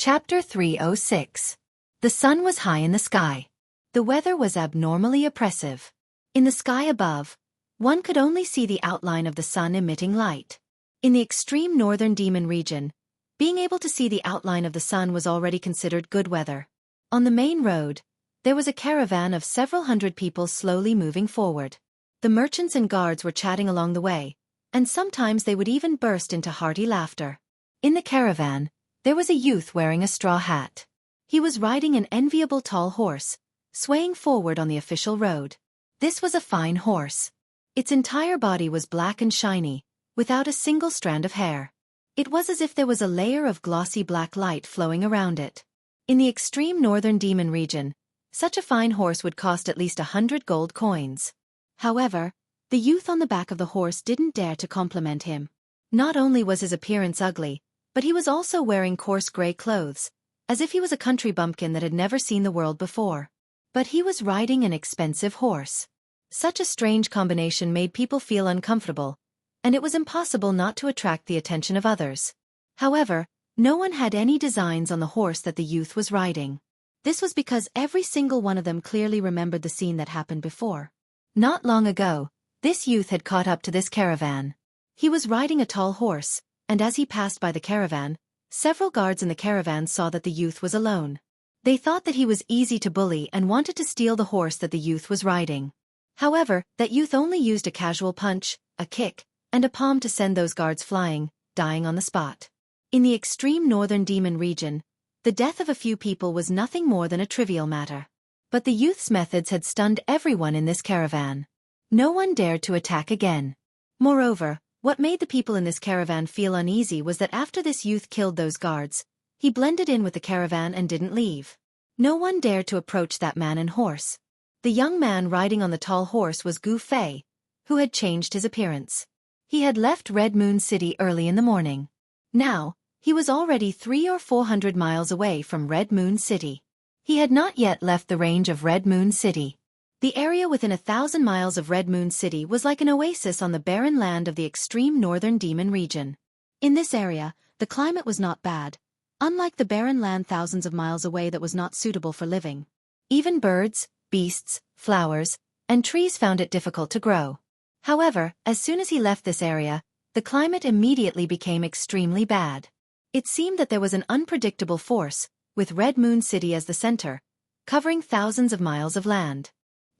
Chapter 306. The sun was high in the sky. The weather was abnormally oppressive. In the sky above, one could only see the outline of the sun emitting light. In the extreme northern Demon region, being able to see the outline of the sun was already considered good weather. On the main road, there was a caravan of several hundred people slowly moving forward. The merchants and guards were chatting along the way, and sometimes they would even burst into hearty laughter. In the caravan, there was a youth wearing a straw hat. He was riding an enviable tall horse, swaying forward on the official road. This was a fine horse. Its entire body was black and shiny, without a single strand of hair. It was as if there was a layer of glossy black light flowing around it. In the extreme northern Demon region, such a fine horse would cost at least 100 gold coins. However, the youth on the back of the horse didn't dare to compliment him. Not only was his appearance ugly, but he was also wearing coarse gray clothes, as if he was a country bumpkin that had never seen the world before. But he was riding an expensive horse. Such a strange combination made people feel uncomfortable, and it was impossible not to attract the attention of others. However, no one had any designs on the horse that the youth was riding. This was because every single one of them clearly remembered the scene that happened before. Not long ago, this youth had caught up to this caravan. He was riding a tall horse, and as he passed by the caravan, several guards in the caravan saw that the youth was alone. They thought that he was easy to bully and wanted to steal the horse that the youth was riding. However, that youth only used a casual punch, a kick, and a palm to send those guards flying, dying on the spot. In the extreme northern Demon region, the death of a few people was nothing more than a trivial matter. But the youth's methods had stunned everyone in this caravan. No one dared to attack again. Moreover, what made the people in this caravan feel uneasy was that after this youth killed those guards, he blended in with the caravan and didn't leave. No one dared to approach that man and horse. The young man riding on the tall horse was Gu Fei, who had changed his appearance. He had left Red Moon City early in the morning. Now, he was already 300 or 400 miles away from Red Moon City. He had not yet left the range of Red Moon City. The area within 1,000 miles of Red Moon City was like an oasis on the barren land of the extreme northern Demon region. In this area, the climate was not bad, unlike the barren land thousands of miles away that was not suitable for living. Even birds, beasts, flowers, and trees found it difficult to grow. However, as soon as he left this area, the climate immediately became extremely bad. It seemed that there was an unpredictable force, with Red Moon City as the center, covering thousands of miles of land.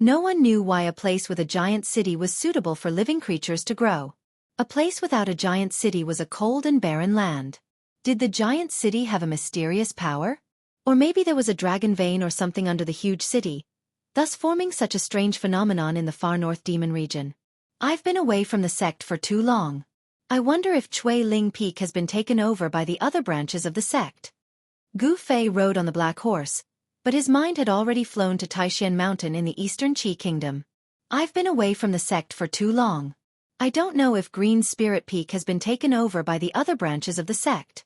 No one knew why a place with a giant city was suitable for living creatures to grow. A place without a giant city was a cold and barren land. Did the giant city have a mysterious power? Or maybe there was a dragon vein or something under the huge city, thus forming such a strange phenomenon in the far north Demon region. I've been away from the sect for too long. I wonder if Chui Ling Peak has been taken over by the other branches of the sect. Gu Fei rode on the black horse, but his mind had already flown to Taishan Mountain in the eastern Qi Kingdom. I've been away from the sect for too long. I don't know if Green Spirit Peak has been taken over by the other branches of the sect.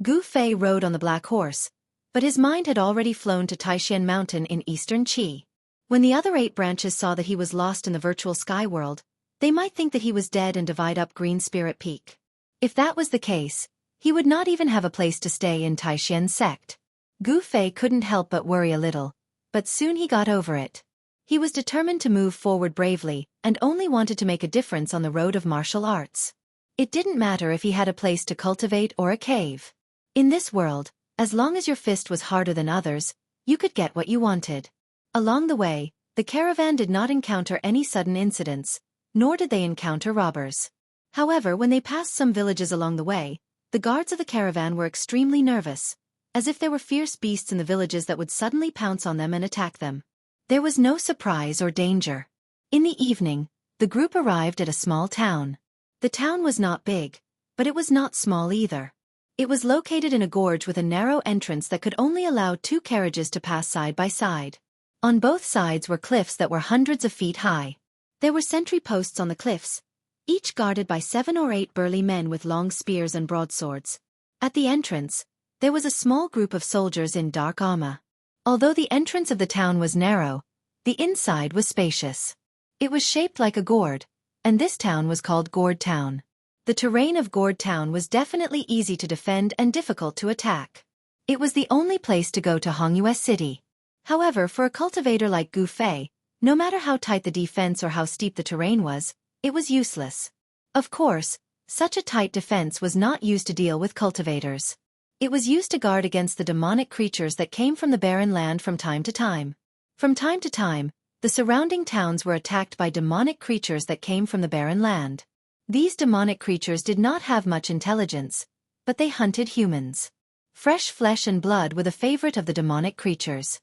Gu Fei rode on the black horse, but his mind had already flown to Taishan Mountain in eastern Qi. When the other 8 branches saw that he was lost in the virtual sky world, they might think that he was dead and divide up Green Spirit Peak. If that was the case, he would not even have a place to stay in Taishan's sect. Gu Fei couldn't help but worry a little, but soon he got over it. He was determined to move forward bravely and only wanted to make a difference on the road of martial arts. It didn't matter if he had a place to cultivate or a cave. In this world, as long as your fist was harder than others, you could get what you wanted. Along the way, the caravan did not encounter any sudden incidents, nor did they encounter robbers. However, when they passed some villages along the way, the guards of the caravan were extremely nervous, as if there were fierce beasts in the villages that would suddenly pounce on them and attack them. There was no surprise or danger. In the evening, the group arrived at a small town. The town was not big, but it was not small either. It was located in a gorge with a narrow entrance that could only allow 2 carriages to pass side by side. On both sides were cliffs that were hundreds of feet high. There were sentry posts on the cliffs, each guarded by 7 or 8 burly men with long spears and broadswords. At the entrance, there was a small group of soldiers in dark armor. Although the entrance of the town was narrow, the inside was spacious. It was shaped like a gourd, and this town was called Gourd Town. The terrain of Gourd Town was definitely easy to defend and difficult to attack. It was the only place to go to Hongyue City. However, for a cultivator like Gu Fei, no matter how tight the defense or how steep the terrain was, it was useless. Of course, such a tight defense was not used to deal with cultivators. It was used to guard against the demonic creatures that came from the barren land from time to time. From time to time, the surrounding towns were attacked by demonic creatures that came from the barren land. These demonic creatures did not have much intelligence, but they hunted humans. Fresh flesh and blood were the favorite of the demonic creatures.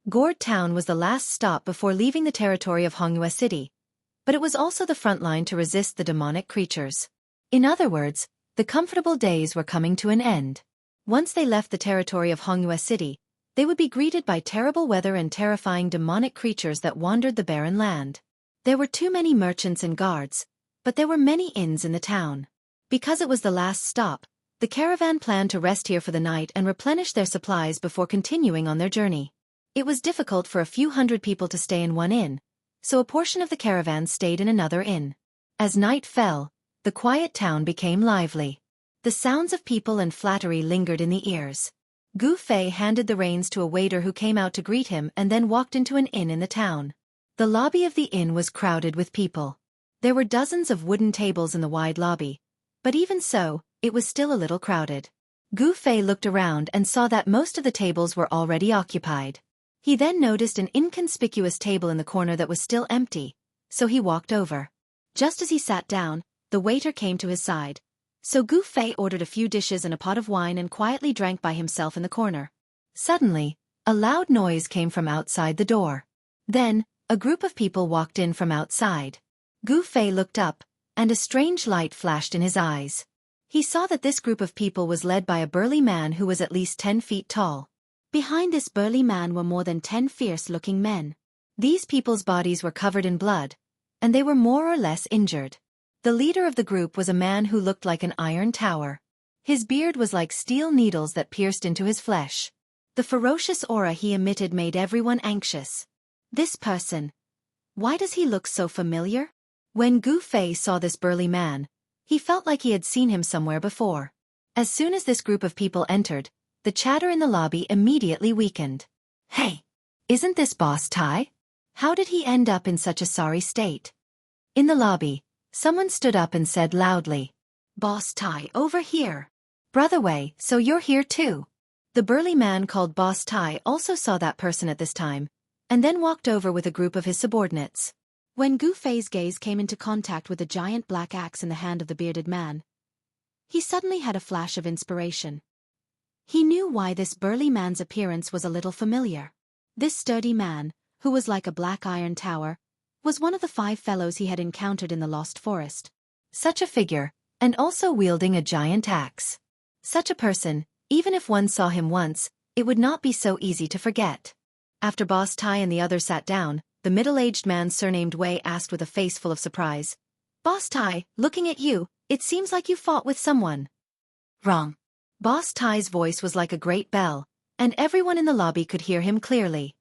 Gourd Town was the last stop before leaving the territory of Hongyue City, but it was also the front line to resist the demonic creatures. In other words, the comfortable days were coming to an end. Once they left the territory of Hongyue City, they would be greeted by terrible weather and terrifying demonic creatures that wandered the barren land. There were too many merchants and guards, but there were many inns in the town. Because it was the last stop, the caravan planned to rest here for the night and replenish their supplies before continuing on their journey. It was difficult for a few hundred people to stay in one inn, so a portion of the caravan stayed in another inn. As night fell, the quiet town became lively. The sounds of people and flattery lingered in the ears. Gu Fei handed the reins to a waiter who came out to greet him and then walked into an inn in the town. The lobby of the inn was crowded with people. There were dozens of wooden tables in the wide lobby, but even so, it was still a little crowded. Gu Fei looked around and saw that most of the tables were already occupied. He then noticed an inconspicuous table in the corner that was still empty, so he walked over. Just as he sat down, the waiter came to his side. So Gu Fei ordered a few dishes and a pot of wine and quietly drank by himself in the corner. Suddenly, a loud noise came from outside the door. Then, a group of people walked in from outside. Gu Fei looked up, and a strange light flashed in his eyes. He saw that this group of people was led by a burly man who was at least 10 feet tall. Behind this burly man were more than 10 fierce-looking men. These people's bodies were covered in blood, and they were more or less injured. The leader of the group was a man who looked like an iron tower. His beard was like steel needles that pierced into his flesh. The ferocious aura he emitted made everyone anxious. This person. Why does he look so familiar? When Gu Fei saw this burly man, he felt like he had seen him somewhere before. As soon as this group of people entered, the chatter in the lobby immediately weakened. Hey! Isn't this Boss Tai? How did he end up in such a sorry state? In the lobby, someone stood up and said loudly, Boss Tai, over here. Brother Wei, so you're here too. The burly man called Boss Tai also saw that person at this time, and then walked over with a group of his subordinates. When Gu Fei's gaze came into contact with the giant black axe in the hand of the bearded man, he suddenly had a flash of inspiration. He knew why this burly man's appearance was a little familiar. This sturdy man, who was like a black iron tower, was one of the 5 fellows he had encountered in the Lost Forest. Such a figure, and also wielding a giant axe. Such a person, even if one saw him once, it would not be so easy to forget. After Boss Tai and the others sat down, the middle-aged man surnamed Wei asked with a face full of surprise, Boss Tai, looking at you, it seems like you fought with someone. Wrong. Boss Tai's voice was like a great bell, and everyone in the lobby could hear him clearly.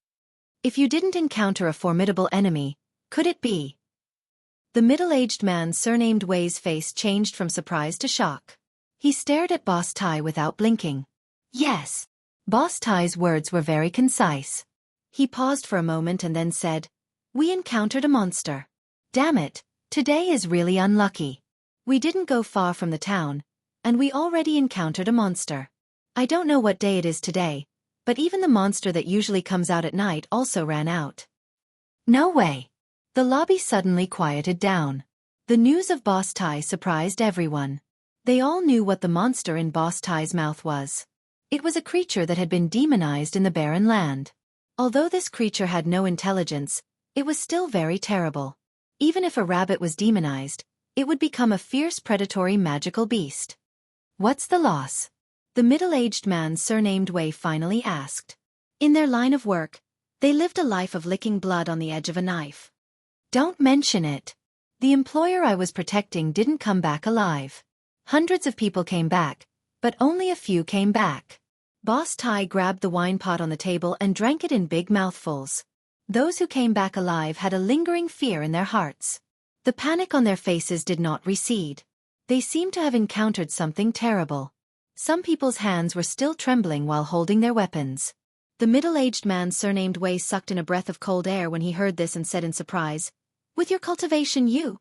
If you didn't encounter a formidable enemy, could it be? The middle-aged man surnamed Wei's face changed from surprise to shock. He stared at Boss Tai without blinking. Yes. Boss Tai's words were very concise. He paused for a moment and then said, We encountered a monster. Damn it, today is really unlucky. We didn't go far from the town, and we already encountered a monster. I don't know what day it is today, but even the monster that usually comes out at night also ran out. No way. The lobby suddenly quieted down. The news of Boss Tai surprised everyone. They all knew what the monster in Boss Tai's mouth was. It was a creature that had been demonized in the barren land. Although this creature had no intelligence, it was still very terrible. Even if a rabbit was demonized, it would become a fierce predatory magical beast. What's the loss? The middle-aged man surnamed Wei finally asked. In their line of work, they lived a life of licking blood on the edge of a knife. Don't mention it. The employer I was protecting didn't come back alive. Hundreds of people came back, but only a few came back. Boss Tai grabbed the wine pot on the table and drank it in big mouthfuls. Those who came back alive had a lingering fear in their hearts. The panic on their faces did not recede. They seemed to have encountered something terrible. Some people's hands were still trembling while holding their weapons. The middle-aged man surnamed Wei sucked in a breath of cold air when he heard this and said in surprise, "With your cultivation you?"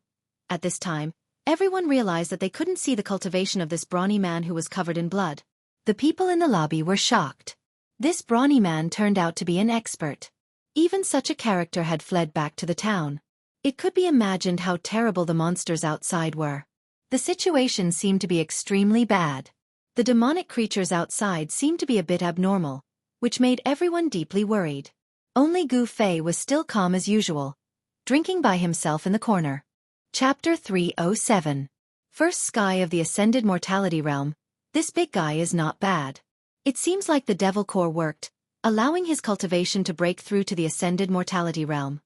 At this time, everyone realized that they couldn't see the cultivation of this brawny man who was covered in blood. The people in the lobby were shocked. This brawny man turned out to be an expert. Even such a character had fled back to the town. It could be imagined how terrible the monsters outside were. The situation seemed to be extremely bad. The demonic creatures outside seemed to be a bit abnormal, which made everyone deeply worried. Only Gu Fei was still calm as usual, drinking by himself in the corner. Chapter 307. First Sky of the Ascended Mortality Realm. This big guy is not bad. It seems like the Devil Core worked, allowing his cultivation to break through to the Ascended Mortality Realm.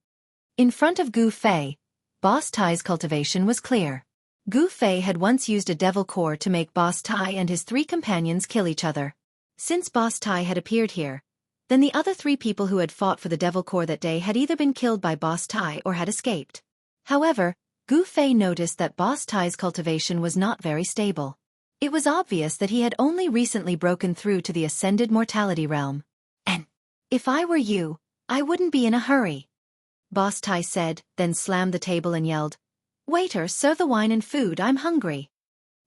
In front of Gu Fei, Boss Tai's cultivation was clear. Gu Fei had once used a Devil Core to make Boss Tai and his 3 companions kill each other. Since Boss Tai had appeared here, then the other 3 people who had fought for the Devil Core that day had either been killed by Boss Tai or had escaped. However, Gu Fei noticed that Boss Tai's cultivation was not very stable. It was obvious that he had only recently broken through to the Ascended Mortality Realm. "And if I were you, I wouldn't be in a hurry," Boss Tai said, then slammed the table and yelled, "Waiter, serve the wine and food, I'm hungry."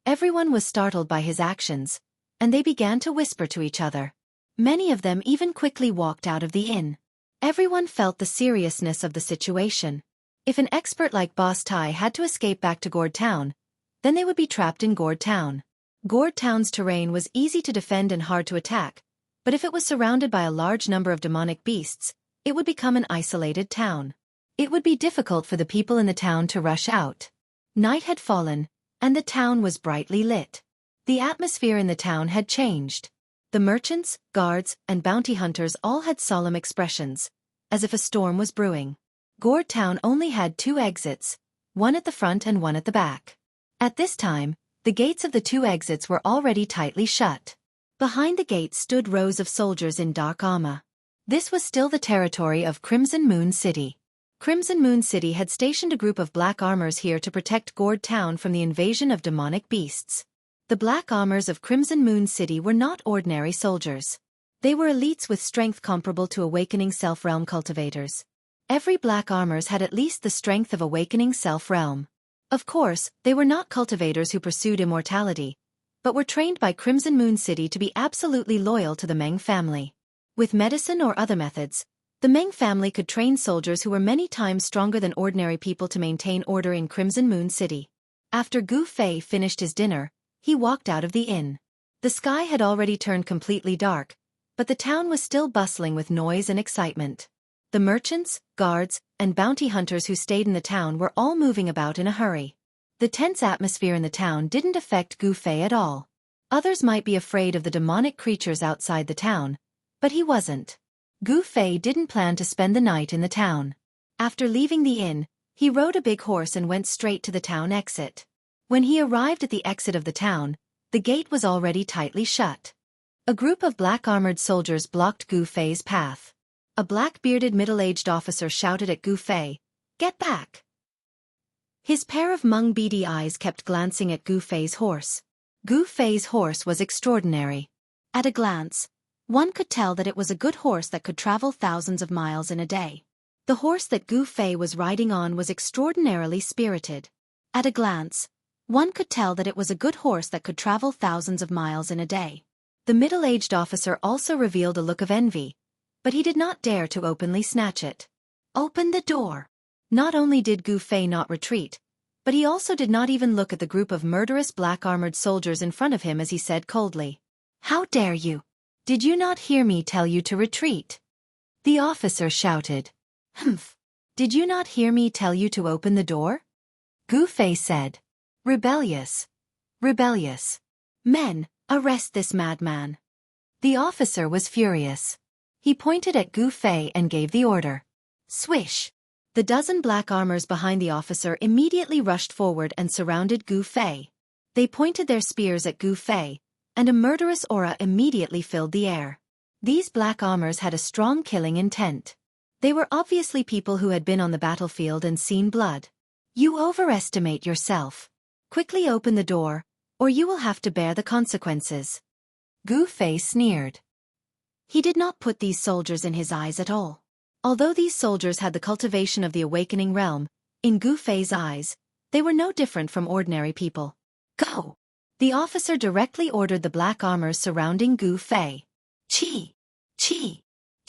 Everyone was startled by his actions, and they began to whisper to each other. Many of them even quickly walked out of the inn. Everyone felt the seriousness of the situation. If an expert like Boss Tai had to escape back to Gourd Town, then they would be trapped in Gourd Town. Gourd Town's terrain was easy to defend and hard to attack, but if it was surrounded by a large number of demonic beasts, it would become an isolated town. It would be difficult for the people in the town to rush out. Night had fallen, and the town was brightly lit. The atmosphere in the town had changed. The merchants, guards, and bounty hunters all had solemn expressions, as if a storm was brewing. Gourd Town only had 2 exits, one at the front and one at the back. At this time, the gates of the 2 exits were already tightly shut. Behind the gates stood rows of soldiers in dark armor. This was still the territory of Crimson Moon City. Crimson Moon City had stationed a group of black armors here to protect Gourd Town from the invasion of demonic beasts. The black armors of Crimson Moon City were not ordinary soldiers. They were elites with strength comparable to Awakening Self-Realm cultivators. Every black armors had at least the strength of Awakening Self-Realm. Of course, they were not cultivators who pursued immortality, but were trained by Crimson Moon City to be absolutely loyal to the Meng family. With medicine or other methods, the Meng family could train soldiers who were many times stronger than ordinary people to maintain order in Crimson Moon City. After Gu Fei finished his dinner, he walked out of the inn. The sky had already turned completely dark, but the town was still bustling with noise and excitement. The merchants, guards, and bounty hunters who stayed in the town were all moving about in a hurry. The tense atmosphere in the town didn't affect Gu Fei at all. Others might be afraid of the demonic creatures outside the town, but he wasn't. Gu Fei didn't plan to spend the night in the town. After leaving the inn, he rode a big horse and went straight to the town exit. When he arrived at the exit of the town, the gate was already tightly shut. A group of black-armored soldiers blocked Gu Fei's path. A black-bearded middle-aged officer shouted at Gu Fei, "Get back!" His pair of Hmong beady eyes kept glancing at Gu Fei's horse. Gu Fei's horse was extraordinary. At a glance, one could tell that it was a good horse that could travel thousands of miles in a day. The horse that Gu Fei was riding on was extraordinarily spirited. At a glance, one could tell that it was a good horse that could travel thousands of miles in a day. The middle-aged officer also revealed a look of envy, but he did not dare to openly snatch it. "Open the door!" Not only did Gu Fei not retreat, but he also did not even look at the group of murderous black-armored soldiers in front of him as he said coldly, "How dare you? Did you not hear me tell you to retreat?" The officer shouted, "Humph! Did you not hear me tell you to open the door?" Gu Fei said, "Rebellious. Rebellious. Men, arrest this madman." The officer was furious. He pointed at Gu Fei and gave the order. Swish! The dozen black armors behind the officer immediately rushed forward and surrounded Gu Fei. They pointed their spears at Gu Fei, and a murderous aura immediately filled the air. These black armors had a strong killing intent. They were obviously people who had been on the battlefield and seen blood. "You overestimate yourself. Quickly open the door, or you will have to bear the consequences." Gu Fei sneered. He did not put these soldiers in his eyes at all. Although these soldiers had the cultivation of the awakening realm, in Gu Fei's eyes, they were no different from ordinary people. Go! The officer directly ordered the black armors surrounding Gu Fei. Chi! Chi!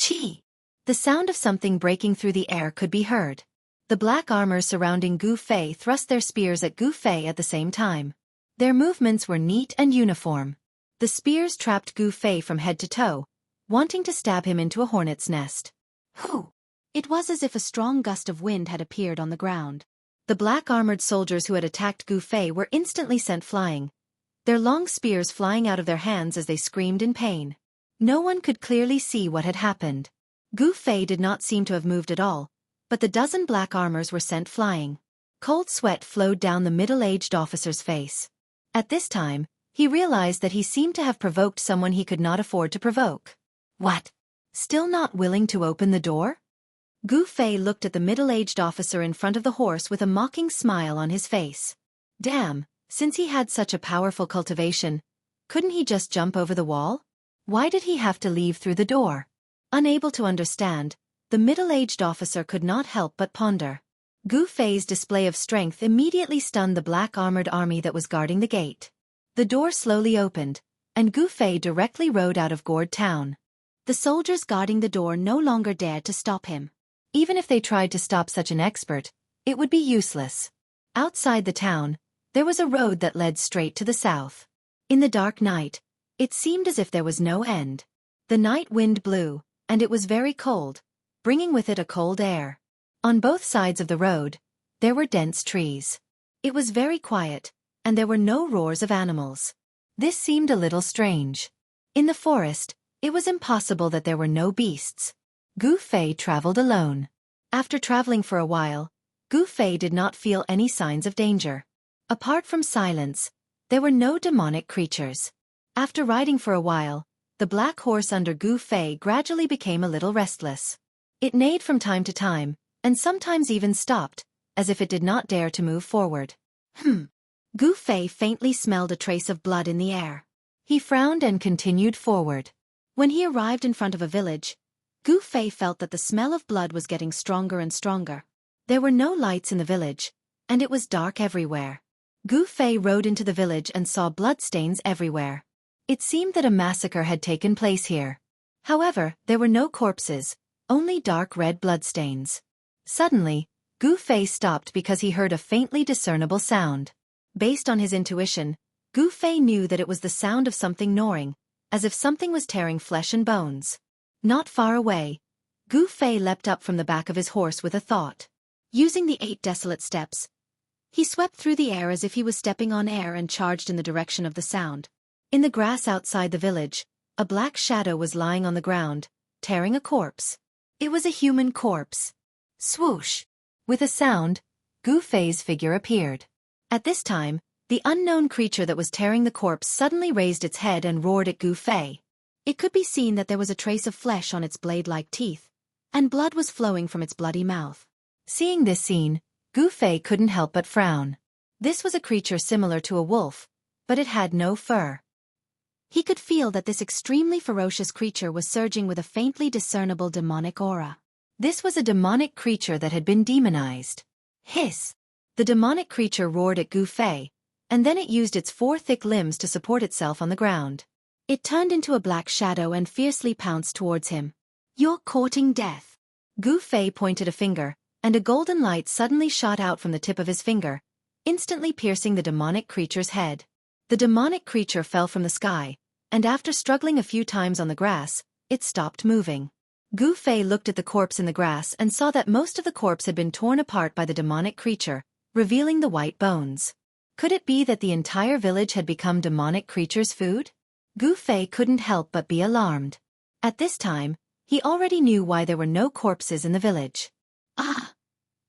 Chi! The sound of something breaking through the air could be heard. The black armors surrounding Gu Fei thrust their spears at Gu Fei at the same time. Their movements were neat and uniform. The spears trapped Gu Fei from head to toe, wanting to stab him into a hornet's nest. Hoo! It was as if a strong gust of wind had appeared on the ground. The black-armored soldiers who had attacked Gu Fei were instantly sent flying, their long spears flying out of their hands as they screamed in pain. No one could clearly see what had happened. Gu Fei did not seem to have moved at all, but the dozen black armors were sent flying. Cold sweat flowed down the middle-aged officer's face. At this time, he realized that he seemed to have provoked someone he could not afford to provoke. What? Still not willing to open the door? Gu Fei looked at the middle-aged officer in front of the horse with a mocking smile on his face. Damn, since he had such a powerful cultivation, couldn't he just jump over the wall? Why did he have to leave through the door? Unable to understand, the middle-aged officer could not help but ponder. Gu Fei's display of strength immediately stunned the black-armored army that was guarding the gate. The door slowly opened, and Gu Fei directly rode out of Gourd Town. The soldiers guarding the door no longer dared to stop him. Even if they tried to stop such an expert, it would be useless. Outside the town, there was a road that led straight to the south. In the dark night, it seemed as if there was no end. The night wind blew, and it was very cold, bringing with it a cold air. On both sides of the road, there were dense trees. It was very quiet, and there were no roars of animals. This seemed a little strange. In the forest, it was impossible that there were no beasts. Gu Fei traveled alone. After traveling for a while, Gu Fei did not feel any signs of danger. Apart from silence, there were no demonic creatures. After riding for a while, the black horse under Gu Fei gradually became a little restless. It neighed from time to time, and sometimes even stopped, as if it did not dare to move forward. Gu Fei faintly smelled a trace of blood in the air. He frowned and continued forward. When he arrived in front of a village, Gu Fei felt that the smell of blood was getting stronger and stronger. There were no lights in the village, and it was dark everywhere. Gu Fei rode into the village and saw bloodstains everywhere. It seemed that a massacre had taken place here. However, there were no corpses, only dark red bloodstains. Suddenly, Gu Fei stopped because he heard a faintly discernible sound. Based on his intuition, Gu Fei knew that it was the sound of something gnawing, as if something was tearing flesh and bones. Not far away, Gu Fei leapt up from the back of his horse with a thought. Using the 8 desolate steps, he swept through the air as if he was stepping on air and charged in the direction of the sound. In the grass outside the village, a black shadow was lying on the ground, tearing a corpse. It was a human corpse. Swoosh! With a sound, Gu Fei's figure appeared. At this time, the unknown creature that was tearing the corpse suddenly raised its head and roared at Gu Fei. It could be seen that there was a trace of flesh on its blade-like teeth, and blood was flowing from its bloody mouth. Seeing this scene, Gu Fei couldn't help but frown. This was a creature similar to a wolf, but it had no fur. He could feel that this extremely ferocious creature was surging with a faintly discernible demonic aura. This was a demonic creature that had been demonized. Hiss! The demonic creature roared at Gu Fei, and then it used its 4 thick limbs to support itself on the ground. It turned into a black shadow and fiercely pounced towards him. You're courting death. Gu Fei pointed a finger, and a golden light suddenly shot out from the tip of his finger, instantly piercing the demonic creature's head. The demonic creature fell from the sky, and after struggling a few times on the grass, it stopped moving. Gu Fei looked at the corpse in the grass and saw that most of the corpse had been torn apart by the demonic creature, revealing the white bones. Could it be that the entire village had become demonic creature's food? Gu Fei couldn't help but be alarmed. At this time, he already knew why there were no corpses in the village. Ah!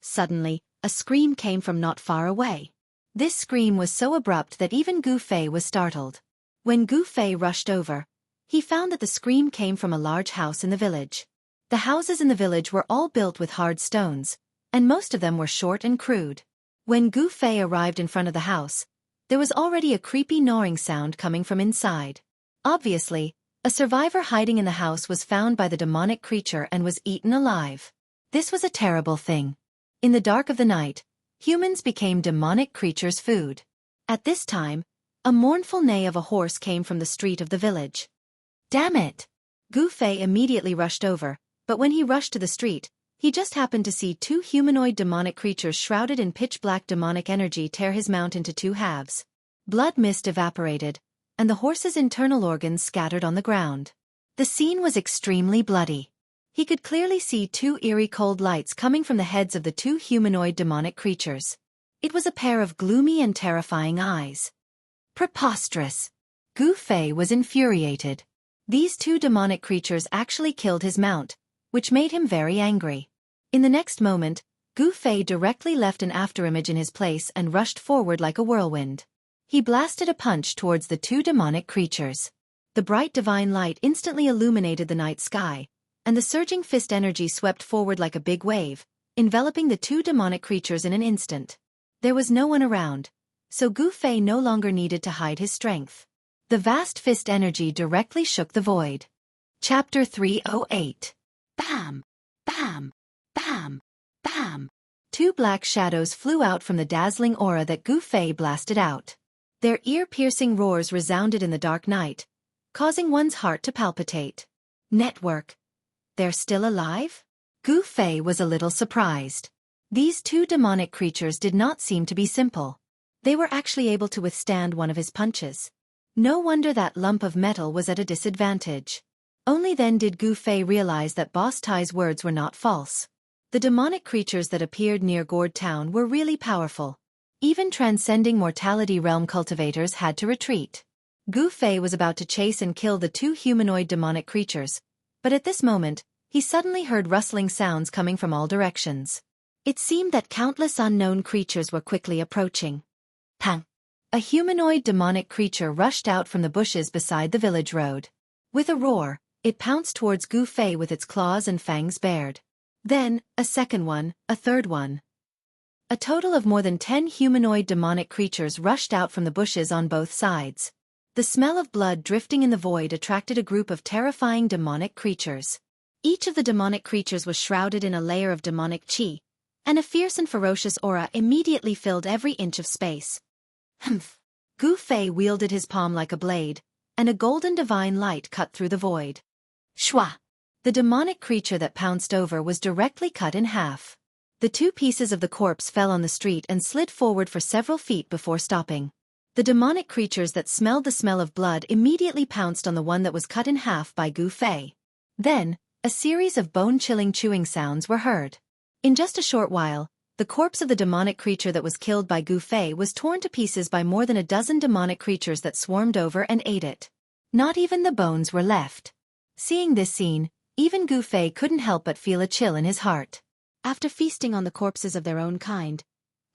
Suddenly, a scream came from not far away. This scream was so abrupt that even Gu Fei was startled. When Gu Fei rushed over, he found that the scream came from a large house in the village. The houses in the village were all built with hard stones, and most of them were short and crude. When Gu Fei arrived in front of the house, there was already a creepy gnawing sound coming from inside. Obviously, a survivor hiding in the house was found by the demonic creature and was eaten alive. This was a terrible thing. In the dark of the night, humans became demonic creatures' food. At this time, a mournful neigh of a horse came from the street of the village. Damn it! Gu Fei immediately rushed over, but when he rushed to the street, he just happened to see two humanoid demonic creatures shrouded in pitch-black demonic energy tear his mount into two halves. Blood mist evaporated, and the horse's internal organs scattered on the ground. The scene was extremely bloody. He could clearly see two eerie cold lights coming from the heads of the two humanoid demonic creatures. It was a pair of gloomy and terrifying eyes. Preposterous! Gu Fei was infuriated. These two demonic creatures actually killed his mount, which made him very angry. In the next moment, Gu Fei directly left an afterimage in his place and rushed forward like a whirlwind. He blasted a punch towards the two demonic creatures. The bright divine light instantly illuminated the night sky, and the surging fist energy swept forward like a big wave, enveloping the two demonic creatures in an instant. There was no one around, so Gu Fei no longer needed to hide his strength. The vast fist energy directly shook the void. Chapter 308. Bam! Bam! Bam! Bam! Two black shadows flew out from the dazzling aura that Gu Fei blasted out. Their ear-piercing roars resounded in the dark night, causing one's heart to palpitate. Network. They're still alive? Gu Fei was a little surprised. These two demonic creatures did not seem to be simple. They were actually able to withstand one of his punches. No wonder that lump of metal was at a disadvantage. Only then did Gu Fei realize that Boss Tai's words were not false. The demonic creatures that appeared near Gourd Town were really powerful. Even transcending mortality realm cultivators had to retreat. Gu Fei was about to chase and kill the two humanoid demonic creatures, but at this moment, he suddenly heard rustling sounds coming from all directions. It seemed that countless unknown creatures were quickly approaching. Pang! A humanoid demonic creature rushed out from the bushes beside the village road. With a roar, it pounced towards Gu Fei with its claws and fangs bared. Then, a second one, a third one. A total of more than 10 humanoid demonic creatures rushed out from the bushes on both sides. The smell of blood drifting in the void attracted a group of terrifying demonic creatures. Each of the demonic creatures was shrouded in a layer of demonic chi, and a fierce and ferocious aura immediately filled every inch of space. Humph! Gu Fei wielded his palm like a blade, and a golden divine light cut through the void. Shwa! The demonic creature that pounced over was directly cut in half. The two pieces of the corpse fell on the street and slid forward for several feet before stopping. The demonic creatures that smelled the smell of blood immediately pounced on the one that was cut in half by Gu Fei. Then, a series of bone-chilling chewing sounds were heard. In just a short while, the corpse of the demonic creature that was killed by Gu Fei was torn to pieces by more than a dozen demonic creatures that swarmed over and ate it. Not even the bones were left. Seeing this scene, even Gu Fei couldn't help but feel a chill in his heart. After feasting on the corpses of their own kind,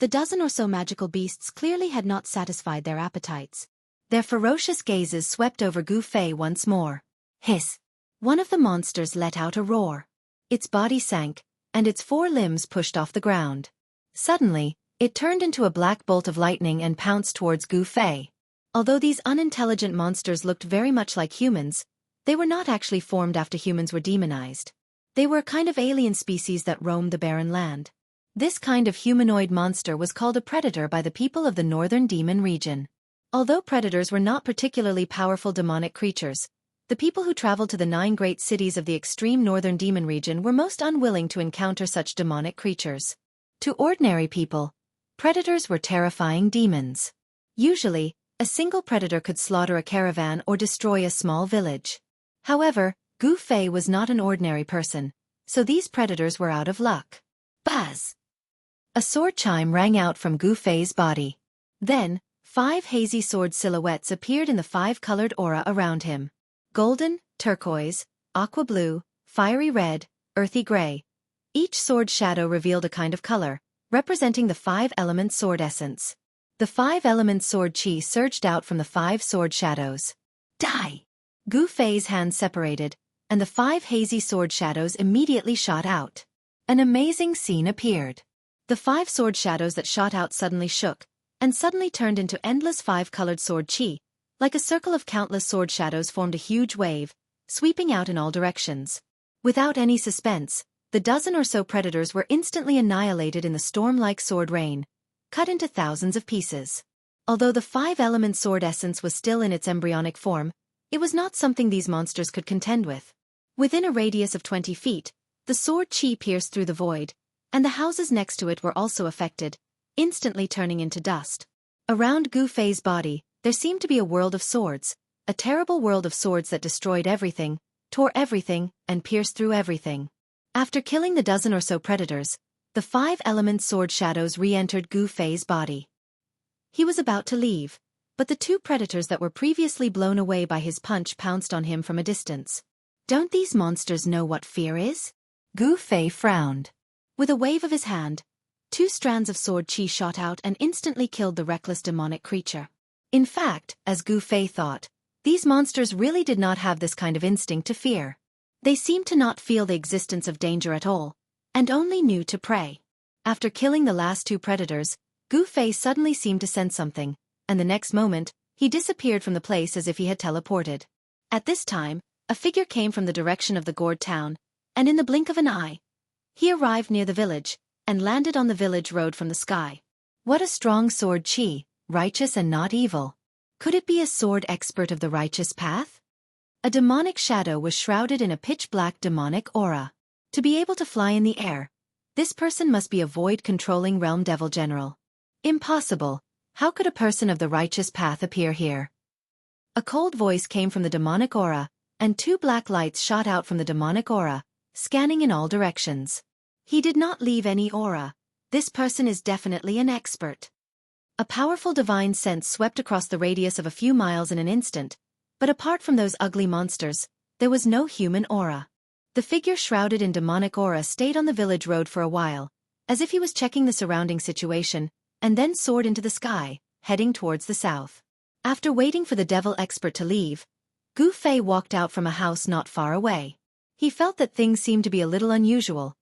the dozen or so magical beasts clearly had not satisfied their appetites. Their ferocious gazes swept over Gu Fei once more. Hiss! One of the monsters let out a roar. Its body sank, and its four limbs pushed off the ground. Suddenly, it turned into a black bolt of lightning and pounced towards Gu Fei. Although these unintelligent monsters looked very much like humans, they were not actually formed after humans were demonized. They were a kind of alien species that roamed the barren land. This kind of humanoid monster was called a predator by the people of the northern demon region. Although predators were not particularly powerful demonic creatures, the people who traveled to the 9 great cities of the extreme northern demon region were most unwilling to encounter such demonic creatures. To ordinary people, predators were terrifying demons. Usually, a single predator could slaughter a caravan or destroy a small village. However, Gu Fei was not an ordinary person, so these predators were out of luck. Buzz! A sword chime rang out from Gu Fei's body. Then, 5 hazy sword silhouettes appeared in the 5-colored aura around him. Golden, turquoise, aqua blue, fiery red, earthy gray. Each sword shadow revealed a kind of color, representing the 5-element sword essence. The 5-element sword chi surged out from the 5 sword shadows. Die! Gu Fei's hands separated, and the 5 hazy sword shadows immediately shot out. An amazing scene appeared. The 5 sword shadows that shot out suddenly shook, and suddenly turned into endless 5-colored sword chi, Like a circle of countless sword shadows formed a huge wave, sweeping out in all directions. Without any suspense, the dozen or so predators were instantly annihilated in the storm-like sword rain, cut into thousands of pieces. Although the five-element sword essence was still in its embryonic form, it was not something these monsters could contend with. Within a radius of 20 feet, the sword chi pierced through the void, and the houses next to it were also affected, instantly turning into dust. Around Gu Fei's body, there seemed to be a world of swords, a terrible world of swords that destroyed everything, tore everything, and pierced through everything. After killing the dozen or so predators, the five-element sword shadows re-entered Gu Fei's body. He was about to leave, but the two predators that were previously blown away by his punch pounced on him from a distance. Don't these monsters know what fear is? Gu Fei frowned. With a wave of his hand, two strands of sword chi shot out and instantly killed the reckless demonic creature. In fact, as Gu Fei thought, these monsters really did not have this kind of instinct to fear. They seemed to not feel the existence of danger at all, and only knew to prey. After killing the last two predators, Gu Fei suddenly seemed to sense something, and the next moment, he disappeared from the place as if he had teleported. At this time, a figure came from the direction of the gourd town, and in the blink of an eye, he arrived near the village, and landed on the village road from the sky. What a strong sword chi, righteous and not evil. Could it be a sword expert of the righteous path? A demonic shadow was shrouded in a pitch-black demonic aura. To be able to fly in the air, this person must be a void-controlling realm devil general. Impossible. How could a person of the righteous path appear here? A cold voice came from the demonic aura, and two black lights shot out from the demonic aura, scanning in all directions. He did not leave any aura. This person is definitely an expert. A powerful divine sense swept across the radius of a few miles in an instant, but apart from those ugly monsters, there was no human aura. The figure shrouded in demonic aura stayed on the village road for a while, as if he was checking the surrounding situation, and then soared into the sky, heading towards the south. After waiting for the devil expert to leave, Gu Fei walked out from a house not far away. He felt that things seemed to be a little unusual.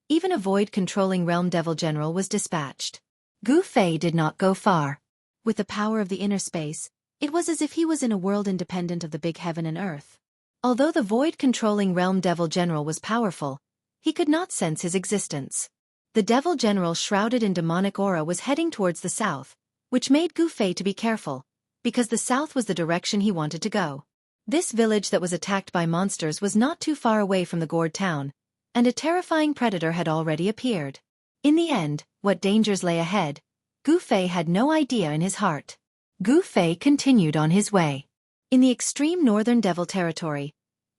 Even a void-controlling realm devil general was dispatched. Gu Fei did not go far. With the power of the inner space, it was as if he was in a world independent of the big heaven and earth. Although the void-controlling realm devil general was powerful, he could not sense his existence. The devil general shrouded in demonic aura was heading towards the south, which made Gu Fei to be careful, because the south was the direction he wanted to go. This village that was attacked by monsters was not too far away from the gourd town, and a terrifying predator had already appeared. In the end, what dangers lay ahead, Gu Fei had no idea in his heart. Gu Fei continued on his way. In the extreme northern devil territory,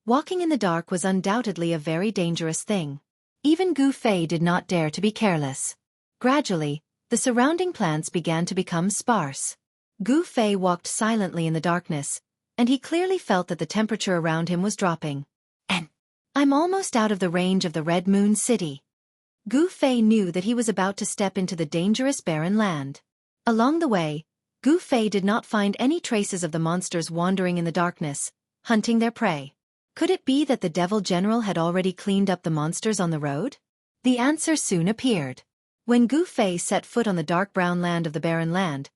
walking in the dark was undoubtedly a very dangerous thing. Even Gu Fei did not dare to be careless. Gradually, the surrounding plants began to become sparse. Gu Fei walked silently in the darkness, and he clearly felt that the temperature around him was dropping. I'm almost out of the range of the Red Moon City. Gu Fei knew that he was about to step into the dangerous barren land. Along the way, Gu Fei did not find any traces of the monsters wandering in the darkness, hunting their prey. Could it be that the devil general had already cleaned up the monsters on the road? The answer soon appeared. When Gu Fei set foot on the dark brown land of the barren land,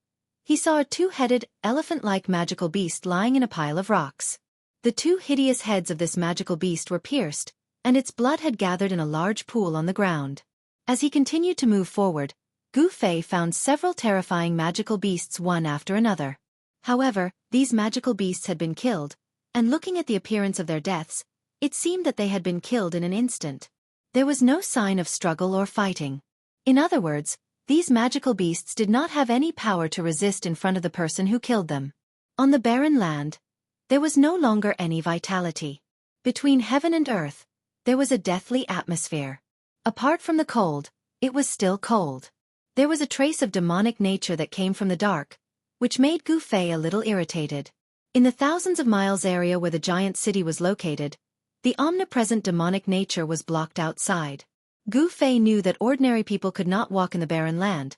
he saw a two-headed, elephant-like magical beast lying in a pile of rocks. The two hideous heads of this magical beast were pierced, and its blood had gathered in a large pool on the ground. As he continued to move forward, Gu Fei found several terrifying magical beasts one after another. However, these magical beasts had been killed, and looking at the appearance of their deaths, it seemed that they had been killed in an instant. There was no sign of struggle or fighting. In other words, these magical beasts did not have any power to resist in front of the person who killed them. On the barren land, there was no longer any vitality. Between heaven and earth, there was a deathly atmosphere. Apart from the cold, it was still cold. There was a trace of demonic nature that came from the dark, which made Gu Fei a little irritated. In the thousands of miles area where the giant city was located, the omnipresent demonic nature was blocked outside. Gu Fei knew that ordinary people could not walk in the barren land,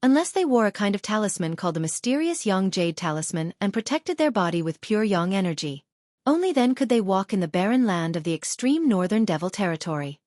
unless they wore a kind of talisman called the mysterious Yang Jade Talisman and protected their body with pure Yang energy. Only then could they walk in the barren land of the extreme northern devil territory.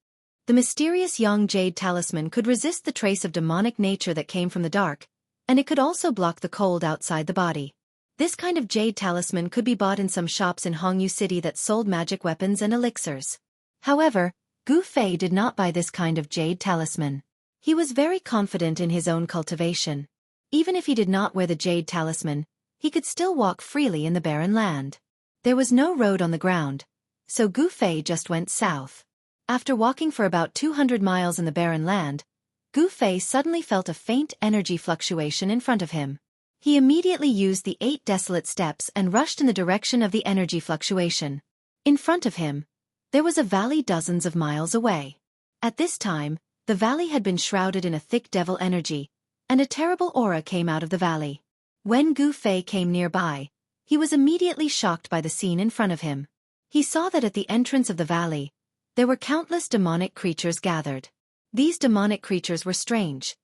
The mysterious Yang Jade Talisman could resist the trace of demonic nature that came from the dark, and it could also block the cold outside the body. This kind of jade talisman could be bought in some shops in Hongyu City that sold magic weapons and elixirs. However, Gu Fei did not buy this kind of jade talisman. He was very confident in his own cultivation. Even if he did not wear the jade talisman, he could still walk freely in the barren land. There was no road on the ground, so Gu Fei just went south. After walking for about 200 miles in the barren land, Gu Fei suddenly felt a faint energy fluctuation in front of him. He immediately used the 8 desolate steps and rushed in the direction of the energy fluctuation. In front of him, there was a valley dozens of miles away. At this time, the valley had been shrouded in a thick devil energy, and a terrible aura came out of the valley. When Gu Fei came nearby, he was immediately shocked by the scene in front of him. He saw that at the entrance of the valley, there were countless demonic creatures gathered. These demonic creatures were strange.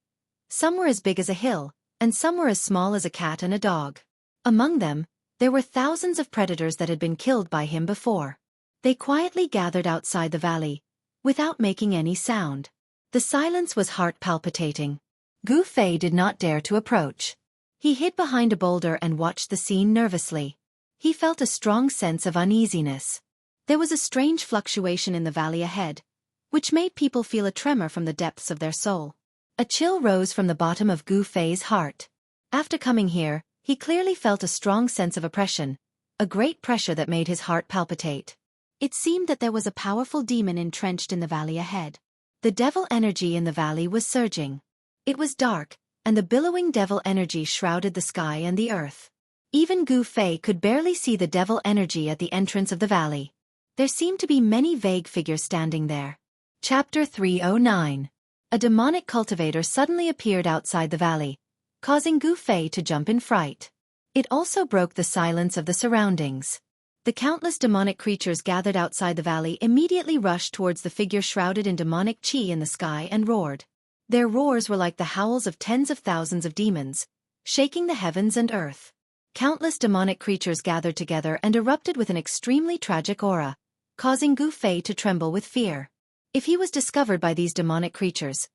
Some were as big as a hill, and some were as small as a cat and a dog. Among them, there were thousands of predators that had been killed by him before. They quietly gathered outside the valley, without making any sound. The silence was heart-palpitating. Gu Fei did not dare to approach. He hid behind a boulder and watched the scene nervously. He felt a strong sense of uneasiness. There was a strange fluctuation in the valley ahead, which made people feel a tremor from the depths of their soul. A chill rose from the bottom of Gu Fei's heart. After coming here, he clearly felt a strong sense of oppression, a great pressure that made his heart palpitate. It seemed that there was a powerful demon entrenched in the valley ahead. The devil energy in the valley was surging. It was dark, and the billowing devil energy shrouded the sky and the earth. Even Gu Fei could barely see the devil energy at the entrance of the valley. There seemed to be many vague figures standing there. Chapter 309. A demonic cultivator suddenly appeared outside the valley, causing Gu Fei to jump in fright. It also broke the silence of the surroundings. The countless demonic creatures gathered outside the valley immediately rushed towards the figure shrouded in demonic chi in the sky and roared. Their roars were like the howls of tens of thousands of demons, shaking the heavens and earth. Countless demonic creatures gathered together and erupted with an extremely tragic aura, causing Gu Fei to tremble with fear. If he was discovered by these demonic creatures,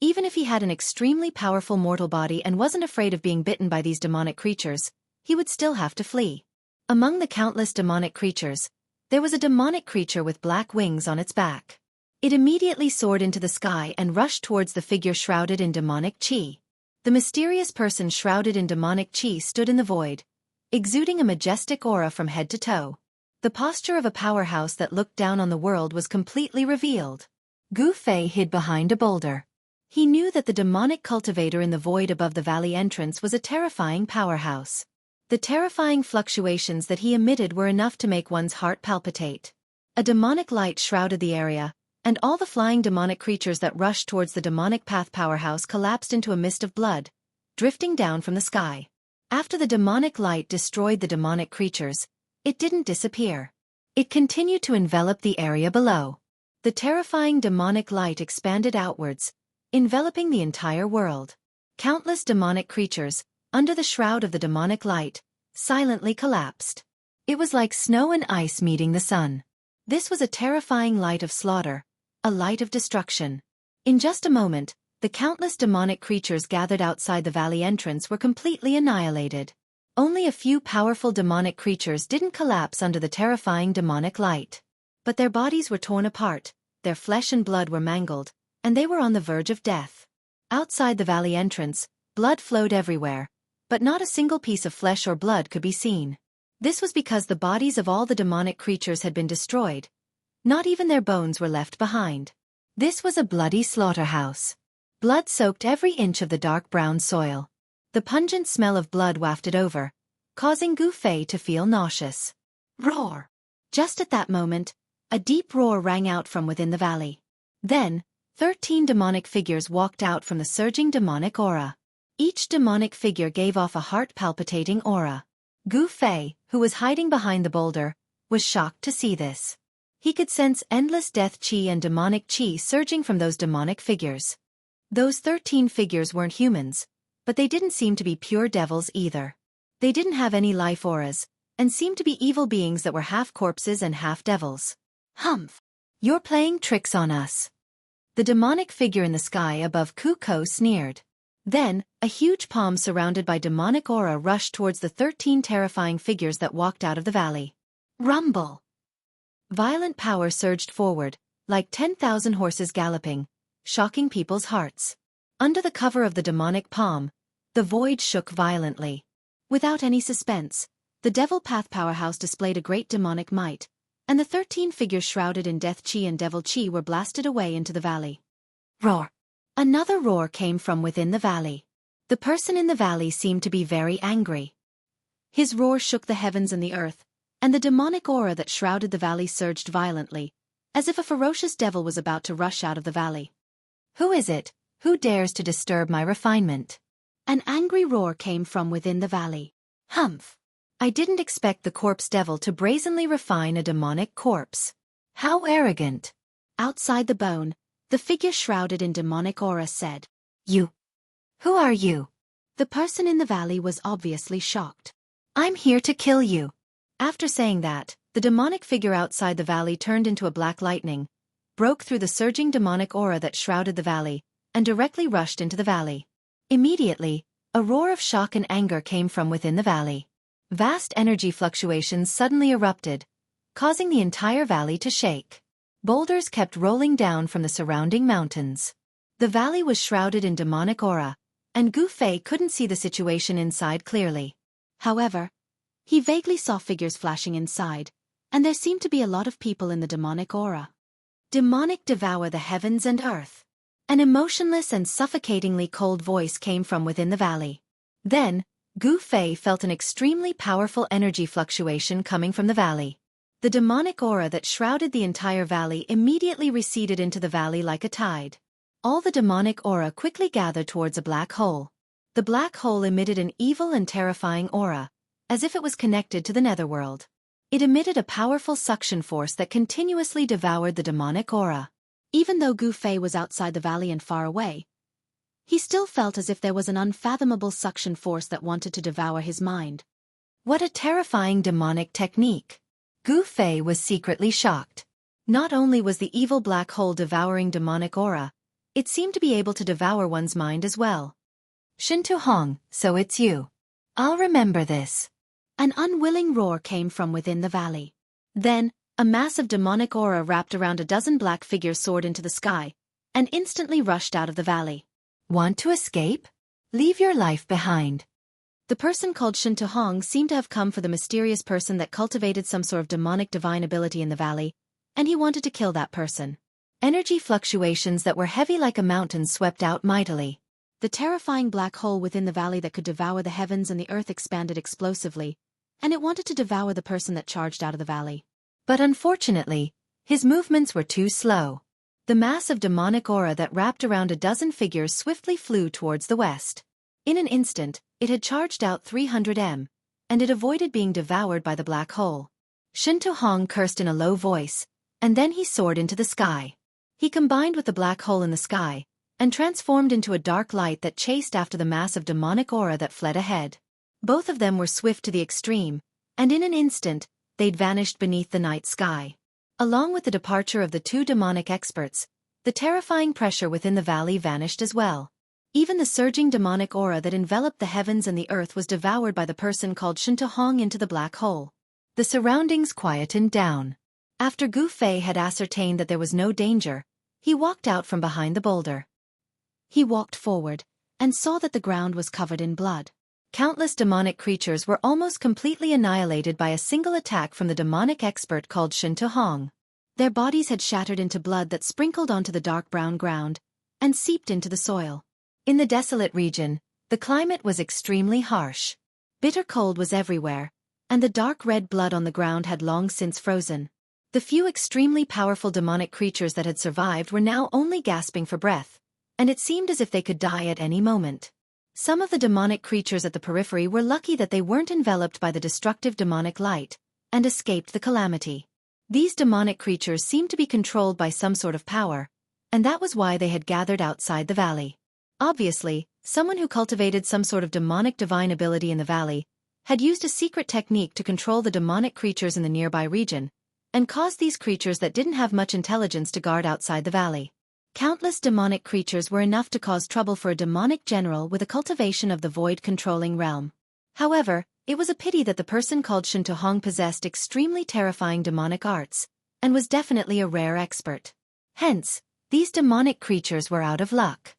even if he had an extremely powerful mortal body and wasn't afraid of being bitten by these demonic creatures, he would still have to flee. Among the countless demonic creatures, there was a demonic creature with black wings on its back. It immediately soared into the sky and rushed towards the figure shrouded in demonic chi. The mysterious person shrouded in demonic chi stood in the void, exuding a majestic aura from head to toe. The posture of a powerhouse that looked down on the world was completely revealed. Gu Fei hid behind a boulder. He knew that the demonic cultivator in the void above the valley entrance was a terrifying powerhouse. The terrifying fluctuations that he emitted were enough to make one's heart palpitate. A demonic light shrouded the area, and all the flying demonic creatures that rushed towards the demonic path powerhouse collapsed into a mist of blood, drifting down from the sky. After the demonic light destroyed the demonic creatures, it didn't disappear. It continued to envelop the area below. The terrifying demonic light expanded outwards, enveloping the entire world. Countless demonic creatures, under the shroud of the demonic light, silently collapsed. It was like snow and ice meeting the sun. This was a terrifying light of slaughter, a light of destruction. In just a moment, the countless demonic creatures gathered outside the valley entrance were completely annihilated. Only a few powerful demonic creatures didn't collapse under the terrifying demonic light. But their bodies were torn apart, their flesh and blood were mangled, and they were on the verge of death. Outside the valley entrance, blood flowed everywhere, but not a single piece of flesh or blood could be seen. This was because the bodies of all the demonic creatures had been destroyed. Not even their bones were left behind. This was a bloody slaughterhouse. Blood soaked every inch of the dark brown soil. The pungent smell of blood wafted over, causing Gu Fei to feel nauseous. Roar! Just at that moment, a deep roar rang out from within the valley. Then, 13 demonic figures walked out from the surging demonic aura. Each demonic figure gave off a heart-palpitating aura. Gu Fei, who was hiding behind the boulder, was shocked to see this. He could sense endless death chi and demonic chi surging from those demonic figures. Those 13 figures weren't humans, but they didn't seem to be pure devils either. They didn't have any life auras, and seemed to be evil beings that were half corpses and half devils. Humph! You're playing tricks on us. The demonic figure in the sky above Ku Ko sneered. Then, a huge palm surrounded by demonic aura rushed towards the 13 terrifying figures that walked out of the valley. Rumble! Violent power surged forward, like 10,000 horses galloping, shocking people's hearts. Under the cover of the demonic palm, the void shook violently. Without any suspense, the Devil Path powerhouse displayed a great demonic might, and the 13 figures shrouded in Death Chi and Devil Chi were blasted away into the valley. Roar! Another roar came from within the valley. The person in the valley seemed to be very angry. His roar shook the heavens and the earth, and the demonic aura that shrouded the valley surged violently, as if a ferocious devil was about to rush out of the valley. Who is it? Who dares to disturb my refinement? An angry roar came from within the valley. Humph! I didn't expect the corpse devil to brazenly refine a demonic corpse. How arrogant! Outside the bone, the figure shrouded in demonic aura said, "You. Who are you?" The person in the valley was obviously shocked. "I'm here to kill you." After saying that, the demonic figure outside the valley turned into a black lightning, broke through the surging demonic aura that shrouded the valley, and directly rushed into the valley. Immediately, a roar of shock and anger came from within the valley. Vast energy fluctuations suddenly erupted, causing the entire valley to shake. Boulders kept rolling down from the surrounding mountains. The valley was shrouded in demonic aura, and Gu Fei couldn't see the situation inside clearly. However, he vaguely saw figures flashing inside, and there seemed to be a lot of people in the demonic aura. Demonic devour the heavens and earth. An emotionless and suffocatingly cold voice came from within the valley. Then, Gu Fei felt an extremely powerful energy fluctuation coming from the valley. The demonic aura that shrouded the entire valley immediately receded into the valley like a tide. All the demonic aura quickly gathered towards a black hole. The black hole emitted an evil and terrifying aura, as if it was connected to the netherworld. It emitted a powerful suction force that continuously devoured the demonic aura. Even though Gu Fei was outside the valley and far away, he still felt as if there was an unfathomable suction force that wanted to devour his mind. What a terrifying demonic technique! Gu Fei was secretly shocked. Not only was the evil black hole devouring demonic aura, it seemed to be able to devour one's mind as well. Shinto Hong, so it's you. I'll remember this. An unwilling roar came from within the valley. Then, a mass of demonic aura wrapped around a dozen black figures soared into the sky, and instantly rushed out of the valley. Want to escape? Leave your life behind. The person called Shinto Hong seemed to have come for the mysterious person that cultivated some sort of demonic divine ability in the valley, and he wanted to kill that person. Energy fluctuations that were heavy like a mountain swept out mightily. The terrifying black hole within the valley that could devour the heavens and the earth expanded explosively, and it wanted to devour the person that charged out of the valley. But unfortunately, his movements were too slow. The mass of demonic aura that wrapped around a dozen figures swiftly flew towards the west. In an instant, it had charged out 300 m, and it avoided being devoured by the black hole. Shinto Hong cursed in a low voice, and then he soared into the sky. He combined with the black hole in the sky, and transformed into a dark light that chased after the mass of demonic aura that fled ahead. Both of them were swift to the extreme, and in an instant, they'd vanished beneath the night sky. Along with the departure of the two demonic experts, the terrifying pressure within the valley vanished as well. Even the surging demonic aura that enveloped the heavens and the earth was devoured by the person called Shinto Hong into the black hole. The surroundings quietened down. After Gu Fei had ascertained that there was no danger, he walked out from behind the boulder. He walked forward, and saw that the ground was covered in blood. Countless demonic creatures were almost completely annihilated by a single attack from the demonic expert called Shinto Hong. Their bodies had shattered into blood that sprinkled onto the dark brown ground, and seeped into the soil. In the desolate region, the climate was extremely harsh. Bitter cold was everywhere, and the dark red blood on the ground had long since frozen. The few extremely powerful demonic creatures that had survived were now only gasping for breath, and it seemed as if they could die at any moment. Some of the demonic creatures at the periphery were lucky that they weren't enveloped by the destructive demonic light, and escaped the calamity. These demonic creatures seemed to be controlled by some sort of power, and that was why they had gathered outside the valley. Obviously, someone who cultivated some sort of demonic divine ability in the valley had used a secret technique to control the demonic creatures in the nearby region, and caused these creatures that didn't have much intelligence to guard outside the valley. Countless demonic creatures were enough to cause trouble for a demonic general with a cultivation of the void-controlling realm. However, it was a pity that the person called Hong possessed extremely terrifying demonic arts, and was definitely a rare expert. Hence, these demonic creatures were out of luck.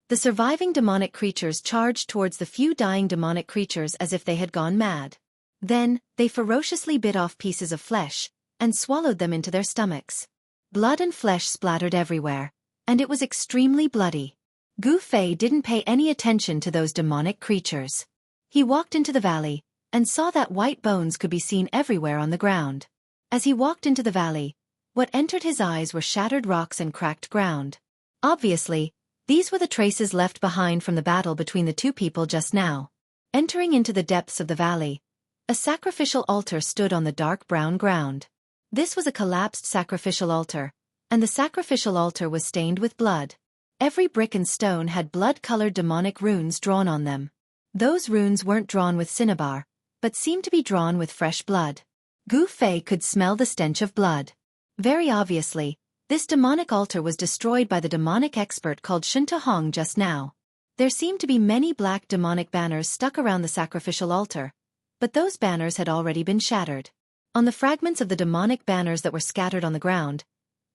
The surviving demonic creatures charged towards the few dying demonic creatures as if they had gone mad. Then, they ferociously bit off pieces of flesh, and swallowed them into their stomachs. Blood and flesh splattered everywhere, and it was extremely bloody. Gu Fei didn't pay any attention to those demonic creatures. He walked into the valley, and saw that white bones could be seen everywhere on the ground. As he walked into the valley, what entered his eyes were shattered rocks and cracked ground. Obviously, these were the traces left behind from the battle between the two people just now. Entering into the depths of the valley, a sacrificial altar stood on the dark brown ground. This was a collapsed sacrificial altar, and the sacrificial altar was stained with blood. Every brick and stone had blood-colored demonic runes drawn on them. Those runes weren't drawn with cinnabar, but seemed to be drawn with fresh blood. Gu Fei could smell the stench of blood. Very obviously, this demonic altar was destroyed by the demonic expert called Hong just now. There seemed to be many black demonic banners stuck around the sacrificial altar, but those banners had already been shattered. On the fragments of the demonic banners that were scattered on the ground,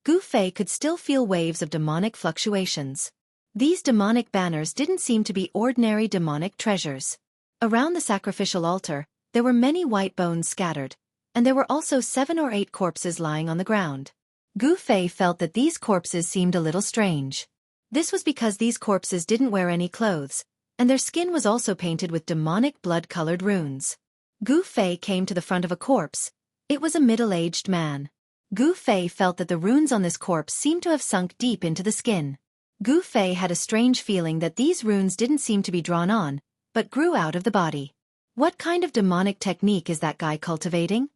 Gu Fei could still feel waves of demonic fluctuations. These demonic banners didn't seem to be ordinary demonic treasures. Around the sacrificial altar, there were many white bones scattered, and there were also 7 or 8 corpses lying on the ground. Gu Fei felt that these corpses seemed a little strange. This was because these corpses didn't wear any clothes, and their skin was also painted with demonic blood-colored runes. Gu Fei came to the front of a corpse. It was a middle-aged man. Gu Fei felt that the runes on this corpse seemed to have sunk deep into the skin. Gu Fei had a strange feeling that these runes didn't seem to be drawn on, but grew out of the body. What kind of demonic technique is that guy cultivating?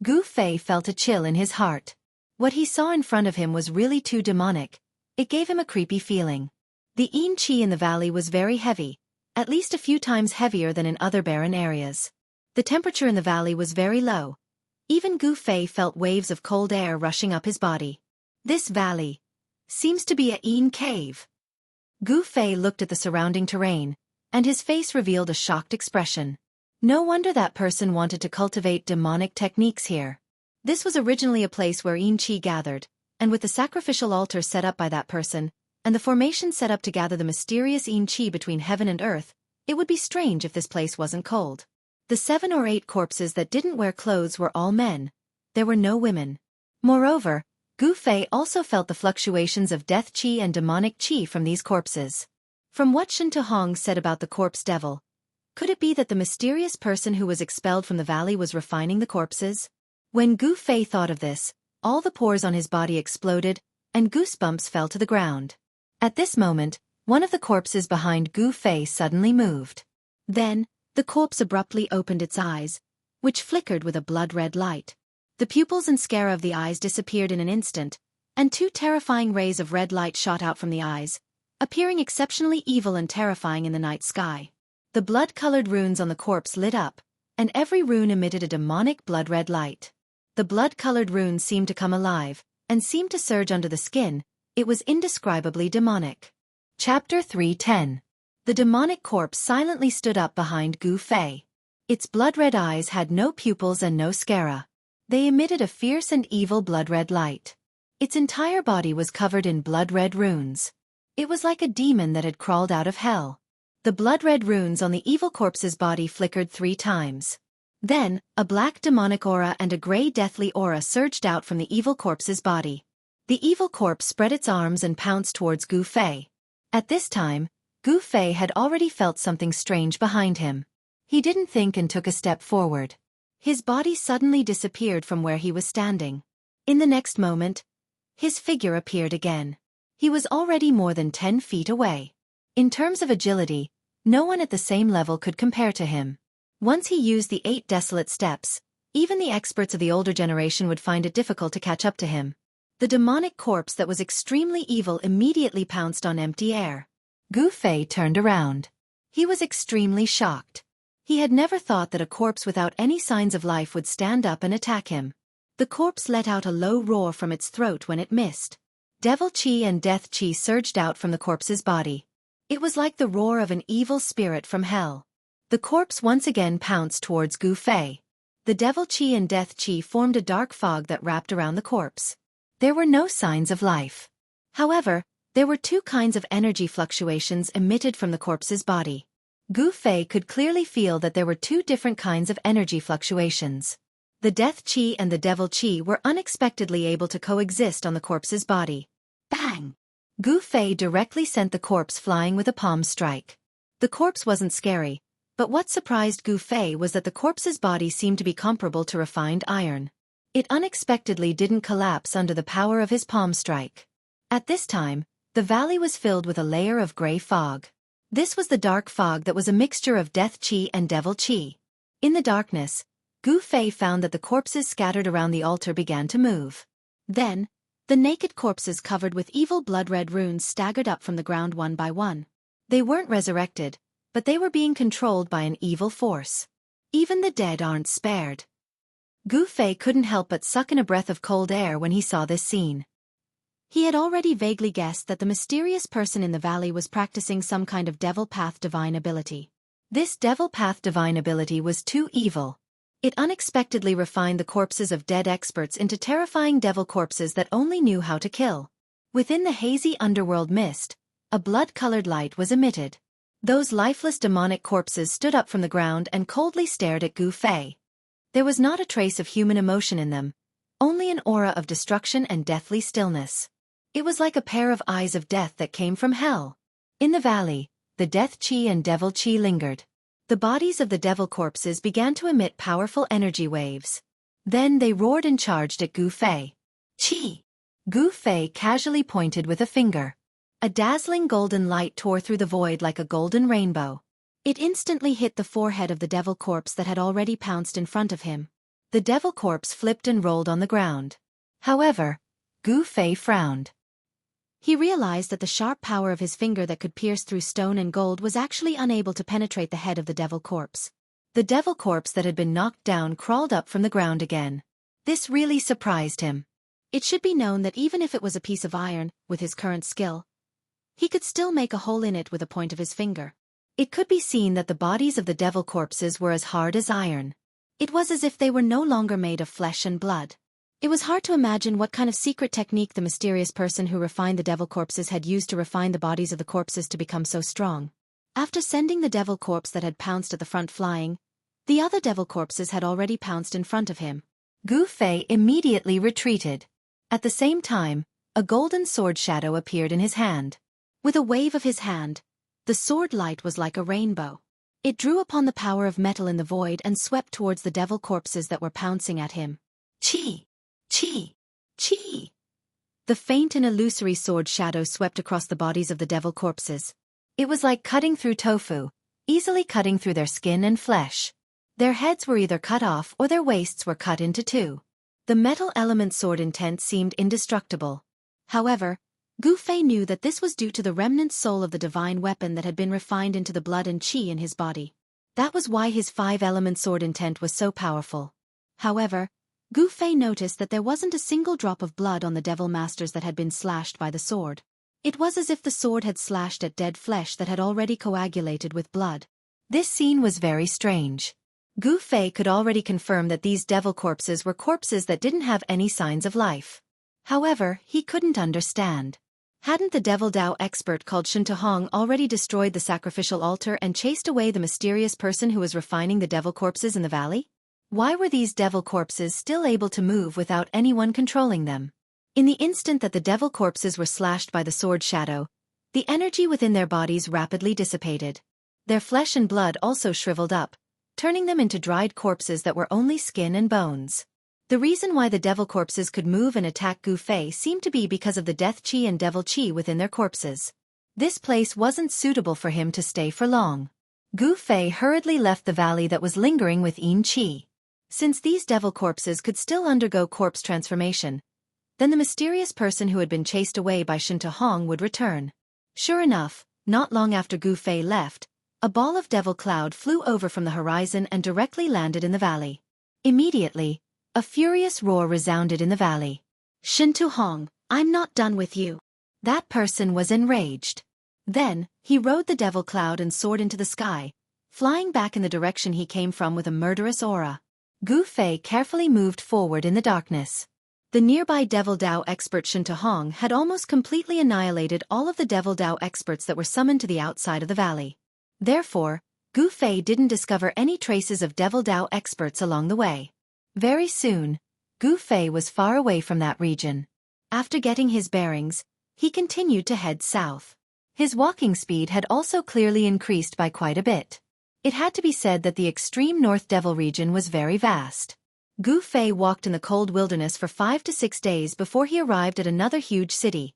Gu Fei felt a chill in his heart. What he saw in front of him was really too demonic. It gave him a creepy feeling. The yin qi in the valley was very heavy, at least a few times heavier than in other barren areas. The temperature in the valley was very low. Even Gu Fei felt waves of cold air rushing up his body. This valley seems to be a yin cave. Gu Fei looked at the surrounding terrain, and his face revealed a shocked expression. No wonder that person wanted to cultivate demonic techniques here. This was originally a place where yin qi gathered, and with the sacrificial altar set up by that person, and the formation set up to gather the mysterious yin qi between heaven and earth, it would be strange if this place wasn't cold. The 7 or 8 corpses that didn't wear clothes were all men. There were no women. Moreover, Gu Fei also felt the fluctuations of death qi and demonic qi from these corpses. From what Hong said about the corpse devil, could it be that the mysterious person who was expelled from the valley was refining the corpses? When Gu Fei thought of this, all the pores on his body exploded, and goosebumps fell to the ground. At this moment, one of the corpses behind Gu Fei suddenly moved. Then, the corpse abruptly opened its eyes, which flickered with a blood-red light. The pupils and sclera of the eyes disappeared in an instant, and 2 terrifying rays of red light shot out from the eyes, appearing exceptionally evil and terrifying in the night sky. The blood-colored runes on the corpse lit up, and every rune emitted a demonic blood-red light. The blood-colored runes seemed to come alive, and seemed to surge under the skin. It was indescribably demonic. Chapter 3:10. The demonic corpse silently stood up behind Gu Fei. Its blood-red eyes had no pupils and no sclera. They emitted a fierce and evil blood-red light. Its entire body was covered in blood-red runes. It was like a demon that had crawled out of hell. The blood-red runes on the evil corpse's body flickered 3 times. Then, a black demonic aura and a gray deathly aura surged out from the evil corpse's body. The evil corpse spread its arms and pounced towards Gu Fei. At this time, Gu Fei had already felt something strange behind him. He didn't think and took a step forward. His body suddenly disappeared from where he was standing. In the next moment, his figure appeared again. He was already more than 10 feet away. In terms of agility, no one at the same level could compare to him. Once he used the 8 desolate steps, even the experts of the older generation would find it difficult to catch up to him. The demonic corpse that was extremely evil immediately pounced on empty air. Gu Fei turned around. He was extremely shocked. He had never thought that a corpse without any signs of life would stand up and attack him. The corpse let out a low roar from its throat when it missed. Devil Chi and Death Chi surged out from the corpse's body. It was like the roar of an evil spirit from hell. The corpse once again pounced towards Gu Fei. The Devil Chi and Death Chi formed a dark fog that wrapped around the corpse. There were no signs of life. However, there were two kinds of energy fluctuations emitted from the corpse's body. Gu Fei could clearly feel that there were two different kinds of energy fluctuations. The Death Chi and the Devil Chi were unexpectedly able to coexist on the corpse's body. Bang! Gu Fei directly sent the corpse flying with a palm strike. The corpse wasn't scary, but what surprised Gu Fei was that the corpse's body seemed to be comparable to refined iron. It unexpectedly didn't collapse under the power of his palm strike. At this time, the valley was filled with a layer of gray fog. This was the dark fog that was a mixture of Death Chi and Devil Chi. In the darkness, Gu Fei found that the corpses scattered around the altar began to move. Then, the naked corpses covered with evil blood-red runes staggered up from the ground one by one. They weren't resurrected, but they were being controlled by an evil force. Even the dead aren't spared. Gu Fei couldn't help but suck in a breath of cold air when he saw this scene. He had already vaguely guessed that the mysterious person in the valley was practicing some kind of Devil Path divine ability. This Devil Path divine ability was too evil. It unexpectedly refined the corpses of dead experts into terrifying devil corpses that only knew how to kill. Within the hazy underworld mist, a blood-colored light was emitted. Those lifeless demonic corpses stood up from the ground and coldly stared at Gu Fei. There was not a trace of human emotion in them, only an aura of destruction and deathly stillness. It was like a pair of eyes of death that came from hell. In the valley, the Death Chi and Devil Chi lingered. The bodies of the devil corpses began to emit powerful energy waves. Then they roared and charged at Gu Fei. Chi! Gu Fei casually pointed with a finger. A dazzling golden light tore through the void like a golden rainbow. It instantly hit the forehead of the devil corpse that had already pounced in front of him. The devil corpse flipped and rolled on the ground. However, Gu Fei frowned. He realized that the sharp power of his finger that could pierce through stone and gold was actually unable to penetrate the head of the devil corpse. The devil corpse that had been knocked down crawled up from the ground again. This really surprised him. It should be known that even if it was a piece of iron, with his current skill, he could still make a hole in it with a point of his finger. It could be seen that the bodies of the devil corpses were as hard as iron. It was as if they were no longer made of flesh and blood. It was hard to imagine what kind of secret technique the mysterious person who refined the devil corpses had used to refine the bodies of the corpses to become so strong. After sending the devil corpse that had pounced at the front flying, the other devil corpses had already pounced in front of him. Gu Fei immediately retreated. At the same time, a golden sword shadow appeared in his hand. With a wave of his hand, the sword light was like a rainbow. It drew upon the power of metal in the void and swept towards the devil corpses that were pouncing at him. Chi! Chi! Chi! The faint and illusory sword shadow swept across the bodies of the devil corpses. It was like cutting through tofu, easily cutting through their skin and flesh. Their heads were either cut off or their waists were cut into two. The metal element sword intent seemed indestructible. However, Gu Fei knew that this was due to the remnant soul of the divine weapon that had been refined into the blood and chi in his body. That was why his 5-element sword intent was so powerful. However, Gu Fei noticed that there wasn't a single drop of blood on the devil masters that had been slashed by the sword. It was as if the sword had slashed at dead flesh that had already coagulated with blood. This scene was very strange. Gu Fei could already confirm that these devil corpses were corpses that didn't have any signs of life. However, he couldn't understand. Hadn't the Devil Dao expert called Shen Tuhong already destroyed the sacrificial altar and chased away the mysterious person who was refining the devil corpses in the valley? Why were these devil corpses still able to move without anyone controlling them? In the instant that the devil corpses were slashed by the sword shadow, the energy within their bodies rapidly dissipated. Their flesh and blood also shriveled up, turning them into dried corpses that were only skin and bones. The reason why the devil corpses could move and attack Gu Fei seemed to be because of the death chi and devil chi within their corpses. This place wasn't suitable for him to stay for long. Gu Fei hurriedly left the valley that was lingering with Yin Chi. Since these devil corpses could still undergo corpse transformation, then the mysterious person who had been chased away by Shen Tuhong would return. Sure enough, not long after Gu Fei left, a ball of devil cloud flew over from the horizon and directly landed in the valley. Immediately, a furious roar resounded in the valley. Shen Tuhong, I'm not done with you. That person was enraged. Then, he rode the devil cloud and soared into the sky, flying back in the direction he came from with a murderous aura. Gu Fei carefully moved forward in the darkness. The nearby Devil Dao expert Shen Hong had almost completely annihilated all of the Devil Dao experts that were summoned to the outside of the valley. Therefore, Gu Fei didn't discover any traces of Devil Dao experts along the way. Very soon, Gu Fei was far away from that region. After getting his bearings, he continued to head south. His walking speed had also clearly increased by quite a bit. It had to be said that the extreme North Devil region was very vast. Gu Fei walked in the cold wilderness for 5 to 6 days before he arrived at another huge city,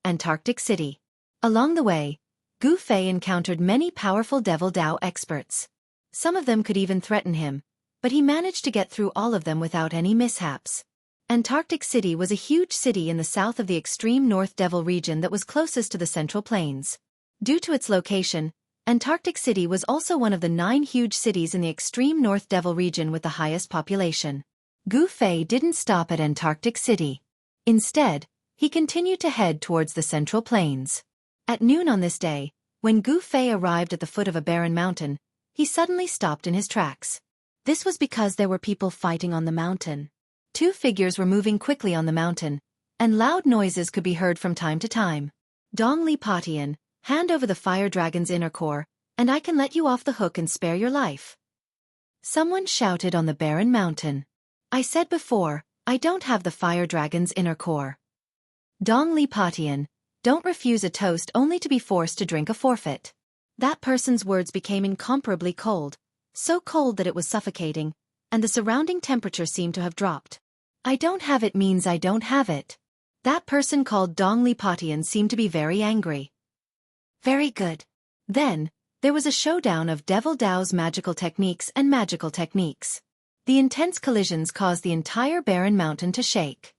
Antarctic City. Along the way, Gu Fei encountered many powerful Devil Dao experts. Some of them could even threaten him, but he managed to get through all of them without any mishaps. Antarctic City was a huge city in the south of the extreme North Devil region that was closest to the Central Plains. Due to its location, Antarctic City was also one of the 9 huge cities in the extreme North Devil region with the highest population. Gu Fei didn't stop at Antarctic City. Instead, he continued to head towards the Central Plains. At noon on this day, when Gu Fei arrived at the foot of a barren mountain, he suddenly stopped in his tracks. This was because there were people fighting on the mountain. 2 figures were moving quickly on the mountain, and loud noises could be heard from time to time. Dong Li Patian, hand over the fire dragon's inner core, and I can let you off the hook and spare your life. Someone shouted on the barren mountain. I said before, I don't have the fire dragon's inner core. Dong Li Patian, don't refuse a toast only to be forced to drink a forfeit. That person's words became incomparably cold, so cold that it was suffocating, and the surrounding temperature seemed to have dropped. I don't have it means I don't have it. That person called Dong Li Patian seemed to be very angry. Very good. Then, there was a showdown of Devil Dao's magical techniques and magical techniques. The intense collisions caused the entire barren mountain to shake.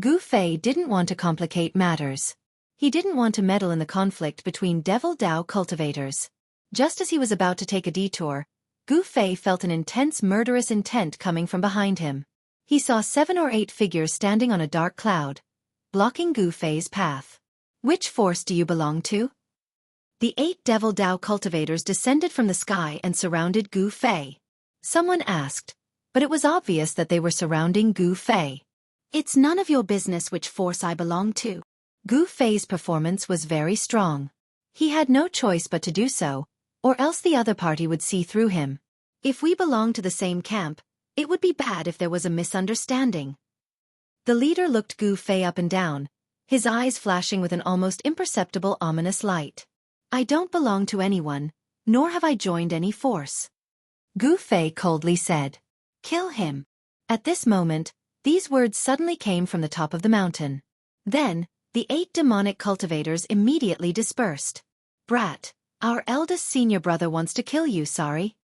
Gu Fei didn't want to complicate matters. He didn't want to meddle in the conflict between Devil Dao cultivators. Just as he was about to take a detour, Gu Fei felt an intense murderous intent coming from behind him. He saw 7 or 8 figures standing on a dark cloud, blocking Gu Fei's path. Which force do you belong to? The 8 Devil Dao cultivators descended from the sky and surrounded Gu Fei. Someone asked, but it was obvious that they were surrounding Gu Fei. It's none of your business which force I belong to. Gu Fei's performance was very strong. He had no choice but to do so, or else the other party would see through him. If we belong to the same camp, it would be bad if there was a misunderstanding. The leader looked Gu Fei up and down, his eyes flashing with an almost imperceptible ominous light. I don't belong to anyone, nor have I joined any force. Gu Fei coldly said. Kill him. At this moment, these words suddenly came from the top of the mountain. Then, the 8 demonic cultivators immediately dispersed. Brat, our eldest senior brother wants to kill you, sorry.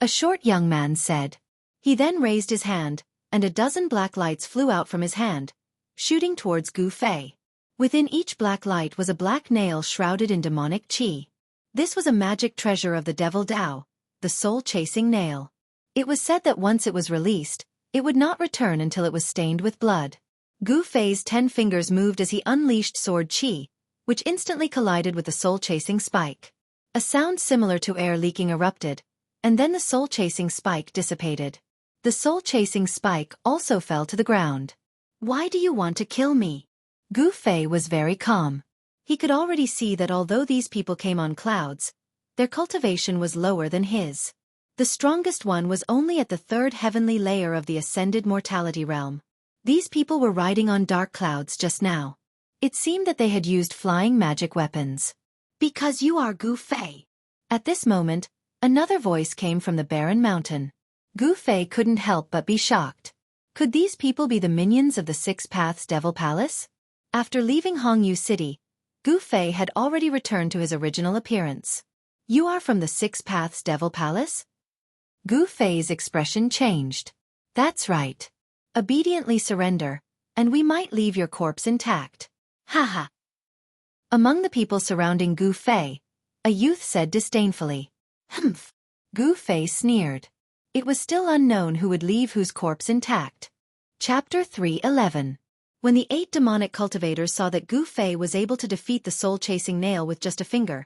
A short young man said. He then raised his hand, and a dozen black lights flew out from his hand, shooting towards Gu Fei. Within each black light was a black nail shrouded in demonic qi. This was a magic treasure of the Devil Dao, the soul-chasing nail. It was said that once it was released, it would not return until it was stained with blood. Gu Fei's 10 fingers moved as he unleashed sword qi, which instantly collided with the soul-chasing spike. A sound similar to air leaking erupted, and then the soul-chasing spike dissipated. The soul-chasing spike also fell to the ground. Why do you want to kill me? Gu Fei was very calm. He could already see that although these people came on clouds, their cultivation was lower than his. The strongest one was only at the 3rd heavenly layer of the ascended mortality realm. These people were riding on dark clouds just now. It seemed that they had used flying magic weapons. Because you are Gu Fei. At this moment, another voice came from the barren mountain. Gu Fei couldn't help but be shocked. Could these people be the minions of the 6 Paths Devil Palace? After leaving Hongyu City, Gu Fei had already returned to his original appearance. You are from the 6 Paths Devil Palace? Gu Fei's expression changed. That's right. Obediently surrender, and we might leave your corpse intact. Haha. Among the people surrounding Gu Fei, a youth said disdainfully. Humph. Gu Fei sneered. It was still unknown who would leave whose corpse intact. Chapter 3:11. When the 8 demonic cultivators saw that Gu Fei was able to defeat the soul-chasing nail with just a finger,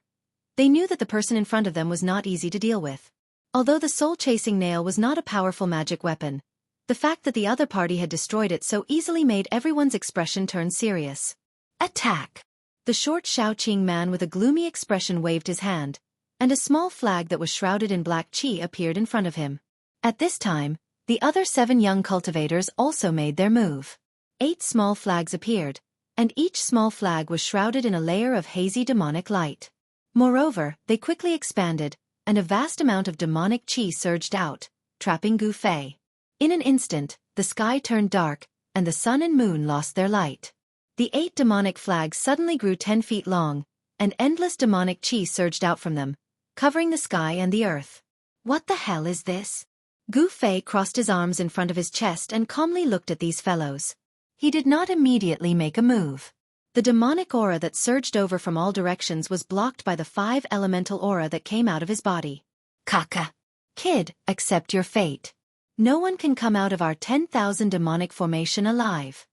they knew that the person in front of them was not easy to deal with. Although the soul-chasing nail was not a powerful magic weapon, the fact that the other party had destroyed it so easily made everyone's expression turn serious. Attack! The short Shaoqing man with a gloomy expression waved his hand, and a small flag that was shrouded in black qi appeared in front of him. At this time, the other 7 young cultivators also made their move. 8 small flags appeared, and each small flag was shrouded in a layer of hazy demonic light. Moreover, they quickly expanded, and a vast amount of demonic qi surged out, trapping Gu Fei. In an instant, the sky turned dark, and the sun and moon lost their light. The 8 demonic flags suddenly grew 10 feet long, and endless demonic qi surged out from them, covering the sky and the earth. What the hell is this? Gu Fei crossed his arms in front of his chest and calmly looked at these fellows. He did not immediately make a move. The demonic aura that surged over from all directions was blocked by the 5 elemental aura that came out of his body. Kaka. Kid, accept your fate. No one can come out of our 10,000 demonic formation alive.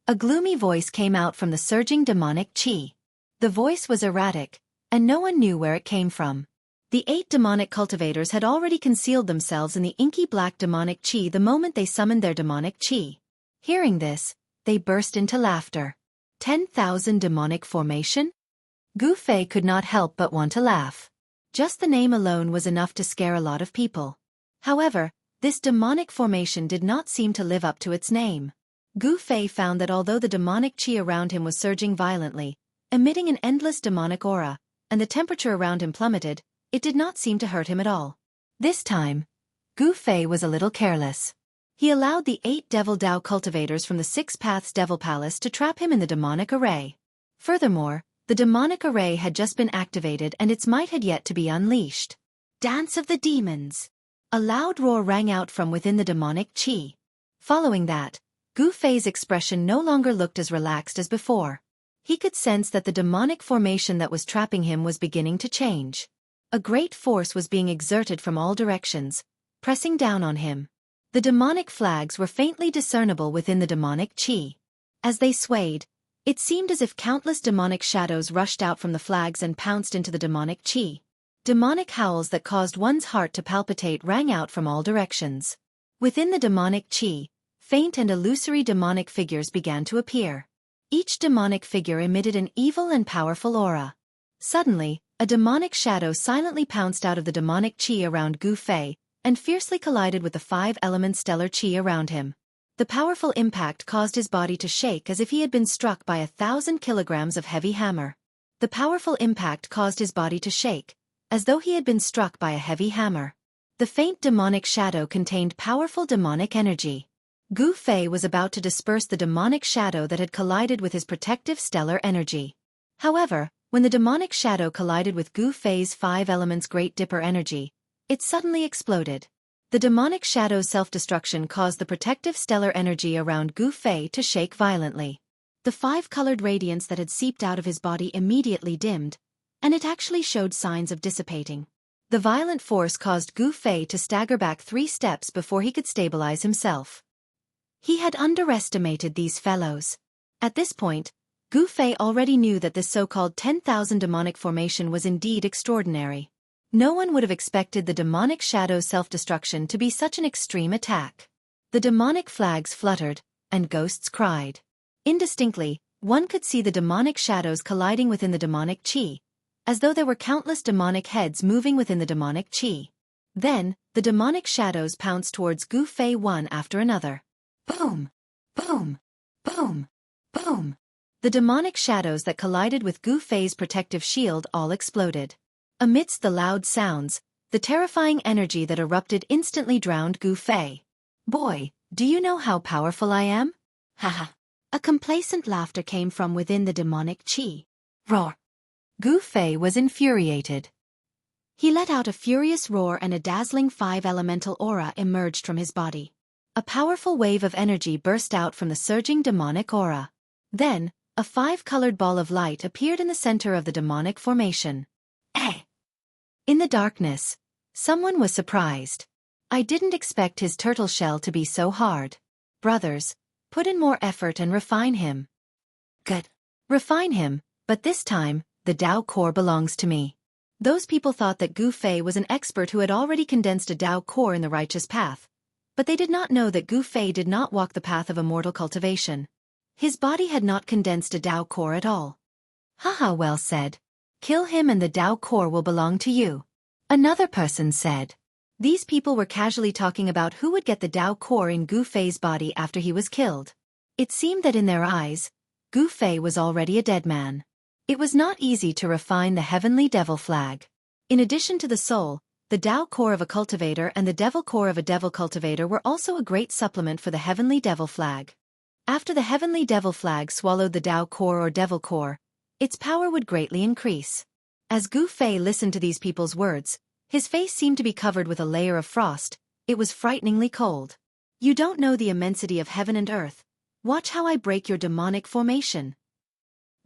A gloomy voice came out from the surging demonic qi. The voice was erratic, and no one knew where it came from. The 8 demonic cultivators had already concealed themselves in the inky black demonic qi the moment they summoned their demonic qi. Hearing this, they burst into laughter. 10,000 demonic formation? Gu Fei could not help but want to laugh. Just the name alone was enough to scare a lot of people. However, this demonic formation did not seem to live up to its name. Gu Fei found that although the demonic qi around him was surging violently, emitting an endless demonic aura, and the temperature around him plummeted, it did not seem to hurt him at all. This time, Gu Fei was a little careless. He allowed the 8 Devil Dao cultivators from the 6 Paths Devil Palace to trap him in the demonic array. Furthermore, the demonic array had just been activated and its might had yet to be unleashed. Dance of the Demons! A loud roar rang out from within the demonic qi. Following that, Gu Fei's expression no longer looked as relaxed as before. He could sense that the demonic formation that was trapping him was beginning to change. A great force was being exerted from all directions, pressing down on him. The demonic flags were faintly discernible within the demonic qi. As they swayed, it seemed as if countless demonic shadows rushed out from the flags and pounced into the demonic qi. Demonic howls that caused one's heart to palpitate rang out from all directions. Within the demonic qi, faint and illusory demonic figures began to appear. Each demonic figure emitted an evil and powerful aura. Suddenly, a demonic shadow silently pounced out of the demonic qi around Gu Fei, and fiercely collided with the 5-element stellar qi around him. The powerful impact caused his body to shake as if he had been struck by 1,000 kilograms of heavy hammer. The powerful impact caused his body to shake, as though he had been struck by a heavy hammer. The faint demonic shadow contained powerful demonic energy. Gu Fei was about to disperse the demonic shadow that had collided with his protective stellar energy. However, when the demonic shadow collided with Gu Fei's 5 elements Great Dipper energy, it suddenly exploded. The demonic shadow's self-destruction caused the protective stellar energy around Gu Fei to shake violently. The 5-colored radiance that had seeped out of his body immediately dimmed, and it actually showed signs of dissipating. The violent force caused Gu Fei to stagger back 3 steps before he could stabilize himself. He had underestimated these fellows. At this point, Gu Fei already knew that this so-called 10,000 demonic formation was indeed extraordinary. No one would have expected the demonic shadow's self-destruction to be such an extreme attack. The demonic flags fluttered, and ghosts cried. Indistinctly, one could see the demonic shadows colliding within the demonic qi, as though there were countless demonic heads moving within the demonic qi. Then, the demonic shadows pounced towards Gu Fei one after another. Boom! Boom! Boom! Boom! The demonic shadows that collided with Gu Fei's protective shield all exploded. Amidst the loud sounds, the terrifying energy that erupted instantly drowned Gu Fei. Boy, do you know how powerful I am? Haha. A complacent laughter came from within the demonic qi. Roar! Gu Fei was infuriated. He let out a furious roar and a dazzling 5-elemental aura emerged from his body. A powerful wave of energy burst out from the surging demonic aura. Then, a 5-colored ball of light appeared in the center of the demonic formation. Eh! In the darkness, someone was surprised. I didn't expect his turtle shell to be so hard. Brothers, Put in more effort and refine him. Good. Refine him, but this time, the Tao core belongs to me. Those people thought that Gu Fei was an expert who had already condensed a Tao core in the righteous path. But they did not know that Gu Fei did not walk the path of immortal cultivation. His body had not condensed a Tao core at all. Haha, well said. Kill him and the Tao core will belong to you. Another person said. These people were casually talking about who would get the Tao core in Gu Fei's body after he was killed. It seemed that in their eyes, Gu Fei was already a dead man. It was not easy to refine the heavenly devil flag. In addition to the soul, the Tao core of a cultivator and the devil core of a devil cultivator were also a great supplement for the heavenly devil flag. After the heavenly devil flag swallowed the Tao core or devil core, its power would greatly increase. As Gu Fei listened to these people's words, his face seemed to be covered with a layer of frost. It was frighteningly cold. You don't know the immensity of heaven and earth. Watch how I break your demonic formation.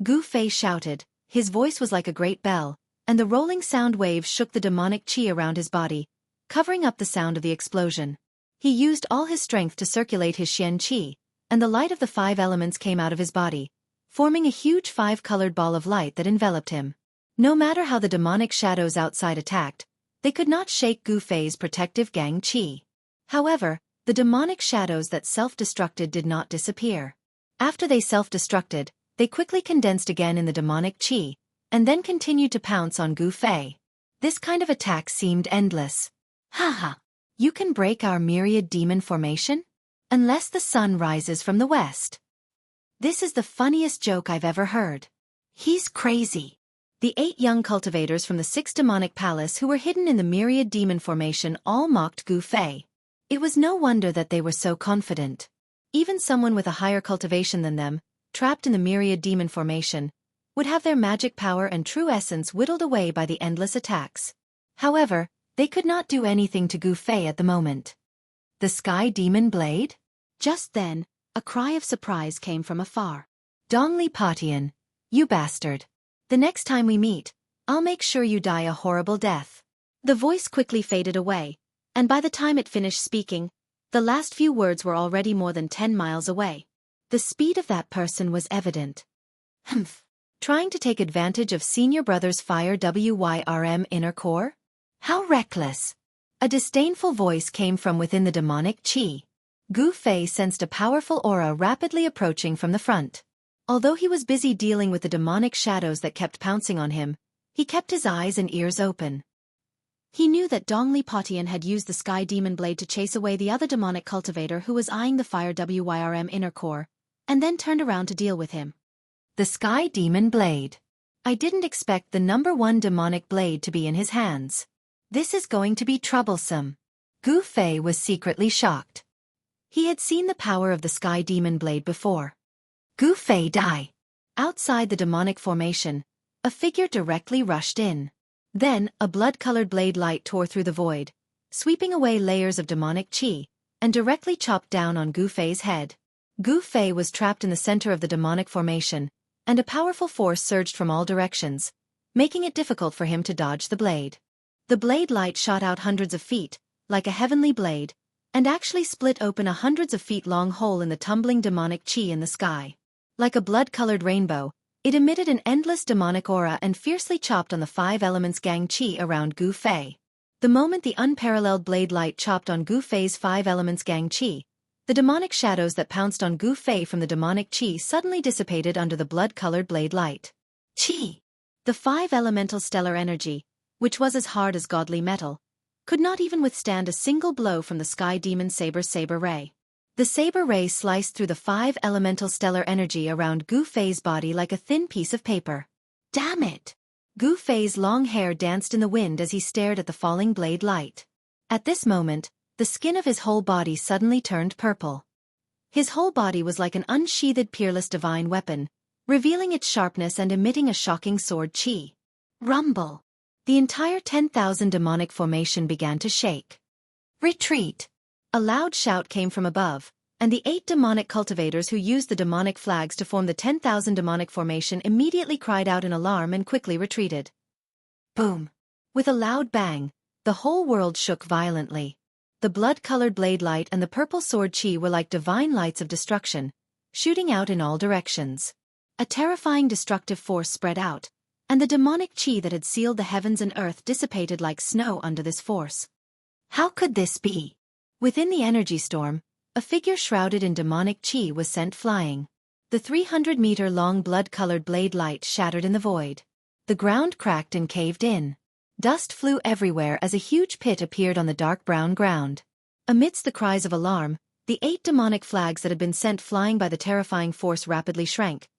Gu Fei shouted. His voice was like a great bell, and the rolling sound waves shook the demonic qi around his body, covering up the sound of the explosion. He used all his strength to circulate his Xian qi, and the light of the 5 elements came out of his body, forming a huge 5-colored ball of light that enveloped him. No matter how the demonic shadows outside attacked, they could not shake Gu Fei's protective gang qi. However, the demonic shadows that self-destructed did not disappear. After they self-destructed, they quickly condensed again in the demonic qi, and then continued to pounce on Gu Fei. This kind of attack seemed endless. Haha! You can break our myriad demon formation? Unless the sun rises from the west. This is the funniest joke I've ever heard. He's crazy. The 8 young cultivators from the 6 demonic palace who were hidden in the myriad demon formation all mocked Gu Fei. It was no wonder that they were so confident. Even someone with a higher cultivation than them, trapped in the myriad demon formation, would have their magic power and true essence whittled away by the endless attacks. However, they could not do anything to Gu Fei at the moment. The sky demon blade? Just then, a cry of surprise came from afar. Dongli Patian, you bastard. The next time we meet, I'll make sure you die a horrible death. The voice quickly faded away, and by the time it finished speaking, the last few words were already more than 10 miles away. The speed of that person was evident. Humph. Trying to take advantage of senior brother's fire WYRM inner core? How reckless. A disdainful voice came from within the demonic qi. Gu Fei sensed a powerful aura rapidly approaching from the front. Although he was busy dealing with the demonic shadows that kept pouncing on him, he kept his eyes and ears open. He knew that Dongli Patian had used the sky demon blade to chase away the other demonic cultivator who was eyeing the fire WYRM inner core, and then turned around to deal with him. The sky demon blade. I didn't expect the #1 demonic blade to be in his hands. This is going to be troublesome. Gu Fei was secretly shocked. He had seen the power of the sky demon blade before. Gu Fei die. Outside the demonic formation, a figure directly rushed in. Then, a blood-colored blade light tore through the void, sweeping away layers of demonic qi, and directly chopped down on Gu Fei's head. Gu Fei was trapped in the center of the demonic formation, and a powerful force surged from all directions, making it difficult for him to dodge the blade. The blade light shot out hundreds of feet, like a heavenly blade, and actually split open a hundreds of feet long hole in the tumbling demonic qi in the sky. Like a blood-colored rainbow, it emitted an endless demonic aura and fiercely chopped on the 5 elements gang qi around Gu Fei. The moment the unparalleled blade light chopped on Gu Fei's 5 elements gang qi, the demonic shadows that pounced on Gu Fei from the demonic qi suddenly dissipated under the blood-colored blade light. Qi! The 5 elemental stellar energy, which was as hard as godly metal, could not even withstand a single blow from the sky demon saber ray. The saber ray sliced through the 5 elemental stellar energy around Gu Fei's body like a thin piece of paper. Damn it! Gu Fei's long hair danced in the wind as he stared at the falling blade light. At this moment, the skin of his whole body suddenly turned purple. His whole body was like an unsheathed peerless divine weapon, revealing its sharpness and emitting a shocking sword qi. Rumble! The entire 10,000 demonic formation began to shake. Retreat! A loud shout came from above, and the 8 demonic cultivators who used the demonic flags to form the 10,000 demonic formation immediately cried out in alarm and quickly retreated. Boom! With a loud bang, the whole world shook violently. The The blood-colored blade light and the purple sword chi were like divine lights of destruction, shooting out in all directions. A terrifying destructive force spread out, and the demonic chi that had sealed the heavens and earth dissipated like snow under this force. How could this be? Within the energy storm, a figure shrouded in demonic chi was sent flying. The 300-meter-long blood-colored blade light shattered in the void. The ground cracked and caved in. Dust flew everywhere as a huge pit appeared on the dark brown ground. Amidst the cries of alarm, the 8 demonic flags that had been sent flying by the terrifying force rapidly shrank,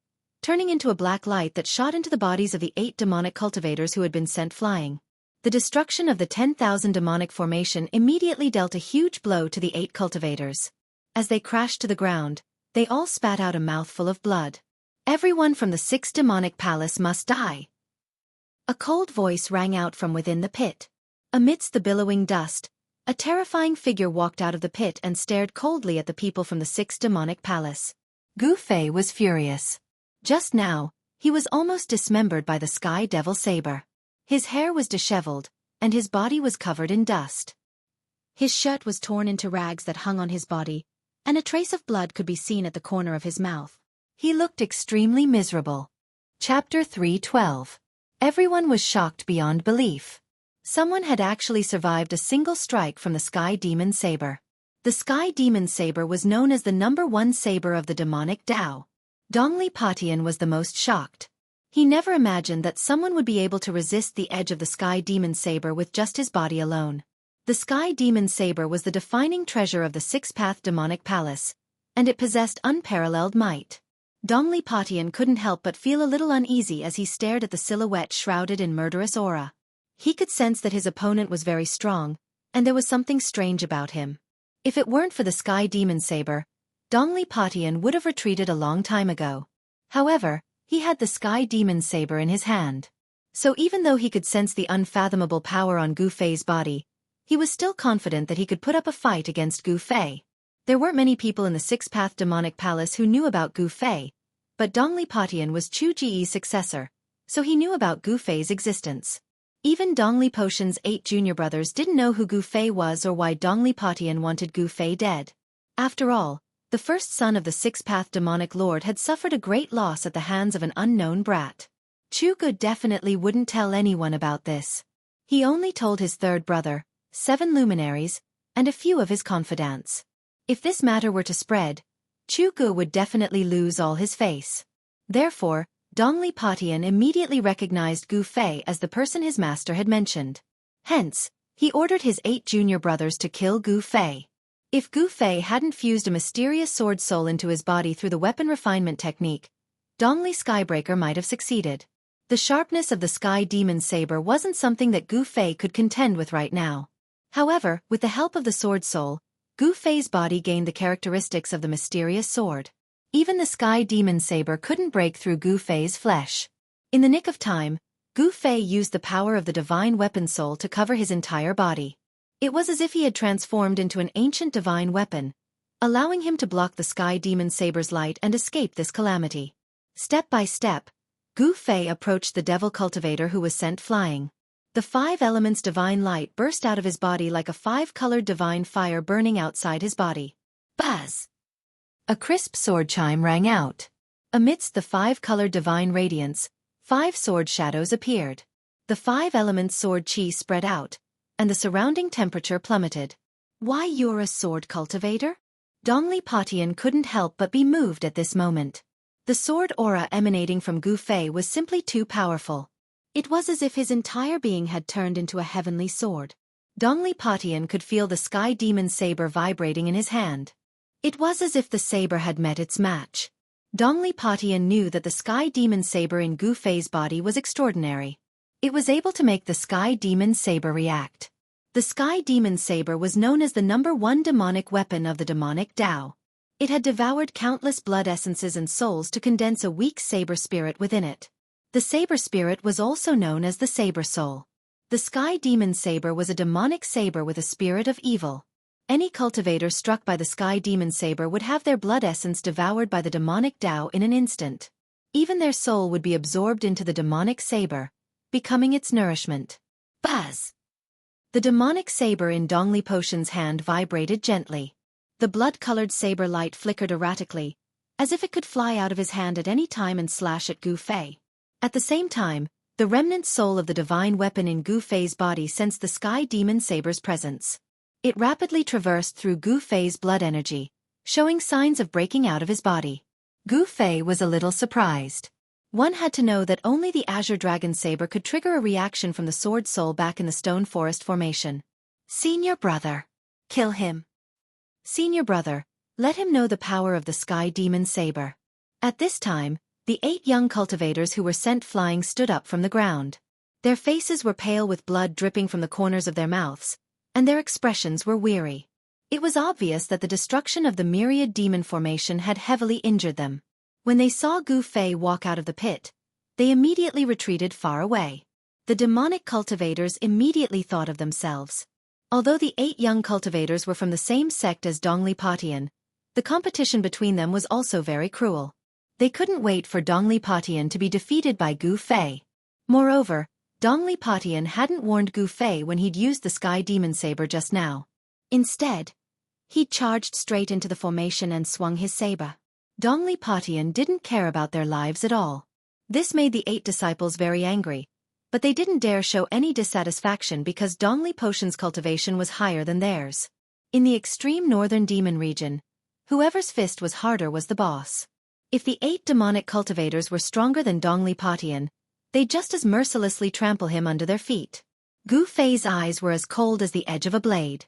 turning into a black light that shot into the bodies of the 8 demonic cultivators who had been sent flying. The destruction of the 10,000 demonic formation immediately dealt a huge blow to the 8 cultivators. As they crashed to the ground, they all spat out a mouthful of blood. Everyone from the 6 demonic palace must die. A cold voice rang out from within the pit. Amidst the billowing dust, a terrifying figure walked out of the pit and stared coldly at the people from the 6 demonic palace. Gu Fei was furious. Just now, he was almost dismembered by the Sky Devil Saber. His hair was disheveled, and his body was covered in dust. His shirt was torn into rags that hung on his body, and a trace of blood could be seen at the corner of his mouth. He looked extremely miserable. Chapter 3:12. Everyone was shocked beyond belief. Someone had actually survived a single strike from the Sky Demon Saber. The Sky Demon Saber was known as the #1 saber of the demonic Tao. Dongli Patian was the most shocked. He never imagined that someone would be able to resist the edge of the Sky Demon Saber with just his body alone. The Sky Demon Saber was the defining treasure of the 6-path demonic palace, and it possessed unparalleled might. Dongli Patian couldn't help but feel a little uneasy as he stared at the silhouette shrouded in murderous aura. He could sense that his opponent was very strong, and there was something strange about him. If it weren't for the Sky Demon Saber, Dongli Patian would have retreated a long time ago. However, he had the Sky Demon Saber in his hand. So even though he could sense the unfathomable power on Gu Fei's body, he was still confident that he could put up a fight against Gu Fei. There weren't many people in the 6-path demonic palace who knew about Gu Fei, but Dongli Patian was Chu Ji's successor, so he knew about Gu Fei's existence. Even Dongli Potion's 8 junior brothers didn't know who Gu Fei was or why Dongli Patian wanted Gu Fei dead. After all, the first son of the 6-path demonic lord had suffered a great loss at the hands of an unknown brat. Chu Gu definitely wouldn't tell anyone about this. He only told his third brother, 7 luminaries, and a few of his confidants. If this matter were to spread, Chu Gu would definitely lose all his face. Therefore, Dongli Patian immediately recognized Gu Fei as the person his master had mentioned. Hence, he ordered his 8 junior brothers to kill Gu Fei. If Gu Fei hadn't fused a mysterious sword soul into his body through the weapon refinement technique, Dongli Skybreaker might have succeeded. The sharpness of the Sky Demon Saber wasn't something that Gu Fei could contend with right now. However, with the help of the sword soul, Gu Fei's body gained the characteristics of the mysterious sword. Even the Sky Demon Saber couldn't break through Gu Fei's flesh. In the nick of time, Gu Fei used the power of the divine weapon soul to cover his entire body. It was as if he had transformed into an ancient divine weapon, allowing him to block the Sky Demon Saber's light and escape this calamity. Step by step, Gu Fei approached the devil cultivator who was sent flying. The 5 elements divine light burst out of his body like a 5-colored divine fire burning outside his body. Buzz! A crisp sword chime rang out. Amidst the 5-colored divine radiance, 5 sword shadows appeared. The 5 elements sword chi spread out, and the surrounding temperature plummeted. Why, you're a sword cultivator? Dongli Patian couldn't help but be moved at this moment. The sword aura emanating from Gu Fei was simply too powerful. It was as if his entire being had turned into a heavenly sword. Dongli Patian could feel the Sky Demon Saber vibrating in his hand. It was as if the saber had met its match. Dongli Patian knew that the Sky Demon Saber in Gu Fei's body was extraordinary. It was able to make the Sky Demon Saber react. The Sky Demon Saber was known as the #1 demonic weapon of the demonic Tao. It had devoured countless blood essences and souls to condense a weak saber spirit within it. The saber spirit was also known as the saber soul. The Sky Demon Saber was a demonic saber with a spirit of evil. Any cultivator struck by the Sky Demon Saber would have their blood essence devoured by the demonic Tao in an instant. Even their soul would be absorbed into the demonic saber, becoming its nourishment. Buzz! The demonic saber in Dongli Potion's hand vibrated gently. The blood-colored saber light flickered erratically, as if it could fly out of his hand at any time and slash at Gu Fei. At the same time, the remnant soul of the divine weapon in Gu Fei's body sensed the sky demon saber's presence. It rapidly traversed through Gu Fei's blood energy, showing signs of breaking out of his body. Gu Fei was a little surprised. One had to know that only the Azure Dragon Saber could trigger a reaction from the Sword Soul back in the Stone Forest formation. Senior brother. Kill him. Senior brother, let him know the power of the Sky Demon Saber. At this time, the 8 young cultivators who were sent flying stood up from the ground. Their faces were pale with blood dripping from the corners of their mouths, and their expressions were weary. It was obvious that the destruction of the myriad demon formation had heavily injured them. When they saw Gu Fei walk out of the pit, they immediately retreated far away. The demonic cultivators immediately thought of themselves. Although the 8 young cultivators were from the same sect as Dongli Patian, the competition between them was also very cruel. They couldn't wait for Dongli Patian to be defeated by Gu Fei. Moreover, Dongli Patian hadn't warned Gu Fei when he'd used the Sky Demon Saber just now. Instead, he charged straight into the formation and swung his saber. Dongli Patian didn't care about their lives at all. This made the 8 disciples very angry, but they didn't dare show any dissatisfaction because Dongli Potion's cultivation was higher than theirs. In the extreme northern demon region, whoever's fist was harder was the boss. If the 8 demonic cultivators were stronger than Dongli Patian, they'd just as mercilessly trample him under their feet. Gu Fei's eyes were as cold as the edge of a blade.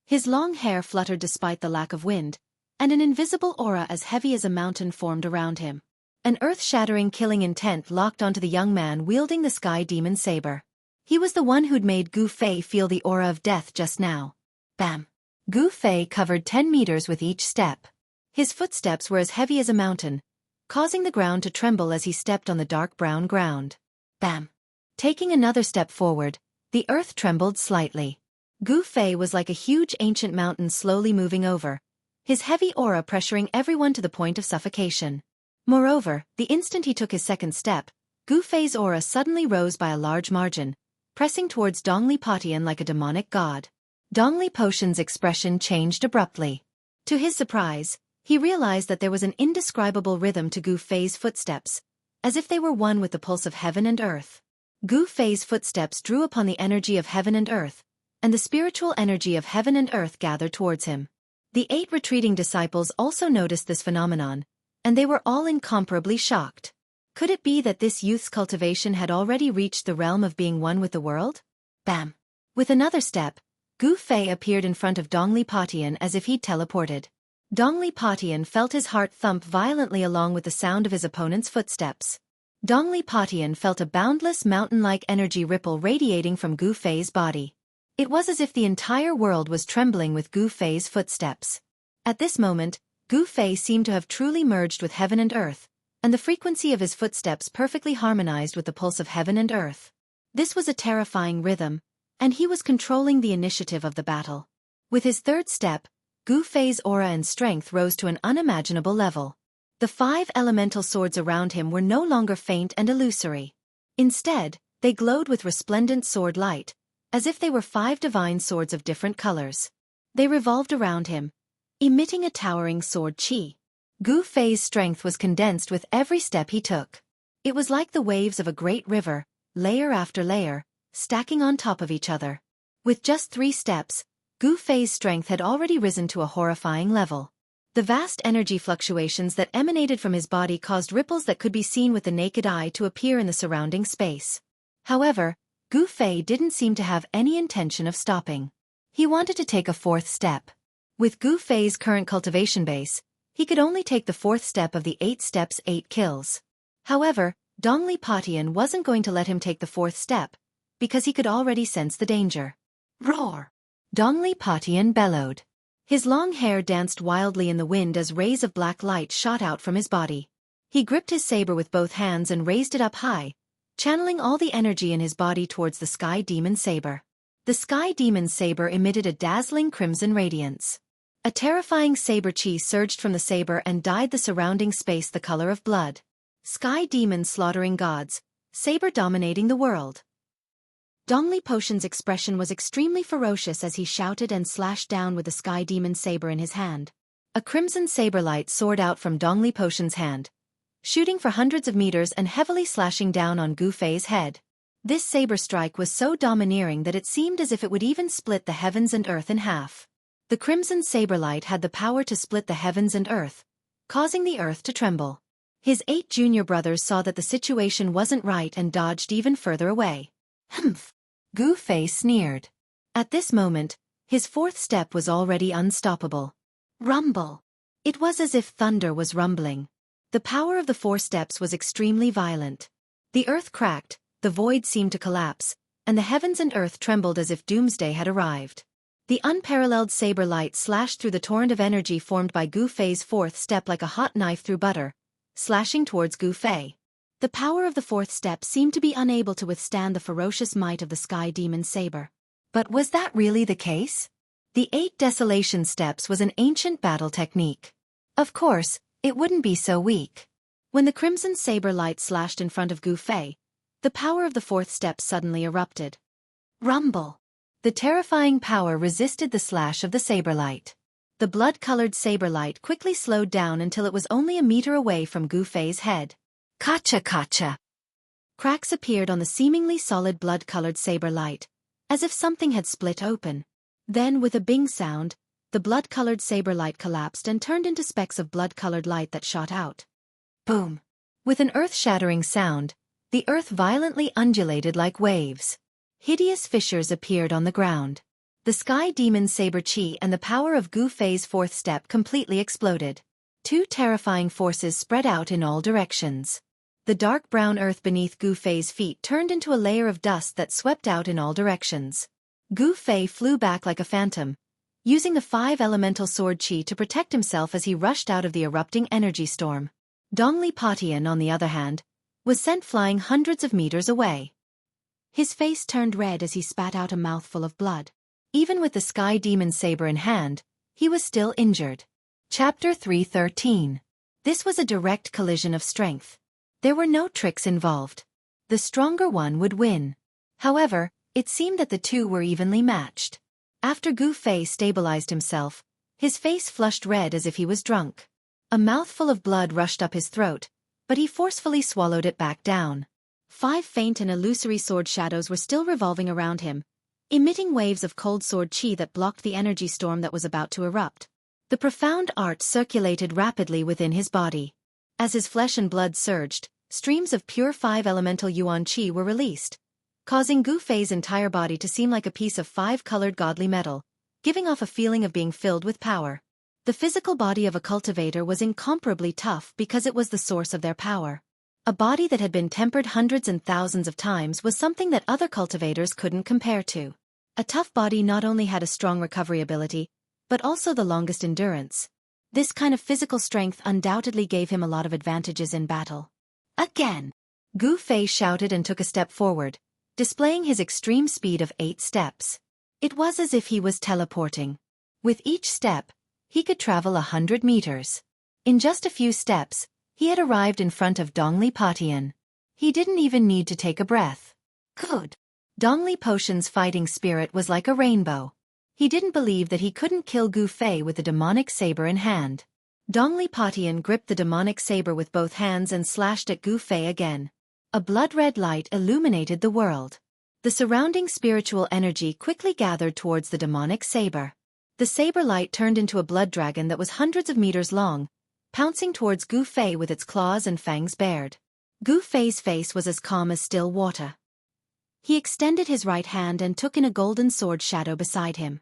His long hair fluttered despite the lack of wind, and an invisible aura as heavy as a mountain formed around him. An earth-shattering killing intent locked onto the young man wielding the Sky Demon Saber. He was the one who'd made Gu Fei feel the aura of death just now. Bam! Gu Fei covered 10 meters with each step. His footsteps were as heavy as a mountain, causing the ground to tremble as he stepped on the dark brown ground. Bam! Taking another step forward, the earth trembled slightly. Gu Fei was like a huge ancient mountain slowly moving over, his heavy aura pressuring everyone to the point of suffocation. Moreover, the instant he took his second step, Gu Fei's aura suddenly rose by a large margin, pressing towards Dongli Patian like a demonic god. Dongli Potion's expression changed abruptly. To his surprise, he realized that there was an indescribable rhythm to Gu Fei's footsteps, as if they were one with the pulse of heaven and earth. Gu Fei's footsteps drew upon the energy of heaven and earth, and the spiritual energy of heaven and earth gathered towards him. The 8 retreating disciples also noticed this phenomenon, and they were all incomparably shocked. Could it be that this youth's cultivation had already reached the realm of being one with the world? Bam! With another step, Gu Fei appeared in front of Dongli Patian as if he'd teleported. Dongli Patian felt his heart thump violently along with the sound of his opponent's footsteps. Dongli Patian felt a boundless mountain-like energy ripple radiating from Gu Fei's body. It was as if the entire world was trembling with Gu Fei's footsteps. At this moment, Gu Fei seemed to have truly merged with heaven and earth, and the frequency of his footsteps perfectly harmonized with the pulse of heaven and earth. This was a terrifying rhythm, and he was controlling the initiative of the battle. With his third step, Gu Fei's aura and strength rose to an unimaginable level. The 5 elemental swords around him were no longer faint and illusory. Instead, they glowed with resplendent sword light, as if they were 5 divine swords of different colors. They revolved around him, emitting a towering sword chi. Gu Fei's strength was condensed with every step he took. It was like the waves of a great river, layer after layer, stacking on top of each other. With just 3 steps, Gu Fei's strength had already risen to a horrifying level. The vast energy fluctuations that emanated from his body caused ripples that could be seen with the naked eye to appear in the surrounding space. However, Gu Fei didn't seem to have any intention of stopping. He wanted to take a 4th step. With Gu Fei's current cultivation base, he could only take the 4th step of the 8 steps 8 kills. However, Dongli Patian wasn't going to let him take the 4th step, because he could already sense the danger. Roar! Dongli Patian bellowed. His long hair danced wildly in the wind as rays of black light shot out from his body. He gripped his saber with both hands and raised it up high, channeling all the energy in his body towards the Sky Demon Saber. The Sky Demon Saber emitted a dazzling crimson radiance. A terrifying saber chi surged from the saber and dyed the surrounding space the color of blood. Sky demons slaughtering gods, saber dominating the world. Dongli Potion's expression was extremely ferocious as he shouted and slashed down with the Sky Demon saber in his hand. A crimson saber light soared out from Dongli Potion's hand, shooting for hundreds of meters and heavily slashing down on Gu Fei's head. This saber strike was so domineering that it seemed as if it would even split the heavens and earth in half. The crimson saber light had the power to split the heavens and earth, causing the earth to tremble. His 8 junior brothers saw that the situation wasn't right and dodged even further away. Humph! Gu Fei sneered. At this moment, his 4th step was already unstoppable. Rumble! It was as if thunder was rumbling. The power of the 4 steps was extremely violent. The earth cracked, the void seemed to collapse, and the heavens and earth trembled as if doomsday had arrived. The unparalleled saber light slashed through the torrent of energy formed by Gu Fei's 4th step like a hot knife through butter, slashing towards Gu Fei. The power of the 4th step seemed to be unable to withstand the ferocious might of the Sky Demon saber. But was that really the case? The 8 Desolation steps was an ancient battle technique. Of course, it wouldn't be so weak. When the crimson saber light slashed in front of Gu Fei, the power of the 4th step suddenly erupted. Rumble! The terrifying power resisted the slash of the saber light. The blood-colored saber light quickly slowed down until it was only a meter away from Gu Fei's head. Kacha! Cracks appeared on the seemingly solid blood-colored saber light, as if something had split open. Then, with a bing sound, the blood-colored saber light collapsed and turned into specks of blood-colored light that shot out. Boom! With an earth-shattering sound, the earth violently undulated like waves. Hideous fissures appeared on the ground. The Sky Demon saber chi and the power of Gu Fei's 4th step completely exploded. 2 terrifying forces spread out in all directions. The dark brown earth beneath Gu Fei's feet turned into a layer of dust that swept out in all directions. Gu Fei flew back like a phantom, using the 5 elemental sword chi to protect himself as he rushed out of the erupting energy storm. Dongli Potion, on the other hand, was sent flying hundreds of meters away. His face turned red as he spat out a mouthful of blood. Even with the Sky Demon saber in hand, he was still injured. Chapter 313. This was a direct collision of strength. There were no tricks involved. The stronger one would win. However, it seemed that the two were evenly matched. After Gu Fei stabilized himself, his face flushed red as if he was drunk. A mouthful of blood rushed up his throat, but he forcefully swallowed it back down. 5 faint and illusory sword shadows were still revolving around him, emitting waves of cold sword chi that blocked the energy storm that was about to erupt. The profound art circulated rapidly within his body. As his flesh and blood surged, streams of pure 5 elemental yuan chi were released, causing Gu Fei's entire body to seem like a piece of 5-colored godly metal, giving off a feeling of being filled with power. The physical body of a cultivator was incomparably tough because it was the source of their power. A body that had been tempered hundreds and thousands of times was something that other cultivators couldn't compare to. A tough body not only had a strong recovery ability, but also the longest endurance. This kind of physical strength undoubtedly gave him a lot of advantages in battle. Again! Gu Fei shouted and took a step forward, displaying his extreme speed of 8 steps. It was as if he was teleporting. With each step, he could travel 100 meters. In just a few steps, he had arrived in front of Dongli Potion. He didn't even need to take a breath. Good. Dongli Potion's fighting spirit was like a rainbow. He didn't believe that he couldn't kill Gu Fei with the demonic saber in hand. Dongli Potion gripped the demonic saber with both hands and slashed at Gu Fei again. A blood-red light illuminated the world. The surrounding spiritual energy quickly gathered towards the demonic saber. The saber light turned into a blood dragon that was hundreds of meters long, pouncing towards Gu Fei with its claws and fangs bared. Gu Fei's face was as calm as still water. He extended his right hand and took in a golden sword shadow beside him.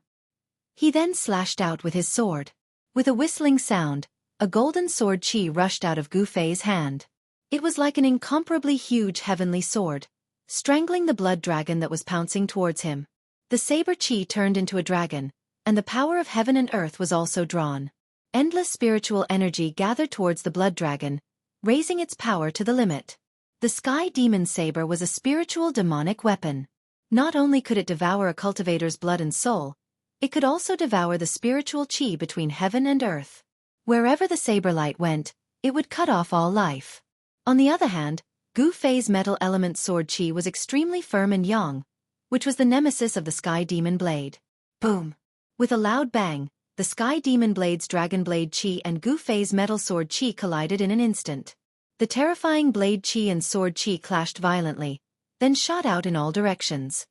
He then slashed out with his sword. With a whistling sound, a golden sword chi rushed out of Gu Fei's hand. It was like an incomparably huge heavenly sword, strangling the blood dragon that was pouncing towards him. The saber chi turned into a dragon, and the power of heaven and earth was also drawn. Endless spiritual energy gathered towards the blood dragon, raising its power to the limit. The Sky Demon saber was a spiritual demonic weapon. Not only could it devour a cultivator's blood and soul, it could also devour the spiritual chi between heaven and earth. Wherever the saber light went, it would cut off all life. On the other hand, Gu Fei's metal element sword chi was extremely firm and yang, which was the nemesis of the Sky Demon Blade. Boom! With a loud bang, the Sky Demon Blade's Dragon Blade Chi and Gu Fei's Metal Sword Chi collided in an instant. The terrifying Blade Chi and Sword Chi clashed violently, then shot out in all directions.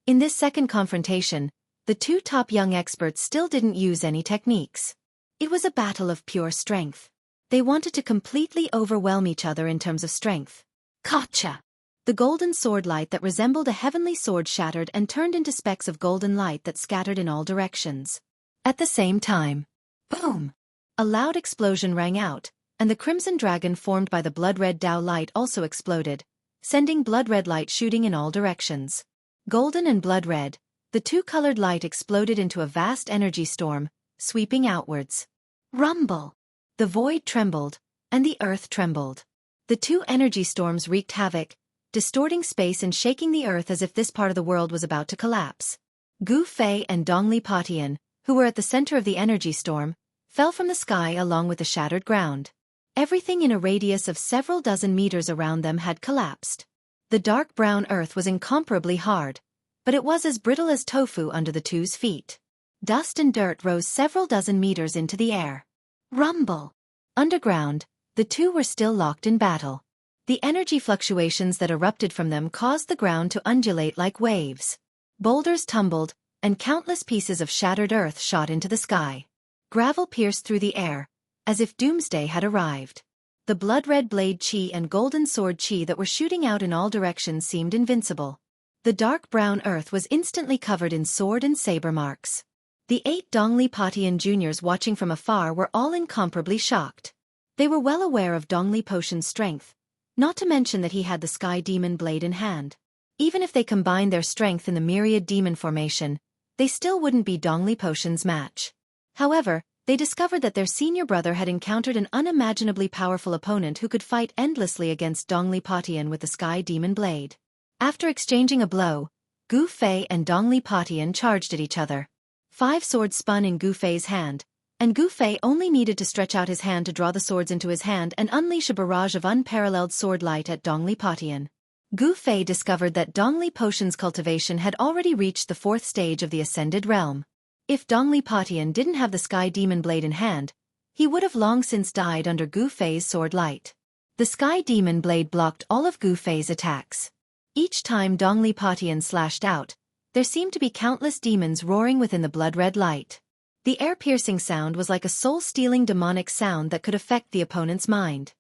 In this second confrontation, the two top young experts still didn't use any techniques. It was a battle of pure strength. They wanted to completely overwhelm each other in terms of strength. Gotcha! The golden sword light that resembled a heavenly sword shattered and turned into specks of golden light that scattered in all directions. At the same time, boom! A loud explosion rang out, and the crimson dragon formed by the blood-red Dao light also exploded, sending blood-red light shooting in all directions. Golden and blood-red, the two-colored light exploded into a vast energy storm, sweeping outwards. Rumble! The void trembled, and the earth trembled. The two energy storms wreaked havoc, distorting space and shaking the earth as if this part of the world was about to collapse. Gu Fei and Dongli Patian, who were at the center of the energy storm, fell from the sky along with the shattered ground. Everything in a radius of several dozen meters around them had collapsed. The dark brown earth was incomparably hard, but it was as brittle as tofu under the two's feet. Dust and dirt rose several dozen meters into the air. Rumble! Underground, the two were still locked in battle. The energy fluctuations that erupted from them caused the ground to undulate like waves. Boulders tumbled, and countless pieces of shattered earth shot into the sky. Gravel pierced through the air, as if doomsday had arrived. The blood-red blade Chi and golden sword Chi that were shooting out in all directions seemed invincible. The dark brown earth was instantly covered in sword and saber marks. The 8 Dongli Patian juniors watching from afar were all incomparably shocked. They were well aware of Dongli Potion's strength, not to mention that he had the Sky Demon Blade in hand. Even if they combined their strength in the myriad demon formation, they still wouldn't be Dongli Potion's match. However, they discovered that their senior brother had encountered an unimaginably powerful opponent who could fight endlessly against Dongli Patian with the Sky Demon Blade. After exchanging a blow, Gu Fei and Dongli Patian charged at each other. 5 swords spun in Gu Fei's hand, and Gu Fei only needed to stretch out his hand to draw the swords into his hand and unleash a barrage of unparalleled sword light at Dongli Patian. Gu Fei discovered that Dongli Potion's cultivation had already reached the 4th stage of the Ascended Realm. If Dongli Patian didn't have the Sky Demon Blade in hand, he would have long since died under Gu Fei's sword light. The Sky Demon Blade blocked all of Gu Fei's attacks. Each time Dongli Patian slashed out, there seemed to be countless demons roaring within the blood-red light. The air-piercing sound was like a soul-stealing demonic sound that could affect the opponent's mind.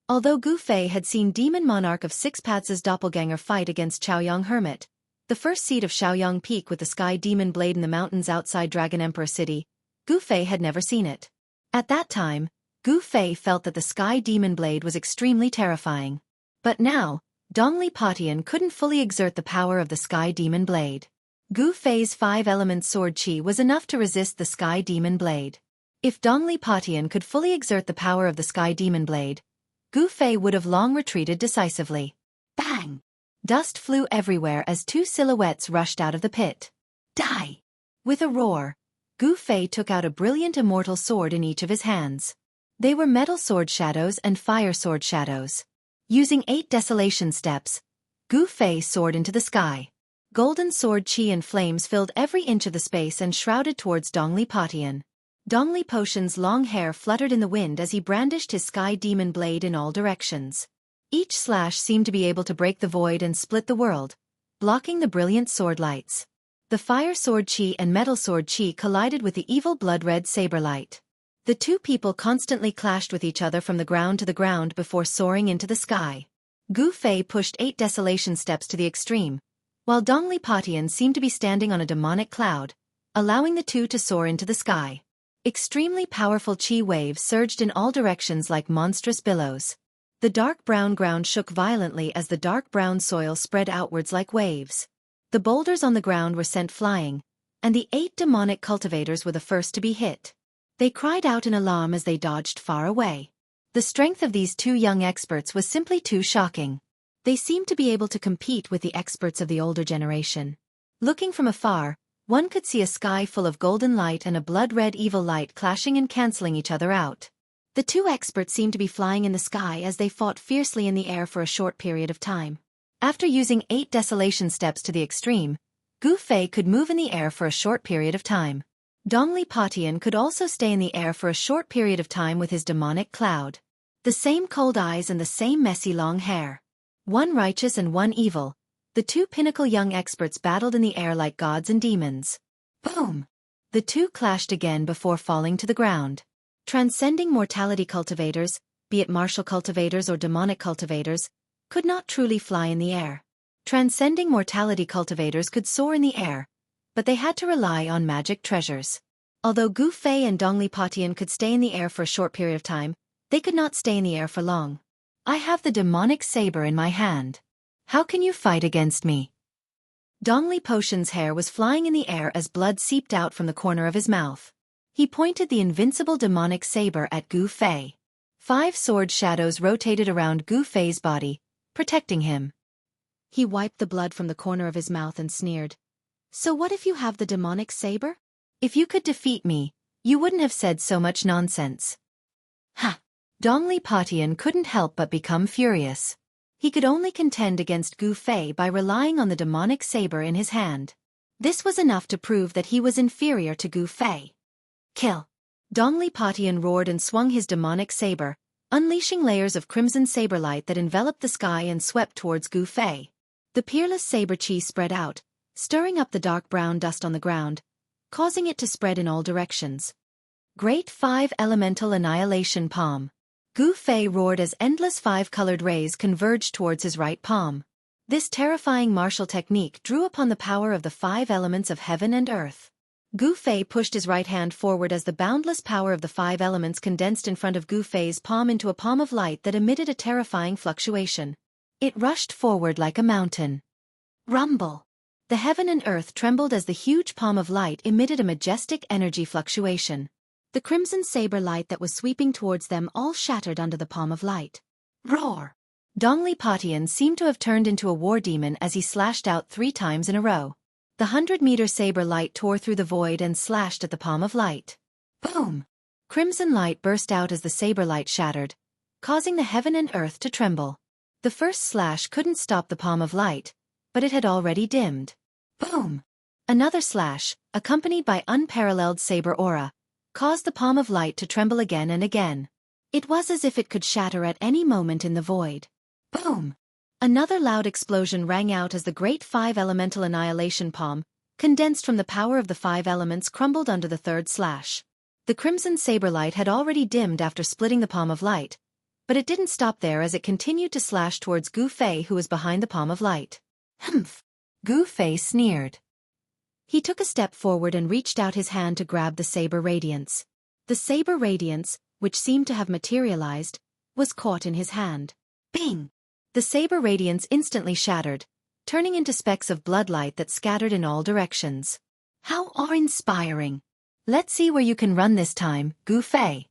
Although Gu Fei had seen Demon Monarch of 6 Paths' doppelganger fight against Chaoyang Hermit, the first seed of Shaoyang Peak with the Sky Demon Blade in the mountains outside Dragon Emperor City, Gu Fei had never seen it. At that time, Gu Fei felt that the Sky Demon Blade was extremely terrifying. But now, Dongli Patian couldn't fully exert the power of the Sky Demon Blade. Gu Fei's 5-element sword Chi was enough to resist the Sky Demon Blade. If Dongli Patian could fully exert the power of the Sky Demon Blade, Gu Fei would have long retreated decisively. Bang! Dust flew everywhere as 2 silhouettes rushed out of the pit. Die! With a roar, Gu Fei took out a brilliant immortal sword in each of his hands. They were metal sword shadows and fire sword shadows. Using 8 desolation steps, Gu Fei soared into the sky. Golden sword Chi and flames filled every inch of the space and shrouded towards Dongli Patian. Dongli Potion's long hair fluttered in the wind as he brandished his Sky Demon Blade in all directions. Each slash seemed to be able to break the void and split the world, blocking the brilliant sword lights. The fire sword Chi and metal sword Chi collided with the evil blood-red saber light. The two people constantly clashed with each other from the ground to the ground before soaring into the sky. Gu Fei pushed 8 desolation steps to the extreme, while Dongli Patian seemed to be standing on a demonic cloud, allowing the two to soar into the sky. Extremely powerful Chi waves surged in all directions like monstrous billows. The dark brown ground shook violently as the dark brown soil spread outwards like waves. The boulders on the ground were sent flying, and the 8 demonic cultivators were the first to be hit. They cried out in alarm as they dodged far away. The strength of these 2 young experts was simply too shocking. They seemed to be able to compete with the experts of the older generation. Looking from afar, one could see a sky full of golden light and a blood-red evil light clashing and cancelling each other out. The 2 experts seemed to be flying in the sky as they fought fiercely in the air for a short period of time. After using 8 desolation steps to the extreme, Gu Fei could move in the air for a short period of time. Dongli Patian could also stay in the air for a short period of time with his demonic cloud. The same cold eyes and the same messy long hair. One righteous and one evil. The two pinnacle young experts battled in the air like gods and demons. Boom! The two clashed again before falling to the ground. Transcending mortality cultivators, be it martial cultivators or demonic cultivators, could not truly fly in the air. Transcending mortality cultivators could soar in the air, but they had to rely on magic treasures. Although Gu Fei and Dongli Patian could stay in the air for a short period of time, they could not stay in the air for long. I have the demonic saber in my hand. How can you fight against me? Dongli Patian's hair was flying in the air as blood seeped out from the corner of his mouth. He pointed the invincible demonic saber at Gu Fei. 5 sword shadows rotated around Gu Fei's body, protecting him. He wiped the blood from the corner of his mouth and sneered. So what if you have the demonic saber? If you could defeat me, you wouldn't have said so much nonsense. Ha! Dongli Patian couldn't help but become furious. He could only contend against Gu Fei by relying on the demonic saber in his hand. This was enough to prove that he was inferior to Gu Fei. Kill! Dongli Patian roared and swung his demonic saber, unleashing layers of crimson saber light that enveloped the sky and swept towards Gu Fei. The peerless saber chi spread out, stirring up the dark brown dust on the ground, causing it to spread in all directions. Great 5 Elemental Annihilation Palm. Gu Fei roared as endless 5-colored rays converged towards his right palm. This terrifying martial technique drew upon the power of the 5 elements of heaven and earth. Gu Fei pushed his right hand forward as the boundless power of the 5 elements condensed in front of Gu Fei's palm into a palm of light that emitted a terrifying fluctuation. It rushed forward like a mountain. Rumble! The heaven and earth trembled as the huge palm of light emitted a majestic energy fluctuation. The crimson saber light that was sweeping towards them all shattered under the palm of light. Roar! Dongli Patian seemed to have turned into a war demon as he slashed out 3 times in a row. The 100-meter saber light tore through the void and slashed at the palm of light. Boom! Crimson light burst out as the saber light shattered, causing the heaven and earth to tremble. The first slash couldn't stop the palm of light, but it had already dimmed. Boom! Another slash, accompanied by unparalleled saber aura, caused the palm of light to tremble again and again. It was as if it could shatter at any moment in the void. Boom! Another loud explosion rang out as the great 5 Elemental Annihilation Palm, condensed from the power of the 5 elements, crumbled under the third slash. The crimson saber light had already dimmed after splitting the palm of light, but it didn't stop there as it continued to slash towards Gu Fei, who was behind the palm of light. Humph! Gu Fei sneered. He took a step forward and reached out his hand to grab the saber radiance. The saber radiance, which seemed to have materialized, was caught in his hand. Bing! The saber radiance instantly shattered, turning into specks of bloodlight that scattered in all directions. How awe-inspiring! Let's see where you can run this time, Gu Fei.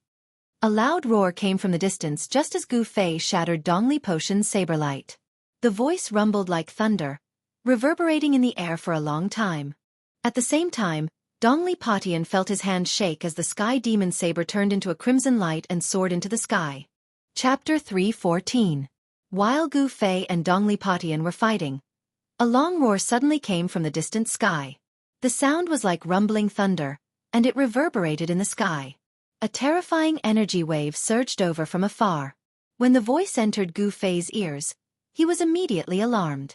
A loud roar came from the distance just as Gu Fei shattered Dongli Patian's saber light. The voice rumbled like thunder, reverberating in the air for a long time. At the same time, Dongli Patian felt his hand shake as the sky demon saber turned into a crimson light and soared into the sky. Chapter 3:14. While Gu Fei and Dongli Patian were fighting, a long roar suddenly came from the distant sky. The sound was like rumbling thunder, and it reverberated in the sky. A terrifying energy wave surged over from afar. When the voice entered Gu Fei's ears, he was immediately alarmed.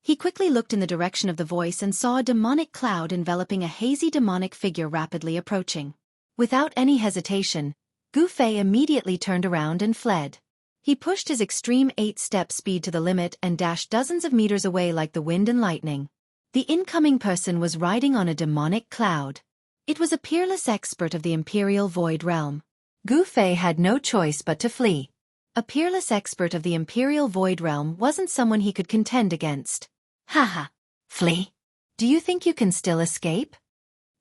He quickly looked in the direction of the voice and saw a demonic cloud enveloping a hazy demonic figure rapidly approaching. Without any hesitation, Gu Fei immediately turned around and fled. He pushed his extreme 8-step speed to the limit and dashed dozens of meters away like the wind and lightning. The incoming person was riding on a demonic cloud. It was a peerless expert of the Imperial Void Realm. Gu Fei had no choice but to flee. A peerless expert of the Imperial Void Realm wasn't someone he could contend against. Haha! Flee? Do you think you can still escape?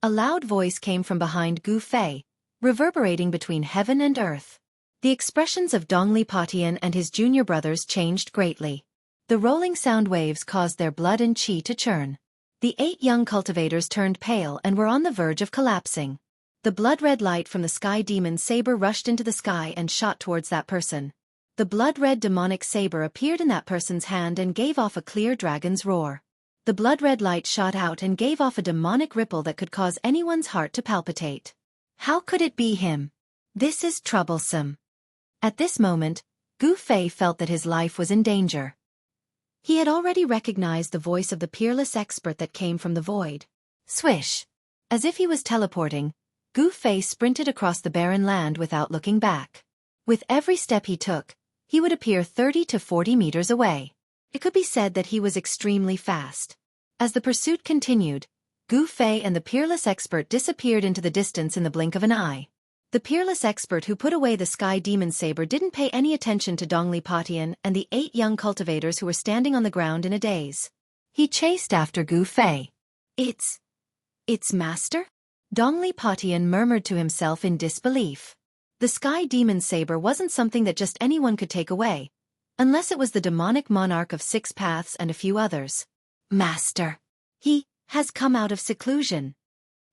A loud voice came from behind Gu Fei, reverberating between heaven and earth. The expressions of Dongli Patian and his junior brothers changed greatly. The rolling sound waves caused their blood and chi to churn. The 8 young cultivators turned pale and were on the verge of collapsing. The blood-red light from the sky demon's saber rushed into the sky and shot towards that person. The blood-red demonic saber appeared in that person's hand and gave off a clear dragon's roar. The blood-red light shot out and gave off a demonic ripple that could cause anyone's heart to palpitate. How could it be him? This is troublesome. At this moment, Gu Fei felt that his life was in danger. He had already recognized the voice of the peerless expert that came from the void. Swish! As if he was teleporting, Gu Fei sprinted across the barren land without looking back. With every step he took, he would appear 30 to 40 meters away. It could be said that he was extremely fast. As the pursuit continued, Gu Fei and the peerless expert disappeared into the distance in the blink of an eye. The peerless expert who put away the sky demon saber didn't pay any attention to Dongli Patian and the 8 young cultivators who were standing on the ground in a daze. He chased after Gu Fei. It's master? Dongli Patian murmured to himself in disbelief. The sky demon saber wasn't something that just anyone could take away, unless it was the demonic monarch of 6 paths and a few others. Master! He has come out of seclusion.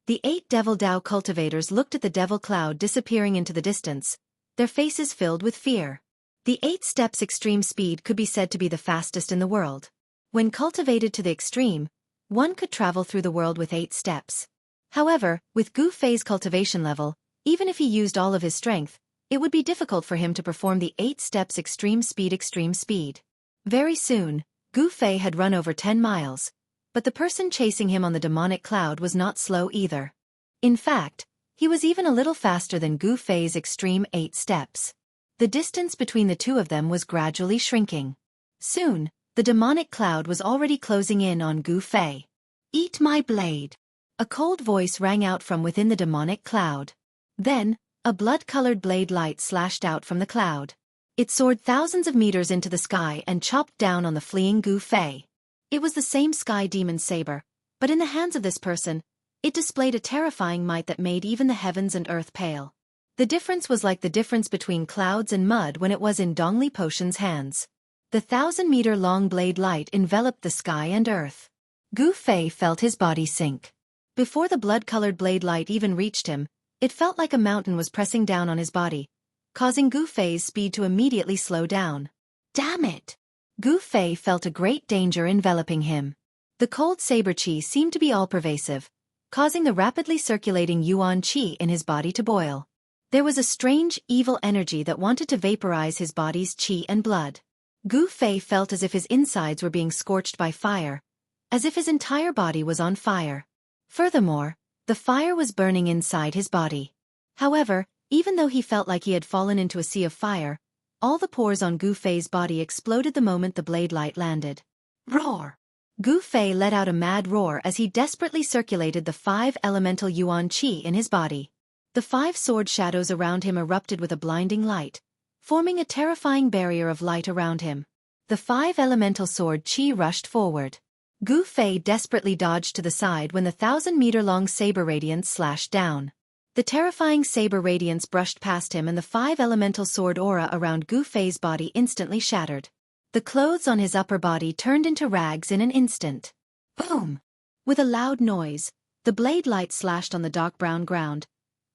The 8 Devil Dao cultivators looked at the devil cloud disappearing into the distance, their faces filled with fear. The 8 steps extreme speed could be said to be the fastest in the world. When cultivated to the extreme, one could travel through the world with 8 steps. However, with Gu Fei's cultivation level, even if he used all of his strength, it would be difficult for him to perform the 8 steps extreme speed. Very soon, Gu Fei had run over 10 miles. But the person chasing him on the demonic cloud was not slow either. In fact, he was even a little faster than Gu Fei's extreme 8 steps. The distance between the two of them was gradually shrinking. Soon, the demonic cloud was already closing in on Gu Fei. Eat my blade! A cold voice rang out from within the demonic cloud. Then, a blood-colored blade light slashed out from the cloud. It soared thousands of meters into the sky and chopped down on the fleeing Gu Fei. It was the same sky demon saber, but in the hands of this person, it displayed a terrifying might that made even the heavens and earth pale. The difference was like the difference between clouds and mud when it was in Dongli Potion's hands. The 1,000-meter-long blade light enveloped the sky and earth. Gu Fei felt his body sink. Before the blood-colored blade light even reached him, it felt like a mountain was pressing down on his body, causing Gu Fei's speed to immediately slow down. Damn it! Gu Fei felt a great danger enveloping him. The cold saber qi seemed to be all-pervasive, causing the rapidly circulating yuan qi in his body to boil. There was a strange, evil energy that wanted to vaporize his body's qi and blood. Gu Fei felt as if his insides were being scorched by fire, as if his entire body was on fire. Furthermore, the fire was burning inside his body. However, even though he felt like he had fallen into a sea of fire, all the pores on Gu Fei's body exploded the moment the blade light landed. Roar! Gu Fei let out a mad roar as he desperately circulated the 5 elemental yuan qi in his body. The 5 sword shadows around him erupted with a blinding light, forming a terrifying barrier of light around him. The 5 elemental sword qi rushed forward. Gu Fei desperately dodged to the side when the 1,000-meter-long saber radiance slashed down. The terrifying saber radiance brushed past him and the 5 elemental sword aura around Gu Fei's body instantly shattered. The clothes on his upper body turned into rags in an instant. Boom! With a loud noise, the blade light slashed on the dark brown ground,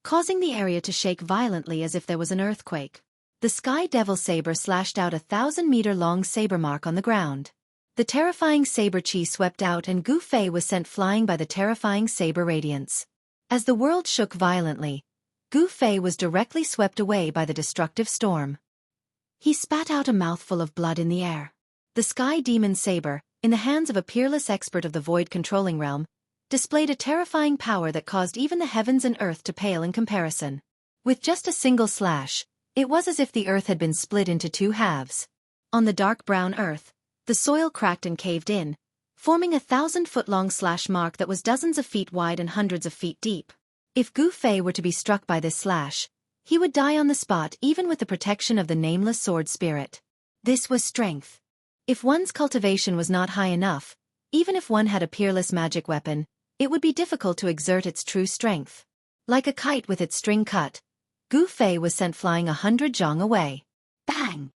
causing the area to shake violently as if there was an earthquake. The Sky Devil saber slashed out a 1,000-meter-long saber mark on the ground. The terrifying saber qi swept out and Gu Fei was sent flying by the terrifying saber radiance. As the world shook violently, Gu Fei was directly swept away by the destructive storm. He spat out a mouthful of blood in the air. The Sky Demon Saber, in the hands of a peerless expert of the Void controlling realm, displayed a terrifying power that caused even the heavens and earth to pale in comparison. With just a single slash, it was as if the earth had been split into 2 halves. On the dark brown earth, the soil cracked and caved in, forming a 1,000-foot-long slash mark that was dozens of feet wide and hundreds of feet deep. If Gu Fei were to be struck by this slash, he would die on the spot even with the protection of the nameless sword spirit. This was strength. If one's cultivation was not high enough, even if one had a peerless magic weapon, it would be difficult to exert its true strength. Like a kite with its string cut, Gu Fei was sent flying 100 zhang away. Bang!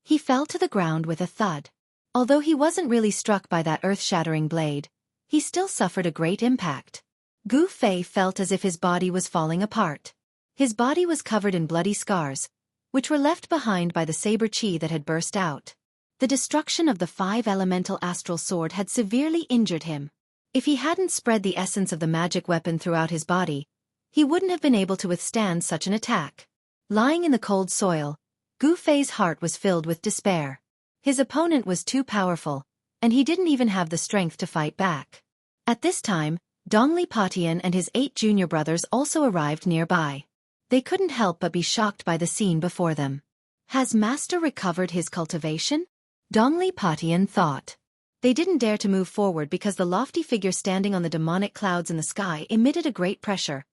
He fell to the ground with a thud. Although he wasn't really struck by that earth-shattering blade, he still suffered a great impact. Gu Fei felt as if his body was falling apart. His body was covered in bloody scars, which were left behind by the saber qi that had burst out. The destruction of the 5-elemental astral sword had severely injured him. If he hadn't spread the essence of the magic weapon throughout his body, he wouldn't have been able to withstand such an attack. Lying in the cold soil, Gu Fei's heart was filled with despair. His opponent was too powerful, and he didn't even have the strength to fight back. At this time, Dongli Patian and his 8 junior brothers also arrived nearby. They couldn't help but be shocked by the scene before them. Has Master recovered his cultivation? Dongli Patian thought. They didn't dare to move forward because the lofty figure standing on the demonic clouds in the sky emitted a great pressure,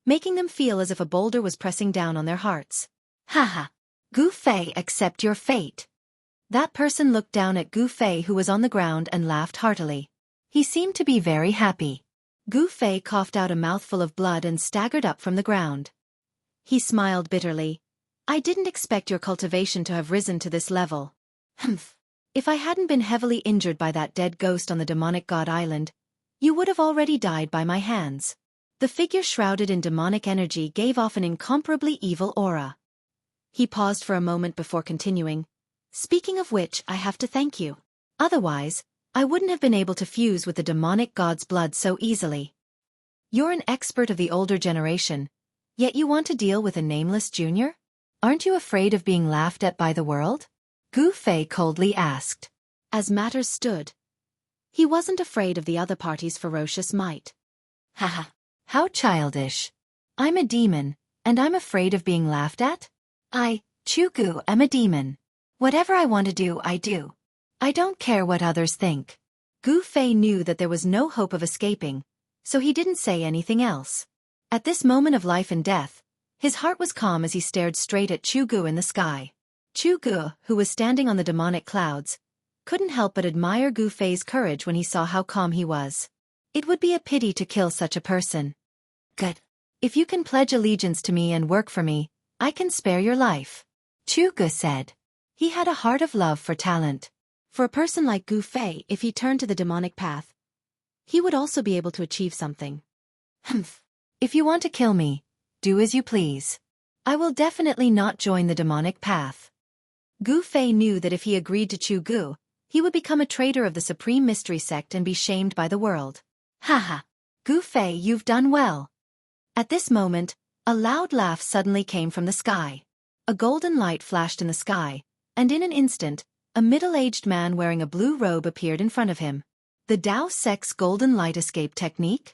making them feel as if a boulder was pressing down on their hearts. Haha! Gu Fei, accept your fate. That person looked down at Gu Fei, who was on the ground, and laughed heartily. He seemed to be very happy. Gu Fei coughed out a mouthful of blood and staggered up from the ground. He smiled bitterly. I didn't expect your cultivation to have risen to this level. Humph. If I hadn't been heavily injured by that dead ghost on the demonic god island, you would have already died by my hands. The figure shrouded in demonic energy gave off an incomparably evil aura. He paused for a moment before continuing. Speaking of which, I have to thank you. Otherwise, I wouldn't have been able to fuse with the demonic god's blood so easily. You're an expert of the older generation, yet you want to deal with a nameless junior? Aren't you afraid of being laughed at by the world? Gu Fei coldly asked. As matters stood, he wasn't afraid of the other party's ferocious might. Haha, how childish. I'm a demon, and I'm afraid of being laughed at? I, Chugu, am a demon. Whatever I want to do, I do. I don't care what others think. Gu Fei knew that there was no hope of escaping, so he didn't say anything else. At this moment of life and death, his heart was calm as he stared straight at Chugu in the sky. Chugu, who was standing on the demonic clouds, couldn't help but admire Gu Fei's courage when he saw how calm he was. It would be a pity to kill such a person. Good. If you can pledge allegiance to me and work for me, I can spare your life. Chugu said. He had a heart of love for talent. For a person like Gu Fei, if he turned to the demonic path, he would also be able to achieve something. Humph. If you want to kill me, do as you please. I will definitely not join the demonic path. Gu Fei knew that if he agreed to Chugu, he would become a traitor of the Supreme Mystery Sect and be shamed by the world. Haha. Gu Fei, you've done well. At this moment, a loud laugh suddenly came from the sky. A golden light flashed in the sky, and in an instant, a middle-aged man wearing a blue robe appeared in front of him. The Dao Sect's golden light escape technique?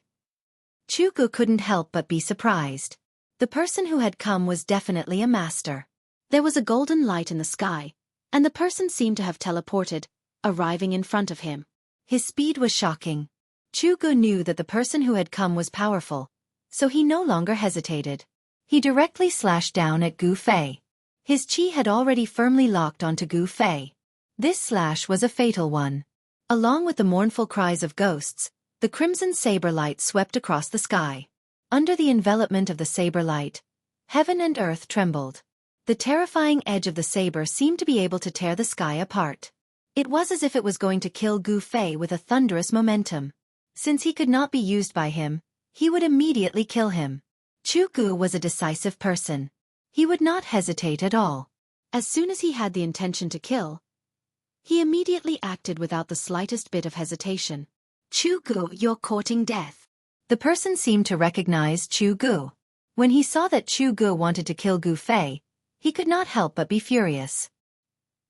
Chugu couldn't help but be surprised. The person who had come was definitely a master. There was a golden light in the sky, and the person seemed to have teleported, arriving in front of him. His speed was shocking. Chugu knew that the person who had come was powerful, so he no longer hesitated. He directly slashed down at Gu Fei. His chi had already firmly locked onto Gu Fei. This slash was a fatal one. Along with the mournful cries of ghosts, the crimson saber light swept across the sky. Under the envelopment of the saber light, heaven and earth trembled. The terrifying edge of the saber seemed to be able to tear the sky apart. It was as if it was going to kill Gu Fei with a thunderous momentum. Since he could not be used by him, he would immediately kill him. Chugu was a decisive person. He would not hesitate at all. As soon as he had the intention to kill, he immediately acted without the slightest bit of hesitation. Chugu, you're courting death. The person seemed to recognize Chugu. When he saw that Chugu wanted to kill Gu Fei, he could not help but be furious.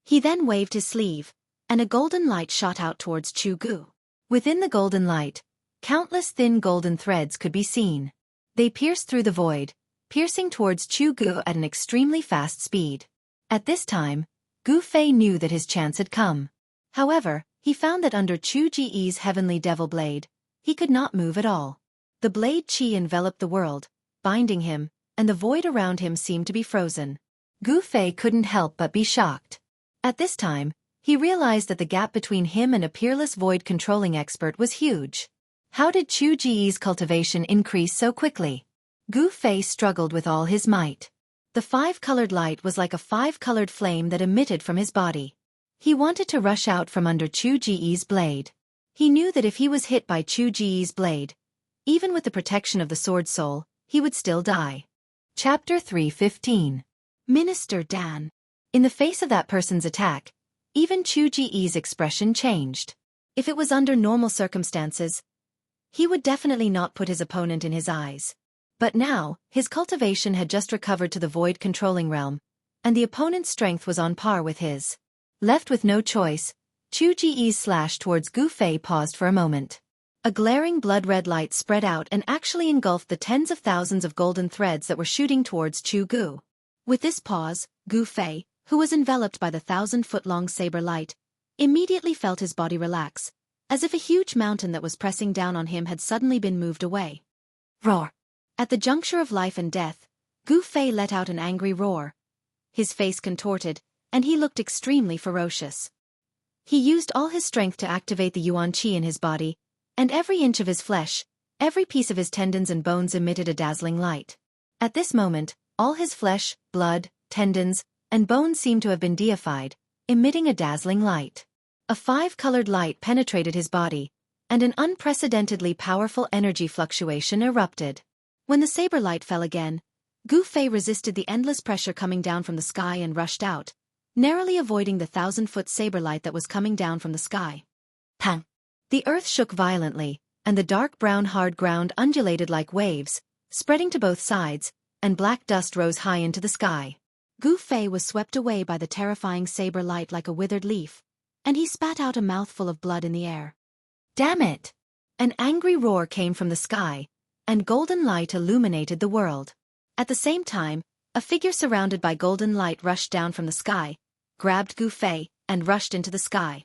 He then waved his sleeve, and a golden light shot out towards Chugu. Within the golden light, countless thin golden threads could be seen. They pierced through the void, piercing towards Chugu at an extremely fast speed. At this time, Gu Fei knew that his chance had come. However, he found that under Chu Ji's heavenly devil blade, he could not move at all. The blade chi enveloped the world, binding him, and the void around him seemed to be frozen. Gu Fei couldn't help but be shocked. At this time, he realized that the gap between him and a peerless void-controlling expert was huge. How did Chu Ji's cultivation increase so quickly? Gu Fei struggled with all his might. The 5-colored light was like a 5-colored flame that emitted from his body. He wanted to rush out from under Chu Ji's blade. He knew that if he was hit by Chu Ji's blade, even with the protection of the sword soul, he would still die. Chapter 3:15. Minister Dan. In the face of that person's attack, Even Chu Ji's expression changed. If it was under normal circumstances, he would definitely not put his opponent in his eyes. But now, his cultivation had just recovered to the void controlling realm, and the opponent's strength was on par with his. Left with no choice, Chu Ji's slash towards Gu Fei paused for a moment. A glaring blood-red light spread out and actually engulfed the tens of thousands of golden threads that were shooting towards Chu Gu. With this pause, Gu Fei, who was enveloped by the 1,000-foot-long saber light, immediately felt his body relax, as if a huge mountain that was pressing down on him had suddenly been moved away. Roar! At the juncture of life and death, Gu Fei let out an angry roar. His face contorted, and he looked extremely ferocious. He used all his strength to activate the Yuan Qi in his body, and every inch of his flesh, every piece of his tendons and bones emitted a dazzling light. At this moment, all his flesh, blood, tendons, and bones seemed to have been deified, emitting a dazzling light. A 5-colored light penetrated his body, and an unprecedentedly powerful energy fluctuation erupted. When the saber light fell again, Gu Fei resisted the endless pressure coming down from the sky and rushed out, narrowly avoiding the 1,000-foot saber light that was coming down from the sky. Pang! The earth shook violently, and the dark brown hard ground undulated like waves, spreading to both sides, and black dust rose high into the sky. Gu Fei was swept away by the terrifying saber light like a withered leaf, and he spat out a mouthful of blood in the air. Damn it! An angry roar came from the sky, and golden light illuminated the world. At the same time, a figure surrounded by golden light rushed down from the sky, grabbed Gu Fei, and rushed into the sky.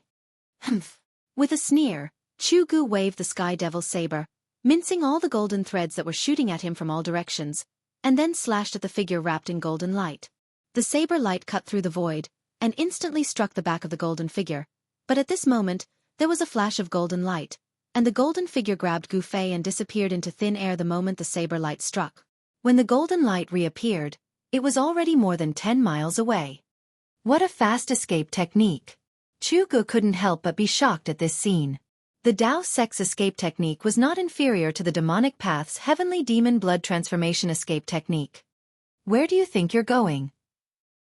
Humph! With a sneer, Chu Gu waved the Sky Devil's saber, mincing all the golden threads that were shooting at him from all directions, and then slashed at the figure wrapped in golden light. The saber light cut through the void, and instantly struck the back of the golden figure, but at this moment, there was a flash of golden light, and the golden figure grabbed Gu Fei and disappeared into thin air the moment the saber light struck. When the golden light reappeared, it was already more than 10 miles away. What a fast escape technique! Chu Gu couldn't help but be shocked at this scene. The Dao Sect's escape technique was not inferior to the demonic path's heavenly demon blood transformation escape technique. Where do you think you're going?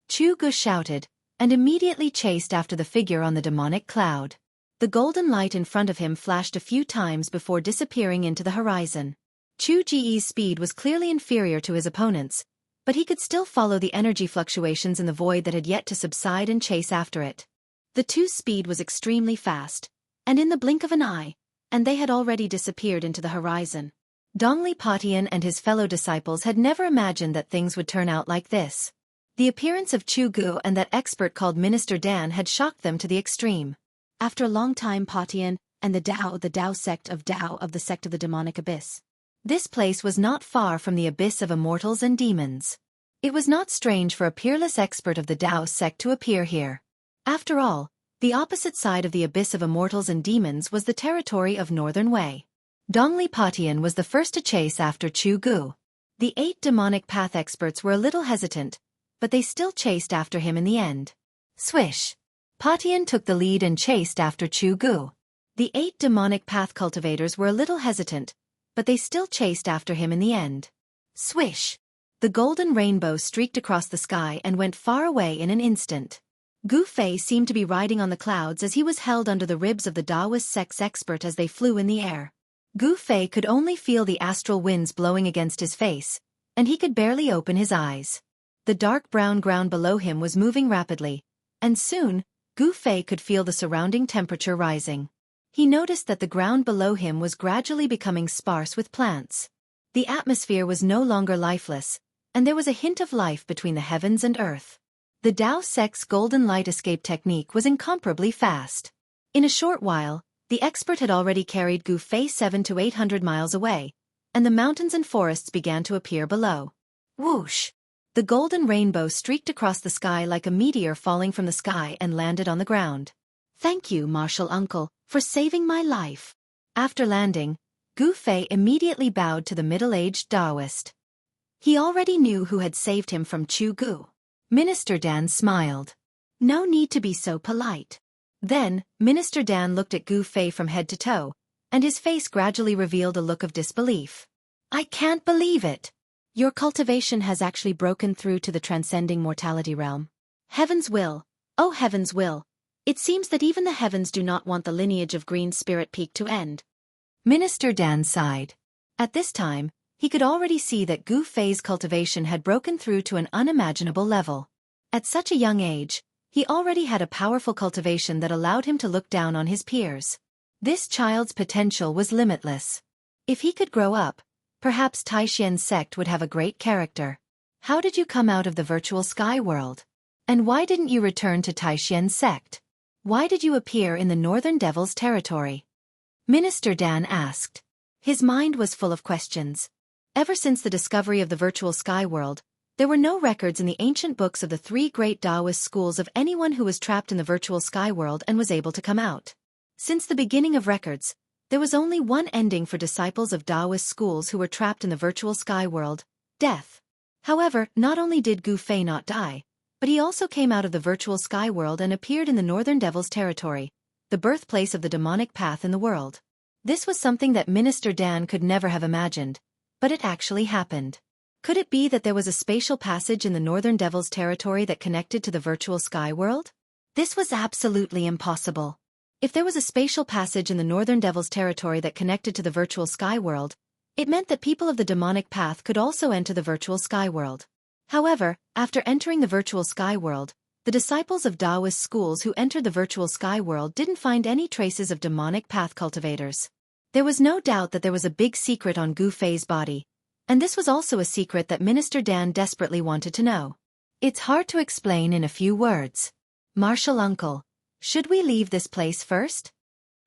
Chu Gu shouted, and immediately chased after the figure on the demonic cloud. The golden light in front of him flashed a few times before disappearing into the horizon. Chu Ji's speed was clearly inferior to his opponent's, but he could still follow the energy fluctuations in the void that had yet to subside and chase after it. The two's speed was extremely fast, and in the blink of an eye, and they had already disappeared into the horizon. Dongli Patian and his fellow disciples had never imagined that things would turn out like this. The appearance of Chu Gu and that expert called Minister Dan had shocked them to the extreme. After a long time, Patian and the Dao sect of the sect of the demonic abyss. This place was not far from the abyss of immortals and demons. It was not strange for a peerless expert of the Dao sect to appear here. After all, the opposite side of the abyss of immortals and demons was the territory of Northern Wei. Dongli Patian was the first to chase after Chu Gu. The 8 demonic path experts were a little hesitant, but they still chased after him in the end. Swish! Patian took the lead and chased after Chu Gu. The 8 demonic path cultivators were a little hesitant, but they still chased after him in the end. Swish! The golden rainbow streaked across the sky and went far away in an instant. Gu Fei seemed to be riding on the clouds as he was held under the ribs of the Taoist sect's expert as they flew in the air. Gu Fei could only feel the astral winds blowing against his face, and he could barely open his eyes. The dark brown ground below him was moving rapidly, and soon, Gu Fei could feel the surrounding temperature rising. He noticed that the ground below him was gradually becoming sparse with plants. The atmosphere was no longer lifeless, and there was a hint of life between the heavens and earth. The Dao sect's golden light escape technique was incomparably fast. In a short while, the expert had already carried Gu Fei 700 to 800 miles away, and the mountains and forests began to appear below. Whoosh! The golden rainbow streaked across the sky like a meteor falling from the sky and landed on the ground. Thank you, Martial Uncle, for saving my life. After landing, Gu Fei immediately bowed to the middle-aged Taoist. He already knew who had saved him from Chu Gu. Minister Dan smiled. No need to be so polite. Then, Minister Dan looked at Gu Fei from head to toe, and his face gradually revealed a look of disbelief. I can't believe it. Your cultivation has actually broken through to the transcending mortality realm. Heaven's will, oh heaven's will, It seems that even the heavens do not want the lineage of Green Spirit Peak to end. Minister Dan sighed. At this time, he could already see that Gu Fei's cultivation had broken through to an unimaginable level. At such a young age, he already had a powerful cultivation that allowed him to look down on his peers. This child's potential was limitless. If he could grow up, perhaps Taixian's sect would have a great character. How did you come out of the virtual sky world? And why didn't you return to Taixian's sect? Why did you appear in the Northern Devil's territory? Minister Dan asked. His mind was full of questions. Ever since the discovery of the virtual sky world, there were no records in the ancient books of the three great Taoist schools of anyone who was trapped in the virtual sky world and was able to come out. Since the beginning of records, there was only one ending for disciples of Taoist schools who were trapped in the virtual sky world: death. However, not only did Gu Fei not die, but he also came out of the virtual sky world and appeared in the Northern Devil's territory, the birthplace of the demonic path in the world. This was something that Minister Dan could never have imagined, but it actually happened. Could it be that there was a spatial passage in the Northern Devil's territory that connected to the virtual sky world? This was absolutely impossible. If there was a spatial passage in the Northern Devil's territory that connected to the virtual sky world, it meant that people of the demonic path could also enter the virtual sky world. However, after entering the virtual sky world, the disciples of Taoist schools who entered the virtual sky world didn't find any traces of demonic path cultivators. There was no doubt that there was a big secret on Gu Fei's body, and this was also a secret that Minister Dan desperately wanted to know. It's hard to explain in a few words. Martial uncle, should we leave this place first?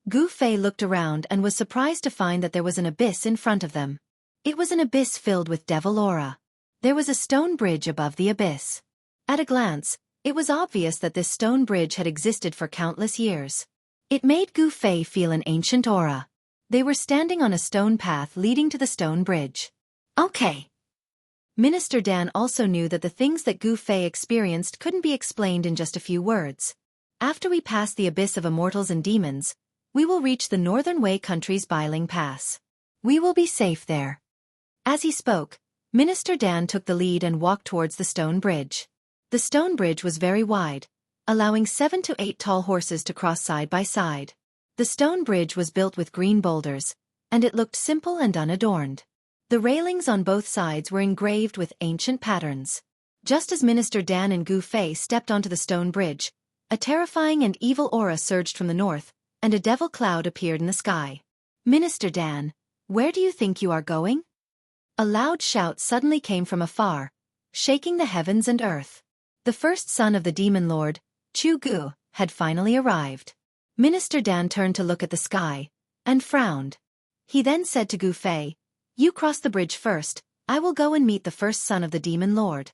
Gu Fei looked around and was surprised to find that there was an abyss in front of them. It was an abyss filled with devil aura. There was a stone bridge above the abyss. At a glance, it was obvious that this stone bridge had existed for countless years. It made Gu Fei feel an ancient aura. They were standing on a stone path leading to the stone bridge. Okay. Minister Dan also knew that the things that Gu Fei experienced couldn't be explained in just a few words. After we pass the abyss of immortals and demons, we will reach the Northern Wei country's Bailing Pass. We will be safe there. As he spoke, Minister Dan took the lead and walked towards the stone bridge. The stone bridge was very wide, allowing 7 to 8 tall horses to cross side by side. The stone bridge was built with green boulders, and it looked simple and unadorned. The railings on both sides were engraved with ancient patterns. Just as Minister Dan and Gu Fei stepped onto the stone bridge, a terrifying and evil aura surged from the north, and a devil cloud appeared in the sky. Minister Dan, where do you think you are going? A loud shout suddenly came from afar, shaking the heavens and earth. The first son of the demon lord, Chu Gu, had finally arrived. Minister Dan turned to look at the sky, and frowned. He then said to Gu Fei, "You cross the bridge first, I will go and meet the first son of the demon lord."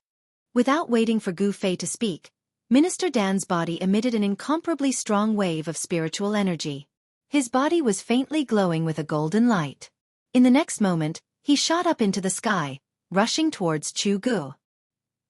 Without waiting for Gu Fei to speak, Minister Dan's body emitted an incomparably strong wave of spiritual energy. His body was faintly glowing with a golden light. In the next moment, he shot up into the sky, rushing towards Chu Gu.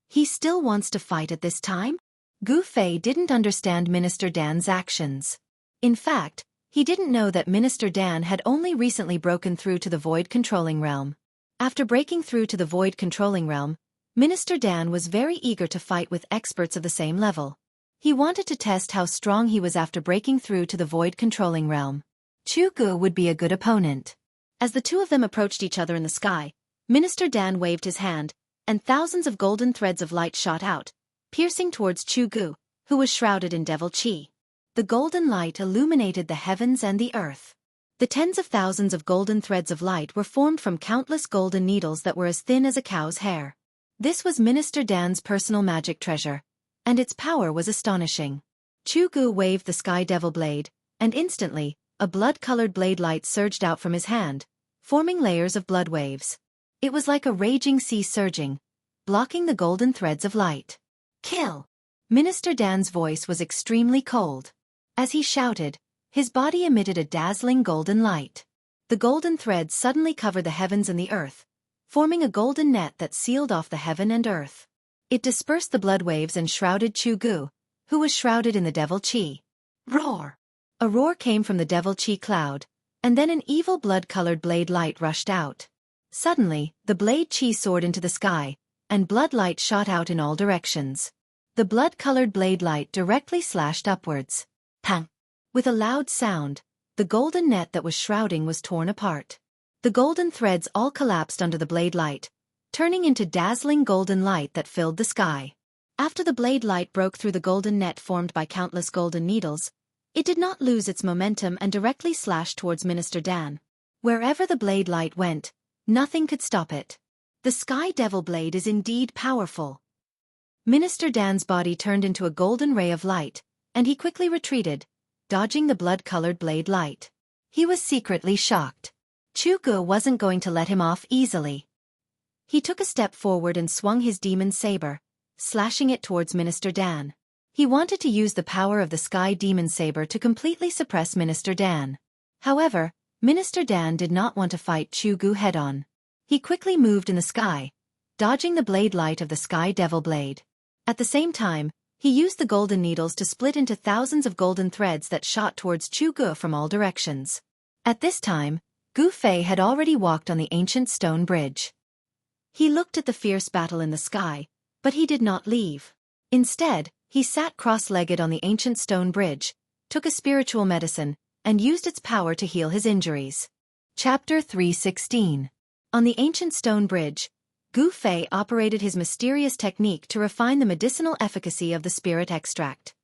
He still wants to fight at this time? Gu Fei didn't understand Minister Dan's actions. In fact, he didn't know that Minister Dan had only recently broken through to the Void Controlling Realm. After breaking through to the Void Controlling Realm, Minister Dan was very eager to fight with experts of the same level. He wanted to test how strong he was after breaking through to the Void Controlling Realm. Chu Gu would be a good opponent. As the two of them approached each other in the sky, Minister Dan waved his hand, and thousands of golden threads of light shot out, piercing towards Chu Gu, who was shrouded in devil chi. The golden light illuminated the heavens and the earth. The tens of thousands of golden threads of light were formed from countless golden needles that were as thin as a cow's hair. This was Minister Dan's personal magic treasure, and its power was astonishing. Chu Gu waved the sky devil blade, and instantly, a blood-colored blade light surged out from his hand, forming layers of blood waves. It was like a raging sea surging, blocking the golden threads of light. Kill! Minister Dan's voice was extremely cold. As he shouted, his body emitted a dazzling golden light. The golden threads suddenly covered the heavens and the earth, forming a golden net that sealed off the heaven and earth. It dispersed the blood waves and shrouded Chu Gu, who was shrouded in the devil chi. Roar! A roar came from the devil chi cloud, and then an evil blood-colored blade light rushed out. Suddenly, the blade chi soared into the sky, and blood light shot out in all directions. The blood-colored blade light directly slashed upwards. Pang! With a loud sound, the golden net that was shrouding was torn apart. The golden threads all collapsed under the blade light, turning into dazzling golden light that filled the sky. After the blade light broke through the golden net formed by countless golden needles, it did not lose its momentum and directly slashed towards Minister Dan. Wherever the blade light went, nothing could stop it. The Sky Devil Blade is indeed powerful. Minister Dan's body turned into a golden ray of light, and he quickly retreated, dodging the blood-colored blade light. He was secretly shocked. Chu-gu wasn't going to let him off easily. He took a step forward and swung his demon saber, slashing it towards Minister Dan. He wanted to use the power of the Sky Demon Saber to completely suppress Minister Dan. However, Minister Dan did not want to fight Chu-gu head-on. He quickly moved in the sky, dodging the blade light of the Sky Devil Blade. At the same time, he used the golden needles to split into thousands of golden threads that shot towards Chu-gu from all directions. At this time, Gu Fei had already walked on the ancient stone bridge. He looked at the fierce battle in the sky, but he did not leave. Instead, he sat cross-legged on the ancient stone bridge, took a spiritual medicine, and used its power to heal his injuries. Chapter 316. On the ancient stone bridge, Gu Fei operated his mysterious technique to refine the medicinal efficacy of the spirit extract.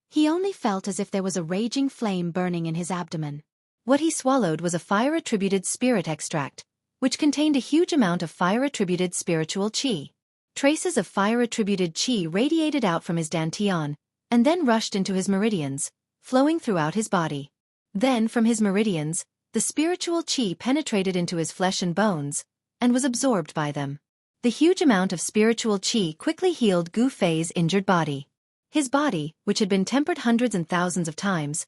He only felt as if there was a raging flame burning in his abdomen. What he swallowed was a fire-attributed spirit extract, which contained a huge amount of fire-attributed spiritual qi. Traces of fire-attributed qi radiated out from his dantian, and then rushed into his meridians, flowing throughout his body. Then, from his meridians, the spiritual qi penetrated into his flesh and bones, and was absorbed by them. The huge amount of spiritual qi quickly healed Gu Fei's injured body. His body, which had been tempered hundreds and thousands of times,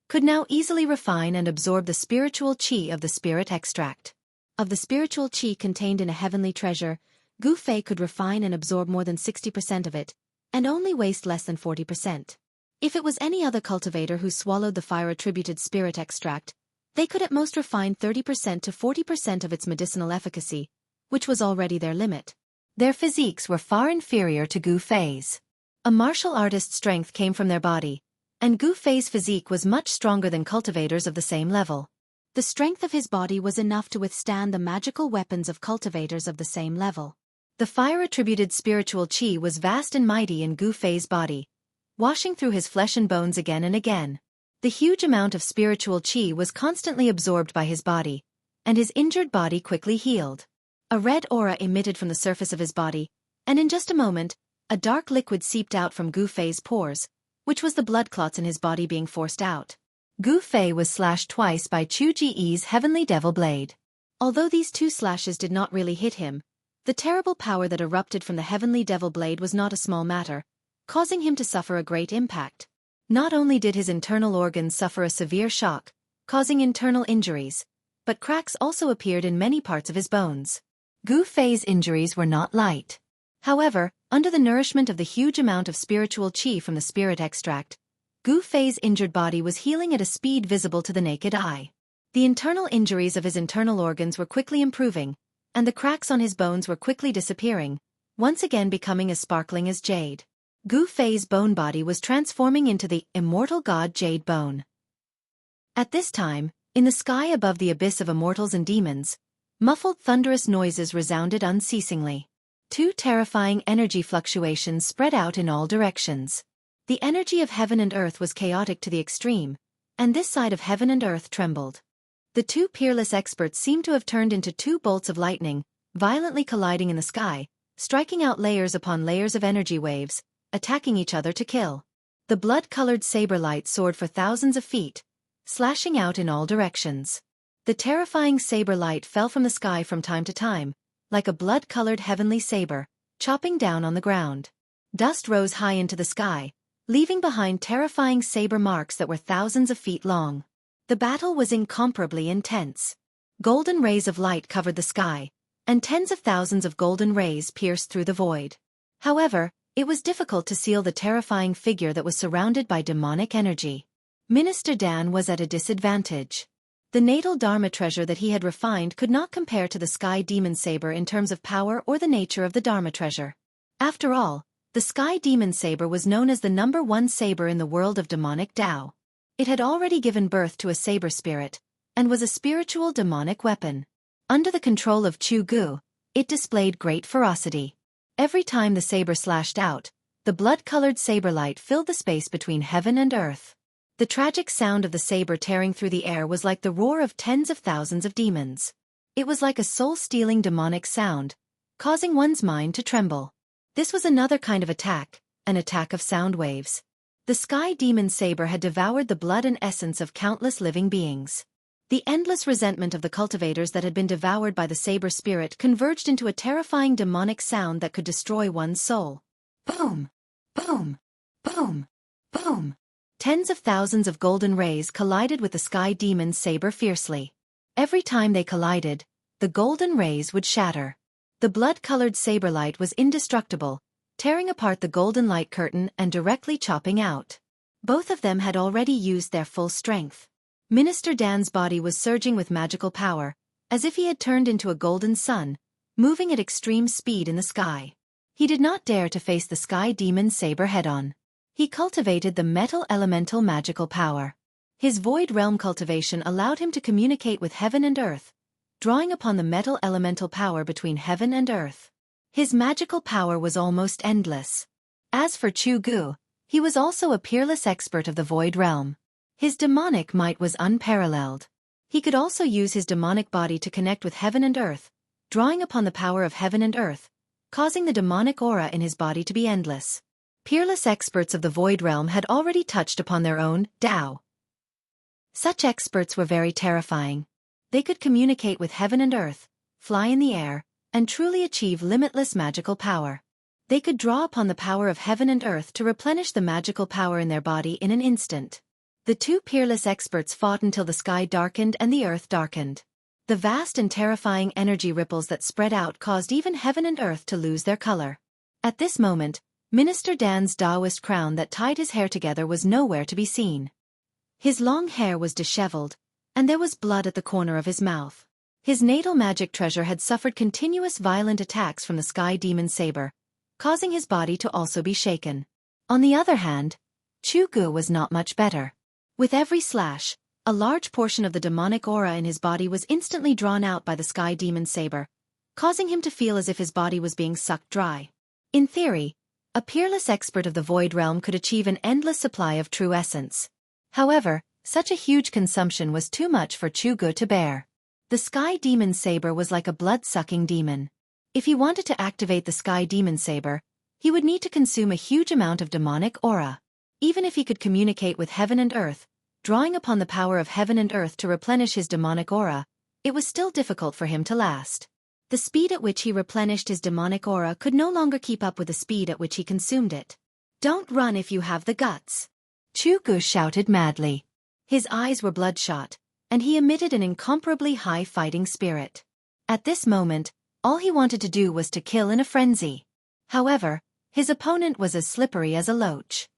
could now easily refine and absorb the spiritual qi of the spirit extract. Of the spiritual qi contained in a heavenly treasure, Gu Fei could refine and absorb more than 60% of it, and only waste less than 40%. If it was any other cultivator who swallowed the fire-attributed spirit extract, they could at most refine 30% to 40% of its medicinal efficacy, which was already their limit. Their physiques were far inferior to Gu Fei's. A martial artist's strength came from their body, and Gu Fei's physique was much stronger than cultivators of the same level. The strength of his body was enough to withstand the magical weapons of cultivators of the same level. The fire-attributed spiritual qi was vast and mighty in Gu Fei's body, washing through his flesh and bones again and again. The huge amount of spiritual qi was constantly absorbed by his body, and his injured body quickly healed. A red aura emitted from the surface of his body, and in just a moment, a dark liquid seeped out from Gu Fei's pores, which was the blood clots in his body being forced out. Gu Fei was slashed twice by Chu Ji's heavenly devil blade. Although these two slashes did not really hit him, the terrible power that erupted from the heavenly devil blade was not a small matter, causing him to suffer a great impact. Not only did his internal organs suffer a severe shock, causing internal injuries, but cracks also appeared in many parts of his bones. Gu Fei's injuries were not light. However, under the nourishment of the huge amount of spiritual qi from the spirit extract, Gu Fei's injured body was healing at a speed visible to the naked eye. The internal injuries of his internal organs were quickly improving, and the cracks on his bones were quickly disappearing, once again becoming as sparkling as jade. Gu Fei's bone body was transforming into the immortal god Jade Bone. At this time, in the sky above the abyss of immortals and demons, muffled thunderous noises resounded unceasingly. Two terrifying energy fluctuations spread out in all directions. The energy of heaven and earth was chaotic to the extreme, and this side of heaven and earth trembled. The two peerless experts seemed to have turned into two bolts of lightning, violently colliding in the sky, striking out layers upon layers of energy waves, attacking each other to kill. The blood-colored saber light soared for thousands of feet, slashing out in all directions. The terrifying saber light fell from the sky from time to time, like a blood-colored heavenly saber, chopping down on the ground. Dust rose high into the sky, leaving behind terrifying saber marks that were thousands of feet long. The battle was incomparably intense. Golden rays of light covered the sky, and tens of thousands of golden rays pierced through the void. However, it was difficult to seal the terrifying figure that was surrounded by demonic energy. Minister Dan was at a disadvantage. The natal Dharma treasure that he had refined could not compare to the Sky Demon Saber in terms of power or the nature of the Dharma treasure. After all, The Sky Demon Saber was known as the #1 saber in the world of demonic Tao. It had already given birth to a saber spirit, and was a spiritual demonic weapon. Under the control of Chu Gu, it displayed great ferocity. Every time the saber slashed out, the blood-colored saber light filled the space between heaven and earth. The tragic sound of the saber tearing through the air was like the roar of tens of thousands of demons. It was like a soul-stealing demonic sound, causing one's mind to tremble. This was another kind of attack, an attack of sound waves. The Sky Demon Saber had devoured the blood and essence of countless living beings. The endless resentment of the cultivators that had been devoured by the saber spirit converged into a terrifying demonic sound that could destroy one's soul. Boom! Boom! Boom! Boom! Tens of thousands of golden rays collided with the Sky Demon's saber fiercely. Every time they collided, the golden rays would shatter. The blood-colored saber light was indestructible, tearing apart the golden light curtain and directly chopping out. Both of them had already used their full strength. Minister Dan's body was surging with magical power, as if he had turned into a golden sun, moving at extreme speed in the sky. He did not dare to face the Sky Demon Saber head-on. He cultivated the metal elemental magical power. His void realm cultivation allowed him to communicate with heaven and earth, drawing upon the metal elemental power between heaven and earth. His magical power was almost endless. As for Chu Gu, he was also a peerless expert of the void realm. His demonic might was unparalleled. He could also use his demonic body to connect with heaven and earth, drawing upon the power of heaven and earth, causing the demonic aura in his body to be endless. Peerless experts of the void realm had already touched upon their own Tao. Such experts were very terrifying. They could communicate with heaven and earth, fly in the air, and truly achieve limitless magical power. They could draw upon the power of heaven and earth to replenish the magical power in their body in an instant. The two peerless experts fought until the sky darkened and the earth darkened. The vast and terrifying energy ripples that spread out caused even heaven and earth to lose their color. At this moment, Minister Dan's Taoist crown that tied his hair together was nowhere to be seen. His long hair was disheveled, and there was blood at the corner of his mouth. His natal magic treasure had suffered continuous violent attacks from the Sky Demon Saber, causing his body to also be shaken. On the other hand, Chu Gu was not much better. With every slash, a large portion of the demonic aura in his body was instantly drawn out by the Sky Demon Saber, causing him to feel as if his body was being sucked dry. In theory, a peerless expert of the void realm could achieve an endless supply of true essence. However, such a huge consumption was too much for Chu Gu to bear. The Sky Demon Saber was like a blood-sucking demon. If he wanted to activate the Sky Demon Saber, he would need to consume a huge amount of demonic aura. Even if he could communicate with heaven and earth, drawing upon the power of heaven and earth to replenish his demonic aura, it was still difficult for him to last. The speed at which he replenished his demonic aura could no longer keep up with the speed at which he consumed it. "Don't run if you have the guts!" Chu Gu shouted madly. His eyes were bloodshot, and he emitted an incomparably high fighting spirit. At this moment, all he wanted to do was to kill in a frenzy. However, his opponent was as slippery as a loach.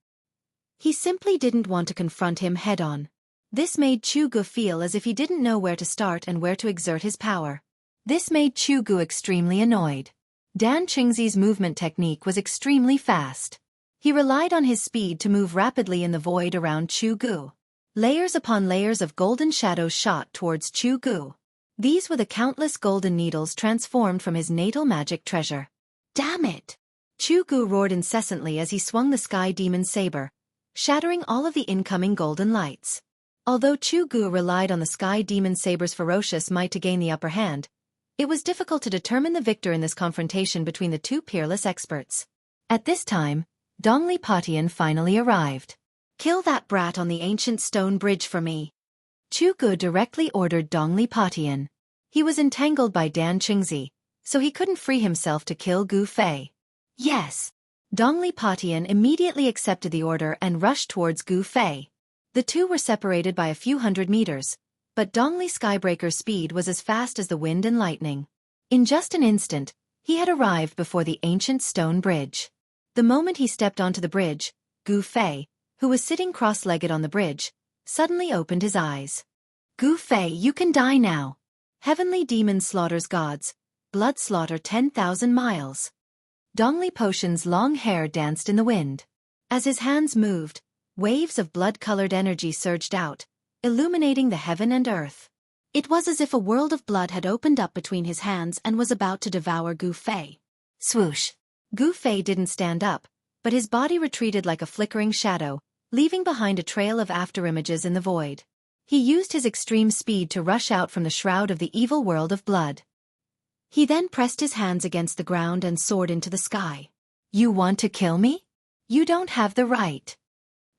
He simply didn't want to confront him head-on. This made Chu Gu feel as if he didn't know where to start and where to exert his power. This made Chu Gu extremely annoyed. Dan Qingzi's movement technique was extremely fast. He relied on his speed to move rapidly in the void around Chu Gu. Layers upon layers of golden shadows shot towards Chu Gu. These were the countless golden needles transformed from his natal magic treasure. "Damn it!" Chu Gu roared incessantly as he swung the Sky Demon Saber, shattering all of the incoming golden lights. Although Chu Gu relied on the Sky Demon Saber's ferocious might to gain the upper hand, it was difficult to determine the victor in this confrontation between the two peerless experts. At this time, Dongli Patian finally arrived. "Kill that brat on the ancient stone bridge for me." Chu Gu directly ordered Dongli Patian. He was entangled by Dan Qingzi, so he couldn't free himself to kill Gu Fei. Yes. Dongli Patian immediately accepted the order and rushed towards Gu Fei. The two were separated by a few hundred meters, but Dongli Skybreaker's speed was as fast as the wind and lightning. In just an instant, he had arrived before the ancient stone bridge. The moment he stepped onto the bridge, Gu Fei, who was sitting cross-legged on the bridge, suddenly opened his eyes. "Gu Fei, you can die now. Heavenly demon slaughters gods, blood slaughter 10,000 miles." Dongli Potion's long hair danced in the wind. As his hands moved, waves of blood-colored energy surged out, illuminating the heaven and earth. It was as if a world of blood had opened up between his hands and was about to devour Gu Fei. Swoosh! Gu Fei didn't stand up, but his body retreated like a flickering shadow, leaving behind a trail of afterimages in the void. He used his extreme speed to rush out from the shroud of the evil world of blood. He then pressed his hands against the ground and soared into the sky. You want to kill me? You don't have the right.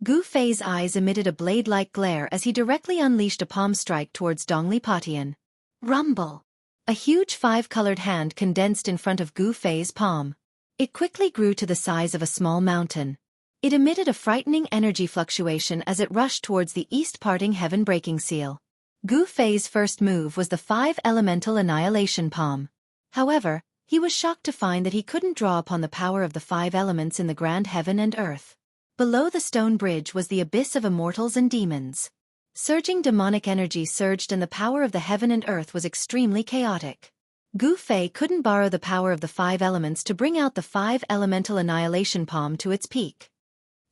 Gu Fei's eyes emitted a blade-like glare as he directly unleashed a palm strike towards Dongli Potion. Rumble! A huge five-colored hand condensed in front of Gu Fei's palm. It quickly grew to the size of a small mountain. It emitted a frightening energy fluctuation as it rushed towards the east-parting heaven-breaking seal. Gu Fei's first move was the five-elemental annihilation palm. However, he was shocked to find that he couldn't draw upon the power of the five elements in the grand heaven and earth. Below the stone bridge was the abyss of immortals and demons. Surging demonic energy surged and the power of the heaven and earth was extremely chaotic. Gu Fei couldn't borrow the power of the five elements to bring out the five-elemental annihilation palm to its peak.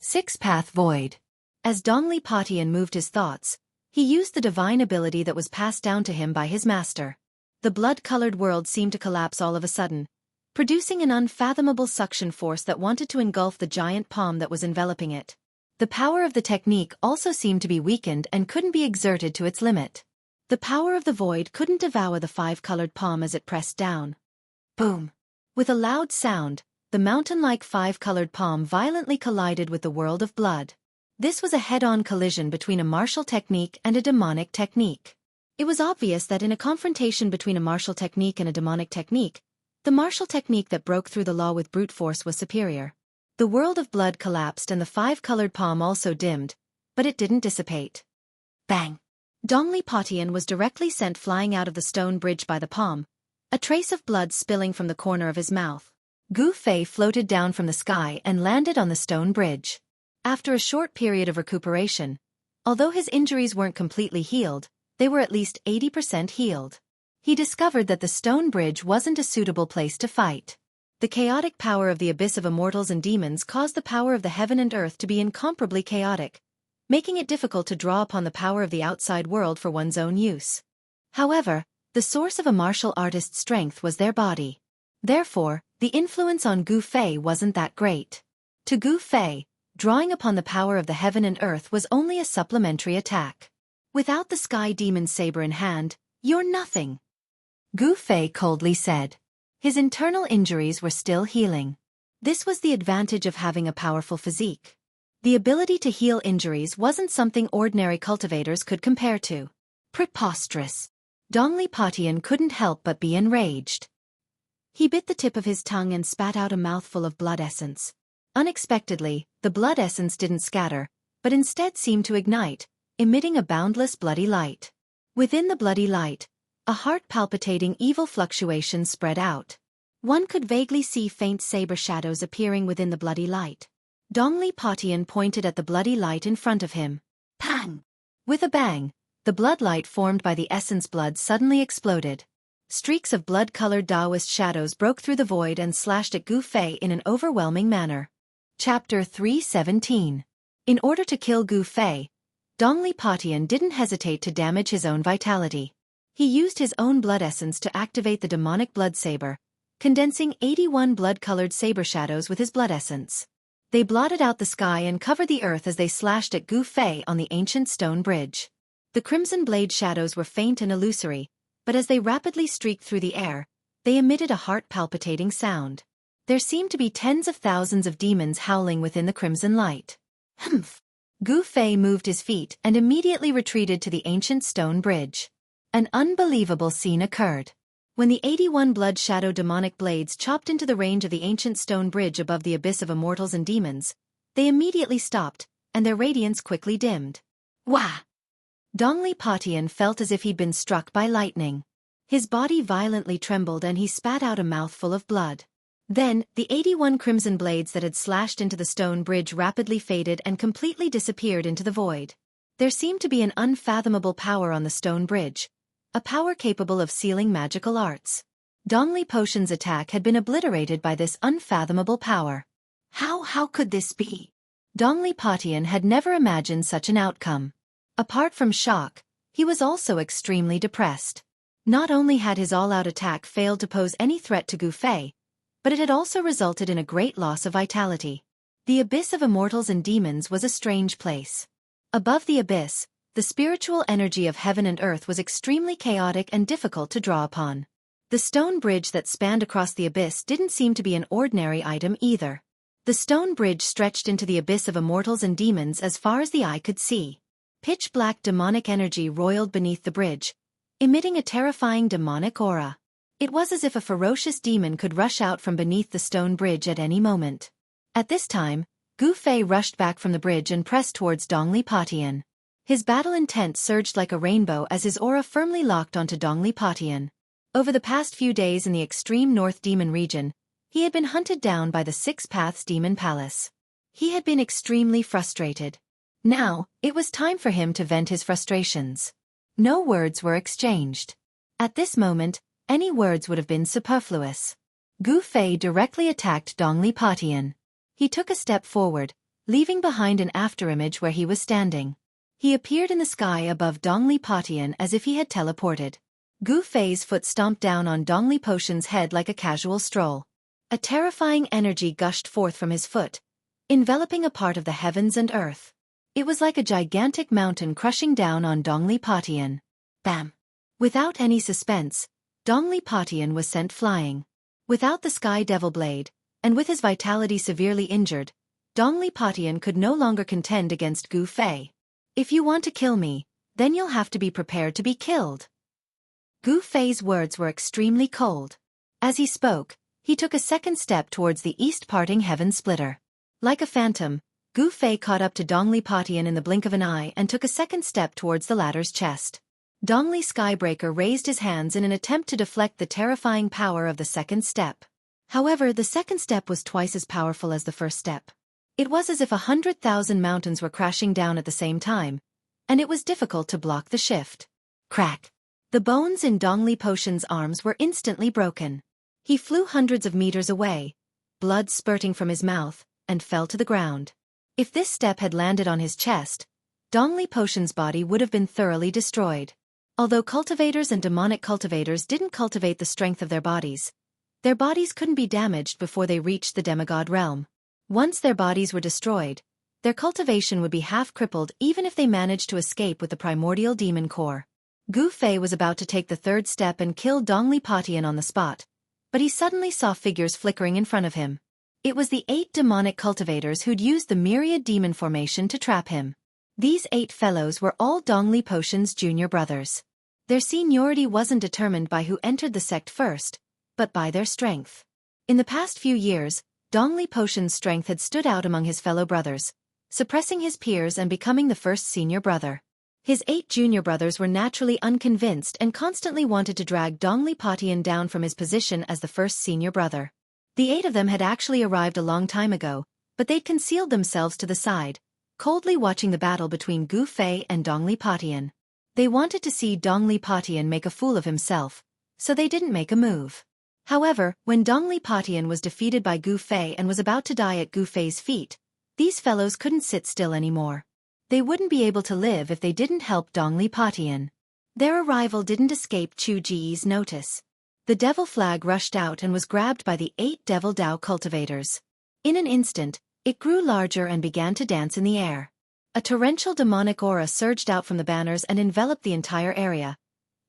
Six-path void. As Dongli Potion moved his thoughts, he used the divine ability that was passed down to him by his master. The blood-colored world seemed to collapse all of a sudden, producing an unfathomable suction force that wanted to engulf the giant palm that was enveloping it. The power of the technique also seemed to be weakened and couldn't be exerted to its limit. The power of the void couldn't devour the five-colored palm as it pressed down. Boom! With a loud sound, the mountain-like five-colored palm violently collided with the world of blood. This was a head-on collision between a martial technique and a demonic technique. It was obvious that in a confrontation between a martial technique and a demonic technique, the martial technique that broke through the law with brute force was superior. The world of blood collapsed and the five-colored palm also dimmed, but it didn't dissipate. Bang! Dongli Potion was directly sent flying out of the stone bridge by the palm, a trace of blood spilling from the corner of his mouth. Gu Fei floated down from the sky and landed on the stone bridge. After a short period of recuperation, although his injuries weren't completely healed, they were at least 80% healed. He discovered that the stone bridge wasn't a suitable place to fight. The chaotic power of the abyss of immortals and demons caused the power of the heaven and earth to be incomparably chaotic, making it difficult to draw upon the power of the outside world for one's own use. However, the source of a martial artist's strength was their body. Therefore, the influence on Gu Fei wasn't that great. To Gu Fei, drawing upon the power of the heaven and earth was only a supplementary attack. Without the sky demon's saber in hand, you're nothing. Gu Fei coldly said. His internal injuries were still healing. This was the advantage of having a powerful physique. The ability to heal injuries wasn't something ordinary cultivators could compare to. Preposterous. Dongli Potion couldn't help but be enraged. He bit the tip of his tongue and spat out a mouthful of blood essence. Unexpectedly, the blood essence didn't scatter, but instead seemed to ignite, emitting a boundless bloody light. Within the bloody light, a heart-palpitating evil fluctuation spread out. One could vaguely see faint saber shadows appearing within the bloody light. Dongli Potion pointed at the bloody light in front of him. Pang! With a bang, the blood light formed by the essence blood suddenly exploded. Streaks of blood-colored Taoist shadows broke through the void and slashed at Gu Fei in an overwhelming manner. Chapter 317. In order to kill Gu Fei, Dongli Potion didn't hesitate to damage his own vitality. He used his own blood essence to activate the demonic blood saber, condensing 81 blood-colored saber shadows with his blood essence. They blotted out the sky and covered the earth as they slashed at Gu Fei on the ancient stone bridge. The crimson blade shadows were faint and illusory, but as they rapidly streaked through the air, they emitted a heart-palpitating sound. There seemed to be tens of thousands of demons howling within the crimson light. Humph! Gu Fei moved his feet and immediately retreated to the ancient stone bridge. An unbelievable scene occurred. When the 81 blood shadow demonic blades chopped into the range of the ancient stone bridge above the abyss of immortals and demons, they immediately stopped, and their radiance quickly dimmed. Wah! Dongli Potion felt as if he'd been struck by lightning. His body violently trembled and he spat out a mouthful of blood. Then, the 81 crimson blades that had slashed into the stone bridge rapidly faded and completely disappeared into the void. There seemed to be an unfathomable power on the stone bridge, a power capable of sealing magical arts. Dongli Potion's attack had been obliterated by this unfathomable power. How could this be? Dongli Potion had never imagined such an outcome. Apart from shock, he was also extremely depressed. Not only had his all-out attack failed to pose any threat to Gu Fei, but it had also resulted in a great loss of vitality. The abyss of immortals and demons was a strange place. Above the abyss, the spiritual energy of heaven and earth was extremely chaotic and difficult to draw upon. The stone bridge that spanned across the abyss didn't seem to be an ordinary item either. The stone bridge stretched into the abyss of immortals and demons as far as the eye could see. Pitch-black demonic energy roiled beneath the bridge, emitting a terrifying demonic aura. It was as if a ferocious demon could rush out from beneath the stone bridge at any moment. At this time, Gu Fei rushed back from the bridge and pressed towards Dongli Potion. His battle intent surged like a rainbow as his aura firmly locked onto Dongli Potion. Over the past few days in the extreme North Demon region, he had been hunted down by the Six Paths Demon Palace. He had been extremely frustrated. Now, it was time for him to vent his frustrations. No words were exchanged. At this moment, any words would have been superfluous. Gu Fei directly attacked Dongli Potion. He took a step forward, leaving behind an afterimage where he was standing. He appeared in the sky above Dongli Potion as if he had teleported. Gu Fei's foot stomped down on Dongli Potion's head like a casual stroll. A terrifying energy gushed forth from his foot, enveloping a part of the heavens and earth. It was like a gigantic mountain crushing down on Dongli Potion. Bam! Without any suspense, Dongli Potion was sent flying. Without the Sky Devil Blade, and with his vitality severely injured, Dongli Potion could no longer contend against Gu Fei. If you want to kill me, then you'll have to be prepared to be killed. Gu Fei's words were extremely cold. As he spoke, he took a second step towards the east-parting heaven splitter. Like a phantom, Gu Fei caught up to Dongli Potion in the blink of an eye and took a second step towards the latter's chest. Dongli Skybreaker raised his hands in an attempt to deflect the terrifying power of the second step. However, the second step was twice as powerful as the first step. It was as if 100,000 mountains were crashing down at the same time, and it was difficult to block the shift. Crack! The bones in Dongli Potion's arms were instantly broken. He flew hundreds of meters away, blood spurting from his mouth, and fell to the ground. If this step had landed on his chest, Dongli Potion's body would have been thoroughly destroyed. Although cultivators and demonic cultivators didn't cultivate the strength of their bodies couldn't be damaged before they reached the demigod realm. Once their bodies were destroyed, their cultivation would be half-crippled even if they managed to escape with the primordial demon core. Gu Fei was about to take the third step and kill Dongli Potion on the spot, but he suddenly saw figures flickering in front of him. It was the 8 demonic cultivators who'd used the myriad demon formation to trap him. These 8 fellows were all Dongli Potion's junior brothers. Their seniority wasn't determined by who entered the sect first, but by their strength. In the past few years, Dongli Potion's strength had stood out among his fellow brothers, suppressing his peers and becoming the first senior brother. His 8 junior brothers were naturally unconvinced and constantly wanted to drag Dongli Potion down from his position as the first senior brother. The 8 of them had actually arrived a long time ago, but they'd concealed themselves to the side, coldly watching the battle between Gu Fei and Dongli Potion. They wanted to see Dongli Potion make a fool of himself, so they didn't make a move. However, when Dongli Potion was defeated by Gu Fei and was about to die at Gu Fei's feet, these fellows couldn't sit still anymore. They wouldn't be able to live if they didn't help Dongli Potion. Their arrival didn't escape Chu Ji's notice. The devil flag rushed out and was grabbed by the 8 devil Dao cultivators. In an instant, it grew larger and began to dance in the air. A torrential demonic aura surged out from the banners and enveloped the entire area,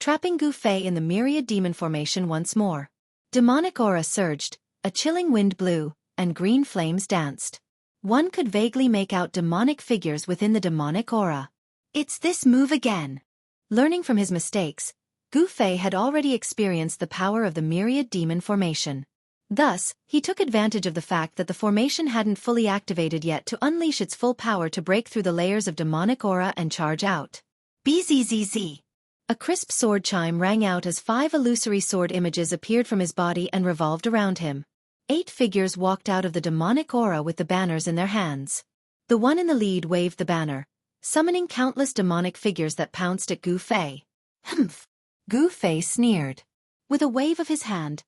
trapping Gu Fei in the myriad demon formation once more. Demonic aura surged, a chilling wind blew, and green flames danced. One could vaguely make out demonic figures within the demonic aura. It's this move again. Learning from his mistakes, Gu Fei had already experienced the power of the myriad demon formation. Thus, he took advantage of the fact that the formation hadn't fully activated yet to unleash its full power to break through the layers of demonic aura and charge out. Bzzz. A crisp sword chime rang out as 5 illusory sword images appeared from his body and revolved around him. 8 figures walked out of the demonic aura with the banners in their hands. The one in the lead waved the banner, summoning countless demonic figures that pounced at Gu Fei. Humph! Gu Fei sneered. With a wave of his hand,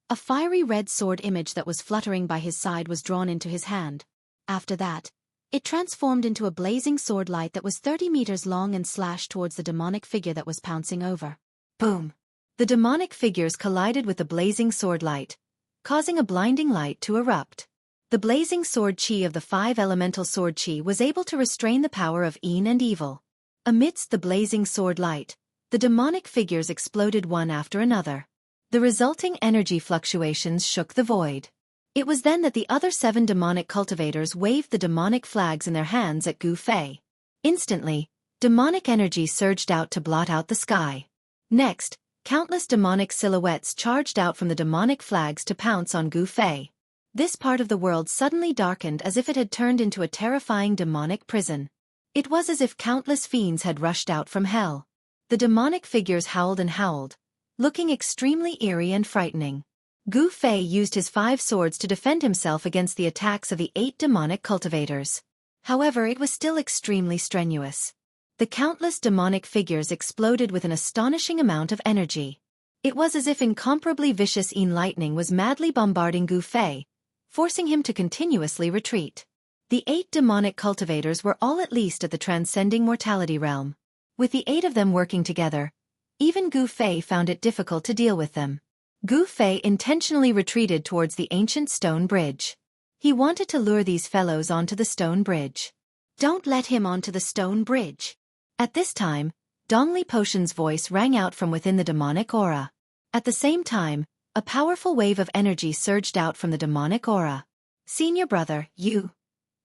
a fiery red sword image that was fluttering by his side was drawn into his hand. After that, it transformed into a blazing sword light that was 30 meters long and slashed towards the demonic figure that was pouncing over. Boom! The demonic figures collided with the blazing sword light, causing a blinding light to erupt. The blazing sword chi of the 5 elemental sword chi was able to restrain the power of Yin and evil. Amidst the blazing sword light, the demonic figures exploded one after another. The resulting energy fluctuations shook the void. It was then that the other 7 demonic cultivators waved the demonic flags in their hands at Gu Fei. Instantly, demonic energy surged out to blot out the sky. Next, countless demonic silhouettes charged out from the demonic flags to pounce on Gu Fei. This part of the world suddenly darkened as if it had turned into a terrifying demonic prison. It was as if countless fiends had rushed out from hell. The demonic figures howled and howled, looking extremely eerie and frightening. Gu Fei used his 5 swords to defend himself against the attacks of the 8 demonic cultivators. However, it was still extremely strenuous. The countless demonic figures exploded with an astonishing amount of energy. It was as if incomparably vicious Yin lightning was madly bombarding Gu Fei, forcing him to continuously retreat. The 8 demonic cultivators were all at least at the transcending mortality realm. With the 8 of them working together, even Gu Fei found it difficult to deal with them. Gu Fei intentionally retreated towards the ancient stone bridge. He wanted to lure these fellows onto the stone bridge. Don't let him onto the stone bridge. At this time, Dongli Potion's voice rang out from within the demonic aura. At the same time, a powerful wave of energy surged out from the demonic aura. Senior brother, you.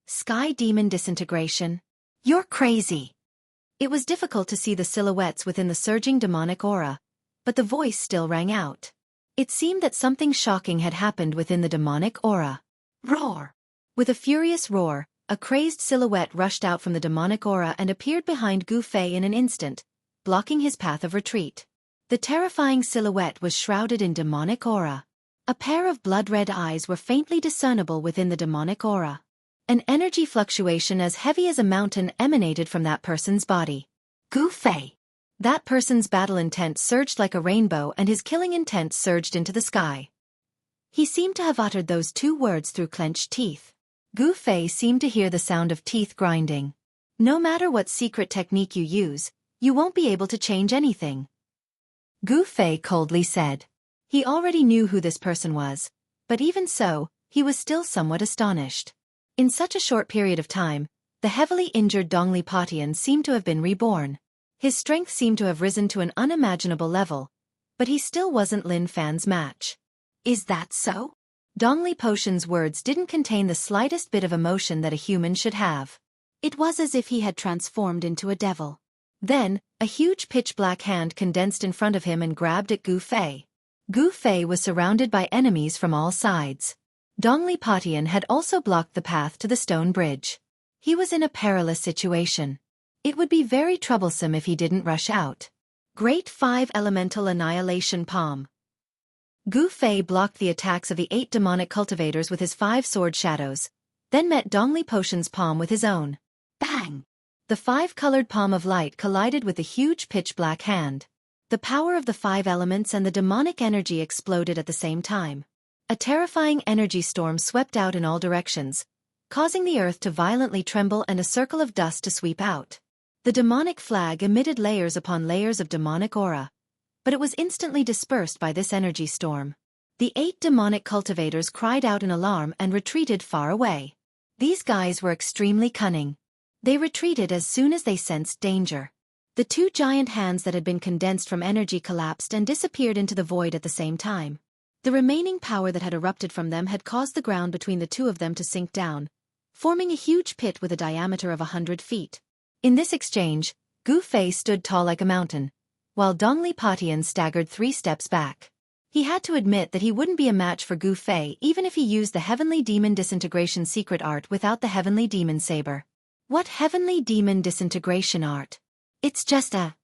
Sky Demon Disintegration. You're crazy. It was difficult to see the silhouettes within the surging demonic aura, but the voice still rang out. It seemed that something shocking had happened within the demonic aura. Roar! With a furious roar, a crazed silhouette rushed out from the demonic aura and appeared behind Gu Fei in an instant, blocking his path of retreat. The terrifying silhouette was shrouded in demonic aura. A pair of blood-red eyes were faintly discernible within the demonic aura. An energy fluctuation as heavy as a mountain emanated from that person's body. Gu Fei! That person's battle intent surged like a rainbow and his killing intent surged into the sky. He seemed to have uttered those 2 words through clenched teeth. Gu Fei seemed to hear the sound of teeth grinding. No matter what secret technique you use, you won't be able to change anything. Gu Fei coldly said. He already knew who this person was, but even so, he was still somewhat astonished. In such a short period of time, the heavily injured Dongli Potian seemed to have been reborn. His strength seemed to have risen to an unimaginable level, but he still wasn't Lin Fan's match. Is that so? Dongli Potion's words didn't contain the slightest bit of emotion that a human should have. It was as if he had transformed into a devil. Then, a huge pitch-black hand condensed in front of him and grabbed at Gu Fei. Gu Fei was surrounded by enemies from all sides. Dongli Potian had also blocked the path to the stone bridge. He was in a perilous situation. It would be very troublesome if he didn't rush out. Great 5 Elemental Annihilation Palm. Gu Fei blocked the attacks of the 8 demonic cultivators with his 5 sword shadows, then met Dongli Potion's palm with his own. Bang! The 5-colored palm of light collided with the huge pitch-black hand. The power of the 5 elements and the demonic energy exploded at the same time. A terrifying energy storm swept out in all directions, causing the earth to violently tremble and a circle of dust to sweep out. The demonic flag emitted layers upon layers of demonic aura, but it was instantly dispersed by this energy storm. The 8 demonic cultivators cried out in alarm and retreated far away. These guys were extremely cunning. They retreated as soon as they sensed danger. The 2 giant hands that had been condensed from energy collapsed and disappeared into the void at the same time. The remaining power that had erupted from them had caused the ground between the 2 of them to sink down, forming a huge pit with a diameter of 100 feet. In this exchange, Gu Fei stood tall like a mountain, while Dongli Potian staggered 3 steps back. He had to admit that he wouldn't be a match for Gu Fei even if he used the Heavenly Demon Disintegration secret art without the Heavenly Demon Saber. What Heavenly Demon Disintegration art? It's just a...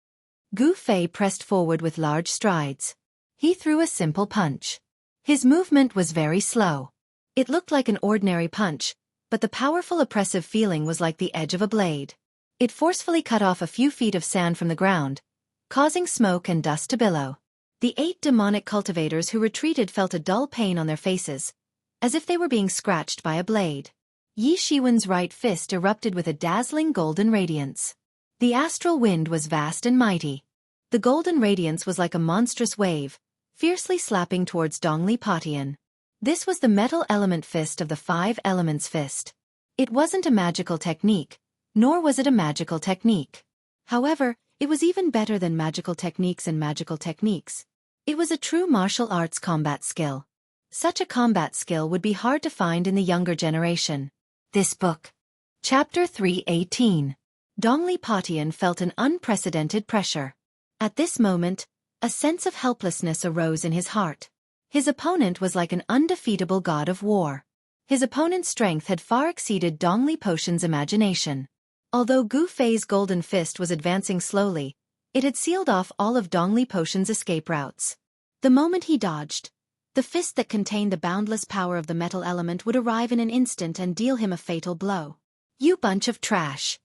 Gu Fei pressed forward with large strides. He threw a simple punch. His movement was very slow. It looked like an ordinary punch, but the powerful oppressive feeling was like the edge of a blade. It forcefully cut off a few feet of sand from the ground, causing smoke and dust to billow. The 8 demonic cultivators who retreated felt a dull pain on their faces, as if they were being scratched by a blade. Yi Shiwen's right fist erupted with a dazzling golden radiance. The astral wind was vast and mighty. The golden radiance was like a monstrous wave, fiercely slapping towards Dongli Patian. This was the metal element fist of the 5 elements fist. It wasn't a magical technique, nor was it a magical technique. However, it was even better than magical techniques and magical techniques. It was a true martial arts combat skill. Such a combat skill would be hard to find in the younger generation. This book. Chapter 318. Dongli Patian felt an unprecedented pressure. At this moment, a sense of helplessness arose in his heart. His opponent was like an undefeatable god of war. His opponent's strength had far exceeded Dongli Patian's imagination. Although Gu Fei's golden fist was advancing slowly, it had sealed off all of Dongli Patian's escape routes. The moment he dodged, the fist that contained the boundless power of the metal element would arrive in an instant and deal him a fatal blow. "You bunch of trash."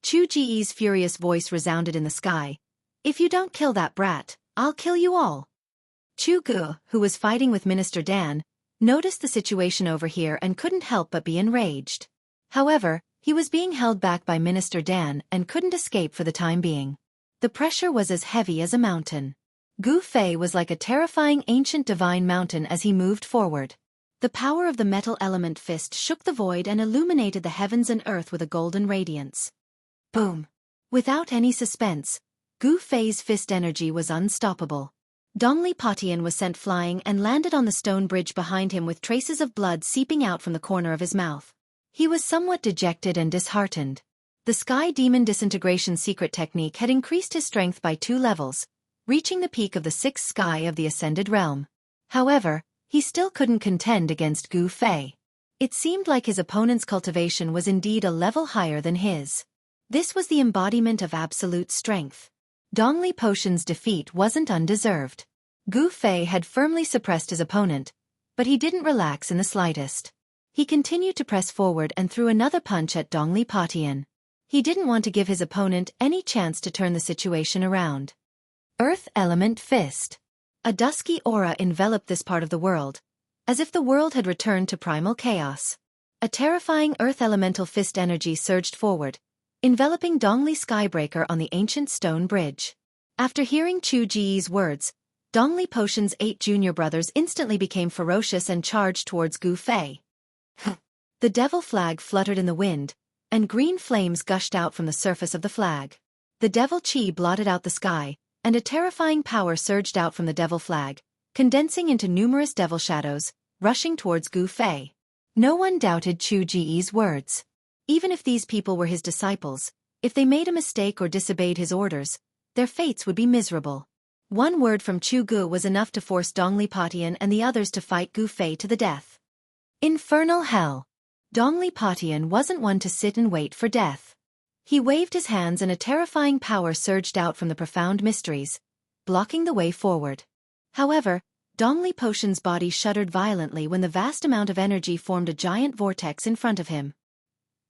Chu Ji's furious voice resounded in the sky. "If you don't kill that brat, I'll kill you all." Chu Gu, who was fighting with Minister Dan, noticed the situation over here and couldn't help but be enraged. However, he was being held back by Minister Dan and couldn't escape for the time being. The pressure was as heavy as a mountain. Gu Fei was like a terrifying ancient divine mountain as he moved forward. The power of the metal element fist shook the void and illuminated the heavens and earth with a golden radiance. Boom! Without any suspense, Gu Fei's fist energy was unstoppable. Dongli Patian was sent flying and landed on the stone bridge behind him with traces of blood seeping out from the corner of his mouth. He was somewhat dejected and disheartened. The Sky Demon Disintegration secret technique had increased his strength by 2 levels, reaching the peak of the 6th sky of the Ascended Realm. However, he still couldn't contend against Gu Fei. It seemed like his opponent's cultivation was indeed a level higher than his. This was the embodiment of absolute strength. Dongli Patian's defeat wasn't undeserved. Gu Fei had firmly suppressed his opponent, but he didn't relax in the slightest. He continued to press forward and threw another punch at Dongli Patian. He didn't want to give his opponent any chance to turn the situation around. Earth Element Fist. A dusky aura enveloped this part of the world, as if the world had returned to primal chaos. A terrifying Earth Elemental Fist energy surged forward, enveloping Dongli Skybreaker on the ancient stone bridge. After hearing Chu Ji's words, Dongli Patian's 8 junior brothers instantly became ferocious and charged towards Gu Fei. The devil flag fluttered in the wind, and green flames gushed out from the surface of the flag. The devil chi blotted out the sky, and a terrifying power surged out from the devil flag, condensing into numerous devil shadows, rushing towards Gu Fei. No one doubted Chu Ji's words. Even if these people were his disciples, if they made a mistake or disobeyed his orders, their fates would be miserable. One word from Chu Gu was enough to force Dongli Patian and the others to fight Gu Fei to the death. Infernal hell! Dongli Patian wasn't one to sit and wait for death. He waved his hands and a terrifying power surged out from the profound mysteries, blocking the way forward. However, Dongli Patian's body shuddered violently when the vast amount of energy formed a giant vortex in front of him.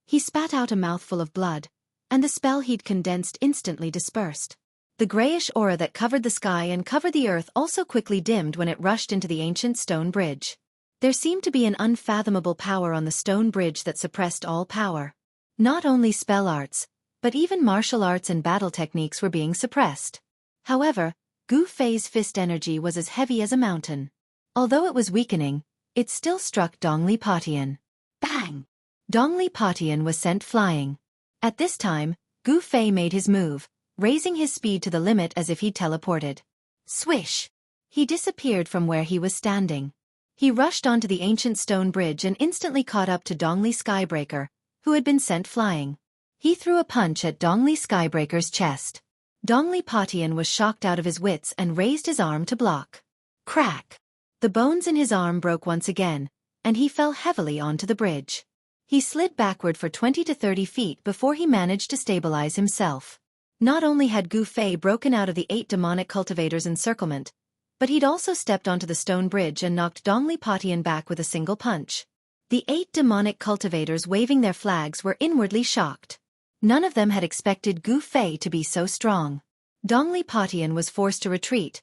He spat out a mouthful of blood, and the spell he'd condensed instantly dispersed. The grayish aura that covered the sky and covered the earth also quickly dimmed when it rushed into the ancient stone bridge. There seemed to be an unfathomable power on the stone bridge that suppressed all power. Not only spell arts, but even martial arts and battle techniques were being suppressed. However, Gu Fei's fist energy was as heavy as a mountain. Although it was weakening, it still struck Dongli Patian. Bang! Dongli Patian was sent flying. At this time, Gu Fei made his move, raising his speed to the limit as if he teleported. Swish! He disappeared from where he was standing. He rushed onto the ancient stone bridge and instantly caught up to Dongli Skybreaker, who had been sent flying. He threw a punch at Dongli Skybreaker's chest. Dongli Patian was shocked out of his wits and raised his arm to block. Crack! The bones in his arm broke once again, and he fell heavily onto the bridge. He slid backward for 20 to 30 feet before he managed to stabilize himself. Not only had Gu Fei broken out of the 8 demonic cultivators' encirclement, but he'd also stepped onto the stone bridge and knocked Dongli Patian back with a single punch. The 8 demonic cultivators waving their flags were inwardly shocked. None of them had expected Gu Fei to be so strong. Dongli Patian was forced to retreat,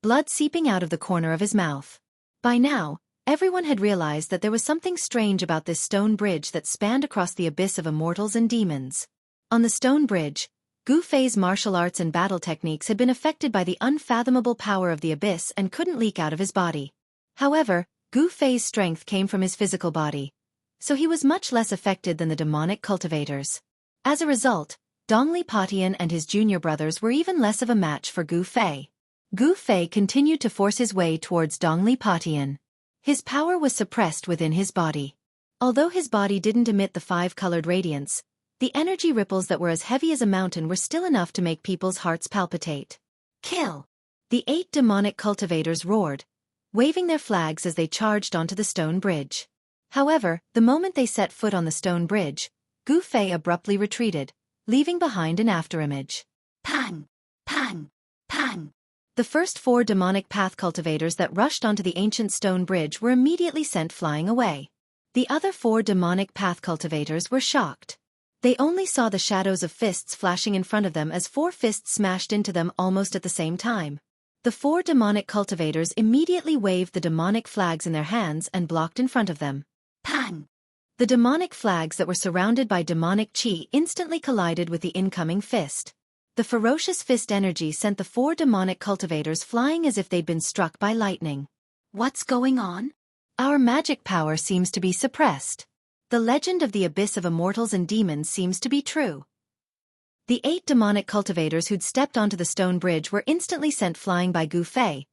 blood seeping out of the corner of his mouth. By now, everyone had realized that there was something strange about this stone bridge that spanned across the abyss of immortals and demons. On the stone bridge, Gu Fei's martial arts and battle techniques had been affected by the unfathomable power of the abyss and couldn't leak out of his body. However, Gu Fei's strength came from his physical body, so he was much less affected than the demonic cultivators. As a result, Dongli Patian and his junior brothers were even less of a match for Gu Fei. Gu Fei continued to force his way towards Dongli Patian. His power was suppressed within his body. Although his body didn't emit the five-colored radiance, the energy ripples that were as heavy as a mountain were still enough to make people's hearts palpitate. Kill! The 8 demonic cultivators roared, waving their flags as they charged onto the stone bridge. However, the moment they set foot on the stone bridge, Gu Fei abruptly retreated, leaving behind an afterimage. Pang! Pang! Pang! The first 4 demonic path cultivators that rushed onto the ancient stone bridge were immediately sent flying away. The other 4 demonic path cultivators were shocked. They only saw the shadows of fists flashing in front of them as 4 fists smashed into them almost at the same time. The 4 demonic cultivators immediately waved the demonic flags in their hands and blocked in front of them. Pang! The demonic flags that were surrounded by demonic chi instantly collided with the incoming fist. The ferocious fist energy sent the 4 demonic cultivators flying as if they'd been struck by lightning. What's going on? Our magic power seems to be suppressed. The legend of the abyss of immortals and demons seems to be true. The 8 demonic cultivators who'd stepped onto the stone bridge were instantly sent flying by Gu Fei,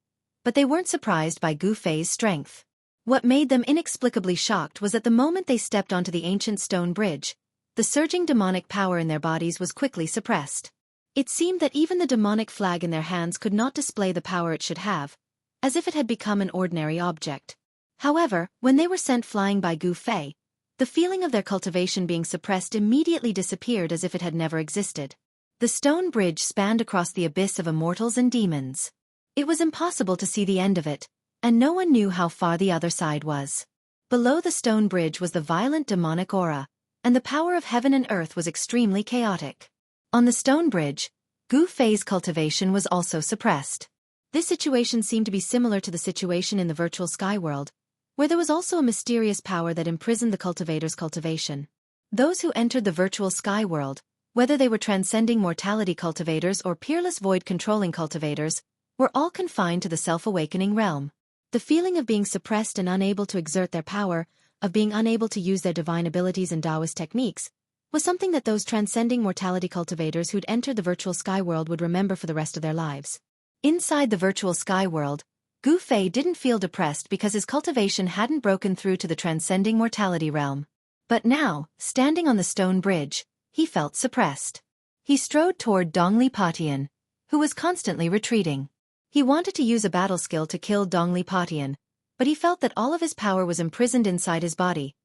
but they weren't surprised by Gu Fei's strength. What made them inexplicably shocked was that the moment they stepped onto the ancient stone bridge, the surging demonic power in their bodies was quickly suppressed. It seemed that even the demonic flag in their hands could not display the power it should have, as if it had become an ordinary object. However, when they were sent flying by Gu Fei, the feeling of their cultivation being suppressed immediately disappeared as if it had never existed. The stone bridge spanned across the abyss of immortals and demons. It was impossible to see the end of it, and no one knew how far the other side was. Below the stone bridge was the violent demonic aura, and the power of heaven and earth was extremely chaotic. On the stone bridge, Gu Fei's cultivation was also suppressed. This situation seemed to be similar to the situation in the virtual sky world, where there was also a mysterious power that imprisoned the cultivator's cultivation. Those who entered the virtual sky world, whether they were transcending mortality cultivators or peerless void-controlling cultivators, were all confined to the self-awakening realm. The feeling of being suppressed and unable to exert their power, of being unable to use their divine abilities and Taoist techniques, was something that those transcending mortality cultivators who'd entered the virtual sky world would remember for the rest of their lives. Inside the virtual sky world, Gu Fei didn't feel depressed because his cultivation hadn't broken through to the transcending mortality realm. But now, standing on the stone bridge, he felt suppressed. He strode toward Dongli Patian, who was constantly retreating. He wanted to use a battle skill to kill Dongli Patian, but he felt that all of his power was imprisoned inside his body,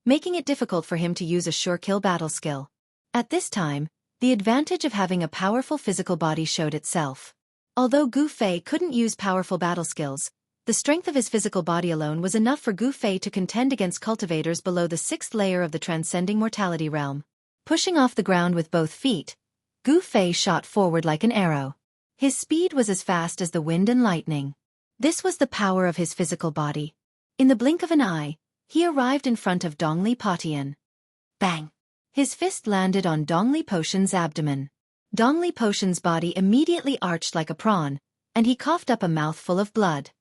making it difficult for him to use a sure-kill battle skill. At this time, the advantage of having a powerful physical body showed itself. Although Gu Fei couldn't use powerful battle skills, the strength of his physical body alone was enough for Gu Fei to contend against cultivators below the 6th layer of the transcending mortality realm. Pushing off the ground with both feet, Gu Fei shot forward like an arrow. His speed was as fast as the wind and lightning. This was the power of his physical body. In the blink of an eye, he arrived in front of Dongli Patian. Bang! His fist landed on Dongli Patian's abdomen. Dongli Patian's body immediately arched like a prawn, and he coughed up a mouthful of blood.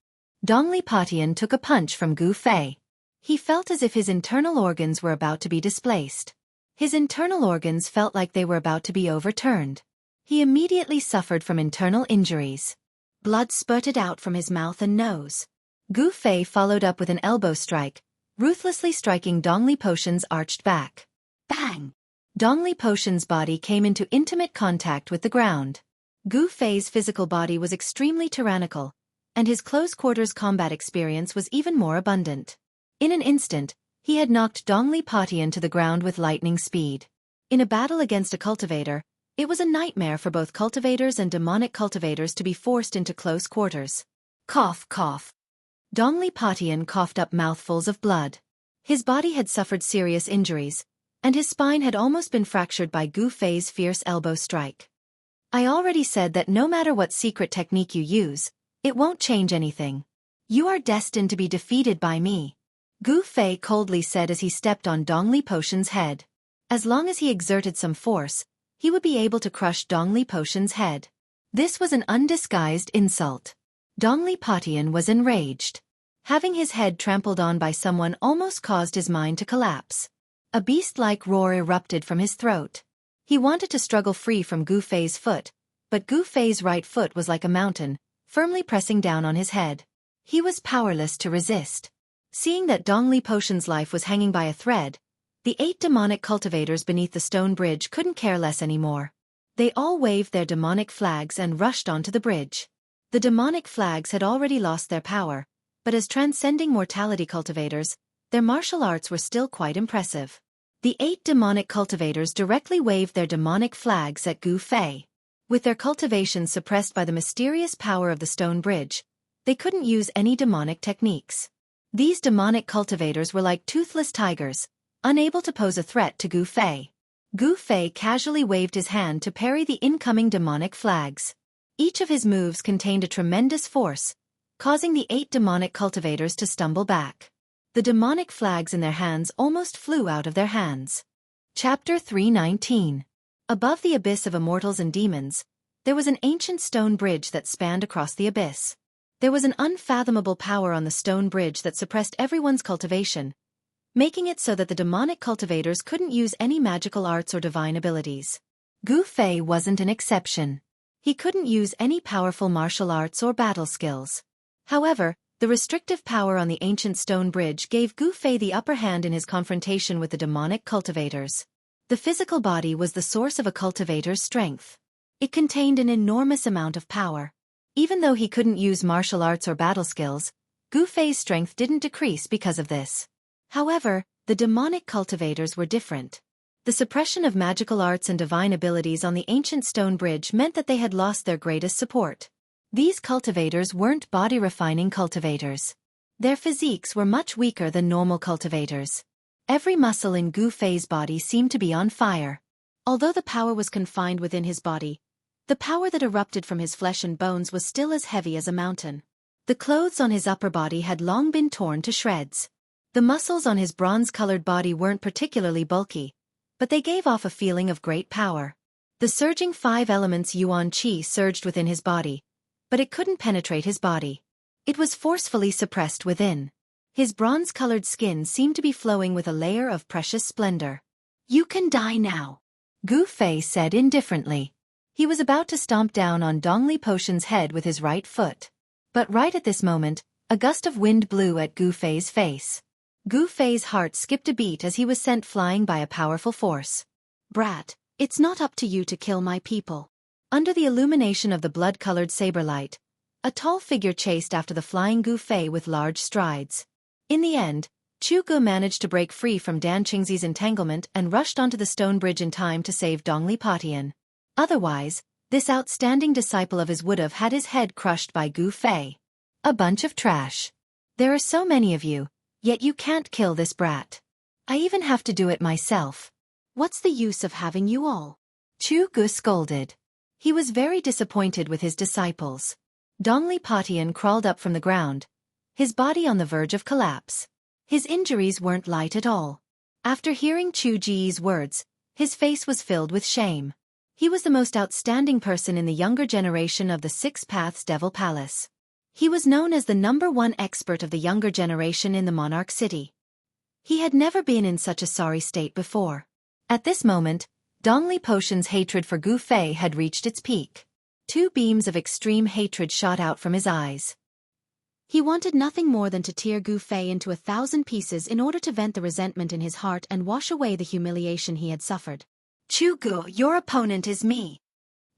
Dongli Patian took a punch from Gu Fei. He felt as if his internal organs were about to be displaced. His internal organs felt like they were about to be overturned. He immediately suffered from internal injuries. Blood spurted out from his mouth and nose. Gu Fei followed up with an elbow strike, ruthlessly striking Dongli Patian's arched back. Bang! Dongli Patian's body came into intimate contact with the ground. Gu Fei's physical body was extremely tyrannical, and his close-quarters combat experience was even more abundant. In an instant, he had knocked Dongli Patian to the ground with lightning speed. In a battle against a cultivator, it was a nightmare for both cultivators and demonic cultivators to be forced into close quarters. Cough, cough. Dongli Patian coughed up mouthfuls of blood. His body had suffered serious injuries, and his spine had almost been fractured by Gu Fei's fierce elbow strike. I already said that no matter what secret technique you use, It won't change anything. You are destined to be defeated by me, Gu Fei coldly said as he stepped on Dongli Potion's head. As long as he exerted some force, he would be able to crush Dongli Potion's head. This was an undisguised insult. Dongli Potion was enraged. Having his head trampled on by someone almost caused his mind to collapse. A beast-like roar erupted from his throat. He wanted to struggle free from Gu Fei's foot, but Gu Fei's right foot was like a mountain, firmly pressing down on his head. He was powerless to resist. Seeing that Dongli Potion's life was hanging by a thread, the 8 demonic cultivators beneath the stone bridge couldn't care less anymore. They all waved their demonic flags and rushed onto the bridge. The demonic flags had already lost their power, but as transcending mortality cultivators, their martial arts were still quite impressive. The 8 demonic cultivators directly waved their demonic flags at Gu Fei. With their cultivation suppressed by the mysterious power of the stone bridge, they couldn't use any demonic techniques. These demonic cultivators were like toothless tigers, unable to pose a threat to Gu Fei. Gu Fei casually waved his hand to parry the incoming demonic flags. Each of his moves contained a tremendous force, causing the 8 demonic cultivators to stumble back. The demonic flags in their hands almost flew out of their hands. Chapter 319. Above the abyss of immortals and demons, there was an ancient stone bridge that spanned across the abyss. There was an unfathomable power on the stone bridge that suppressed everyone's cultivation, making it so that the demonic cultivators couldn't use any magical arts or divine abilities. Gu Fei wasn't an exception. He couldn't use any powerful martial arts or battle skills. However, the restrictive power on the ancient stone bridge gave Gu Fei the upper hand in his confrontation with the demonic cultivators. The physical body was the source of a cultivator's strength. It contained an enormous amount of power. Even though he couldn't use martial arts or battle skills, Gu Fei's strength didn't decrease because of this. However, the demonic cultivators were different. The suppression of magical arts and divine abilities on the ancient stone bridge meant that they had lost their greatest support. These cultivators weren't body-refining cultivators. Their physiques were much weaker than normal cultivators. Every muscle in Gu Fei's body seemed to be on fire. Although the power was confined within his body, the power that erupted from his flesh and bones was still as heavy as a mountain. The clothes on his upper body had long been torn to shreds. The muscles on his bronze-colored body weren't particularly bulky, but they gave off a feeling of great power. The surging 5 elements Yuan Qi surged within his body, but it couldn't penetrate his body. It was forcefully suppressed within. His bronze-colored skin seemed to be flowing with a layer of precious splendor. "You can die now," Gu Fei said indifferently. He was about to stomp down on Dongli Potion's head with his right foot. But right at this moment, a gust of wind blew at Gu Fei's face. Gu Fei's heart skipped a beat as he was sent flying by a powerful force. "Brat, it's not up to you to kill my people." Under the illumination of the blood-colored saber light, a tall figure chased after the flying Gu Fei with large strides. In the end, Chu Gu managed to break free from Dan Qingzi's entanglement and rushed onto the stone bridge in time to save Dongli Potion. Otherwise, this outstanding disciple of his would have had his head crushed by Gu Fei. "A bunch of trash. There are so many of you, yet you can't kill this brat. I even have to do it myself. What's the use of having you all?" Chu Gu scolded. He was very disappointed with his disciples. Dongli Potion crawled up from the ground, his body on the verge of collapse. His injuries weren't light at all. After hearing Chu Ji's words, his face was filled with shame. He was the most outstanding person in the younger generation of the Six Paths Devil Palace. He was known as the #1 expert of the younger generation in the Monarch City. He had never been in such a sorry state before. At this moment, Dongli Potion's hatred for Gu Fei had reached its peak. 2 beams of extreme hatred shot out from his eyes. He wanted nothing more than to tear Gu Fei into 1,000 pieces in order to vent the resentment in his heart and wash away the humiliation he had suffered. "Chu Gu, your opponent is me."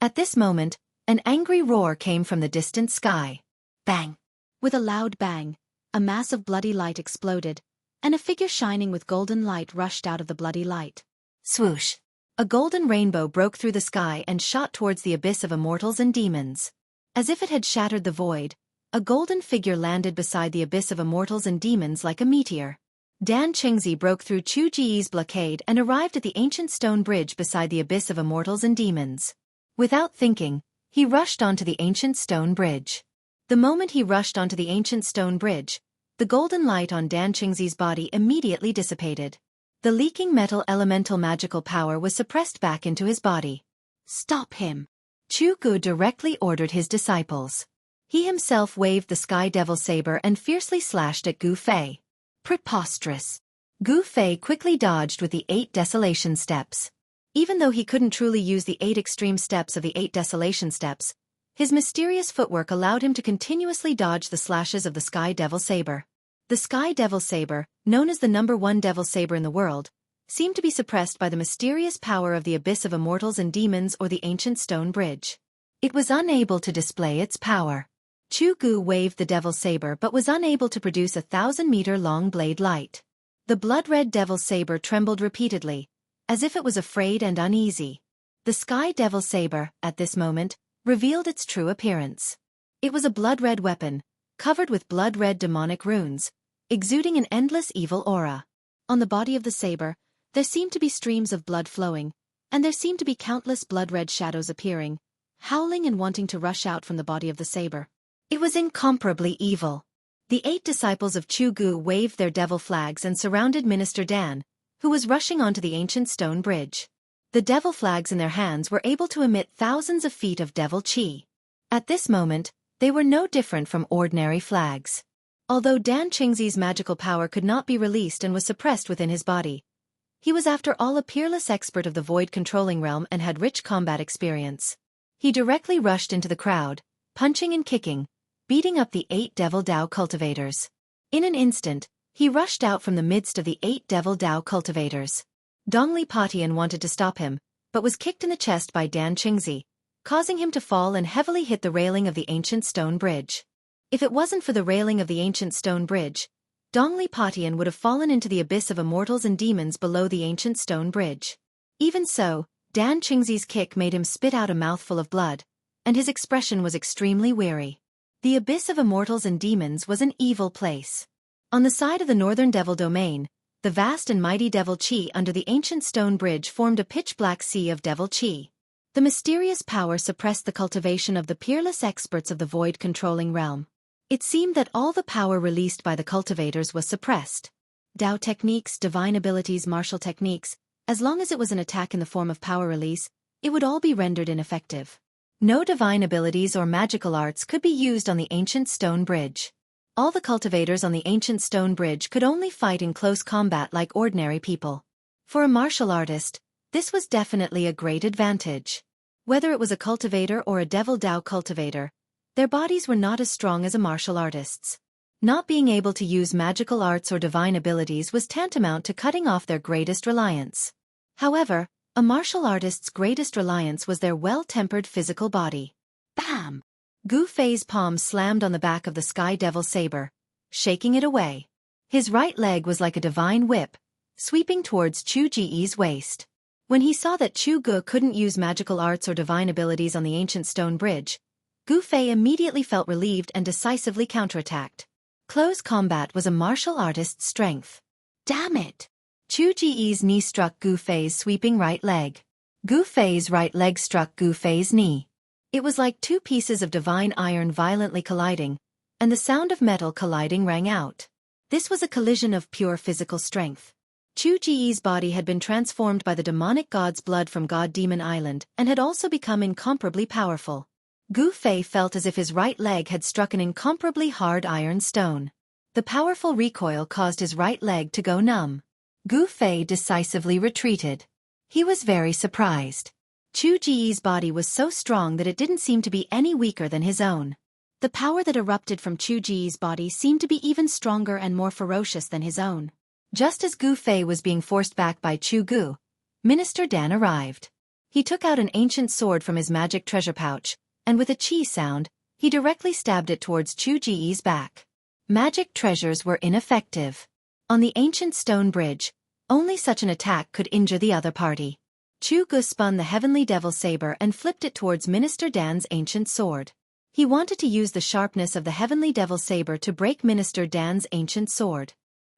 At this moment, an angry roar came from the distant sky. Bang! With a loud bang, a mass of bloody light exploded, and a figure shining with golden light rushed out of the bloody light. Swoosh! A golden rainbow broke through the sky and shot towards the abyss of immortals and demons. As if it had shattered the void, a golden figure landed beside the abyss of immortals and demons like a meteor. Dan Qingzi broke through Chu Ji's blockade and arrived at the ancient stone bridge beside the abyss of immortals and demons. Without thinking, he rushed onto the ancient stone bridge. The moment he rushed onto the ancient stone bridge, the golden light on Dan Qingzi's body immediately dissipated. The leaking metal elemental magical power was suppressed back into his body. "Stop him!" Chu Gu directly ordered his disciples. He himself waved the Sky Devil Saber and fiercely slashed at Gu Fei. Preposterous! Gu Fei quickly dodged with the 8 Desolation Steps. Even though he couldn't truly use the 8 extreme steps of the 8 Desolation Steps, his mysterious footwork allowed him to continuously dodge the slashes of the Sky Devil Saber. The Sky Devil Saber, known as the #1 Devil Saber in the world, seemed to be suppressed by the mysterious power of the Abyss of Immortals and Demons or the Ancient Stone Bridge. It was unable to display its power. Chu Gu waved the Devil Saber but was unable to produce a 1,000-meter-long blade light. The blood-red Devil Saber trembled repeatedly, as if it was afraid and uneasy. The Sky Devil Saber, at this moment, revealed its true appearance. It was a blood-red weapon, covered with blood-red demonic runes, exuding an endless evil aura. On the body of the saber, there seemed to be streams of blood flowing, and there seemed to be countless blood-red shadows appearing, howling and wanting to rush out from the body of the saber. It was incomparably evil. The 8 disciples of Chu Gu waved their devil flags and surrounded Minister Dan, who was rushing onto the ancient stone bridge. The devil flags in their hands were able to emit thousands of feet of devil chi. At this moment, they were no different from ordinary flags. Although Dan Qingzi's magical power could not be released and was suppressed within his body, he was after all a peerless expert of the void controlling realm and had rich combat experience. He directly rushed into the crowd, punching and kicking, beating up the 8 Devil Dao cultivators. In an instant, he rushed out from the midst of the 8 Devil Dao cultivators. Dongli Patian wanted to stop him, but was kicked in the chest by Dan Qingzi, causing him to fall and heavily hit the railing of the ancient stone bridge. If it wasn't for the railing of the ancient stone bridge, Dongli Patian would have fallen into the abyss of immortals and demons below the ancient stone bridge. Even so, Dan Qingzi's kick made him spit out a mouthful of blood, and his expression was extremely weary. The abyss of immortals and demons was an evil place. On the side of the northern devil domain, the vast and mighty devil chi under the ancient stone bridge formed a pitch-black sea of devil chi. The mysterious power suppressed the cultivation of the peerless experts of the void-controlling realm. It seemed that all the power released by the cultivators was suppressed. Dao techniques, divine abilities, martial techniques, as long as it was an attack in the form of power release, it would all be rendered ineffective. No divine abilities or magical arts could be used on the ancient stone bridge. All the cultivators on the ancient stone bridge could only fight in close combat like ordinary people. For a martial artist, this was definitely a great advantage. Whether it was a cultivator or a Devil Dao cultivator, their bodies were not as strong as a martial artist's. Not being able to use magical arts or divine abilities was tantamount to cutting off their greatest reliance. However, a martial artist's greatest reliance was their well-tempered physical body. Bam! Gu Fei's palm slammed on the back of the Sky Devil Saber, shaking it away. His right leg was like a divine whip, sweeping towards Chu Ji's waist. When he saw that Chu Gu couldn't use magical arts or divine abilities on the ancient stone bridge, Gu Fei immediately felt relieved and decisively counterattacked. Close combat was a martial artist's strength. Damn it! Chu Ji's knee struck Gu Fei's sweeping right leg. Gu Fei's right leg struck Gu Fei's knee. It was like 2 pieces of divine iron violently colliding, and the sound of metal colliding rang out. This was a collision of pure physical strength. Chu Ji's body had been transformed by the demonic god's blood from God Demon Island and had also become incomparably powerful. Gu Fei felt as if his right leg had struck an incomparably hard iron stone. The powerful recoil caused his right leg to go numb. Gu Fei decisively retreated. He was very surprised. Chu Ji's body was so strong that it didn't seem to be any weaker than his own. The power that erupted from Chu Ji's body seemed to be even stronger and more ferocious than his own. Just as Gu Fei was being forced back by Chu Gu, Minister Dan arrived. He took out an ancient sword from his magic treasure pouch, and with a chi sound, he directly stabbed it towards Chu Ji's back. Magic treasures were ineffective. On the ancient stone bridge, only such an attack could injure the other party. Chu Gu spun the heavenly devil saber and flipped it towards Minister Dan's ancient sword. He wanted to use the sharpness of the heavenly devil saber to break Minister Dan's ancient sword.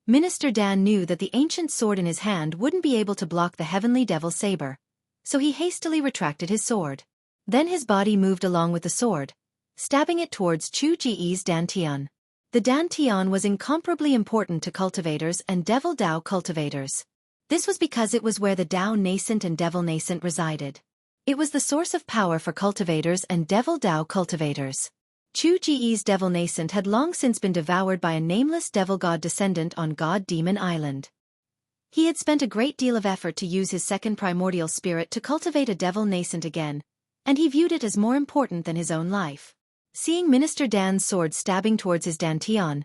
Minister Dan knew that the ancient sword in his hand wouldn't be able to block the heavenly devil saber, so he hastily retracted his sword. Then his body moved along with the sword, stabbing it towards Chu Ji's Dantian. The Dantian was incomparably important to cultivators and Devil Dao cultivators. This was because it was where the Dao nascent and Devil nascent resided. It was the source of power for cultivators and Devil Dao cultivators. Chu Ji's Devil nascent had long since been devoured by a nameless devil god descendant on God Demon Island. He had spent a great deal of effort to use his second primordial spirit to cultivate a devil nascent again, and he viewed it as more important than his own life. Seeing Minister Dan's sword stabbing towards his Dantian,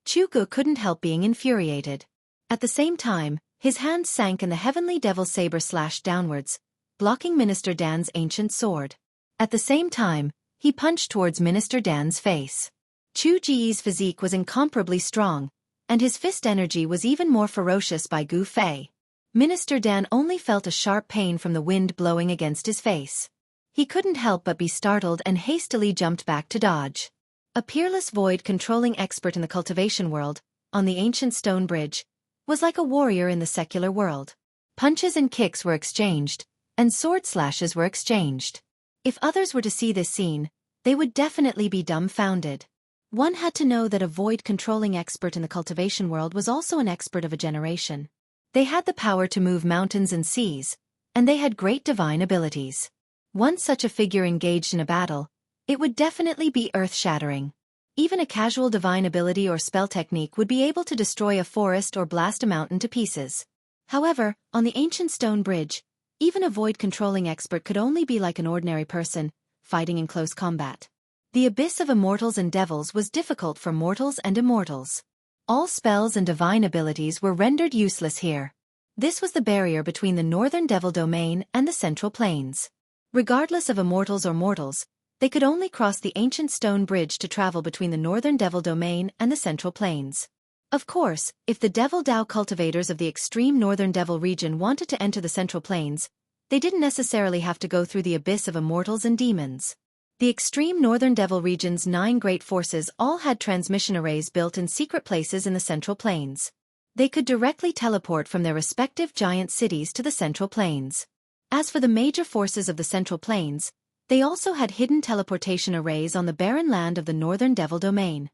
Chu Gu couldn't help being infuriated. At the same time, his hand sank and the heavenly devil saber slashed downwards, blocking Minister Dan's ancient sword. At the same time, he punched towards Minister Dan's face. Chu Ji's physique was incomparably strong, and his fist energy was even more ferocious by Gu Fei. Minister Dan only felt a sharp pain from the wind blowing against his face. He couldn't help but be startled and hastily jumped back to dodge. A peerless void-controlling expert in the cultivation world, on the ancient stone bridge, was like a warrior in the secular world. Punches and kicks were exchanged, and sword slashes were exchanged. If others were to see this scene, they would definitely be dumbfounded. One had to know that a void-controlling expert in the cultivation world was also an expert of a generation. They had the power to move mountains and seas, and they had great divine abilities. Once such a figure engaged in a battle, it would definitely be earth-shattering. Even a casual divine ability or spell technique would be able to destroy a forest or blast a mountain to pieces. However, on the ancient stone bridge, even a void-controlling expert could only be like an ordinary person, fighting in close combat. The abyss of immortals and devils was difficult for mortals and immortals. All spells and divine abilities were rendered useless here. This was the barrier between the northern devil domain and the central plains. Regardless of immortals or mortals, they could only cross the ancient stone bridge to travel between the northern devil domain and the central plains. Of course, if the Devil Dao cultivators of the extreme northern devil region wanted to enter the central plains, they didn't necessarily have to go through the abyss of immortals and demons. The extreme northern devil region's 9 great forces all had transmission arrays built in secret places in the central plains. They could directly teleport from their respective giant cities to the central plains. As for the major forces of the central plains, they also had hidden teleportation arrays on the barren land of the northern devil domain.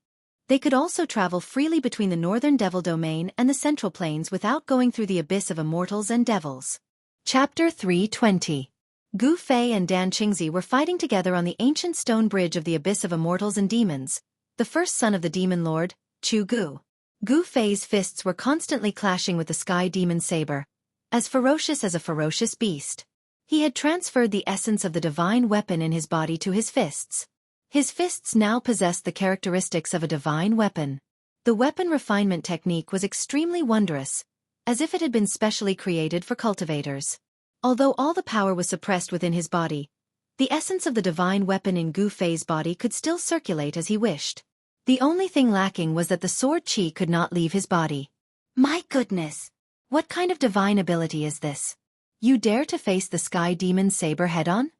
They could also travel freely between the northern devil domain and the central plains without going through the abyss of immortals and devils. Chapter 320. Gu Fei and Dan Qingzi were fighting together on the ancient stone bridge of the abyss of immortals and demons, the first son of the demon lord, Chu Gu. Gu Fei's fists were constantly clashing with the sky demon saber, as ferocious as a ferocious beast. He had transferred the essence of the divine weapon in his body to his fists. His fists now possessed the characteristics of a divine weapon. The weapon refinement technique was extremely wondrous, as if it had been specially created for cultivators. Although all the power was suppressed within his body, the essence of the divine weapon in Gu Fei's body could still circulate as he wished. The only thing lacking was that the sword chi could not leave his body. My goodness! What kind of divine ability is this? You dare to face the sky demon saber head-on?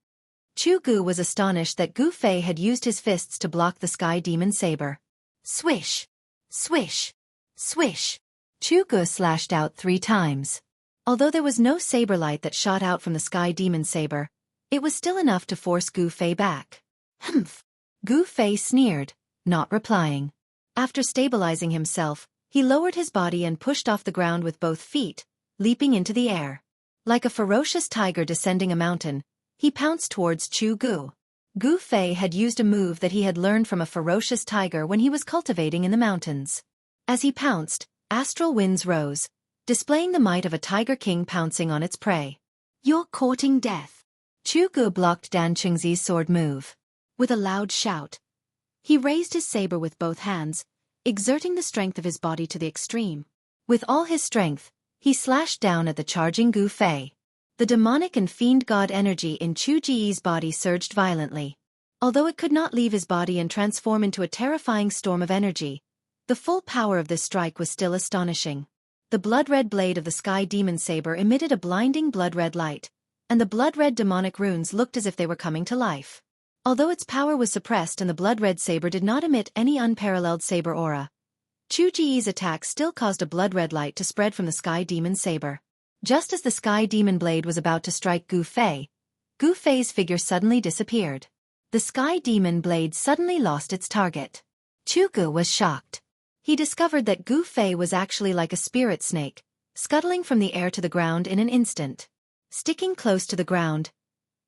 Chu Gu was astonished that Gu Fei had used his fists to block the sky demon saber. Swish! Swish! Swish! Chu Gu slashed out 3 times. Although there was no saber light that shot out from the sky demon saber, it was still enough to force Gu Fei back. Humph! Gu Fei sneered, not replying. After stabilizing himself, he lowered his body and pushed off the ground with both feet, leaping into the air. Like a ferocious tiger descending a mountain, he pounced towards Chu Gu. Gu Fei had used a move that he had learned from a ferocious tiger when he was cultivating in the mountains. As he pounced, astral winds rose, displaying the might of a tiger king pouncing on its prey. You're courting death. Chu Gu blocked Dan Qingzi's sword move. With a loud shout, he raised his saber with both hands, exerting the strength of his body to the extreme. With all his strength, he slashed down at the charging Gu Fei. The demonic and fiend god energy in Chu Ji's body surged violently. Although it could not leave his body and transform into a terrifying storm of energy, the full power of this strike was still astonishing. The blood-red blade of the sky demon saber emitted a blinding blood-red light, and the blood-red demonic runes looked as if they were coming to life. Although its power was suppressed and the blood-red saber did not emit any unparalleled saber aura, Chu Ji's attack still caused a blood-red light to spread from the sky demon saber. Just as the sky demon blade was about to strike Gu Fei's figure suddenly disappeared. The sky demon blade suddenly lost its target. Chu Gu was shocked. He discovered that Gu Fei was actually like a spirit snake, scuttling from the air to the ground in an instant. Sticking close to the ground,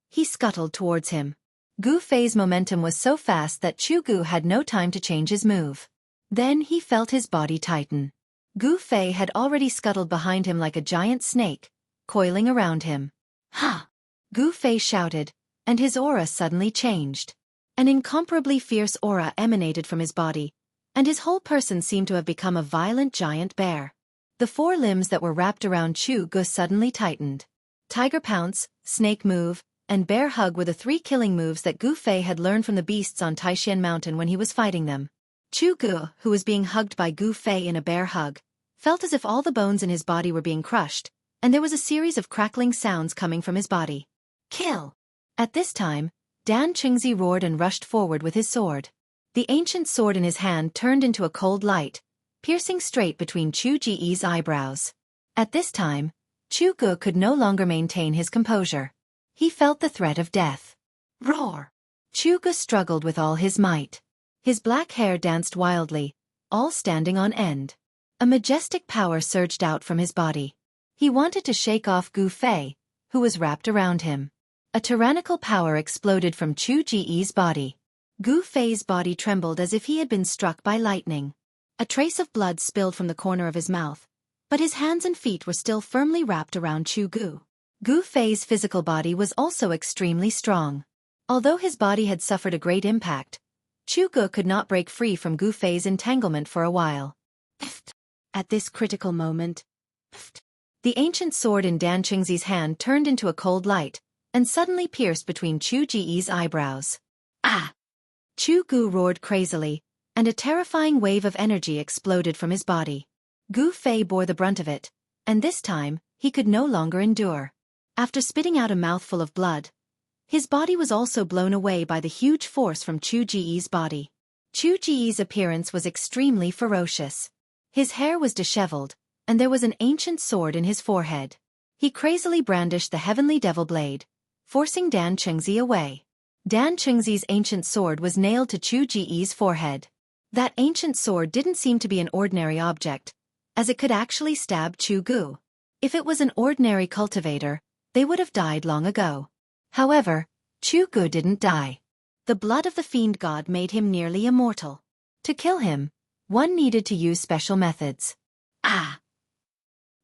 he scuttled towards him. Gu Fei's momentum was so fast that Chu Gu had no time to change his move. Then he felt his body tighten. Gu Fei had already scuttled behind him like a giant snake, coiling around him. Ha! Gu Fei shouted, and his aura suddenly changed. An incomparably fierce aura emanated from his body, and his whole person seemed to have become a violent giant bear. The 4 limbs that were wrapped around Chu Gu suddenly tightened. Tiger Pounce, Snake Move, and Bear Hug were the 3 killing moves that Gu Fei had learned from the beasts on Taishan Mountain when he was fighting them. Chu Gu, who was being hugged by Gu Fei in a bear hug, felt as if all the bones in his body were being crushed, and there was a series of crackling sounds coming from his body. Kill! At this time, Dan Qingzi roared and rushed forward with his sword. The ancient sword in his hand turned into a cold light, piercing straight between Chu Ji's eyebrows. At this time, Chu Gu could no longer maintain his composure. He felt the threat of death. Roar! Chu Gu struggled with all his might. His black hair danced wildly, all standing on end. A majestic power surged out from his body. He wanted to shake off Gu Fei, who was wrapped around him. A tyrannical power exploded from Chu Ji's body. Gu Fei's body trembled as if he had been struck by lightning. A trace of blood spilled from the corner of his mouth, but his hands and feet were still firmly wrapped around Chu Gu. Gu Fei's physical body was also extremely strong. Although his body had suffered a great impact, Chu Gu could not break free from Gu Fei's entanglement for a while. At this critical moment, the ancient sword in Dan Qingzi's hand turned into a cold light, and suddenly pierced between Chu Ji's eyebrows. Ah! Chu Gu roared crazily, and a terrifying wave of energy exploded from his body. Gu Fei bore the brunt of it, and this time, he could no longer endure. After spitting out a mouthful of blood, his body was also blown away by the huge force from Chu Ji's body. Chu Ji's appearance was extremely ferocious. His hair was disheveled, and there was an ancient sword in his forehead. He crazily brandished the heavenly devil blade, forcing Dan Qingzi away. Dan Qingzi's ancient sword was nailed to Chu Ji's forehead. That ancient sword didn't seem to be an ordinary object, as it could actually stab Chu Gu. If it was an ordinary cultivator, they would have died long ago. However, Chu Gu didn't die. The blood of the fiend god made him nearly immortal. To kill him, one needed to use special methods. Ah!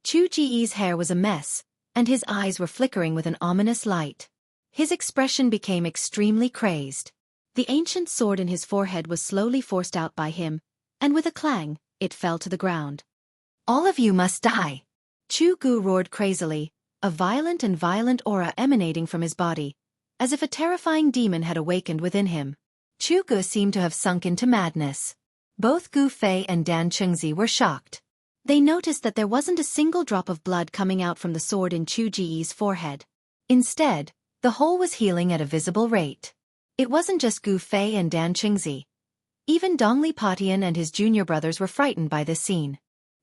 Chu Ji's hair was a mess, and his eyes were flickering with an ominous light. His expression became extremely crazed. The ancient sword in his forehead was slowly forced out by him, and with a clang, it fell to the ground. All of you must die! Chu Gu roared crazily, a violent aura emanating from his body, as if a terrifying demon had awakened within him. Chu Gu seemed to have sunk into madness. Both Gu Fei and Dan Qingzi were shocked. They noticed that there wasn't a single drop of blood coming out from the sword in Chu Ji's forehead. Instead, the hole was healing at a visible rate. It wasn't just Gu Fei and Dan Qingzi. Even Dongli Patian and his junior brothers were frightened by this scene.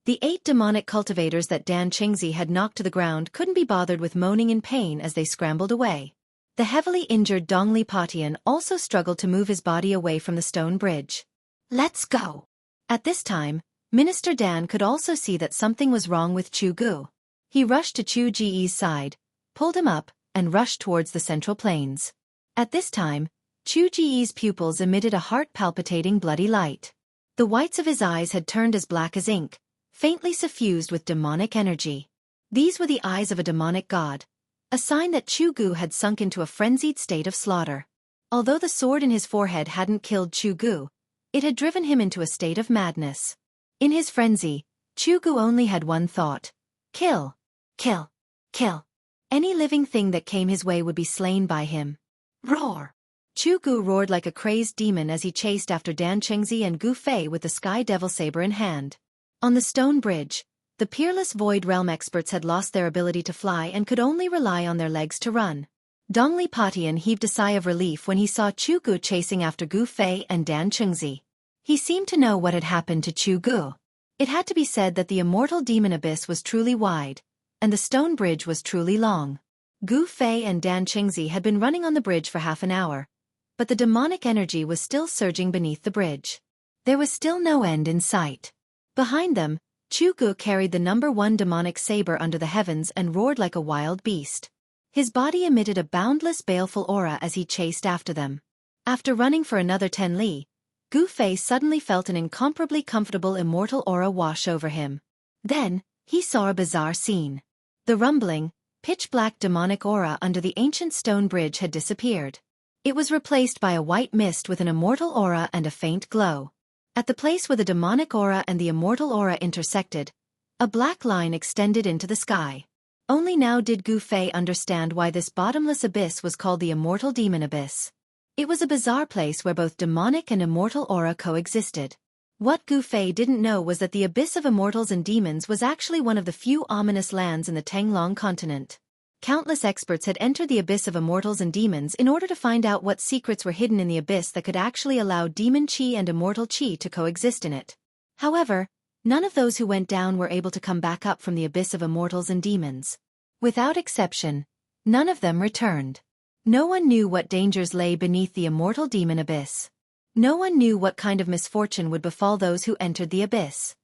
The 8 demonic cultivators that Dan Qingzi had knocked to the ground couldn't be bothered with moaning in pain as they scrambled away. The heavily injured Dongli Patian also struggled to move his body away from the stone bridge. Let's go! At this time, Minister Dan could also see that something was wrong with Chu Gu. He rushed to Chu Ji's side, pulled him up, and rushed towards the central plains. At this time, Chu Ji's pupils emitted a heart-palpitating bloody light. The whites of his eyes had turned as black as ink, faintly suffused with demonic energy. These were the eyes of a demonic god, a sign that Chu Gu had sunk into a frenzied state of slaughter. Although the sword in his forehead hadn't killed Chu Gu, it had driven him into a state of madness. In his frenzy, Chu Gu only had one thought: kill, kill, kill. Any living thing that came his way would be slain by him. Roar! Chu Gu roared like a crazed demon as he chased after Dan Qingzi and Gu Fei with the Sky Devil Saber in hand. On the stone bridge, the peerless Void Realm experts had lost their ability to fly and could only rely on their legs to run. Dongli Patian heaved a sigh of relief when he saw Chu Gu chasing after Gu Fei and Dan Qingzi. He seemed to know what had happened to Chu Gu. It had to be said that the immortal demon abyss was truly wide, and the stone bridge was truly long. Gu Fei and Dan Qingzi had been running on the bridge for half an hour, but the demonic energy was still surging beneath the bridge. There was still no end in sight. Behind them, Chu-gu carried the #1 demonic saber under the heavens and roared like a wild beast. His body emitted a boundless baleful aura as he chased after them. After running for another 10 li, Gu Fei suddenly felt an incomparably comfortable immortal aura wash over him. Then, he saw a bizarre scene. The rumbling, pitch-black demonic aura under the ancient stone bridge had disappeared. It was replaced by a white mist with an immortal aura and a faint glow. At the place where the demonic aura and the immortal aura intersected, a black line extended into the sky. Only now did Gu Fei understand why this bottomless abyss was called the Immortal Demon Abyss. It was a bizarre place where both demonic and immortal aura coexisted. What Gu Fei didn't know was that the abyss of immortals and demons was actually one of the few ominous lands in the Tanglong continent. Countless experts had entered the abyss of immortals and demons in order to find out what secrets were hidden in the abyss that could actually allow demon chi and immortal chi to coexist in it. However, none of those who went down were able to come back up from the abyss of immortals and demons. Without exception, none of them returned. No one knew what dangers lay beneath the immortal demon abyss. No one knew what kind of misfortune would befall those who entered the abyss.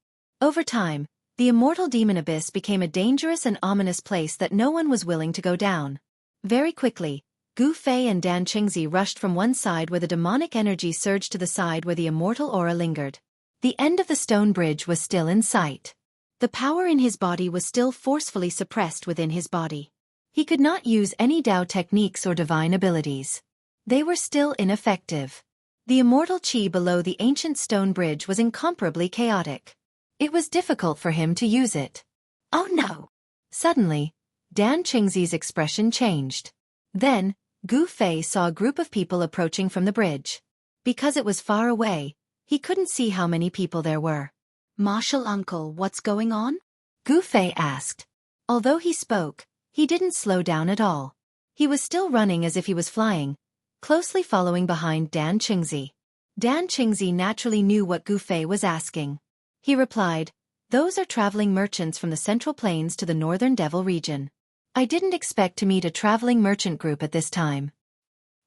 Over time, the immortal demon abyss became a dangerous and ominous place that no one was willing to go down. Very quickly, Gu Fei and Dan Qingzi rushed from one side where the demonic energy surged to the side where the immortal aura lingered. The end of the stone bridge was still in sight. The power in his body was still forcefully suppressed within his body. He could not use any Dao techniques or divine abilities. They were still ineffective. The immortal qi below the ancient stone bridge was incomparably chaotic. It was difficult for him to use it. Oh no! Suddenly, Dan Qingzi's expression changed. Then, Gu Fei saw a group of people approaching from the bridge. Because it was far away, he couldn't see how many people there were. "Marshal uncle, what's going on?" Gu Fei asked. Although he spoke, he didn't slow down at all. He was still running as if he was flying, closely following behind Dan Qingzi. Dan Qingzi naturally knew what Gu Fei was asking. He replied, "Those are traveling merchants from the Central Plains to the Northern Devil region. I didn't expect to meet a traveling merchant group at this time."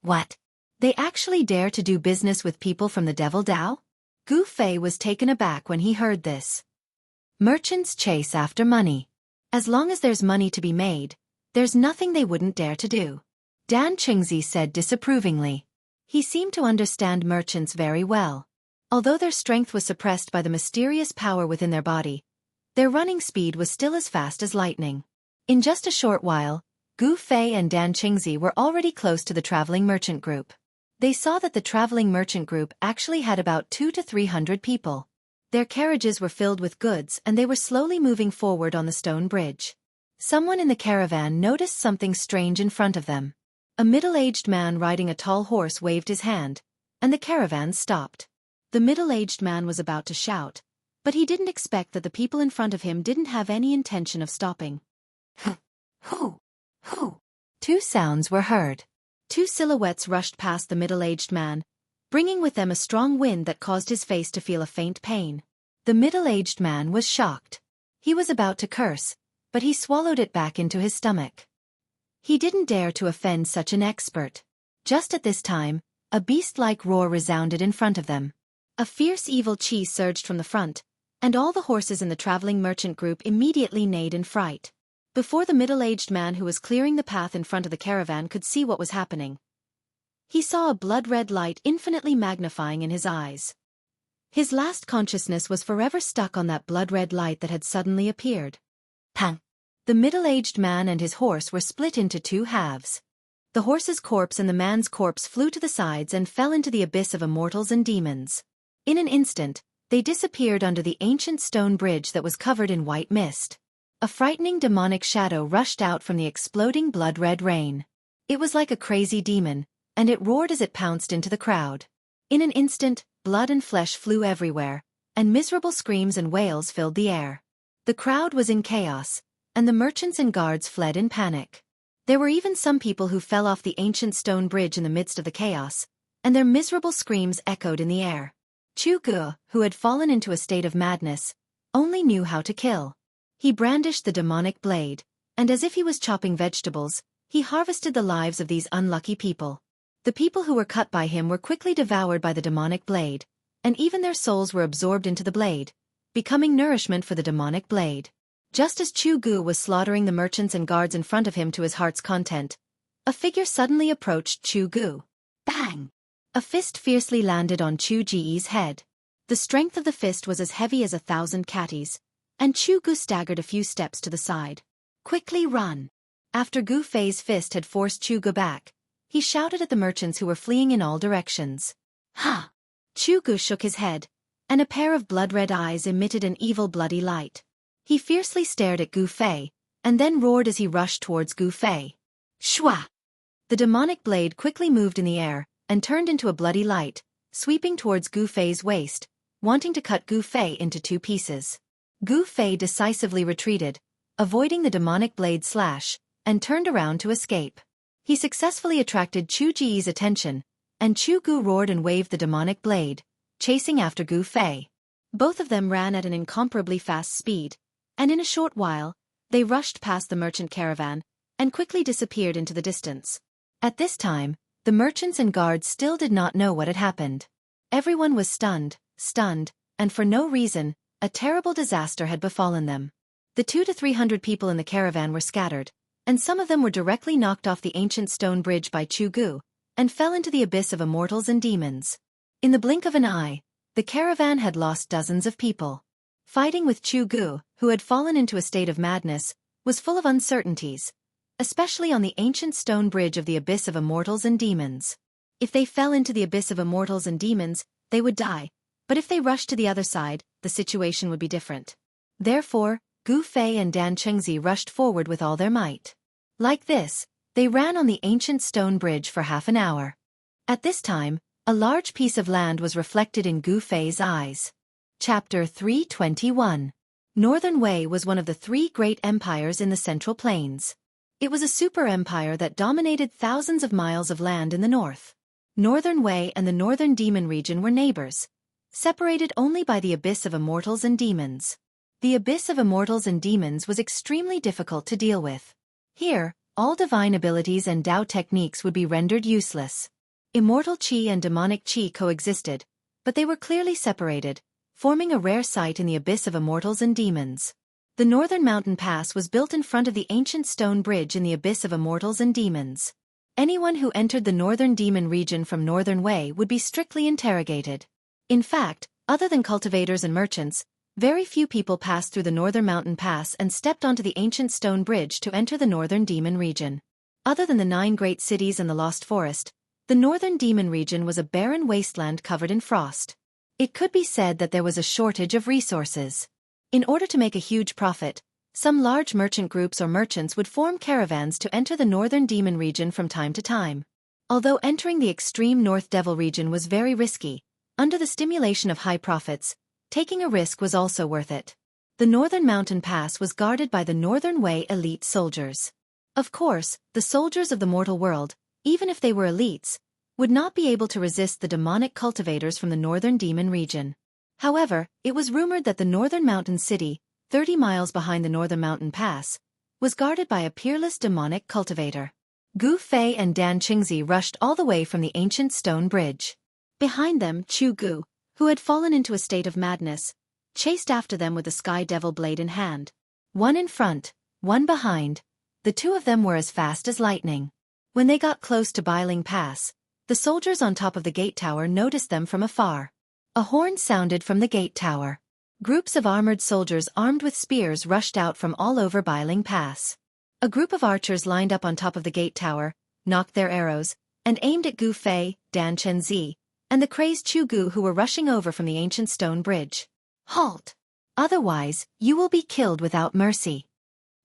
"What? They actually dare to do business with people from the Devil Dao?" Gu Fei was taken aback when he heard this. Merchants chase after money. As long as there's money to be made, there's nothing they wouldn't dare to do. Dan Qingzi said disapprovingly. He seemed to understand merchants very well. Although their strength was suppressed by the mysterious power within their body, their running speed was still as fast as lightning. In just a short while, Gu Fei and Dan Qingzi were already close to the traveling merchant group. They saw that the traveling merchant group actually had about 200 to 300 people. Their carriages were filled with goods and they were slowly moving forward on the stone bridge. Someone in the caravan noticed something strange in front of them. A middle-aged man riding a tall horse waved his hand, and the caravan stopped. The middle-aged man was about to shout, but he didn't expect that the people in front of him didn't have any intention of stopping. Hoo! Hoo! Two sounds were heard. Two silhouettes rushed past the middle-aged man, bringing with them a strong wind that caused his face to feel a faint pain. The middle-aged man was shocked. He was about to curse, but he swallowed it back into his stomach. He didn't dare to offend such an expert. Just at this time, a beast-like roar resounded in front of them. A fierce evil chi surged from the front, and all the horses in the traveling merchant group immediately neighed in fright. Before the middle-aged man who was clearing the path in front of the caravan could see what was happening, he saw a blood-red light infinitely magnifying in his eyes. His last consciousness was forever stuck on that blood-red light that had suddenly appeared. Pang! The middle-aged man and his horse were split into two halves. The horse's corpse and the man's corpse flew to the sides and fell into the abyss of immortals and demons. In an instant, they disappeared under the ancient stone bridge that was covered in white mist. A frightening demonic shadow rushed out from the exploding blood-red rain. It was like a crazy demon, and it roared as it pounced into the crowd. In an instant, blood and flesh flew everywhere, and miserable screams and wails filled the air. The crowd was in chaos, and the merchants and guards fled in panic. There were even some people who fell off the ancient stone bridge in the midst of the chaos, and their miserable screams echoed in the air. Chu-gu, who had fallen into a state of madness, only knew how to kill. He brandished the demonic blade, and as if he was chopping vegetables, he harvested the lives of these unlucky people. The people who were cut by him were quickly devoured by the demonic blade, and even their souls were absorbed into the blade, becoming nourishment for the demonic blade. Just as Chu Gu was slaughtering the merchants and guards in front of him to his heart's content, a figure suddenly approached Chu Gu. Bang! A fist fiercely landed on Chu Ji's head. The strength of the fist was as heavy as 1,000 catties, and Chu Gu staggered a few steps to the side. Quickly run! After Gu Fei's fist had forced Chu Gu back, he shouted at the merchants who were fleeing in all directions. Ha! Chu Gu shook his head, and a pair of blood-red eyes emitted an evil bloody light. He fiercely stared at Gu Fei, and then roared as he rushed towards Gu Fei. Shwa! The demonic blade quickly moved in the air, and turned into a bloody light, sweeping towards Gu Fei's waist, wanting to cut Gu Fei into 2 pieces. Gu Fei decisively retreated, avoiding the demonic blade slash, and turned around to escape. He successfully attracted Chu Ji's attention, and Chu Gu roared and waved the demonic blade, chasing after Gu Fei. Both of them ran at an incomparably fast speed, and in a short while, they rushed past the merchant caravan, and quickly disappeared into the distance. At this time, the merchants and guards still did not know what had happened. Everyone was stunned, and for no reason, a terrible disaster had befallen them. The 200 to 300 people in the caravan were scattered, and some of them were directly knocked off the ancient stone bridge by Chu Gu, and fell into the abyss of immortals and demons. In the blink of an eye, the caravan had lost dozens of people. Fighting with Chu Gu, who had fallen into a state of madness, was full of uncertainties, especially on the ancient stone bridge of the abyss of immortals and demons. If they fell into the abyss of immortals and demons, they would die, but if they rushed to the other side, the situation would be different. Therefore, Gu Fei and Dan Chengzi rushed forward with all their might. Like this, they ran on the ancient stone bridge for half an hour. At this time, a large piece of land was reflected in Gu Fei's eyes. Chapter 321. Northern Wei was one of the 3 great empires in the Central Plains. It was a super empire that dominated thousands of miles of land in the north. Northern Wei and the Northern Demon region were neighbors, separated only by the abyss of immortals and demons. The abyss of immortals and demons was extremely difficult to deal with. Here, all divine abilities and Dao techniques would be rendered useless. Immortal Qi and demonic Qi coexisted, but they were clearly separated, forming a rare sight in the abyss of immortals and demons. The Northern Mountain Pass was built in front of the ancient stone bridge in the abyss of immortals and demons. Anyone who entered the Northern Demon region from Northern Wei would be strictly interrogated. In fact, other than cultivators and merchants, very few people passed through the Northern Mountain Pass and stepped onto the ancient stone bridge to enter the Northern Demon region. Other than the 9 great cities and the Lost Forest, the Northern Demon region was a barren wasteland covered in frost. It could be said that there was a shortage of resources. In order to make a huge profit, some large merchant groups or merchants would form caravans to enter the Northern Demon region from time to time. Although entering the extreme North Devil region was very risky, under the stimulation of high profits, taking a risk was also worth it. The Northern Mountain Pass was guarded by the Northern Wei elite soldiers. Of course, the soldiers of the mortal world, even if they were elites, would not be able to resist the demonic cultivators from the Northern Demon region. However, it was rumored that the Northern Mountain City, 30 miles behind the Northern Mountain Pass, was guarded by a peerless demonic cultivator. Gu Fei and Dan Qingzi rushed all the way from the ancient stone bridge. Behind them, Chu Gu, who had fallen into a state of madness, chased after them with the Sky Devil blade in hand. One in front, one behind, the 2 of them were as fast as lightning. When they got close to Bailing Pass, the soldiers on top of the gate tower noticed them from afar. A horn sounded from the gate tower. Groups of armored soldiers armed with spears rushed out from all over Bailing Pass. A group of archers lined up on top of the gate tower, knocked their arrows, and aimed at Gu Fei, Dan Chenzi, and the crazed Chu Gu who were rushing over from the ancient stone bridge. Halt! Otherwise, you will be killed without mercy.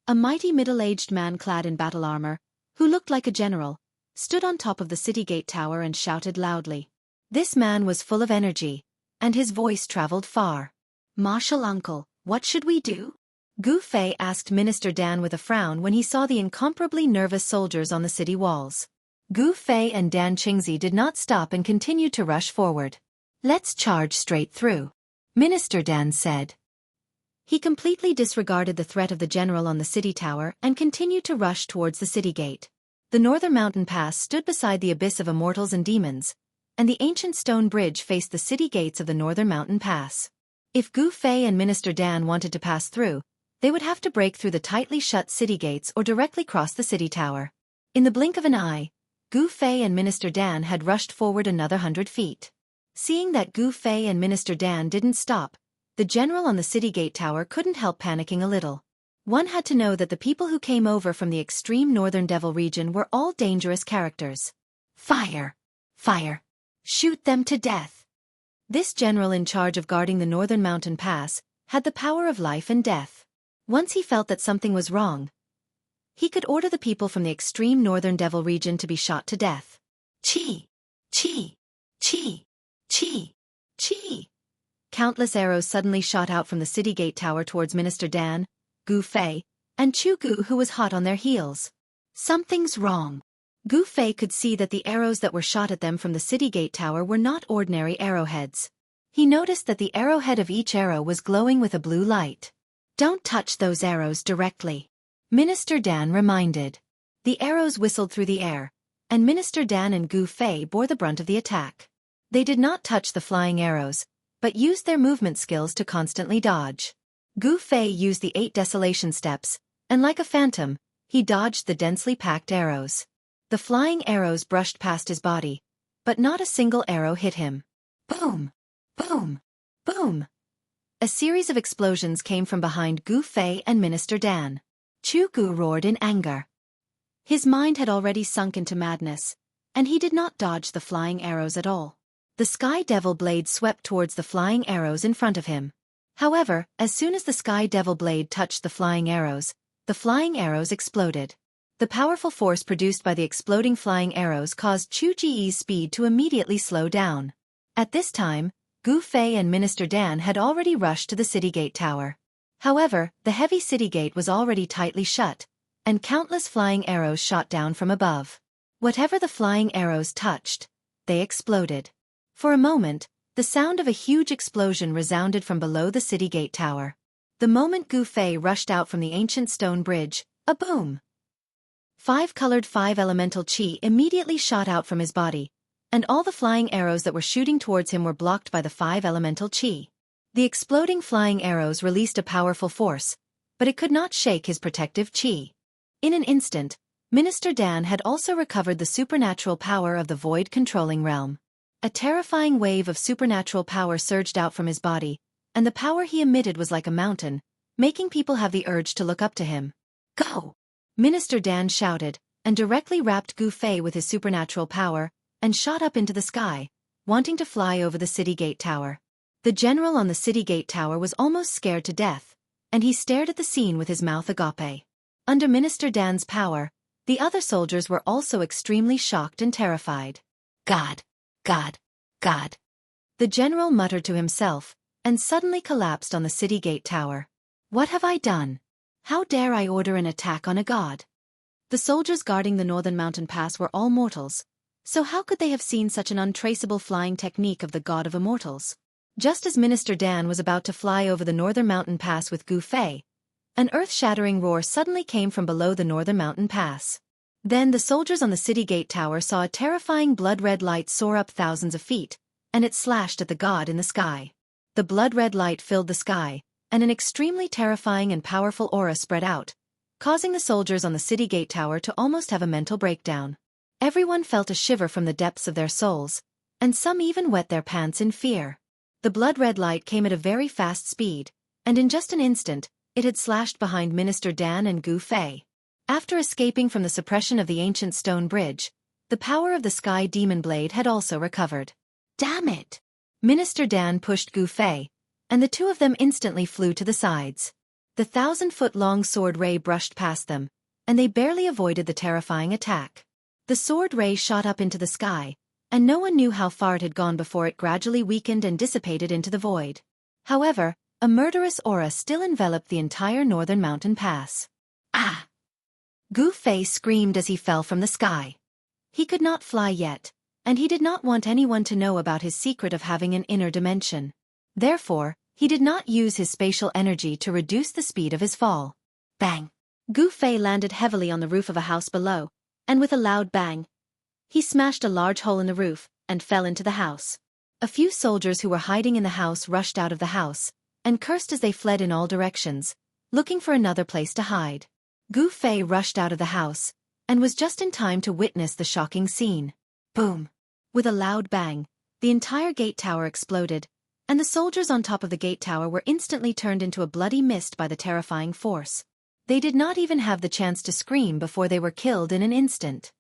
A mighty middle-aged man clad in battle armor, who looked like a general, stood on top of the city gate tower and shouted loudly. This man was full of energy, and his voice traveled far. Marshal Uncle, what should we do? Gu Fei asked Minister Dan with a frown when he saw the incomparably nervous soldiers on the city walls. Gu Fei and Dan Qingzi did not stop and continued to rush forward. Let's charge straight through, Minister Dan said. He completely disregarded the threat of the general on the city tower and continued to rush towards the city gate. The northern mountain pass stood beside the abyss of immortals and demons, and the ancient stone bridge faced the city gates of the northern mountain pass. If Gu Fei and Minister Dan wanted to pass through, they would have to break through the tightly shut city gates or directly cross the city tower. In the blink of an eye, Gu Fei and Minister Dan had rushed forward another 100 feet. Seeing that Gu Fei and Minister Dan didn't stop, the general on the city gate tower couldn't help panicking a little. One had to know that the people who came over from the extreme northern devil region were all dangerous characters. Fire! Fire! Shoot them to death! This general in charge of guarding the northern mountain pass had the power of life and death. Once he felt that something was wrong, he could order the people from the extreme northern devil region to be shot to death. Chi! Chi! Chi! Chi! Chi! Countless arrows suddenly shot out from the city gate tower towards Minister Dan, Gu Fei, and Chu Gu, who was hot on their heels. Something's wrong. Gu Fei could see that the arrows that were shot at them from the city gate tower were not ordinary arrowheads. He noticed that the arrowhead of each arrow was glowing with a blue light. Don't touch those arrows directly, Minister Dan reminded. The arrows whistled through the air, and Minister Dan and Gu Fei bore the brunt of the attack. They did not touch the flying arrows, but used their movement skills to constantly dodge. Gu Fei used the 8 desolation steps, and like a phantom, he dodged the densely packed arrows. The flying arrows brushed past his body, but not a single arrow hit him. Boom! Boom! Boom! A series of explosions came from behind Gu Fei and Minister Dan. Chu Gu roared in anger. His mind had already sunk into madness, and he did not dodge the flying arrows at all. The Sky Devil blade swept towards the flying arrows in front of him. However, as soon as the Sky Devil blade touched the flying arrows exploded. The powerful force produced by the exploding flying arrows caused Chu Ji's speed to immediately slow down. At this time, Gu Fei and Minister Dan had already rushed to the city gate tower. However, the heavy city gate was already tightly shut, and countless flying arrows shot down from above. Whatever the flying arrows touched, they exploded. For a moment, the sound of a huge explosion resounded from below the city gate tower. The moment Gu Fei rushed out from the ancient stone bridge, a boom! 5-colored 5-elemental chi immediately shot out from his body, and all the flying arrows that were shooting towards him were blocked by the 5-elemental chi. The exploding flying arrows released a powerful force, but it could not shake his protective chi. In an instant, Minister Dan had also recovered the supernatural power of the void controlling realm. A terrifying wave of supernatural power surged out from his body, and the power he emitted was like a mountain, making people have the urge to look up to him. Go! Minister Dan shouted, and directly wrapped Gu Fei with his supernatural power, and shot up into the sky, wanting to fly over the city gate tower. The general on the city gate tower was almost scared to death, and he stared at the scene with his mouth agape. Under Minister Dan's power, the other soldiers were also extremely shocked and terrified. God! God! God! The general muttered to himself, and suddenly collapsed on the city gate tower. What have I done? How dare I order an attack on a god? The soldiers guarding the northern mountain pass were all mortals, so how could they have seen such an untraceable flying technique of the god of immortals? Just as Minister Dan was about to fly over the northern mountain pass with Gu Fei, an earth-shattering roar suddenly came from below the northern mountain pass. Then the soldiers on the city gate tower saw a terrifying blood-red light soar up thousands of feet, and it slashed at the god in the sky. The blood-red light filled the sky, and an extremely terrifying and powerful aura spread out, causing the soldiers on the city gate tower to almost have a mental breakdown. Everyone felt a shiver from the depths of their souls, and some even wet their pants in fear. The blood-red light came at a very fast speed, and in just an instant, it had slashed behind Minister Dan and Gu Fei. After escaping from the suppression of the ancient stone bridge, the power of the Sky Demon Blade had also recovered. Damn it! Minister Dan pushed Gu Fei, and the two of them instantly flew to the sides. The 1,000-foot-long sword ray brushed past them, and they barely avoided the terrifying attack. The sword ray shot up into the sky, and no one knew how far it had gone before it gradually weakened and dissipated into the void. However, a murderous aura still enveloped the entire northern mountain pass. Ah! Gu Fei screamed as he fell from the sky. He could not fly yet, and he did not want anyone to know about his secret of having an inner dimension. Therefore, he did not use his spatial energy to reduce the speed of his fall. Bang! Gu Fei landed heavily on the roof of a house below, and with a loud bang, he smashed a large hole in the roof and fell into the house. A few soldiers who were hiding in the house rushed out of the house and cursed as they fled in all directions, looking for another place to hide. Gu Fei rushed out of the house and was just in time to witness the shocking scene. Boom! With a loud bang, the entire gate tower exploded, and the soldiers on top of the gate tower were instantly turned into a bloody mist by the terrifying force. They did not even have the chance to scream before they were killed in an instant.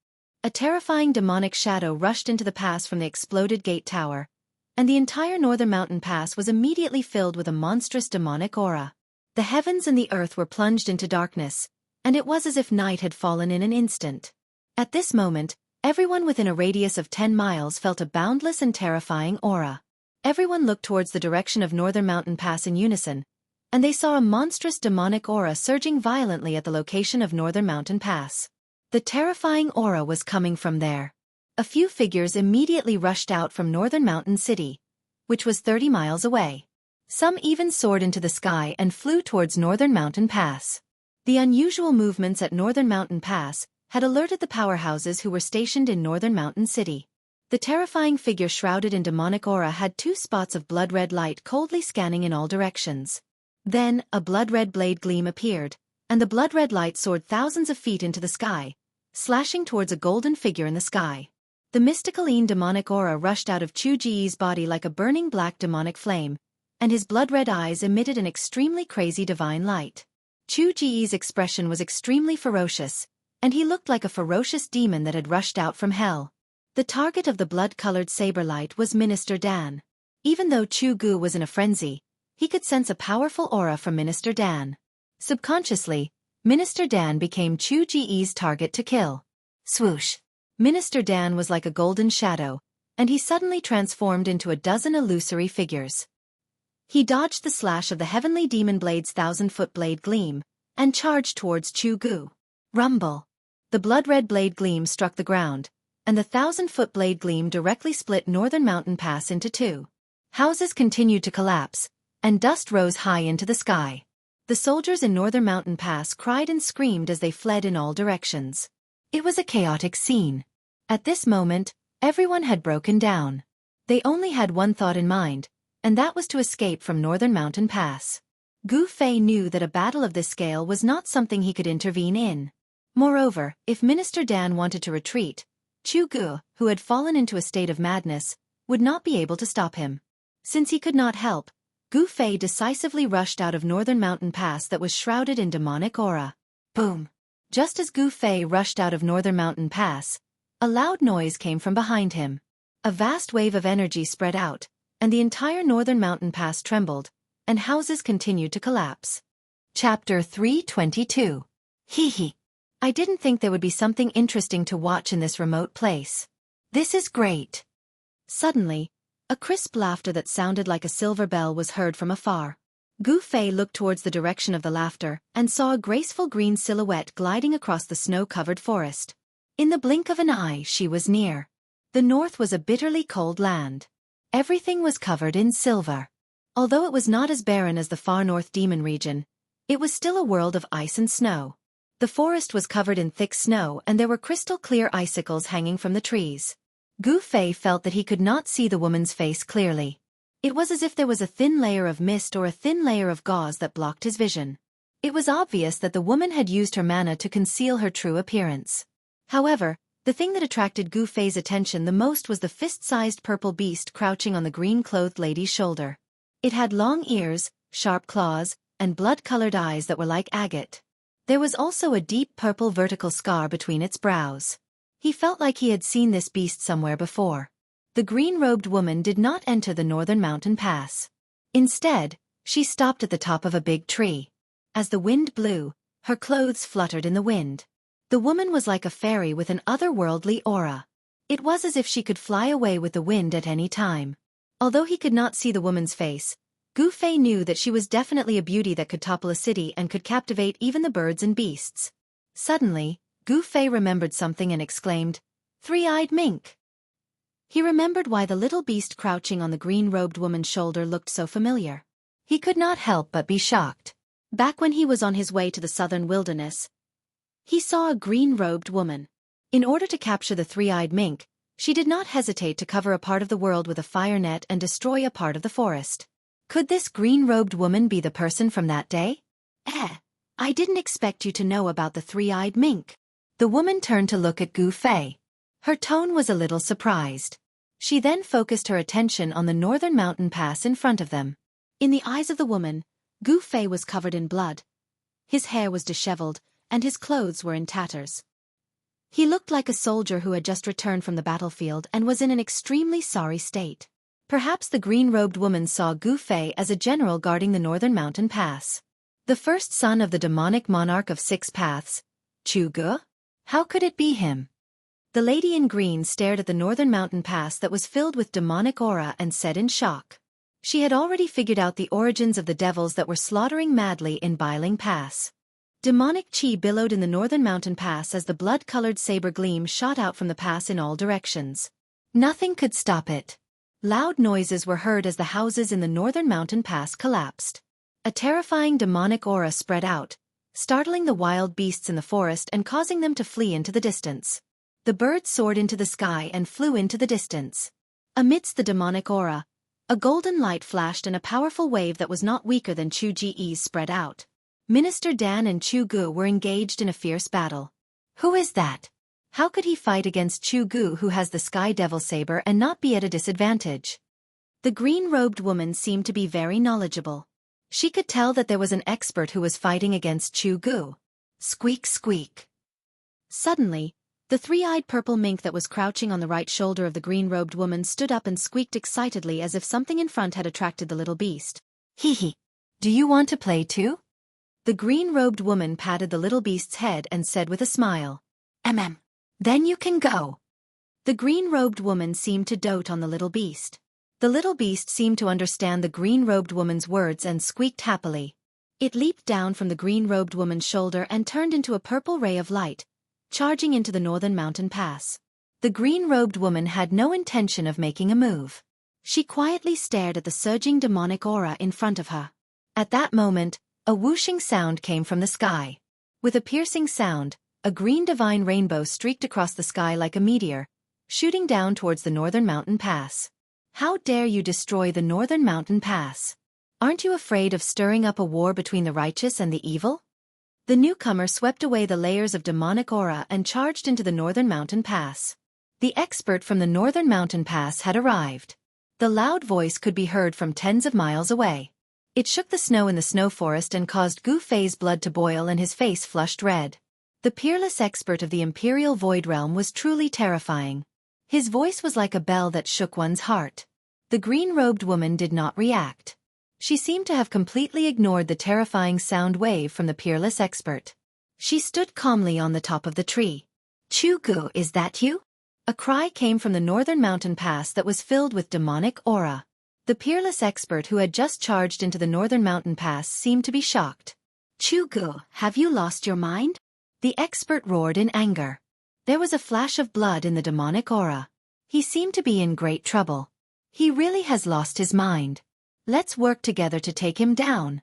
A terrifying demonic shadow rushed into the pass from the exploded gate tower, and the entire northern mountain pass was immediately filled with a monstrous demonic aura. The heavens and the earth were plunged into darkness, and it was as if night had fallen in an instant. At this moment, everyone within a radius of 10 miles felt a boundless and terrifying aura. Everyone looked towards the direction of Northern Mountain Pass in unison, and they saw a monstrous demonic aura surging violently at the location of Northern Mountain Pass. The terrifying aura was coming from there. A few figures immediately rushed out from Northern Mountain City, which was 30 miles away. Some even soared into the sky and flew towards Northern Mountain Pass. The unusual movements at Northern Mountain Pass had alerted the powerhouses who were stationed in Northern Mountain City. The terrifying figure shrouded in demonic aura had 2 spots of blood-red light coldly scanning in all directions. Then, a blood-red blade gleam appeared, and the blood-red light soared thousands of feet into the sky, slashing towards a golden figure in the sky. The mysticaline demonic aura rushed out of Chu Ji's body like a burning black demonic flame, and his blood-red eyes emitted an extremely crazy divine light. Chu Ji's expression was extremely ferocious, and he looked like a ferocious demon that had rushed out from hell. The target of the blood-colored saber light was Minister Dan. Even though Chu Gu was in a frenzy, he could sense a powerful aura from Minister Dan. Subconsciously, Minister Dan became Chu Ji's target to kill. Swoosh! Minister Dan was like a golden shadow, and he suddenly transformed into a dozen illusory figures. He dodged the slash of the heavenly demon blade's 1,000-foot blade gleam, and charged towards Chu Gu. Rumble! The blood-red blade gleam struck the ground, and the 1,000-foot blade gleam directly split Northern Mountain Pass into 2. Houses continued to collapse, and dust rose high into the sky. The soldiers in Northern Mountain Pass cried and screamed as they fled in all directions. It was a chaotic scene. At this moment, everyone had broken down. They only had one thought in mind, and that was to escape from Northern Mountain Pass. Gu Fei knew that a battle of this scale was not something he could intervene in. Moreover, if Minister Dan wanted to retreat, Chu Gu, who had fallen into a state of madness, would not be able to stop him. Since he could not help, Gu Fei decisively rushed out of Northern Mountain Pass that was shrouded in demonic aura. Boom! Just as Gu Fei rushed out of Northern Mountain Pass, a loud noise came from behind him. A vast wave of energy spread out, and the entire Northern Mountain Pass trembled, and houses continued to collapse. Chapter 322. Hee hee. I didn't think there would be something interesting to watch in this remote place. This is great. Suddenly, a crisp laughter that sounded like a silver bell was heard from afar. Gu Fei looked towards the direction of the laughter and saw a graceful green silhouette gliding across the snow-covered forest. In the blink of an eye, she was near. The north was a bitterly cold land. Everything was covered in silver. Although it was not as barren as the far north demon region, it was still a world of ice and snow. The forest was covered in thick snow and there were crystal-clear icicles hanging from the trees. Gu Fei felt that he could not see the woman's face clearly. It was as if there was a thin layer of mist or a thin layer of gauze that blocked his vision. It was obvious that the woman had used her mana to conceal her true appearance. However, the thing that attracted Gu Fei's attention the most was the fist-sized purple beast crouching on the green-clothed lady's shoulder. It had long ears, sharp claws, and blood-colored eyes that were like agate. There was also a deep purple vertical scar between its brows. He felt like he had seen this beast somewhere before. The green-robed woman did not enter the Northern Mountain Pass. Instead, she stopped at the top of a big tree. As the wind blew, her clothes fluttered in the wind. The woman was like a fairy with an otherworldly aura. It was as if she could fly away with the wind at any time. Although he could not see the woman's face, Gu Fei knew that she was definitely a beauty that could topple a city and could captivate even the birds and beasts. Suddenly, Gu Fei remembered something and exclaimed, "Three-eyed mink!" He remembered why the little beast crouching on the green-robed woman's shoulder looked so familiar. He could not help but be shocked. Back when he was on his way to the southern wilderness, he saw a green-robed woman. In order to capture the three-eyed mink, she did not hesitate to cover a part of the world with a fire net and destroy a part of the forest. Could this green-robed woman be the person from that day? I didn't expect you to know about the three-eyed mink. The woman turned to look at Gu Fei. Her tone was a little surprised. She then focused her attention on the northern mountain pass in front of them. In the eyes of the woman, Gu Fei was covered in blood. His hair was disheveled, and his clothes were in tatters. He looked like a soldier who had just returned from the battlefield and was in an extremely sorry state. Perhaps the green-robed woman saw Gu Fei as a general guarding the northern mountain pass. The first son of the demonic monarch of 6 paths, Chu Gu? How could it be him? The lady in green stared at the northern mountain pass that was filled with demonic aura and said in shock. She had already figured out the origins of the devils that were slaughtering madly in Biling Pass. Demonic chi billowed in the northern mountain pass as the blood-colored saber gleam shot out from the pass in all directions. Nothing could stop it. Loud noises were heard as the houses in the northern mountain pass collapsed. A terrifying demonic aura spread out, startling the wild beasts in the forest and causing them to flee into the distance. The birds soared into the sky and flew into the distance. Amidst the demonic aura, a golden light flashed and a powerful wave that was not weaker than Chu Ji's spread out. Minister Dan and Chu Gu were engaged in a fierce battle. Who is that? How could he fight against Chu Gu, who has the Sky Devil Saber, and not be at a disadvantage? The green-robed woman seemed to be very knowledgeable. She could tell that there was an expert who was fighting against Chu Gu. Squeak, squeak. Suddenly, the three-eyed purple mink that was crouching on the right shoulder of the green-robed woman stood up and squeaked excitedly as if something in front had attracted the little beast. Hee hee. Do you want to play too? The green-robed woman patted the little beast's head and said with a smile, Then you can go. The green-robed woman seemed to dote on the little beast. The little beast seemed to understand the green-robed woman's words and squeaked happily. It leaped down from the green-robed woman's shoulder and turned into a purple ray of light, charging into the northern mountain pass. The green-robed woman had no intention of making a move. She quietly stared at the surging demonic aura in front of her. At that moment, a whooshing sound came from the sky. With a piercing sound, a green divine rainbow streaked across the sky like a meteor, shooting down towards the northern mountain pass. How dare you destroy the northern mountain pass? Aren't you afraid of stirring up a war between the righteous and the evil? The newcomer swept away the layers of demonic aura and charged into the northern mountain pass. The expert from the northern mountain pass had arrived. The loud voice could be heard from tens of miles away. It shook the snow in the snow forest and caused Gu Fei's blood to boil and his face flushed red. The peerless expert of the Imperial Void Realm was truly terrifying. His voice was like a bell that shook one's heart. The green-robed woman did not react. She seemed to have completely ignored the terrifying sound wave from the peerless expert. She stood calmly on the top of the tree. Chu Gu, is that you? A cry came from the northern mountain pass that was filled with demonic aura. The peerless expert who had just charged into the northern mountain pass seemed to be shocked. Chu Gu, have you lost your mind? The expert roared in anger. There was a flash of blood in the demonic aura. He seemed to be in great trouble. He really has lost his mind. Let's work together to take him down.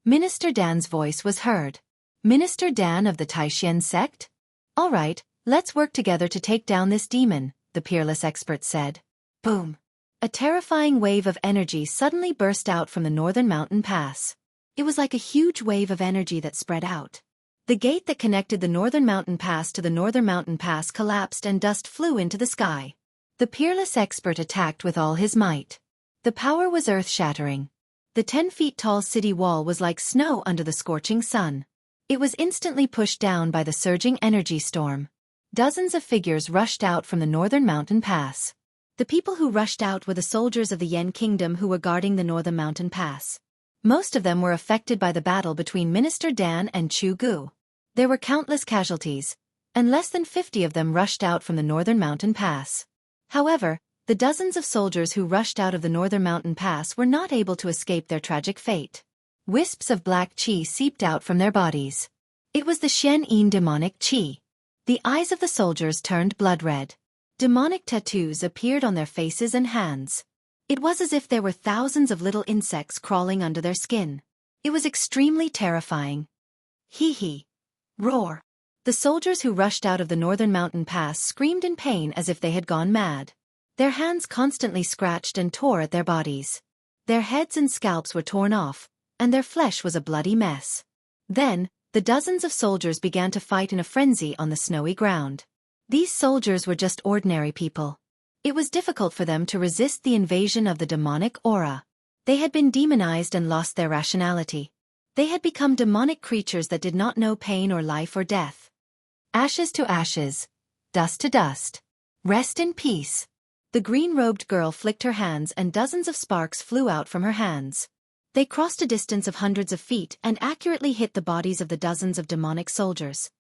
Minister Dan's voice was heard. Minister Dan of the Taishan sect? All right, let's work together to take down this demon, the peerless expert said. Boom. A terrifying wave of energy suddenly burst out from the northern mountain pass. It was like a huge wave of energy that spread out. The gate that connected the northern mountain pass to the northern mountain pass collapsed and dust flew into the sky. The peerless expert attacked with all his might. The power was earth-shattering. The 10-feet-tall city wall was like snow under the scorching sun. It was instantly pushed down by the surging energy storm. Dozens of figures rushed out from the northern mountain pass. The people who rushed out were the soldiers of the Yen Kingdom who were guarding the northern mountain pass. Most of them were affected by the battle between Minister Dan and Chu Gu. There were countless casualties, and less than 50 of them rushed out from the northern mountain pass. However, the dozens of soldiers who rushed out of the northern mountain pass were not able to escape their tragic fate. Wisps of black chi seeped out from their bodies. It was the Shen-Yin demonic chi. The eyes of the soldiers turned blood red. Demonic tattoos appeared on their faces and hands. It was as if there were thousands of little insects crawling under their skin. It was extremely terrifying. Hee hee. Roar. The soldiers who rushed out of the northern mountain pass screamed in pain as if they had gone mad. Their hands constantly scratched and tore at their bodies. Their heads and scalps were torn off, and their flesh was a bloody mess. Then, the dozens of soldiers began to fight in a frenzy on the snowy ground. These soldiers were just ordinary people. It was difficult for them to resist the invasion of the demonic aura. They had been demonized and lost their rationality. They had become demonic creatures that did not know pain or life or death. Ashes to ashes. Dust to dust. Rest in peace. The green-robed girl flicked her hands and dozens of sparks flew out from her hands. They crossed a distance of hundreds of feet and accurately hit the bodies of the dozens of demonic soldiers.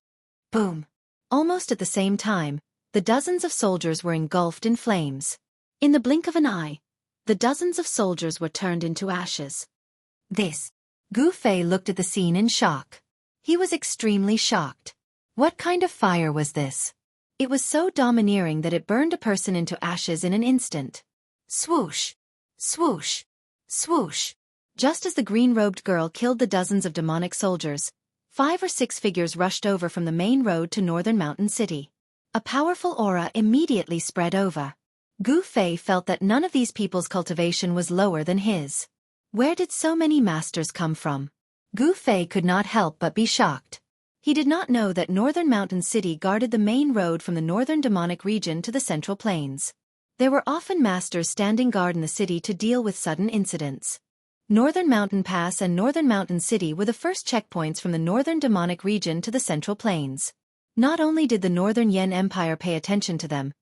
Boom! Almost at the same time, the dozens of soldiers were engulfed in flames. In the blink of an eye, the dozens of soldiers were turned into ashes. Gu Fei looked at the scene in shock. He was extremely shocked. What kind of fire was this? It was so domineering that it burned a person into ashes in an instant. Swoosh! Swoosh! Swoosh! Just as the green-robed girl killed the dozens of demonic soldiers, 5 or 6 figures rushed over from the main road to Northern Mountain City. A powerful aura immediately spread over. Gu Fei felt that none of these people's cultivation was lower than his. Where did so many masters come from? Gu Fei could not help but be shocked. He did not know that Northern Mountain City guarded the main road from the northern demonic region to the Central Plains. There were often masters standing guard in the city to deal with sudden incidents. Northern Mountain Pass and Northern Mountain City were the first checkpoints from the northern demonic region to the Central Plains. Not only did the Northern Yen Empire pay attention to them,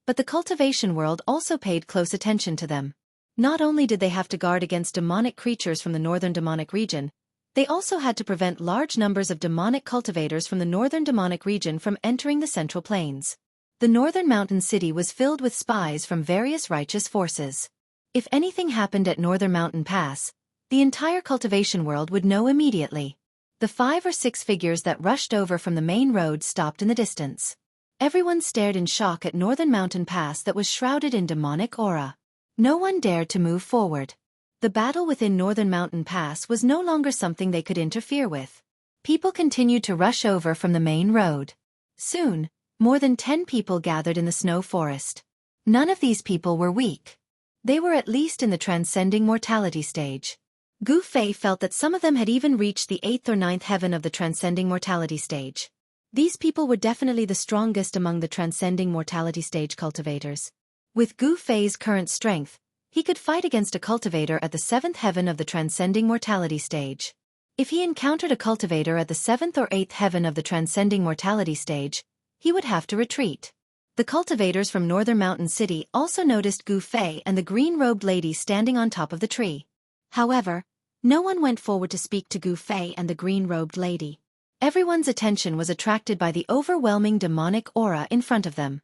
but the cultivation world also paid close attention to them. Not only did they have to guard against demonic creatures from the northern demonic region, they also had to prevent large numbers of demonic cultivators from the northern demonic region from entering the Central Plains. The Northern Mountain City was filled with spies from various righteous forces. If anything happened at Northern Mountain Pass, the entire cultivation world would know immediately. The 5 or 6 figures that rushed over from the main road stopped in the distance. Everyone stared in shock at Northern Mountain Pass that was shrouded in demonic aura. No one dared to move forward. The battle within Northern Mountain Pass was no longer something they could interfere with. People continued to rush over from the main road. Soon, more than 10 people gathered in the snow forest. None of these people were weak. They were at least in the transcending mortality stage. Gu Fei felt that some of them had even reached the 8th or 9th heaven of the transcending mortality stage. These people were definitely the strongest among the transcending mortality stage cultivators. With Gu Fei's current strength, he could fight against a cultivator at the 7th heaven of the transcending mortality stage. If he encountered a cultivator at the 7th or 8th heaven of the transcending mortality stage, he would have to retreat. The cultivators from Northern Mountain City also noticed Gu Fei and the green-robed lady standing on top of the tree. However, no one went forward to speak to Gu Fei and the green-robed lady. Everyone's attention was attracted by the overwhelming demonic aura in front of them.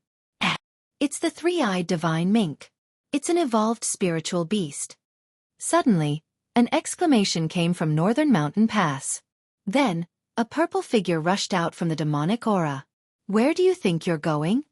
It's the 3-eyed divine mink. It's an evolved spiritual beast. Suddenly, an exclamation came from Northern Mountain Pass. Then, a purple figure rushed out from the demonic aura. Where do you think you're going?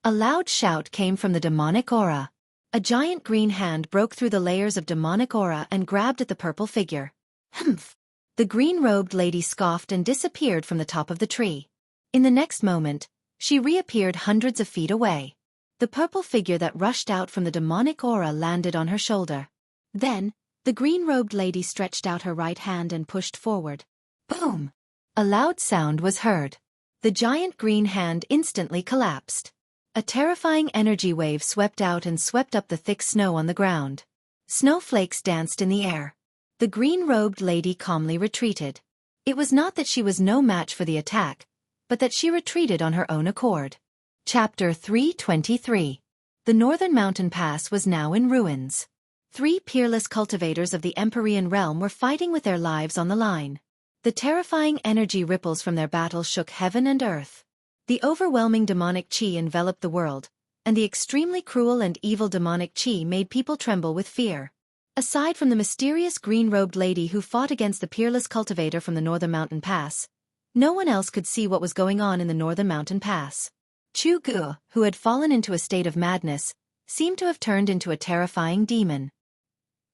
A loud shout came from the demonic aura. A giant green hand broke through the layers of demonic aura and grabbed at the purple figure. Humph! The green-robed lady scoffed and disappeared from the top of the tree. In the next moment, she reappeared hundreds of feet away. The purple figure that rushed out from the demonic aura landed on her shoulder. Then, the green-robed lady stretched out her right hand and pushed forward. Boom! A loud sound was heard. The giant green hand instantly collapsed. A terrifying energy wave swept out and swept up the thick snow on the ground. Snowflakes danced in the air. The green-robed lady calmly retreated. It was not that she was no match for the attack, but that she retreated on her own accord. Chapter 323. The Northern Mountain Pass was now in ruins. 3 peerless cultivators of the Empyrean realm were fighting with their lives on the line. The terrifying energy ripples from their battle shook heaven and earth. The overwhelming demonic chi enveloped the world, and the extremely cruel and evil demonic chi made people tremble with fear. Aside from the mysterious green-robed lady who fought against the peerless cultivator from the Northern Mountain Pass, no one else could see what was going on in the Northern Mountain Pass. Chu Gu, who had fallen into a state of madness, seemed to have turned into a terrifying demon.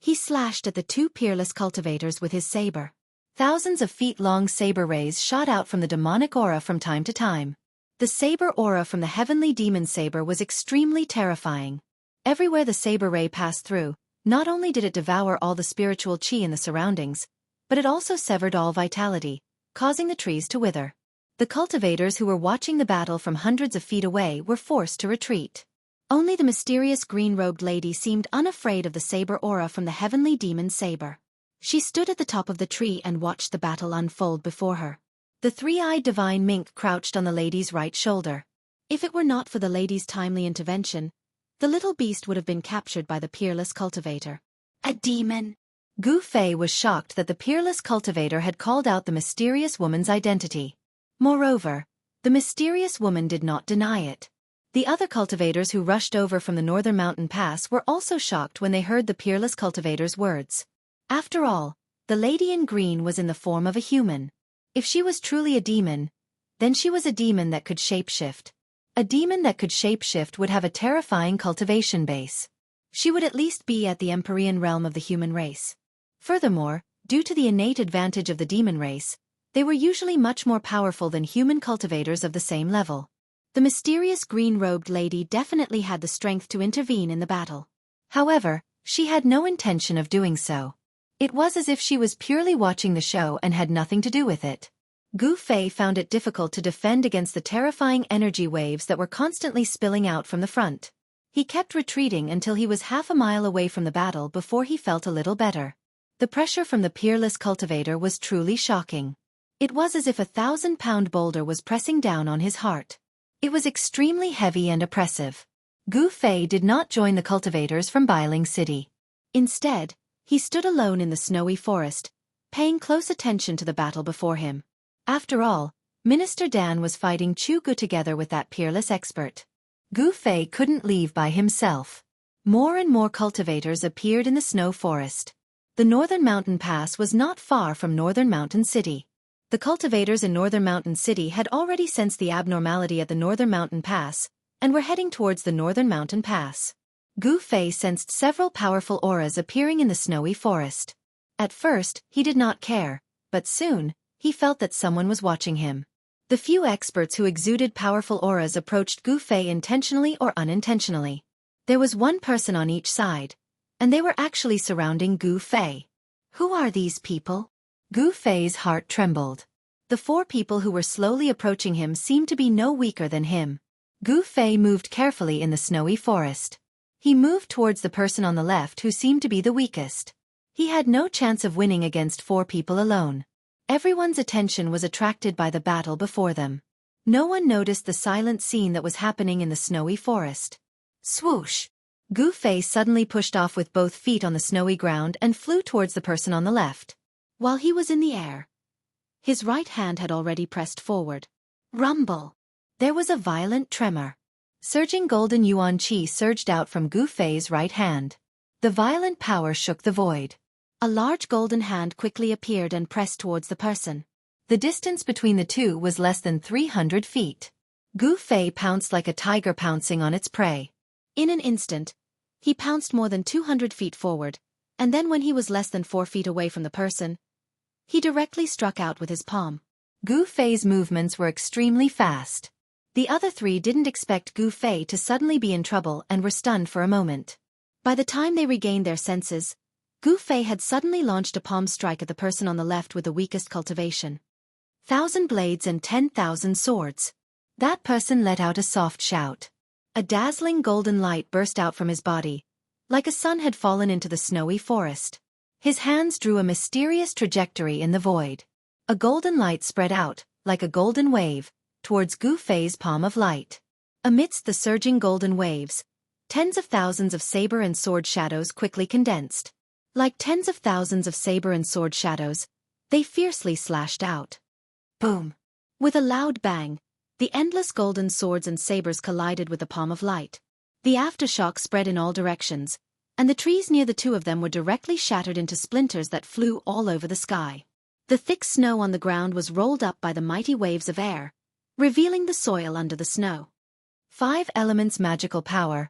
He slashed at the 2 peerless cultivators with his saber. Thousands of feet-long saber rays shot out from the demonic aura from time to time. The saber aura from the heavenly demon saber was extremely terrifying. Everywhere the saber ray passed through, not only did it devour all the spiritual chi in the surroundings, but it also severed all vitality, causing the trees to wither. The cultivators who were watching the battle from hundreds of feet away were forced to retreat. Only the mysterious green-robed lady seemed unafraid of the saber aura from the heavenly demon saber. She stood at the top of the tree and watched the battle unfold before her. The three-eyed divine mink crouched on the lady's right shoulder. If it were not for the lady's timely intervention, the little beast would have been captured by the peerless cultivator. A demon! Gu Fei was shocked that the peerless cultivator had called out the mysterious woman's identity. Moreover, the mysterious woman did not deny it. The other cultivators who rushed over from the northern mountain pass were also shocked when they heard the peerless cultivator's words. After all, the lady in green was in the form of a human. If she was truly a demon, then she was a demon that could shapeshift. A demon that could shapeshift would have a terrifying cultivation base. She would at least be at the Empyrean realm of the human race. Furthermore, due to the innate advantage of the demon race, they were usually much more powerful than human cultivators of the same level. The mysterious green-robed lady definitely had the strength to intervene in the battle. However, she had no intention of doing so. It was as if she was purely watching the show and had nothing to do with it. Gu Fei found it difficult to defend against the terrifying energy waves that were constantly spilling out from the front. He kept retreating until he was half a mile away from the battle before he felt a little better. The pressure from the peerless cultivator was truly shocking. It was as if a 1,000-pound boulder was pressing down on his heart. It was extremely heavy and oppressive. Gu Fei did not join the cultivators from Bailing City. Instead, he stood alone in the snowy forest, paying close attention to the battle before him. After all, Minister Dan was fighting Chu Gu together with that peerless expert. Gu Fei couldn't leave by himself. More and more cultivators appeared in the snow forest. The Northern Mountain Pass was not far from Northern Mountain City. The cultivators in Northern Mountain City had already sensed the abnormality at the Northern Mountain Pass, and were heading towards the Northern Mountain Pass. Gu Fei sensed several powerful auras appearing in the snowy forest. At first, he did not care, but soon, he felt that someone was watching him. The few experts who exuded powerful auras approached Gu Fei intentionally or unintentionally. There was one person on each side, and they were actually surrounding Gu Fei. Who are these people? Gu Fei's heart trembled. The four people who were slowly approaching him seemed to be no weaker than him. Gu Fei moved carefully in the snowy forest. He moved towards the person on the left who seemed to be the weakest. He had no chance of winning against four people alone. Everyone's attention was attracted by the battle before them. No one noticed the silent scene that was happening in the snowy forest. Swoosh! Gu Fei suddenly pushed off with both feet on the snowy ground and flew towards the person on the left. While he was in the air, his right hand had already pressed forward. Rumble! There was a violent tremor. Surging golden yuan qi surged out from Gu Fei's right hand. The violent power shook the void. A large golden hand quickly appeared and pressed towards the person. The distance between the two was less than 300 feet. Gu Fei pounced like a tiger pouncing on its prey. In an instant, he pounced more than 200 feet forward, and then when he was less than 4 feet away from the person, he directly struck out with his palm. Gu Fei's movements were extremely fast. The other three didn't expect Gu Fei to suddenly be in trouble and were stunned for a moment. By the time they regained their senses, Gu Fei had suddenly launched a palm strike at the person on the left with the weakest cultivation. 1,000 blades and 10,000 swords. That person let out a soft shout. A dazzling golden light burst out from his body, like a sun had fallen into the snowy forest. His hands drew a mysterious trajectory in the void. A golden light spread out, like a golden wave, towards Gu Fei's palm of light. Amidst the surging golden waves, tens of thousands of saber and sword shadows quickly condensed. Like tens of thousands of saber and sword shadows, they fiercely slashed out. Boom! With a loud bang, the endless golden swords and sabers collided with the palm of light. The aftershock spread in all directions, and the trees near the two of them were directly shattered into splinters that flew all over the sky. The thick snow on the ground was rolled up by the mighty waves of air, revealing the soil under the snow. 5 elements magical power.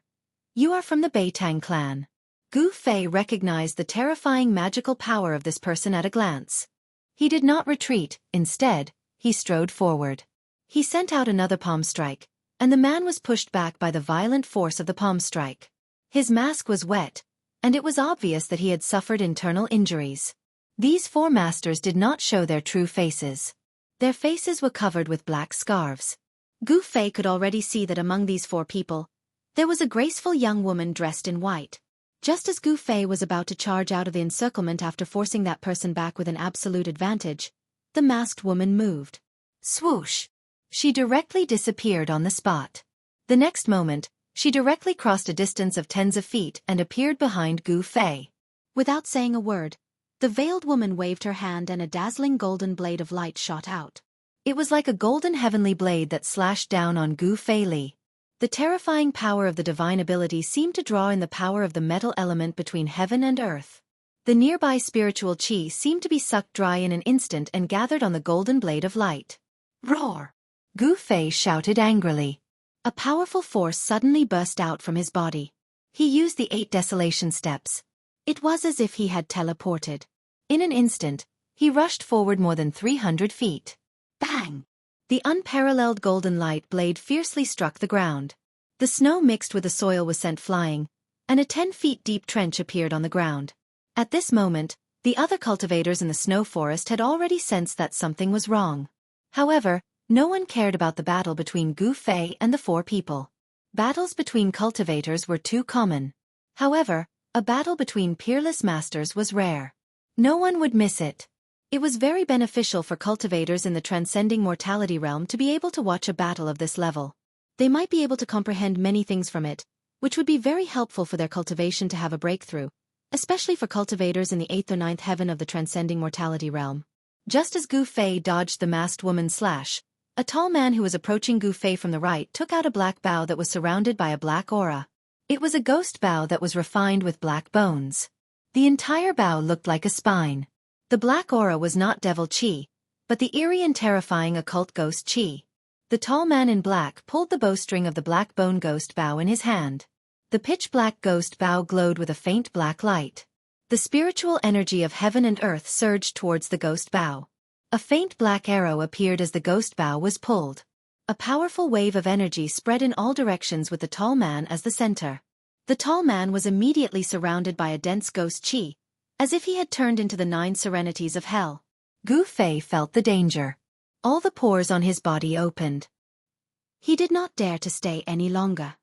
You are from the Beitang clan. Gu Fei recognized the terrifying magical power of this person at a glance. He did not retreat, instead, he strode forward. He sent out another palm strike, and the man was pushed back by the violent force of the palm strike. His mask was wet, and it was obvious that he had suffered internal injuries. These four masters did not show their true faces. Their faces were covered with black scarves. Gu Fei could already see that among these four people, there was a graceful young woman dressed in white. Just as Gu Fei was about to charge out of the encirclement after forcing that person back with an absolute advantage, the masked woman moved. Swoosh! She directly disappeared on the spot. The next moment, she directly crossed a distance of tens of feet and appeared behind Gu Fei. Without saying a word, the veiled woman waved her hand and a dazzling golden blade of light shot out. It was like a golden heavenly blade that slashed down on Gu Fei Li. The terrifying power of the divine ability seemed to draw in the power of the metal element between heaven and earth. The nearby spiritual qi seemed to be sucked dry in an instant and gathered on the golden blade of light. Roar! Gu Fei shouted angrily. A powerful force suddenly burst out from his body. He used the 8 desolation steps. It was as if he had teleported. In an instant, he rushed forward more than 300 feet. Bang! The unparalleled golden light blade fiercely struck the ground. The snow mixed with the soil was sent flying, and a 10-feet-deep trench appeared on the ground. At this moment, the other cultivators in the snow forest had already sensed that something was wrong. However, no one cared about the battle between Gu Fei and the four people. Battles between cultivators were too common. However, a battle between peerless masters was rare. No one would miss it. It was very beneficial for cultivators in the transcending mortality realm to be able to watch a battle of this level. They might be able to comprehend many things from it, which would be very helpful for their cultivation to have a breakthrough, especially for cultivators in the 8th or 9th heaven of the transcending mortality realm. Just as Gu Fei dodged the masked woman's slash, a tall man who was approaching Gu Fei from the right took out a black bow that was surrounded by a black aura. It was a ghost bow that was refined with black bones. The entire bow looked like a spine. The black aura was not devil chi, but the eerie and terrifying occult ghost chi. The tall man in black pulled the bowstring of the black bone ghost bow in his hand. The pitch-black ghost bow glowed with a faint black light. The spiritual energy of heaven and earth surged towards the ghost bow. A faint black arrow appeared as the ghost bow was pulled. A powerful wave of energy spread in all directions with the tall man as the center. The tall man was immediately surrounded by a dense ghost chi, as if he had turned into the 9 serenities of hell. Gu Fei felt the danger. All the pores on his body opened. He did not dare to stay any longer.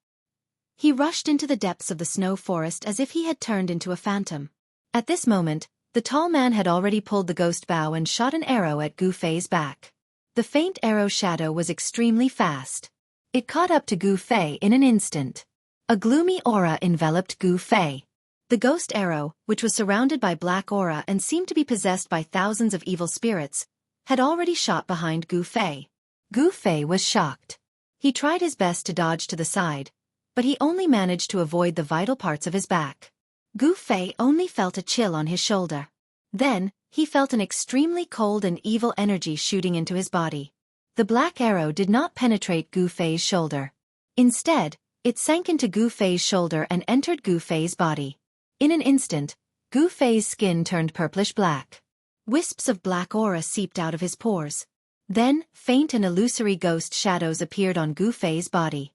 He rushed into the depths of the snow forest as if he had turned into a phantom. At this moment, the tall man had already pulled the ghost bow and shot an arrow at Gu Fei's back. The faint arrow shadow was extremely fast. It caught up to Gu Fei in an instant. A gloomy aura enveloped Gu Fei. The ghost arrow, which was surrounded by black aura and seemed to be possessed by thousands of evil spirits, had already shot behind Gu Fei. Gu Fei was shocked. He tried his best to dodge to the side, but he only managed to avoid the vital parts of his back. Gu Fei only felt a chill on his shoulder. Then, he felt an extremely cold and evil energy shooting into his body. The black arrow did not penetrate Gu Fei's shoulder. Instead, it sank into Gu Fei's shoulder and entered Gu Fei's body. In an instant, Gu Fei's skin turned purplish-black. Wisps of black aura seeped out of his pores. Then, faint and illusory ghost shadows appeared on Gu Fei's body.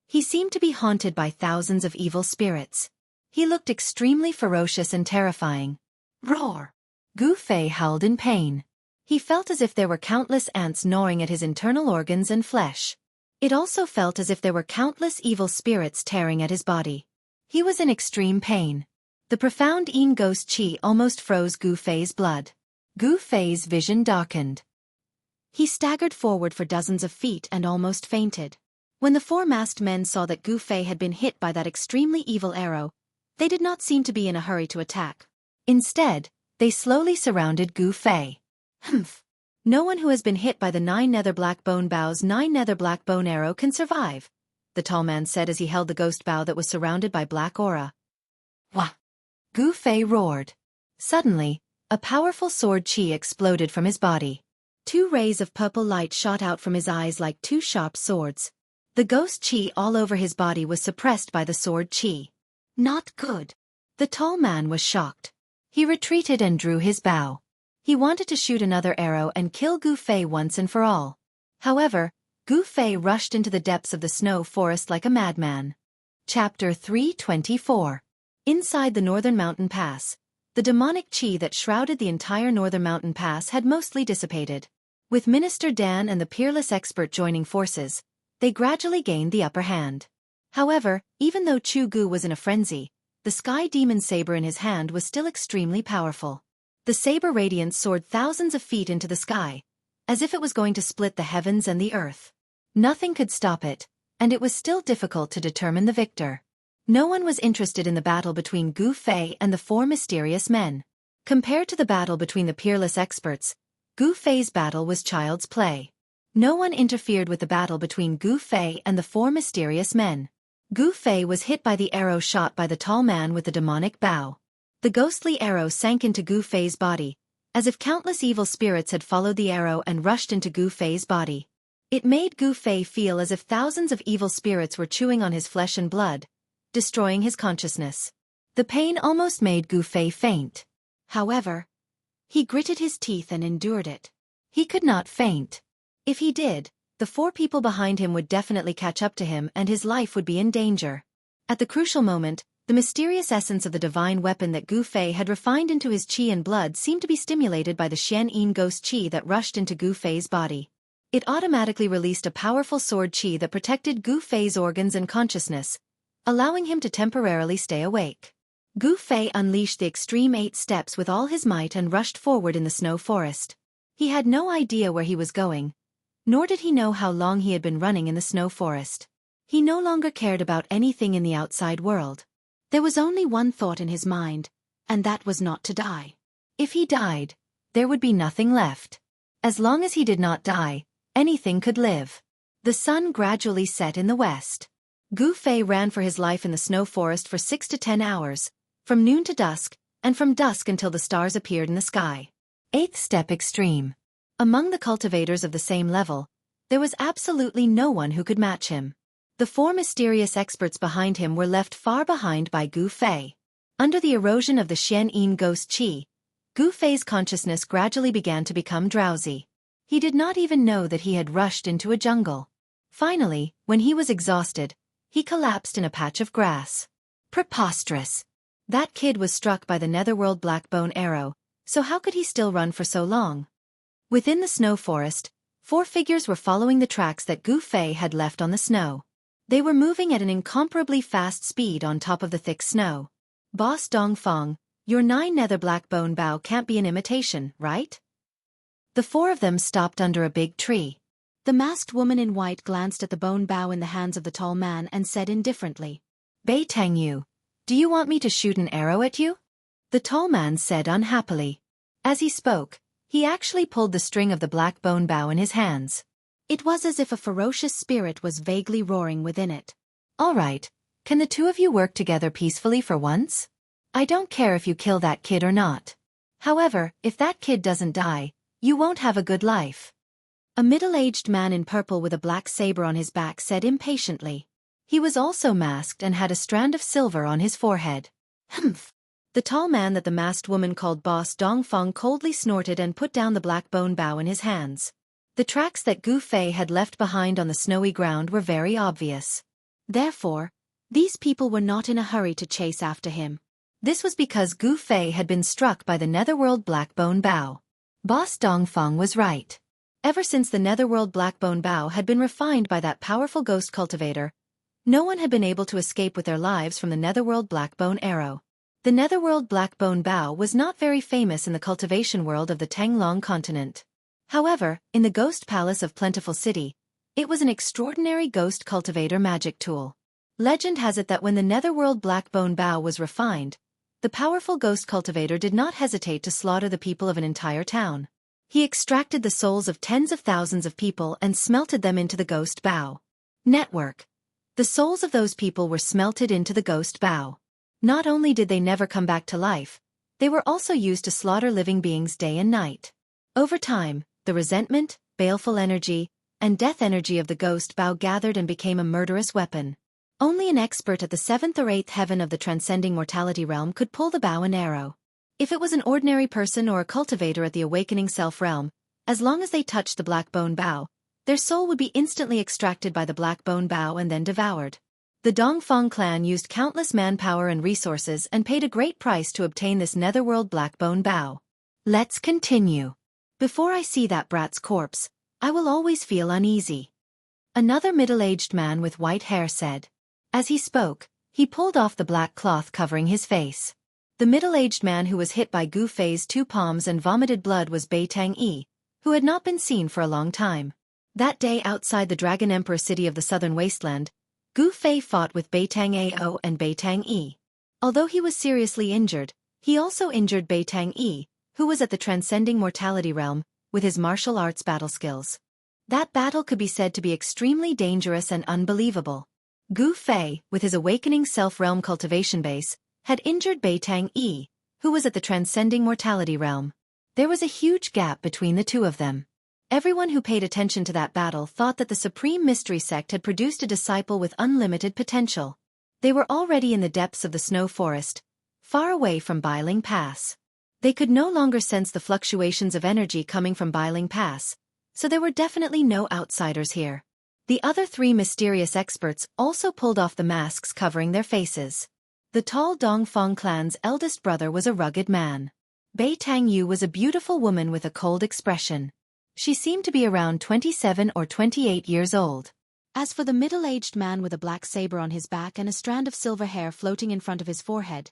He seemed to be haunted by thousands of evil spirits. He looked extremely ferocious and terrifying. Roar! Gu Fei howled in pain. He felt as if there were countless ants gnawing at his internal organs and flesh. It also felt as if there were countless evil spirits tearing at his body. He was in extreme pain. The profound Yin ghost chi almost froze Gu Fei's blood. Gu Fei's vision darkened. He staggered forward for dozens of feet and almost fainted. When the 4 masked men saw that Gu Fei had been hit by that extremely evil arrow, they did not seem to be in a hurry to attack. Instead, they slowly surrounded Gu Fei. Humph! No one who has been hit by the 9 nether black bone bow's 9 nether black bone arrow can survive, the tall man said as he held the ghost bow that was surrounded by black aura. Wah! Gu Fei roared. Suddenly, a powerful sword chi exploded from his body. 2 rays of purple light shot out from his eyes like 2 sharp swords. The ghost chi all over his body was suppressed by the sword chi. Not good. The tall man was shocked. He retreated and drew his bow. He wanted to shoot another arrow and kill Gu Fei once and for all. However, Gu Fei rushed into the depths of the snow forest like a madman. Chapter 324. Inside the Northern Mountain Pass, the demonic qi that shrouded the entire Northern Mountain Pass had mostly dissipated. With Minister Dan and the peerless expert joining forces, they gradually gained the upper hand. However, even though Chu Gu was in a frenzy, the sky demon saber in his hand was still extremely powerful. The saber radiance soared thousands of feet into the sky, as if it was going to split the heavens and the earth. Nothing could stop it, and it was still difficult to determine the victor. No one was interested in the battle between Gu Fei and the four mysterious men. Compared to the battle between the peerless experts, Gu Fei's battle was child's play. No one interfered with the battle between Gu Fei and the four mysterious men. Gu Fei was hit by the arrow shot by the tall man with the demonic bow. The ghostly arrow sank into Gu Fei's body, as if countless evil spirits had followed the arrow and rushed into Gu Fei's body. It made Gu Fei feel as if thousands of evil spirits were chewing on his flesh and blood, destroying his consciousness. The pain almost made Gu Fei faint. However, he gritted his teeth and endured it. He could not faint. If he did, the four people behind him would definitely catch up to him and his life would be in danger. At the crucial moment, the mysterious essence of the divine weapon that Gu Fei had refined into his qi and blood seemed to be stimulated by the Xian Yin ghost qi that rushed into Gu Fei's body. It automatically released a powerful sword qi that protected Gu Fei's organs and consciousness, allowing him to temporarily stay awake. Gu Fei unleashed the extreme 8 steps with all his might and rushed forward in the snow forest. He had no idea where he was going, nor did he know how long he had been running in the snow forest. He no longer cared about anything in the outside world. There was only one thought in his mind, and that was not to die. If he died, there would be nothing left. As long as he did not die, anything could live. The sun gradually set in the west. Gu Fei ran for his life in the snow forest for 6 to 10 hours, from noon to dusk, and from dusk until the stars appeared in the sky. 8th step extreme. Among the cultivators of the same level, there was absolutely no one who could match him. The four mysterious experts behind him were left far behind by Gu Fei. Under the erosion of the Xian Yin ghost qi, Gu Fei's consciousness gradually began to become drowsy. He did not even know that he had rushed into a jungle. Finally, when he was exhausted, he collapsed in a patch of grass. Preposterous. That kid was struck by the netherworld black bone arrow, so how could he still run for so long? Within the snow forest, 4 figures were following the tracks that Gu Fei had left on the snow. They were moving at an incomparably fast speed on top of the thick snow. Boss Dongfang, your 9 nether black bone bow can't be an imitation, right? The 4 of them stopped under a big tree. The masked woman in white glanced at the bone bow in the hands of the tall man and said indifferently, "Bei Tang Yu, do you want me to shoot an arrow at you?" The tall man said unhappily. As he spoke, he actually pulled the string of the black bone bow in his hands. It was as if a ferocious spirit was vaguely roaring within it. "All right, can the 2 of you work together peacefully for once? I don't care if you kill that kid or not. However, if that kid doesn't die, you won't have a good life." A middle-aged man in purple with a black saber on his back said impatiently. He was also masked and had a strand of silver on his forehead. "Humph." The tall man that the masked woman called Boss Dongfang coldly snorted and put down the black bone bow in his hands. The tracks that Gu Fei had left behind on the snowy ground were very obvious. Therefore, these people were not in a hurry to chase after him. This was because Gu Fei had been struck by the netherworld black bone bow. Boss Dongfang was right. Ever since the netherworld black bone bow had been refined by that powerful ghost cultivator, no one had been able to escape with their lives from the netherworld black bone arrow. The netherworld black bone bow was not very famous in the cultivation world of the Tanglong continent. However, in the ghost palace of Plentiful City, it was an extraordinary ghost cultivator magic tool. Legend has it that when the netherworld black bone bow was refined, the powerful ghost cultivator did not hesitate to slaughter the people of an entire town. He extracted the souls of tens of thousands of people and smelted them into the ghost bow network. The souls of those people were smelted into the ghost bow. Not only did they never come back to life, they were also used to slaughter living beings day and night. Over time, the resentment, baleful energy, and death energy of the ghost bow gathered and became a murderous weapon. Only an expert at the 7th or 8th heaven of the transcending mortality realm could pull the bow and arrow. If it was an ordinary person or a cultivator at the Awakening Self realm, as long as they touched the Black Bone Bough, their soul would be instantly extracted by the Black Bone Bough and then devoured. The Dongfang clan used countless manpower and resources and paid a great price to obtain this netherworld Black Bone Bough. Let's continue. Before I see that brat's corpse, I will always feel uneasy. Another middle-aged man with white hair said. As he spoke, he pulled off the black cloth covering his face. The middle-aged man who was hit by Gu Fei's 2 palms and vomited blood was Bei Tang-yi, who had not been seen for a long time. That day outside the Dragon Emperor city of the southern wasteland, Gu Fei fought with Bei Tang-ao and Bei Tang-yi. Although he was seriously injured, he also injured Bei Tang-yi, who was at the transcending mortality realm, with his martial arts battle skills. That battle could be said to be extremely dangerous and unbelievable. Gu Fei, with his awakening self-realm cultivation base, had injured Bei Tang-yi, who was at the transcending mortality realm. There was a huge gap between the two of them. Everyone who paid attention to that battle thought that the Supreme Mystery Sect had produced a disciple with unlimited potential. They were already in the depths of the snow forest, far away from Bailing Pass. They could no longer sense the fluctuations of energy coming from Bailing Pass, so there were definitely no outsiders here. The other 3 mysterious experts also pulled off the masks covering their faces. The tall Dongfang clan's eldest brother was a rugged man. Bei Tang-yu was a beautiful woman with a cold expression. She seemed to be around 27 or 28 years old. As for the middle-aged man with a black saber on his back and a strand of silver hair floating in front of his forehead,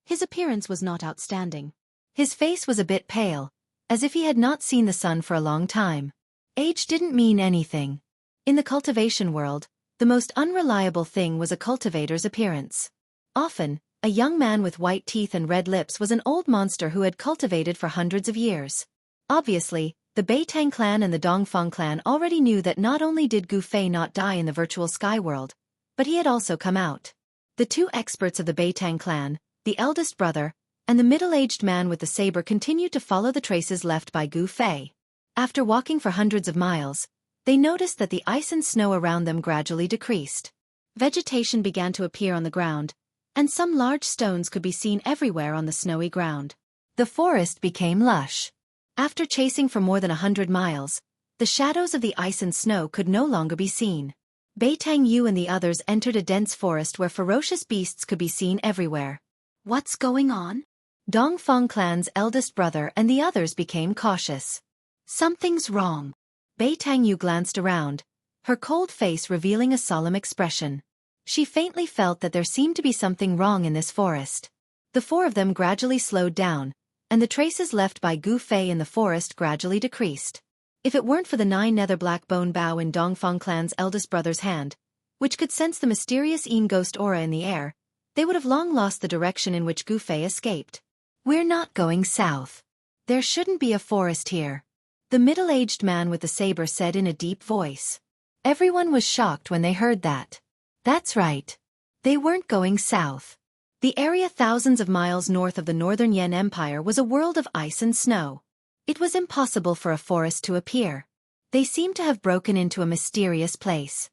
his appearance was not outstanding. His face was a bit pale, as if he had not seen the sun for a long time. Age didn't mean anything. In the cultivation world, the most unreliable thing was a cultivator's appearance. Often, a young man with white teeth and red lips was an old monster who had cultivated for hundreds of years. Obviously, the Bei Tang clan and the Dongfang clan already knew that not only did Gu Fei not die in the virtual sky world, but he had also come out. The 2 experts of the Bei Tang clan, the eldest brother, and the middle-aged man with the saber continued to follow the traces left by Gu Fei. After walking for hundreds of miles, they noticed that the ice and snow around them gradually decreased. Vegetation began to appear on the ground, and some large stones could be seen everywhere on the snowy ground. The forest became lush. After chasing for more than 100 miles, the shadows of the ice and snow could no longer be seen. Bei Tang-yu and the others entered a dense forest where ferocious beasts could be seen everywhere. What's going on? Dongfang clan's eldest brother and the others became cautious. Something's wrong. Bei Tang-yu glanced around, her cold face revealing a solemn expression. She faintly felt that there seemed to be something wrong in this forest. The 4 of them gradually slowed down, and the traces left by Gu Fei in the forest gradually decreased. If it weren't for the 9 nether black bone bough in Dongfang clan's eldest brother's hand, which could sense the mysterious ghost aura in the air, they would have long lost the direction in which Gu Fei escaped. We're not going south. There shouldn't be a forest here, the middle-aged man with the saber said in a deep voice. Everyone was shocked when they heard that. That's right. They weren't going south. The area thousands of miles north of the northern Yan Empire was a world of ice and snow. It was impossible for a forest to appear. They seemed to have broken into a mysterious place.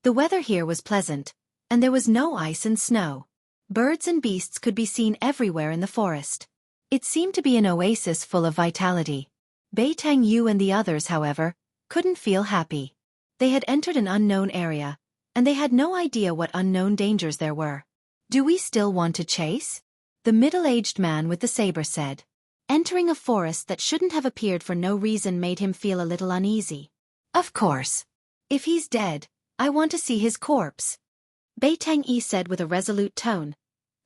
The weather here was pleasant, and there was no ice and snow. Birds and beasts could be seen everywhere in the forest. It seemed to be an oasis full of vitality. Bei Tang-yu and the others, however, couldn't feel happy. They had entered an unknown area, and they had no idea what unknown dangers there were. Do we still want to chase? The middle-aged man with the saber said. Entering a forest that shouldn't have appeared for no reason made him feel a little uneasy. Of course. If he's dead, I want to see his corpse. Bei Tang-yi said with a resolute tone,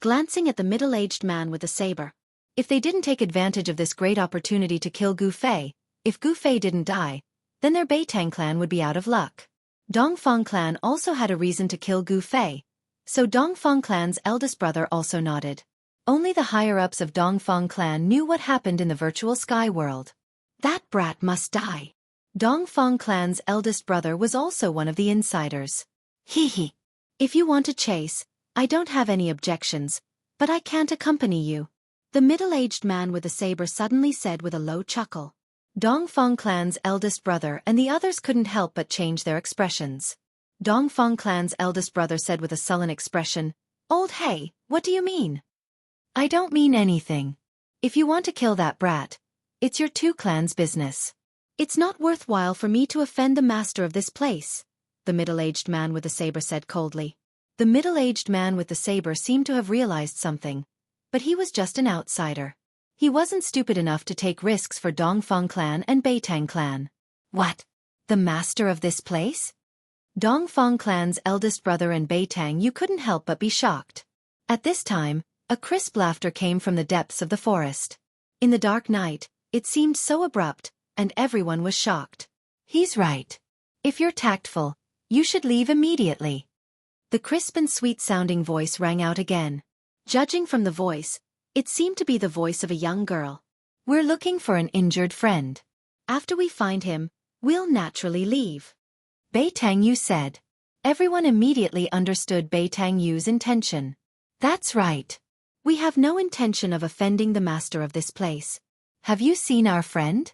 glancing at the middle-aged man with the saber. If they didn't take advantage of this great opportunity to kill Gu Fei, if Gu Fei didn't die, then their Bei Tang clan would be out of luck. Dongfang clan also had a reason to kill Gu Fei, so Dongfang clan's eldest brother also nodded. Only the higher-ups of Dongfang clan knew what happened in the virtual sky world. That brat must die. Dongfang clan's eldest brother was also one of the insiders. Hee. If you want to chase, I don't have any objections, but I can't accompany you. The middle-aged man with the saber suddenly said with a low chuckle. Dongfang clan's eldest brother and the others couldn't help but change their expressions. Dongfang clan's eldest brother said with a sullen expression, Old hey, what do you mean? I don't mean anything. If you want to kill that brat, it's your two clans' business. It's not worthwhile for me to offend the master of this place, the middle-aged man with the saber said coldly. The middle-aged man with the saber seemed to have realized something, but he was just an outsider. He wasn't stupid enough to take risks for Dongfang clan and Beitang clan. What? The master of this place? Dongfang clan's eldest brother and Beitang, you couldn't help but be shocked. At this time, a crisp laughter came from the depths of the forest. In the dark night, it seemed so abrupt, and everyone was shocked. He's right. If you're tactful, you should leave immediately. The crisp and sweet-sounding voice rang out again. Judging from the voice, it seemed to be the voice of a young girl. We're looking for an injured friend. After we find him, we'll naturally leave. Beitang Yu said. Everyone immediately understood Beitang Yu's intention. That's right. We have no intention of offending the master of this place. Have you seen our friend?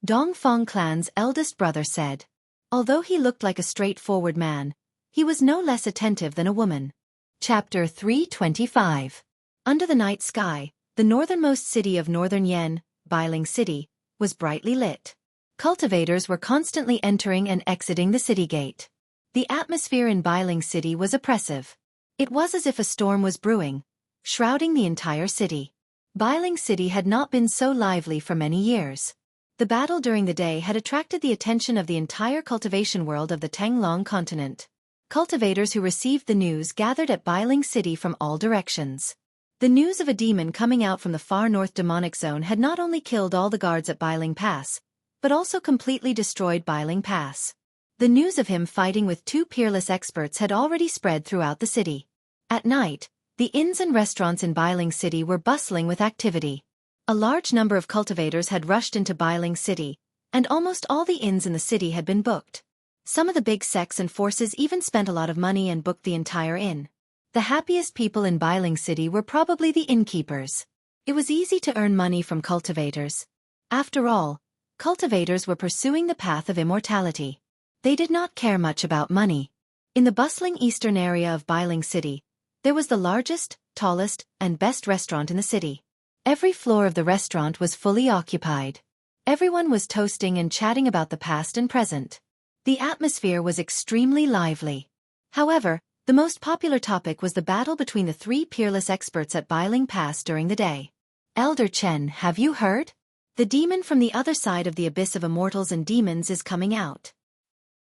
Dongfang clan's eldest brother said. Although he looked like a straightforward man, he was no less attentive than a woman. Chapter 325. Under the night sky, the northernmost city of northern Yen, Bailing City, was brightly lit. Cultivators were constantly entering and exiting the city gate. The atmosphere in Bailing City was oppressive. It was as if a storm was brewing, shrouding the entire city. Bailing City had not been so lively for many years. The battle during the day had attracted the attention of the entire cultivation world of the Tanglong continent. Cultivators who received the news gathered at Bailing City from all directions. The news of a demon coming out from the far north demonic zone had not only killed all the guards at Bailing Pass, but also completely destroyed Bailing Pass. The news of him fighting with two peerless experts had already spread throughout the city. At night, the inns and restaurants in Bailing City were bustling with activity. A large number of cultivators had rushed into Bailing City, and almost all the inns in the city had been booked. Some of the big sects and forces even spent a lot of money and booked the entire inn. The happiest people in Bailing City were probably the innkeepers. It was easy to earn money from cultivators. After all, cultivators were pursuing the path of immortality. They did not care much about money. In the bustling eastern area of Bailing City, there was the largest, tallest, and best restaurant in the city. Every floor of the restaurant was fully occupied. Everyone was toasting and chatting about the past and present. The atmosphere was extremely lively. However, the most popular topic was the battle between the three peerless experts at Bailing Pass during the day. Elder Chen, have you heard? The demon from the other side of the abyss of immortals and demons is coming out.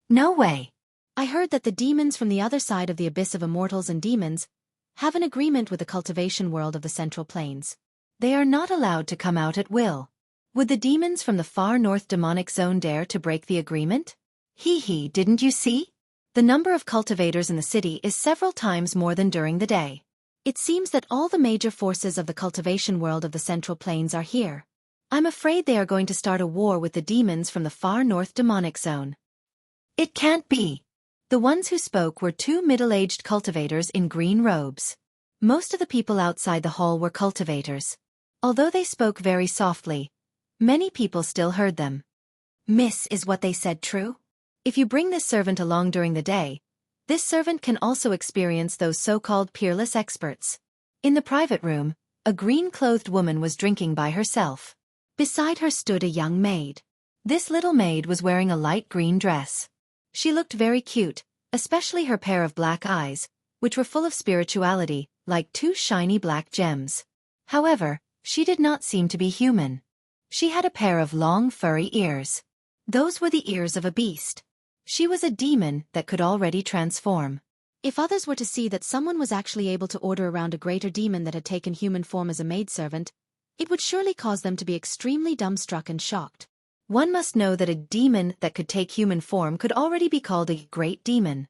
No way. I heard that the demons from the other side of the abyss of immortals and demons have an agreement with the cultivation world of the Central Plains. They are not allowed to come out at will. Would the demons from the far north demonic zone dare to break the agreement? Hee, didn't you see? The number of cultivators in the city is several times more than during the day. It seems that all the major forces of the cultivation world of the Central Plains are here. I'm afraid they are going to start a war with the demons from the far north demonic zone. It can't be. The ones who spoke were two middle-aged cultivators in green robes. Most of the people outside the hall were cultivators. Although they spoke very softly, many people still heard them. Miss, is what they said true? If you bring this servant along during the day, this servant can also experience those so-called peerless experts. In the private room, a green-clothed woman was drinking by herself. Beside her stood a young maid. This little maid was wearing a light green dress. She looked very cute, especially her pair of black eyes, which were full of spirituality, like two shiny black gems. However, she did not seem to be human. She had a pair of long furry ears. Those were the ears of a beast. She was a demon that could already transform. If others were to see that someone was actually able to order around a greater demon that had taken human form as a maidservant, it would surely cause them to be extremely dumbstruck and shocked. One must know that a demon that could take human form could already be called a great demon.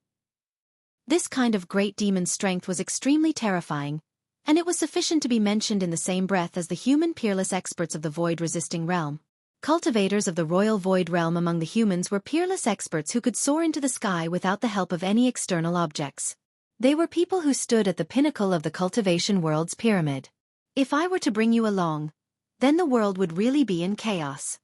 This kind of great demon's strength was extremely terrifying, and it was sufficient to be mentioned in the same breath as the human peerless experts of the void-resisting realm. Cultivators of the royal void realm among the humans were peerless experts who could soar into the sky without the help of any external objects. They were people who stood at the pinnacle of the cultivation world's pyramid. If I were to bring you along, then the world would really be in chaos.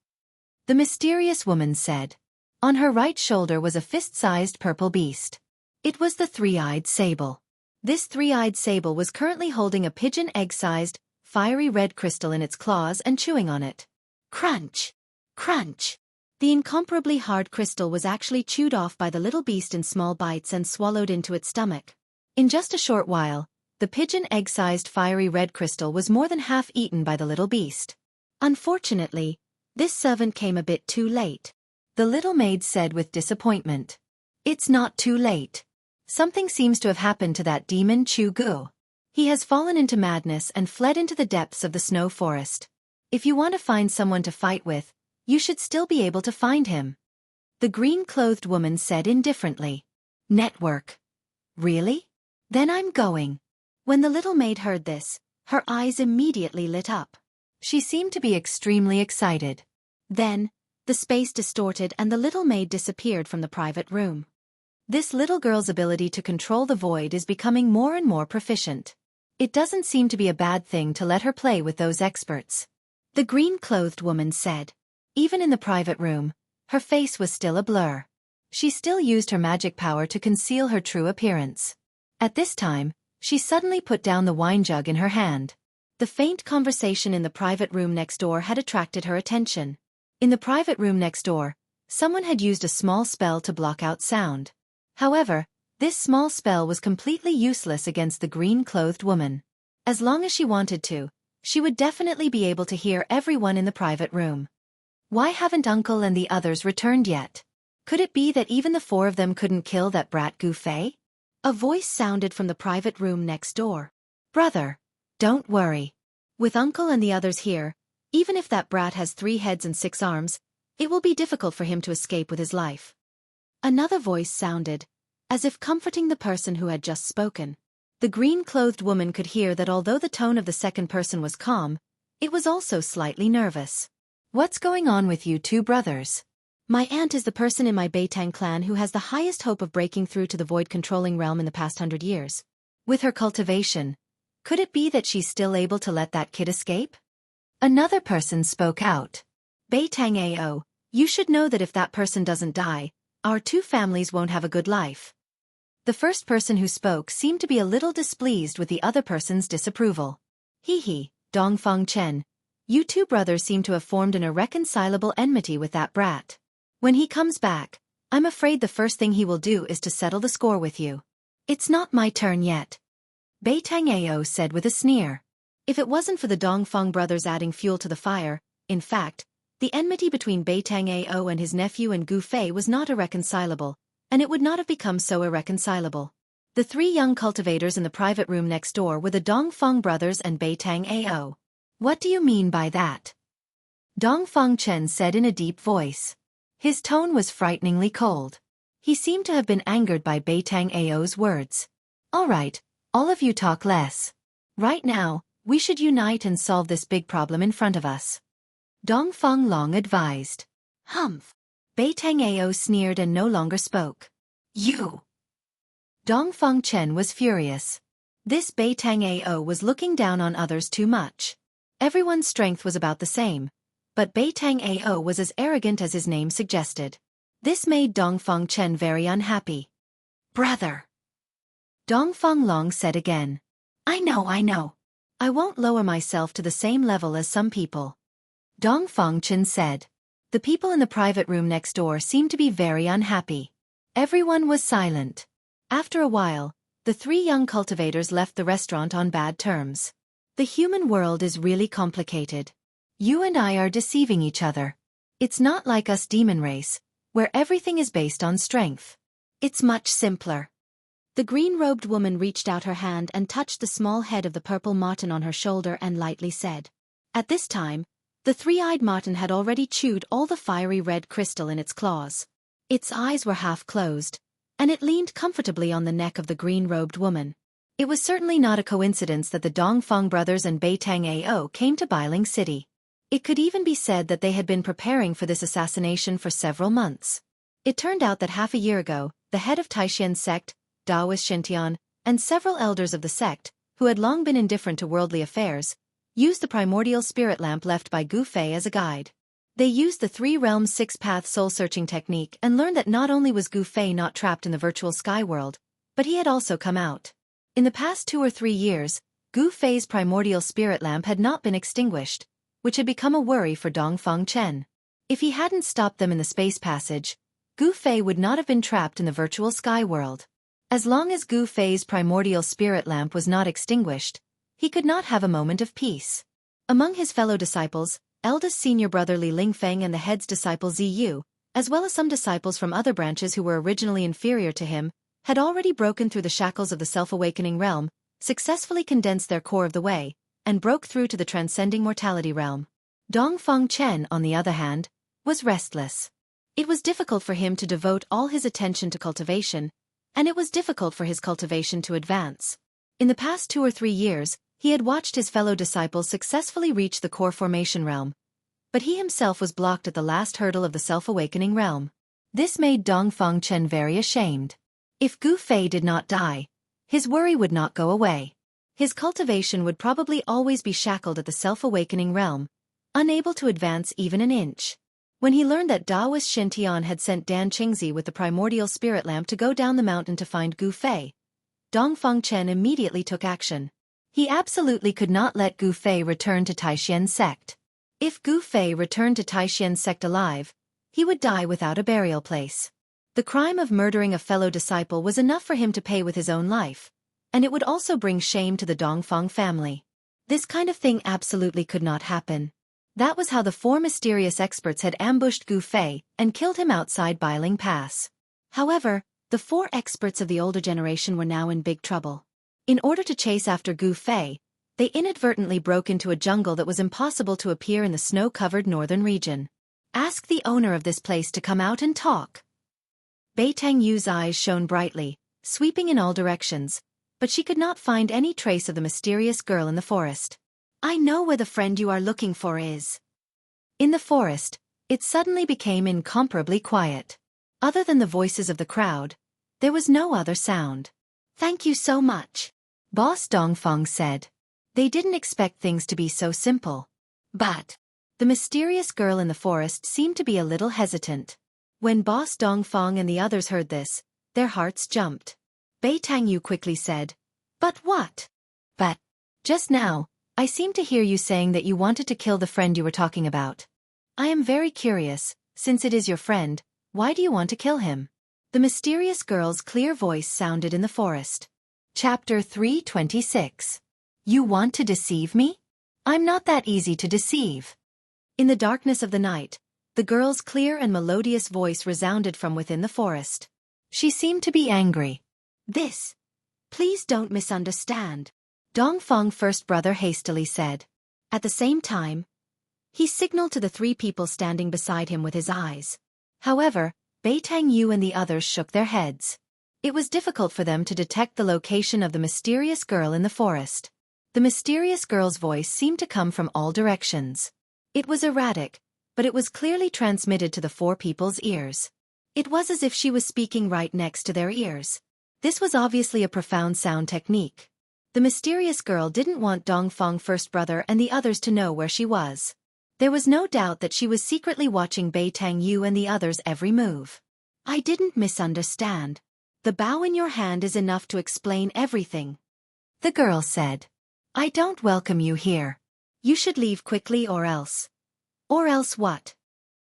The mysterious woman said. On her right shoulder was a fist-sized purple beast. It was the three-eyed sable. This three-eyed sable was currently holding a pigeon egg-sized, fiery red crystal in its claws and chewing on it. Crunch! Crunch! The incomparably hard crystal was actually chewed off by the little beast in small bites and swallowed into its stomach. In just a short while, the pigeon egg-sized fiery red crystal was more than half eaten by the little beast. Unfortunately, this servant came a bit too late. The little maid said with disappointment. It's not too late. Something seems to have happened to that demon Chu-gu. He has fallen into madness and fled into the depths of the snow forest. If you want to find someone to fight with, you should still be able to find him. The green-clothed woman said indifferently. Network. Really? Then I'm going. When the little maid heard this, her eyes immediately lit up. She seemed to be extremely excited. Then, the space distorted and the little maid disappeared from the private room. This little girl's ability to control the void is becoming more and more proficient. It doesn't seem to be a bad thing to let her play with those experts. The green-clothed woman said. Even in the private room, her face was still a blur. She still used her magic power to conceal her true appearance. At this time, she suddenly put down the wine jug in her hand. The faint conversation in the private room next door had attracted her attention. In the private room next door, someone had used a small spell to block out sound. However, this small spell was completely useless against the green-clothed woman. As long as she wanted to, she would definitely be able to hear everyone in the private room. Why haven't Uncle and the others returned yet? Could it be that even the four of them couldn't kill that brat Gu-fei? A voice sounded from the private room next door. Brother, don't worry. With Uncle and the others here, even if that brat has 3 heads and 6 arms, it will be difficult for him to escape with his life. Another voice sounded, as if comforting the person who had just spoken. The green-clothed woman could hear that although the tone of the second person was calm, it was also slightly nervous. What's going on with you two brothers? My aunt is the person in my Beitang clan who has the highest hope of breaking through to the void-controlling realm in the past 100 years. With her cultivation, could it be that she's still able to let that kid escape? Another person spoke out. Beitang Ao, you should know that if that person doesn't die, our 2 families won't have a good life. The first person who spoke seemed to be a little displeased with the other person's disapproval. Hee, Dongfang Chen. You 2 brothers seem to have formed an irreconcilable enmity with that brat. When he comes back, I'm afraid the first thing he will do is to settle the score with you. It's not my turn yet. Beitang Ao said with a sneer. If it wasn't for the Dongfang brothers adding fuel to the fire, in fact, the enmity between Beitang Ao and his nephew and Gu Fei was not irreconcilable, and it would not have become so irreconcilable. The 3 young cultivators in the private room next door were the Dongfang brothers and Beitang Ao. What do you mean by that? Dongfang Chen said in a deep voice. His tone was frighteningly cold. He seemed to have been angered by Beitang Ao's words. All right, all of you talk less. Right now, we should unite and solve this big problem in front of us. Dongfang Long advised. Humph. Beitang Ao sneered and no longer spoke. You. Dongfang Chen was furious. This Beitang Ao was looking down on others too much. Everyone's strength was about the same, but Beitang Ao was as arrogant as his name suggested. This made Dongfang Chen very unhappy. Brother. Dongfang Long said again. I know. I won't lower myself to the same level as some people. Dongfang Chen said. The people in the private room next door seemed to be very unhappy. Everyone was silent. After a while, the 3 young cultivators left the restaurant on bad terms. The human world is really complicated. You and I are deceiving each other. It's not like us demon race, where everything is based on strength. It's much simpler. The green-robed woman reached out her hand and touched the small head of the purple marten on her shoulder and lightly said. At this time, the 3-eyed marten had already chewed all the fiery red crystal in its claws. Its eyes were half closed, and it leaned comfortably on the neck of the green-robed woman. It was certainly not a coincidence that the Dongfang brothers and Beitang Ao came to Bailing City. It could even be said that they had been preparing for this assassination for several months. It turned out that half a year ago, the head of Taishian's sect, Daoist Shintian, and several elders of the sect, who had long been indifferent to worldly affairs, used the primordial spirit lamp left by Gu Fei as a guide. They used the 3-realm 6-path soul-searching technique and learned that not only was Gu Fei not trapped in the virtual sky world, but he had also come out. In the past 2 or 3 years, Gu Fei's primordial spirit lamp had not been extinguished, which had become a worry for Dongfang Chen. If he hadn't stopped them in the space passage, Gu Fei would not have been trapped in the virtual sky world. As long as Gu Fei's primordial spirit lamp was not extinguished, he could not have a moment of peace. Among his fellow disciples, eldest senior brother Li Lingfeng and the head's disciple Ziyu, as well as some disciples from other branches who were originally inferior to him, had already broken through the shackles of the self-awakening realm, successfully condensed their core of the way, and broke through to the transcending mortality realm. Dongfang Chen, on the other hand, was restless. It was difficult for him to devote all his attention to cultivation, and it was difficult for his cultivation to advance. In the past 2 or 3 years, he had watched his fellow disciples successfully reach the core formation realm, but he himself was blocked at the last hurdle of the self-awakening realm. This made Dongfang Chen very ashamed. If Gu Fei did not die, his worry would not go away. His cultivation would probably always be shackled at the self-awakening realm, unable to advance even an inch. When he learned that Daoist Shin Tian had sent Dan Qingzi with the primordial spirit lamp to go down the mountain to find Gu Fei, Dongfang Chen immediately took action. He absolutely could not let Gu Fei return to Taishien's sect. If Gu Fei returned to Taishien's sect alive, he would die without a burial place. The crime of murdering a fellow disciple was enough for him to pay with his own life, and it would also bring shame to the Dongfang family. This kind of thing absolutely could not happen. That was how the 4 mysterious experts had ambushed Gu Fei and killed him outside Bailing Pass. However, the 4 experts of the older generation were now in big trouble. In order to chase after Gu Fei, they inadvertently broke into a jungle that was impossible to appear in the snow-covered northern region. Ask the owner of this place to come out and talk. Bei Tangyu's eyes shone brightly, sweeping in all directions, but she could not find any trace of the mysterious girl in the forest. I know where the friend you are looking for is. In the forest, it suddenly became incomparably quiet. Other than the voices of the crowd, there was no other sound. Thank you so much, Boss Dongfang said. They didn't expect things to be so simple. But the mysterious girl in the forest seemed to be a little hesitant. When Boss Dongfang and the others heard this, their hearts jumped. Bei Tangyu quickly said, But what? But just now, I seem to hear you saying that you wanted to kill the friend you were talking about. I am very curious, since it is your friend, why do you want to kill him? The mysterious girl's clear voice sounded in the forest. Chapter 326. You want to deceive me? I'm not that easy to deceive. In the darkness of the night, the girl's clear and melodious voice resounded from within the forest. She seemed to be angry. Please don't misunderstand, Dongfang first brother hastily said. At the same time, he signaled to the 3 people standing beside him with his eyes. However, Bei Tangyu and the others shook their heads. It was difficult for them to detect the location of the mysterious girl in the forest. The mysterious girl's voice seemed to come from all directions. It was erratic, but it was clearly transmitted to the 4 people's ears. It was as if she was speaking right next to their ears. This was obviously a profound sound technique. The mysterious girl didn't want Dongfang first brother and the others to know where she was. There was no doubt that she was secretly watching Bei Tangyu and the others' every move. I didn't misunderstand. The bow in your hand is enough to explain everything, the girl said. I don't welcome you here. You should leave quickly or else. Or else what?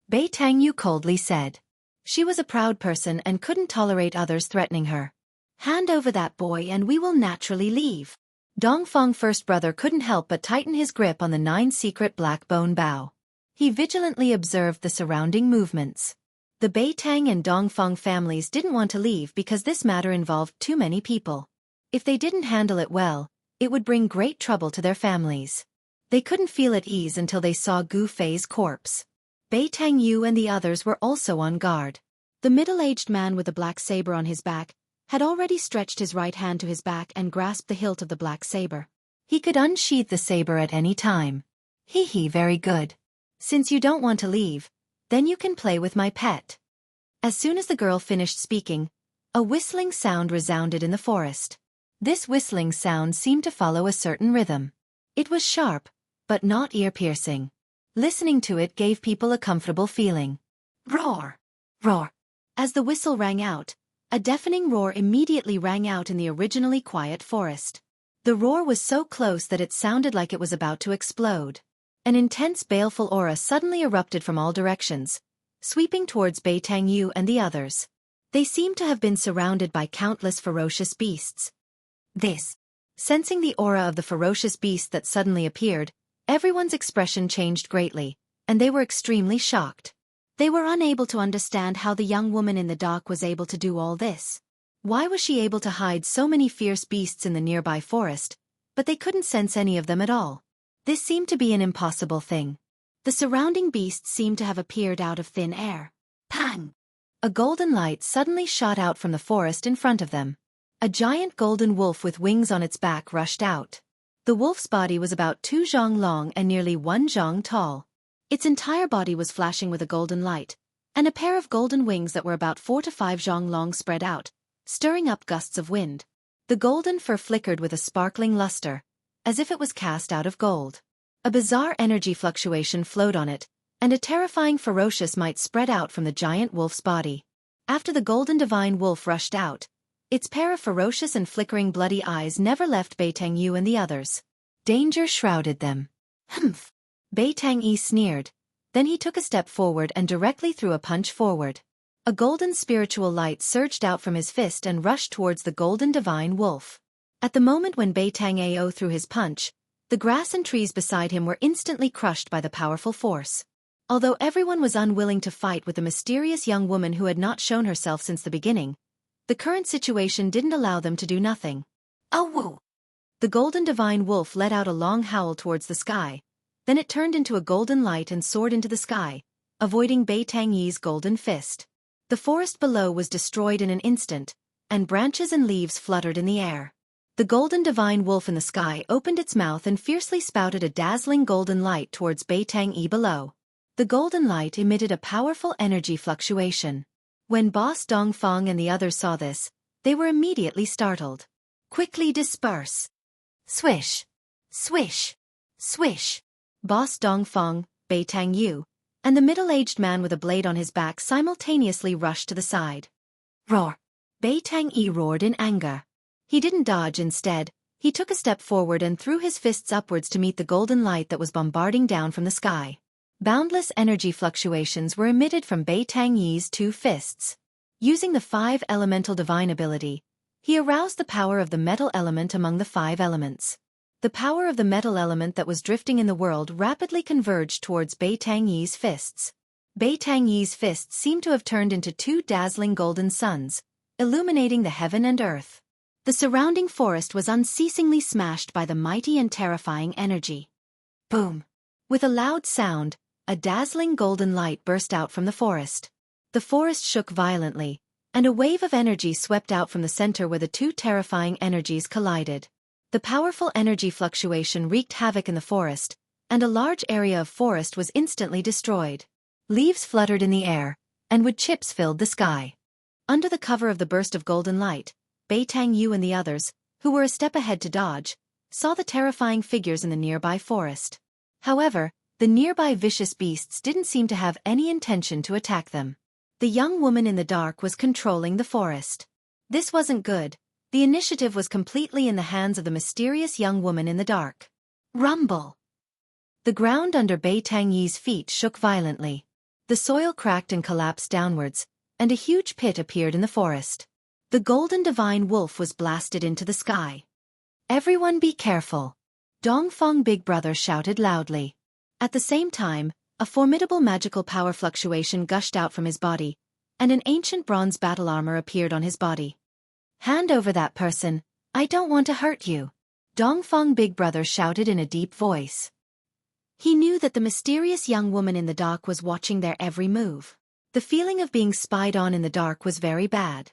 Bei Tangyu coldly said. She was a proud person and couldn't tolerate others threatening her. Hand over that boy and we will naturally leave. Dongfang first brother couldn't help but tighten his grip on the 9 secret black bone bow. He vigilantly observed the surrounding movements. The Bei Tang and Dongfang families didn't want to leave because this matter involved too many people. If they didn't handle it well, it would bring great trouble to their families. They couldn't feel at ease until they saw Gu Fei's corpse. Bei Tangyu and the others were also on guard. The middle-aged man with the black saber on his back had already stretched his right hand to his back and grasped the hilt of the black saber. He could unsheath the saber at any time. Very good. Since you don't want to leave, then you can play with my pet. As soon as the girl finished speaking, a whistling sound resounded in the forest. This whistling sound seemed to follow a certain rhythm. It was sharp, but not ear-piercing. Listening to it gave people a comfortable feeling. Roar! Roar! As the whistle rang out, a deafening roar immediately rang out in the originally quiet forest. The roar was so close that it sounded like it was about to explode. An intense baleful aura suddenly erupted from all directions, sweeping towards Bei Tang Yu and the others. They seemed to have been surrounded by countless ferocious beasts. Sensing the aura of the ferocious beast that suddenly appeared, everyone's expression changed greatly, and they were extremely shocked. They were unable to understand how the young woman in the dock was able to do all this. Why was she able to hide so many fierce beasts in the nearby forest, but they couldn't sense any of them at all? This seemed to be an impossible thing. The surrounding beasts seemed to have appeared out of thin air. Pang! A golden light suddenly shot out from the forest in front of them. A giant golden wolf with wings on its back rushed out. The wolf's body was about 2 zhang long and nearly 1 zhang tall. Its entire body was flashing with a golden light, and a pair of golden wings that were about 4 to 5 zhang long spread out, stirring up gusts of wind. The golden fur flickered with a sparkling luster, as if it was cast out of gold. A bizarre energy fluctuation flowed on it, and a terrifying ferocious might spread out from the giant wolf's body. After the golden divine wolf rushed out, its pair of ferocious and flickering bloody eyes never left Bei Tang Yu and the others. Danger shrouded them. Humph! Bei Tang Yi sneered. Then he took a step forward and directly threw a punch forward. A golden spiritual light surged out from his fist and rushed towards the golden divine wolf. At the moment when Bei Tang Ao threw his punch, the grass and trees beside him were instantly crushed by the powerful force. Although everyone was unwilling to fight with the mysterious young woman who had not shown herself since the beginning, the current situation didn't allow them to do nothing. Oh woo! The golden divine wolf let out a long howl towards the sky, then it turned into a golden light and soared into the sky, avoiding Bei Tang Yi's golden fist. The forest below was destroyed in an instant, and branches and leaves fluttered in the air. The golden divine wolf in the sky opened its mouth and fiercely spouted a dazzling golden light towards Bei Tang Yi below. The golden light emitted a powerful energy fluctuation. When Boss Dongfang and the others saw this, they were immediately startled. Quickly disperse! Swish! Swish! Swish! Boss Dongfang, Bei Tang Yu, and the middle-aged man with a blade on his back simultaneously rushed to the side. Roar! Bei Tang Yi roared in anger. He didn't dodge. Instead, he took a step forward and threw his fists upwards to meet the golden light that was bombarding down from the sky. Boundless energy fluctuations were emitted from Bei Tang Yi's 2 fists. Using the 5 elemental divine ability, he aroused the power of the metal element among the 5 elements. The power of the metal element that was drifting in the world rapidly converged towards Bei Tang Yi's fists. Bei Tang Yi's fists seemed to have turned into 2 dazzling golden suns, illuminating the heaven and earth. The surrounding forest was unceasingly smashed by the mighty and terrifying energy. Boom! With a loud sound, a dazzling golden light burst out from the forest. The forest shook violently, and a wave of energy swept out from the center where the 2 terrifying energies collided. The powerful energy fluctuation wreaked havoc in the forest, and a large area of forest was instantly destroyed. Leaves fluttered in the air, and wood chips filled the sky. Under the cover of the burst of golden light, Bei Tang Yu and the others, who were a step ahead to dodge, saw the terrifying figures in the nearby forest. However, the nearby vicious beasts didn't seem to have any intention to attack them. The young woman in the dark was controlling the forest. This wasn't good. The initiative was completely in the hands of the mysterious young woman in the dark. Rumble! The ground under Bei Tang Yi's feet shook violently. The soil cracked and collapsed downwards, and a huge pit appeared in the forest. The golden divine wolf was blasted into the sky. Everyone be careful! Dongfang Big Brother shouted loudly. At the same time, a formidable magical power fluctuation gushed out from his body, and an ancient bronze battle armor appeared on his body. Hand over that person, I don't want to hurt you, Dongfang Big Brother shouted in a deep voice. He knew that the mysterious young woman in the dock was watching their every move. The feeling of being spied on in the dark was very bad.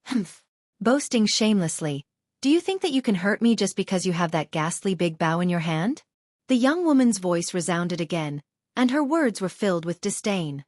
Humph! Boasting shamelessly, do you think that you can hurt me just because you have that ghastly big bow in your hand? The young woman's voice resounded again, and her words were filled with disdain.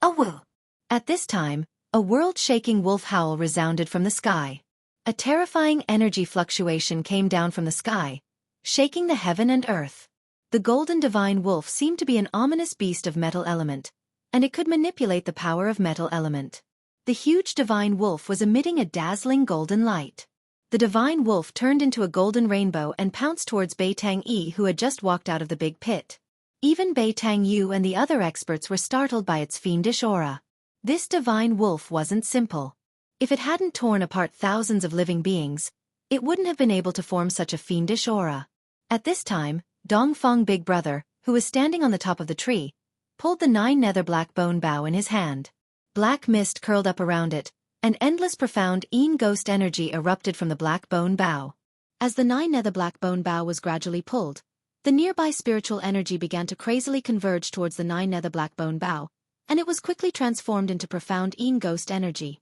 Oh woo! At this time, a world-shaking wolf howl resounded from the sky. A terrifying energy fluctuation came down from the sky, shaking the heaven and earth. The golden divine wolf seemed to be an ominous beast of metal element, and it could manipulate the power of metal element. The huge divine wolf was emitting a dazzling golden light. the divine wolf turned into a golden rainbow and pounced towards Bei Tang Yi, who had just walked out of the big pit. Even Bei Tang Yu and the other experts were startled by its fiendish aura. This divine wolf wasn't simple. If it hadn't torn apart thousands of living beings, it wouldn't have been able to form such a fiendish aura. At this time, Dongfeng Big Brother, who was standing on the top of the tree, pulled the 9 nether black bone bough in his hand. Black mist curled up around it, and endless profound ghost energy erupted from the black bone bough. As the 9 nether black bone bough was gradually pulled, the nearby spiritual energy began to crazily converge towards the 9 nether black bone bough, and it was quickly transformed into profound ghost energy.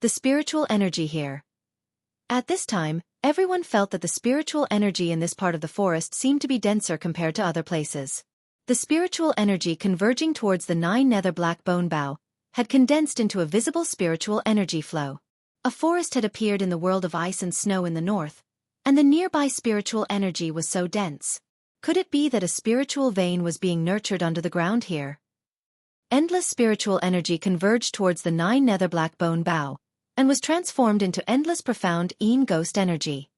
The spiritual energy here. At this time, everyone felt that the spiritual energy in this part of the forest seemed to be denser compared to other places. The spiritual energy converging towards the 9 nether black bone bough had condensed into a visible spiritual energy flow. A forest had appeared in the world of ice and snow in the north, and the nearby spiritual energy was so dense. Could it be that a spiritual vein was being nurtured under the ground here? Endless spiritual energy converged towards the 9 nether black bone bough, and was transformed into endless profound ghost energy.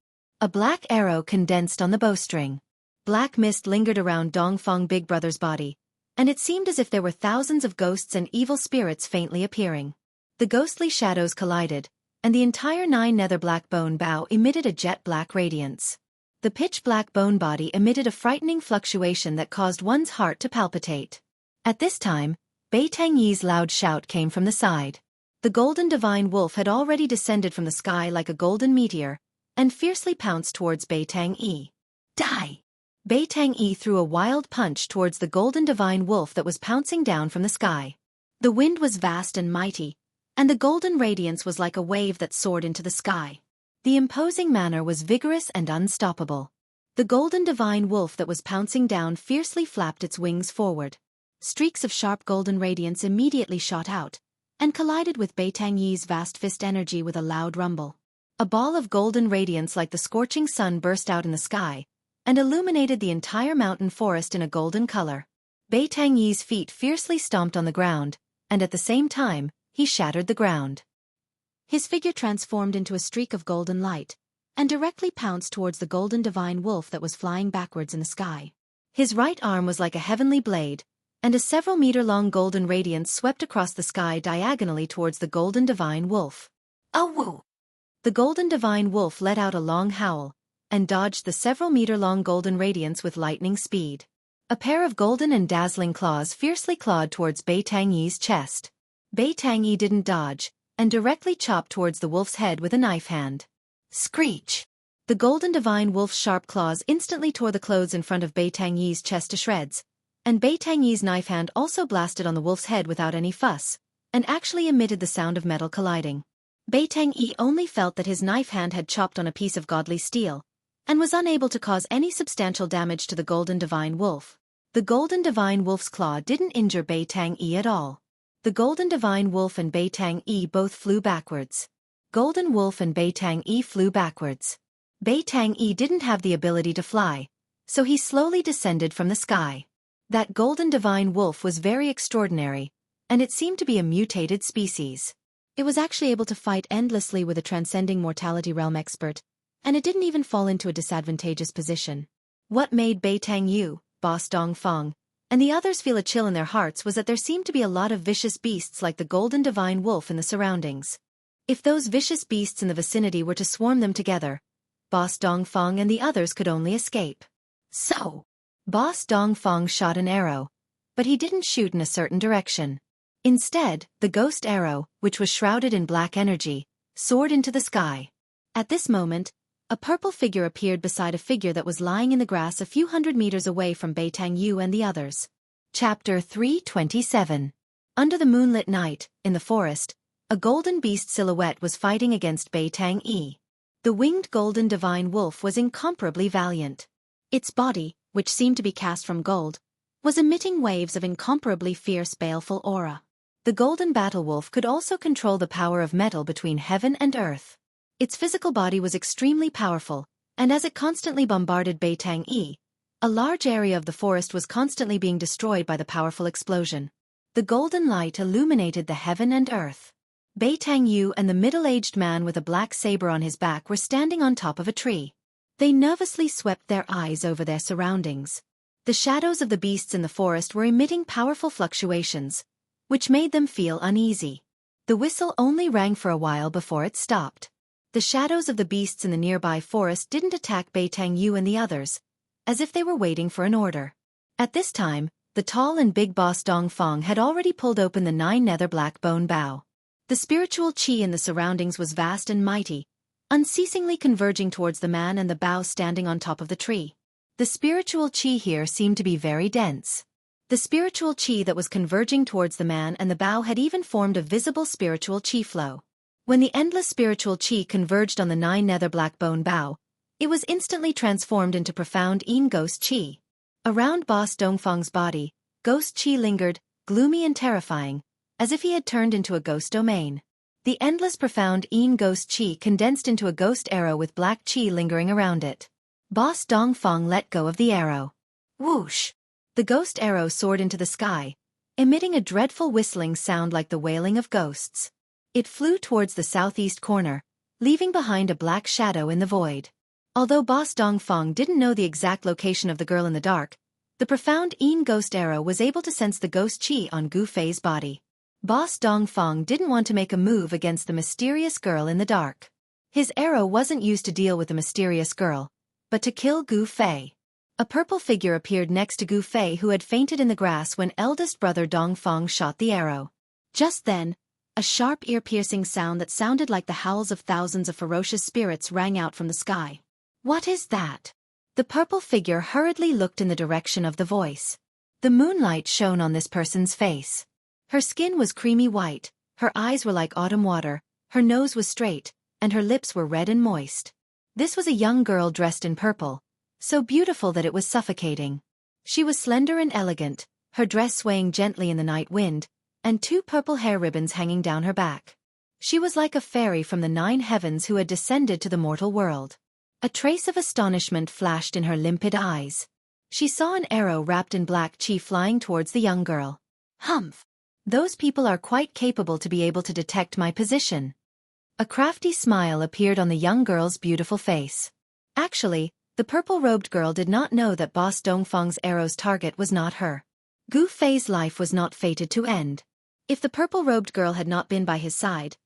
A black arrow condensed on the bowstring. Black mist lingered around Dongfeng Big Brother's body, and it seemed as if there were thousands of ghosts and evil spirits faintly appearing. The ghostly shadows collided, and the entire 9 nether black bone bough emitted a jet-black radiance. The pitch-black bone body emitted a frightening fluctuation that caused one's heart to palpitate. At this time, Bei Tang Yi's loud shout came from the side. The golden divine wolf had already descended from the sky like a golden meteor, and fiercely pounced towards Bei Tang Yi. Die! Bei Tang Yi threw a wild punch towards the golden divine wolf that was pouncing down from the sky. The wind was vast and mighty, and the golden radiance was like a wave that soared into the sky. The imposing manner was vigorous and unstoppable. The golden divine wolf that was pouncing down fiercely flapped its wings forward. Streaks of sharp golden radiance immediately shot out, and collided with Bei Tang Yi's vast fist energy with a loud rumble. A ball of golden radiance like the scorching sun burst out in the sky, and illuminated the entire mountain forest in a golden color. Bei Tang Yi's feet fiercely stomped on the ground, and at the same time, he shattered the ground. His figure transformed into a streak of golden light, and directly pounced towards the golden divine wolf that was flying backwards in the sky. His right arm was like a heavenly blade, and a several-meter-long golden radiance swept across the sky diagonally towards the golden divine wolf. "Awoo!" The golden divine wolf let out a long howl, and dodged the several-meter-long golden radiance with lightning speed. A pair of golden and dazzling claws fiercely clawed towards Bei Tang Yi's chest. Bei Tang Yi didn't dodge, and directly chopped towards the wolf's head with a knife hand. Screech! The golden divine wolf's sharp claws instantly tore the clothes in front of Bei Tang Yi's chest to shreds, and Bei Tang Yi's knife hand also blasted on the wolf's head without any fuss, and actually emitted the sound of metal colliding. Bei Tang Yi only felt that his knife hand had chopped on a piece of godly steel, and was unable to cause any substantial damage to the golden divine wolf. The golden divine wolf's claw didn't injure Bei Tang Yi at all. The golden divine wolf and Bei Tang Yi both flew backwards. Golden wolf and Bei Tang Yi flew backwards. Bei Tang Yi didn't have the ability to fly, so he slowly descended from the sky. That golden divine wolf was very extraordinary, and it seemed to be a mutated species. It was actually able to fight endlessly with a transcending mortality realm expert, and it didn't even fall into a disadvantageous position. What made Bei Tang Yu, Boss Dongfeng, and the others feel a chill in their hearts was that there seemed to be a lot of vicious beasts like the golden divine wolf in the surroundings. If those vicious beasts in the vicinity were to swarm them together, Boss Dongfeng and the others could only escape. So, Boss Dongfeng shot an arrow, but he didn't shoot in a certain direction. Instead, the ghost arrow, which was shrouded in black energy, soared into the sky. At this moment, a purple figure appeared beside a figure that was lying in the grass a few hundred meters away from Bei Tang Yu and the others. Chapter 327. Under the moonlit night, in the forest, a golden beast silhouette was fighting against Bei Tang Yi. The winged golden divine wolf was incomparably valiant. Its body, which seemed to be cast from gold, was emitting waves of incomparably fierce baleful aura. The golden battle wolf could also control the power of metal between heaven and earth. Its physical body was extremely powerful, and as it constantly bombarded Bei Tang Yi, a large area of the forest was constantly being destroyed by the powerful explosion. The golden light illuminated the heaven and earth. Bei Tang Yu and the middle-aged man with a black saber on his back were standing on top of a tree. They nervously swept their eyes over their surroundings. The shadows of the beasts in the forest were emitting powerful fluctuations, which made them feel uneasy. The whistle only rang for a while before it stopped. The shadows of the beasts in the nearby forest didn't attack Bei Tang Yu and the others, as if they were waiting for an order. At this time, the tall and big boss Dong Feng had already pulled open the 9 nether black bone bough. The spiritual qi in the surroundings was vast and mighty, unceasingly converging towards the man and the bough standing on top of the tree. The spiritual qi here seemed to be very dense. The spiritual qi that was converging towards the man and the bough had even formed a visible spiritual qi flow. When the endless spiritual qi converged on the 9 nether black bone bough, it was instantly transformed into profound ghost qi. Around Boss Dongfeng's body, ghost qi lingered, gloomy and terrifying, as if he had turned into a ghost domain. The endless profound ghost qi condensed into a ghost arrow with black qi lingering around it. Boss Dongfeng let go of the arrow. Whoosh! The ghost arrow soared into the sky, emitting a dreadful whistling sound like the wailing of ghosts. It flew towards the southeast corner, leaving behind a black shadow in the void. Although Boss Dongfeng didn't know the exact location of the girl in the dark, the profound ghost arrow was able to sense the ghost qi on Gu Fei's body. Boss Dongfeng didn't want to make a move against the mysterious girl in the dark. His arrow wasn't used to deal with the mysterious girl, but to kill Gu Fei. A purple figure appeared next to Gu Fei, who had fainted in the grass when eldest brother Dongfeng shot the arrow. Just then, a sharp ear-piercing sound that sounded like the howls of thousands of ferocious spirits rang out from the sky. What is that? The purple figure hurriedly looked in the direction of the voice. The moonlight shone on this person's face. Her skin was creamy white, her eyes were like autumn water, her nose was straight, and her lips were red and moist. This was a young girl dressed in purple, so beautiful that it was suffocating. She was slender and elegant, her dress swaying gently in the night wind, and 2 purple hair ribbons hanging down her back. She was like a fairy from the 9 heavens who had descended to the mortal world. A trace of astonishment flashed in her limpid eyes. She saw an arrow wrapped in black qi flying towards the young girl. Humph! Those people are quite capable to be able to detect my position. A crafty smile appeared on the young girl's beautiful face. Actually, the purple-robed girl did not know that Boss Dongfeng's arrow's target was not her. Gu Fei's life was not fated to end. If the purple-robed girl had not been by his side,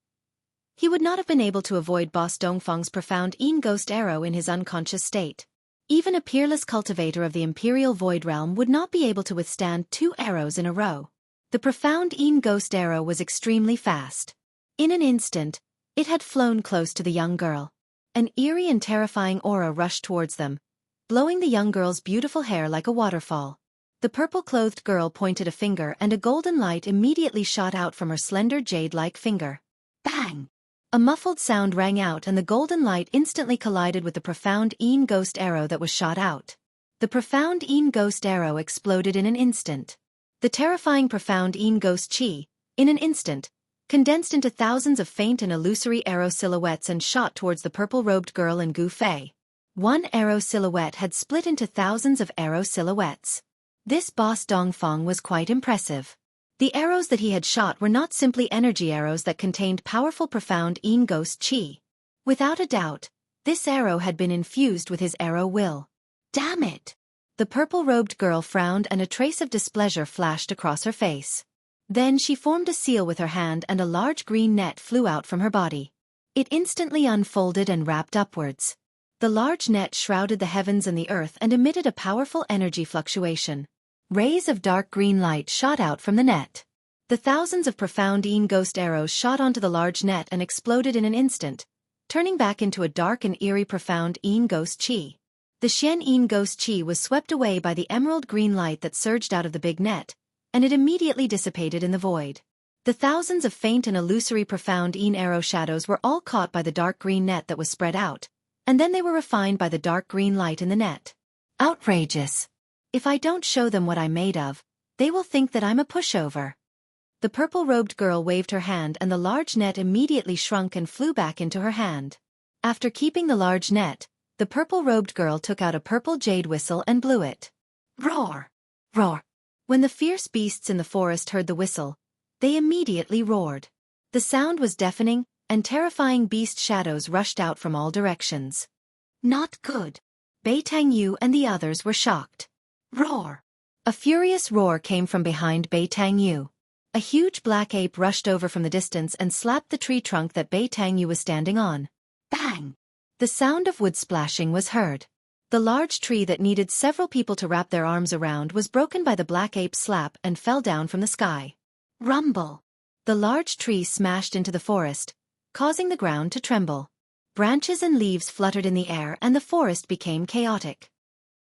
he would not have been able to avoid Boss Dongfeng's profound ghost arrow in his unconscious state. Even a peerless cultivator of the Imperial Void Realm would not be able to withstand 2 arrows in a row. The profound ghost arrow was extremely fast. In an instant, it had flown close to the young girl. An eerie and terrifying aura rushed towards them, blowing the young girl's beautiful hair like a waterfall. The purple-clothed girl pointed a finger and a golden light immediately shot out from her slender jade-like finger. Bang! A muffled sound rang out and the golden light instantly collided with the profound ghost arrow that was shot out. The profound ghost arrow exploded in an instant. The terrifying profound ghost qi, in an instant, condensed into thousands of faint and illusory arrow silhouettes and shot towards the purple-robed girl and Gu Fei. One arrow silhouette had split into thousands of arrow silhouettes. This Boss Dongfeng was quite impressive. The arrows that he had shot were not simply energy arrows that contained powerful profound ghost qi. Without a doubt, this arrow had been infused with his arrow will. Damn it! The purple-robed girl frowned and a trace of displeasure flashed across her face. Then she formed a seal with her hand and a large green net flew out from her body. It instantly unfolded and wrapped upwards. The large net shrouded the heavens and the earth and emitted a powerful energy fluctuation. Rays of dark green light shot out from the net. The thousands of profound ghost arrows shot onto the large net and exploded in an instant, turning back into a dark and eerie profound ghost qi. The Xian ghost qi was swept away by the emerald green light that surged out of the big net, and it immediately dissipated in the void. The thousands of faint and illusory profound arrow shadows were all caught by the dark green net that was spread out, and then they were refined by the dark green light in the net. Outrageous! If I don't show them what I'm made of, they will think that I'm a pushover. The purple-robed girl waved her hand and the large net immediately shrunk and flew back into her hand. After keeping the large net, the purple-robed girl took out a purple jade whistle and blew it. Roar! Roar! When the fierce beasts in the forest heard the whistle, they immediately roared. The The sound was deafening, and terrifying beast shadows rushed out from all directions. Not good. Bei Tang Yu and the others were shocked. Roar! A furious roar came from behind Bei Tang Yu. A huge black ape rushed over from the distance and slapped the tree trunk that Bei Tang Yu was standing on. Bang! The sound of wood splashing was heard. The large tree that needed several people to wrap their arms around was broken by the black ape's slap and fell down from the sky. Rumble! The large tree smashed into the forest, causing the ground to tremble. Branches and leaves fluttered in the air and the forest became chaotic.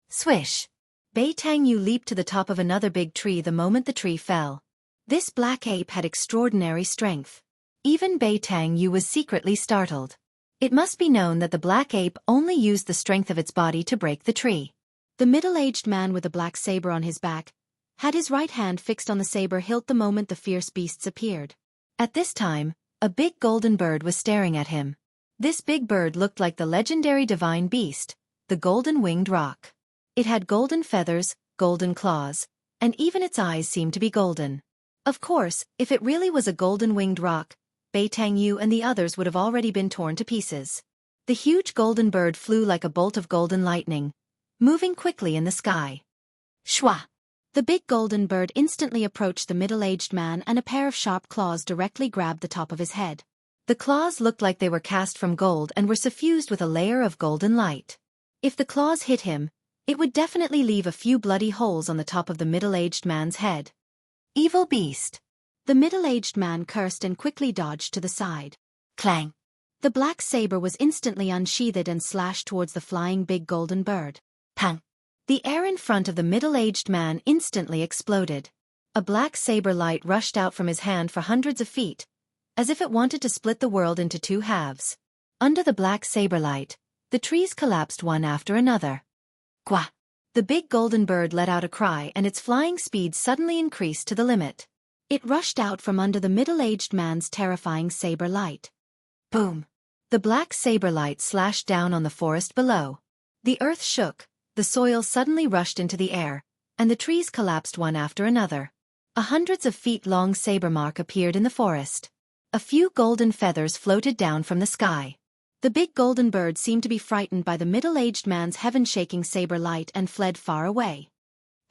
Swish! Bei Tang Yu leaped to the top of another big tree the moment the tree fell. This black ape had extraordinary strength. Even Bei Tang Yu was secretly startled. It must be known that the black ape only used the strength of its body to break the tree. The middle-aged man with the black saber on his back had his right hand fixed on the saber hilt the moment the fierce beasts appeared. At this time, a big golden bird was staring at him. This big bird looked like the legendary divine beast, the golden-winged roc. It had golden feathers, golden claws, and even its eyes seemed to be golden. Of course, if it really was a golden-winged roc, Bei Tang Yu and the others would have already been torn to pieces. The huge golden bird flew like a bolt of golden lightning, moving quickly in the sky. Shwa! The big golden bird instantly approached the middle-aged man and a pair of sharp claws directly grabbed the top of his head. The claws looked like they were cast from gold and were suffused with a layer of golden light. If the claws hit him, it would definitely leave a few bloody holes on the top of the middle-aged man's head. Evil beast! The middle-aged man cursed and quickly dodged to the side. Clang! The black saber was instantly unsheathed and slashed towards the flying big golden bird. Pang! The air in front of the middle-aged man instantly exploded. A black saber light rushed out from his hand for hundreds of feet, as if it wanted to split the world into two halves. Under the black saber light, the trees collapsed one after another. Gwa! The big golden bird let out a cry and its flying speed suddenly increased to the limit. It rushed out from under the middle-aged man's terrifying saber light. Boom! The black saber light slashed down on the forest below. The earth shook, the soil suddenly rushed into the air, and the trees collapsed one after another. A hundreds of feet-long saber mark appeared in the forest. A few golden feathers floated down from the sky. The big golden bird seemed to be frightened by the middle-aged man's heaven-shaking saber light and fled far away.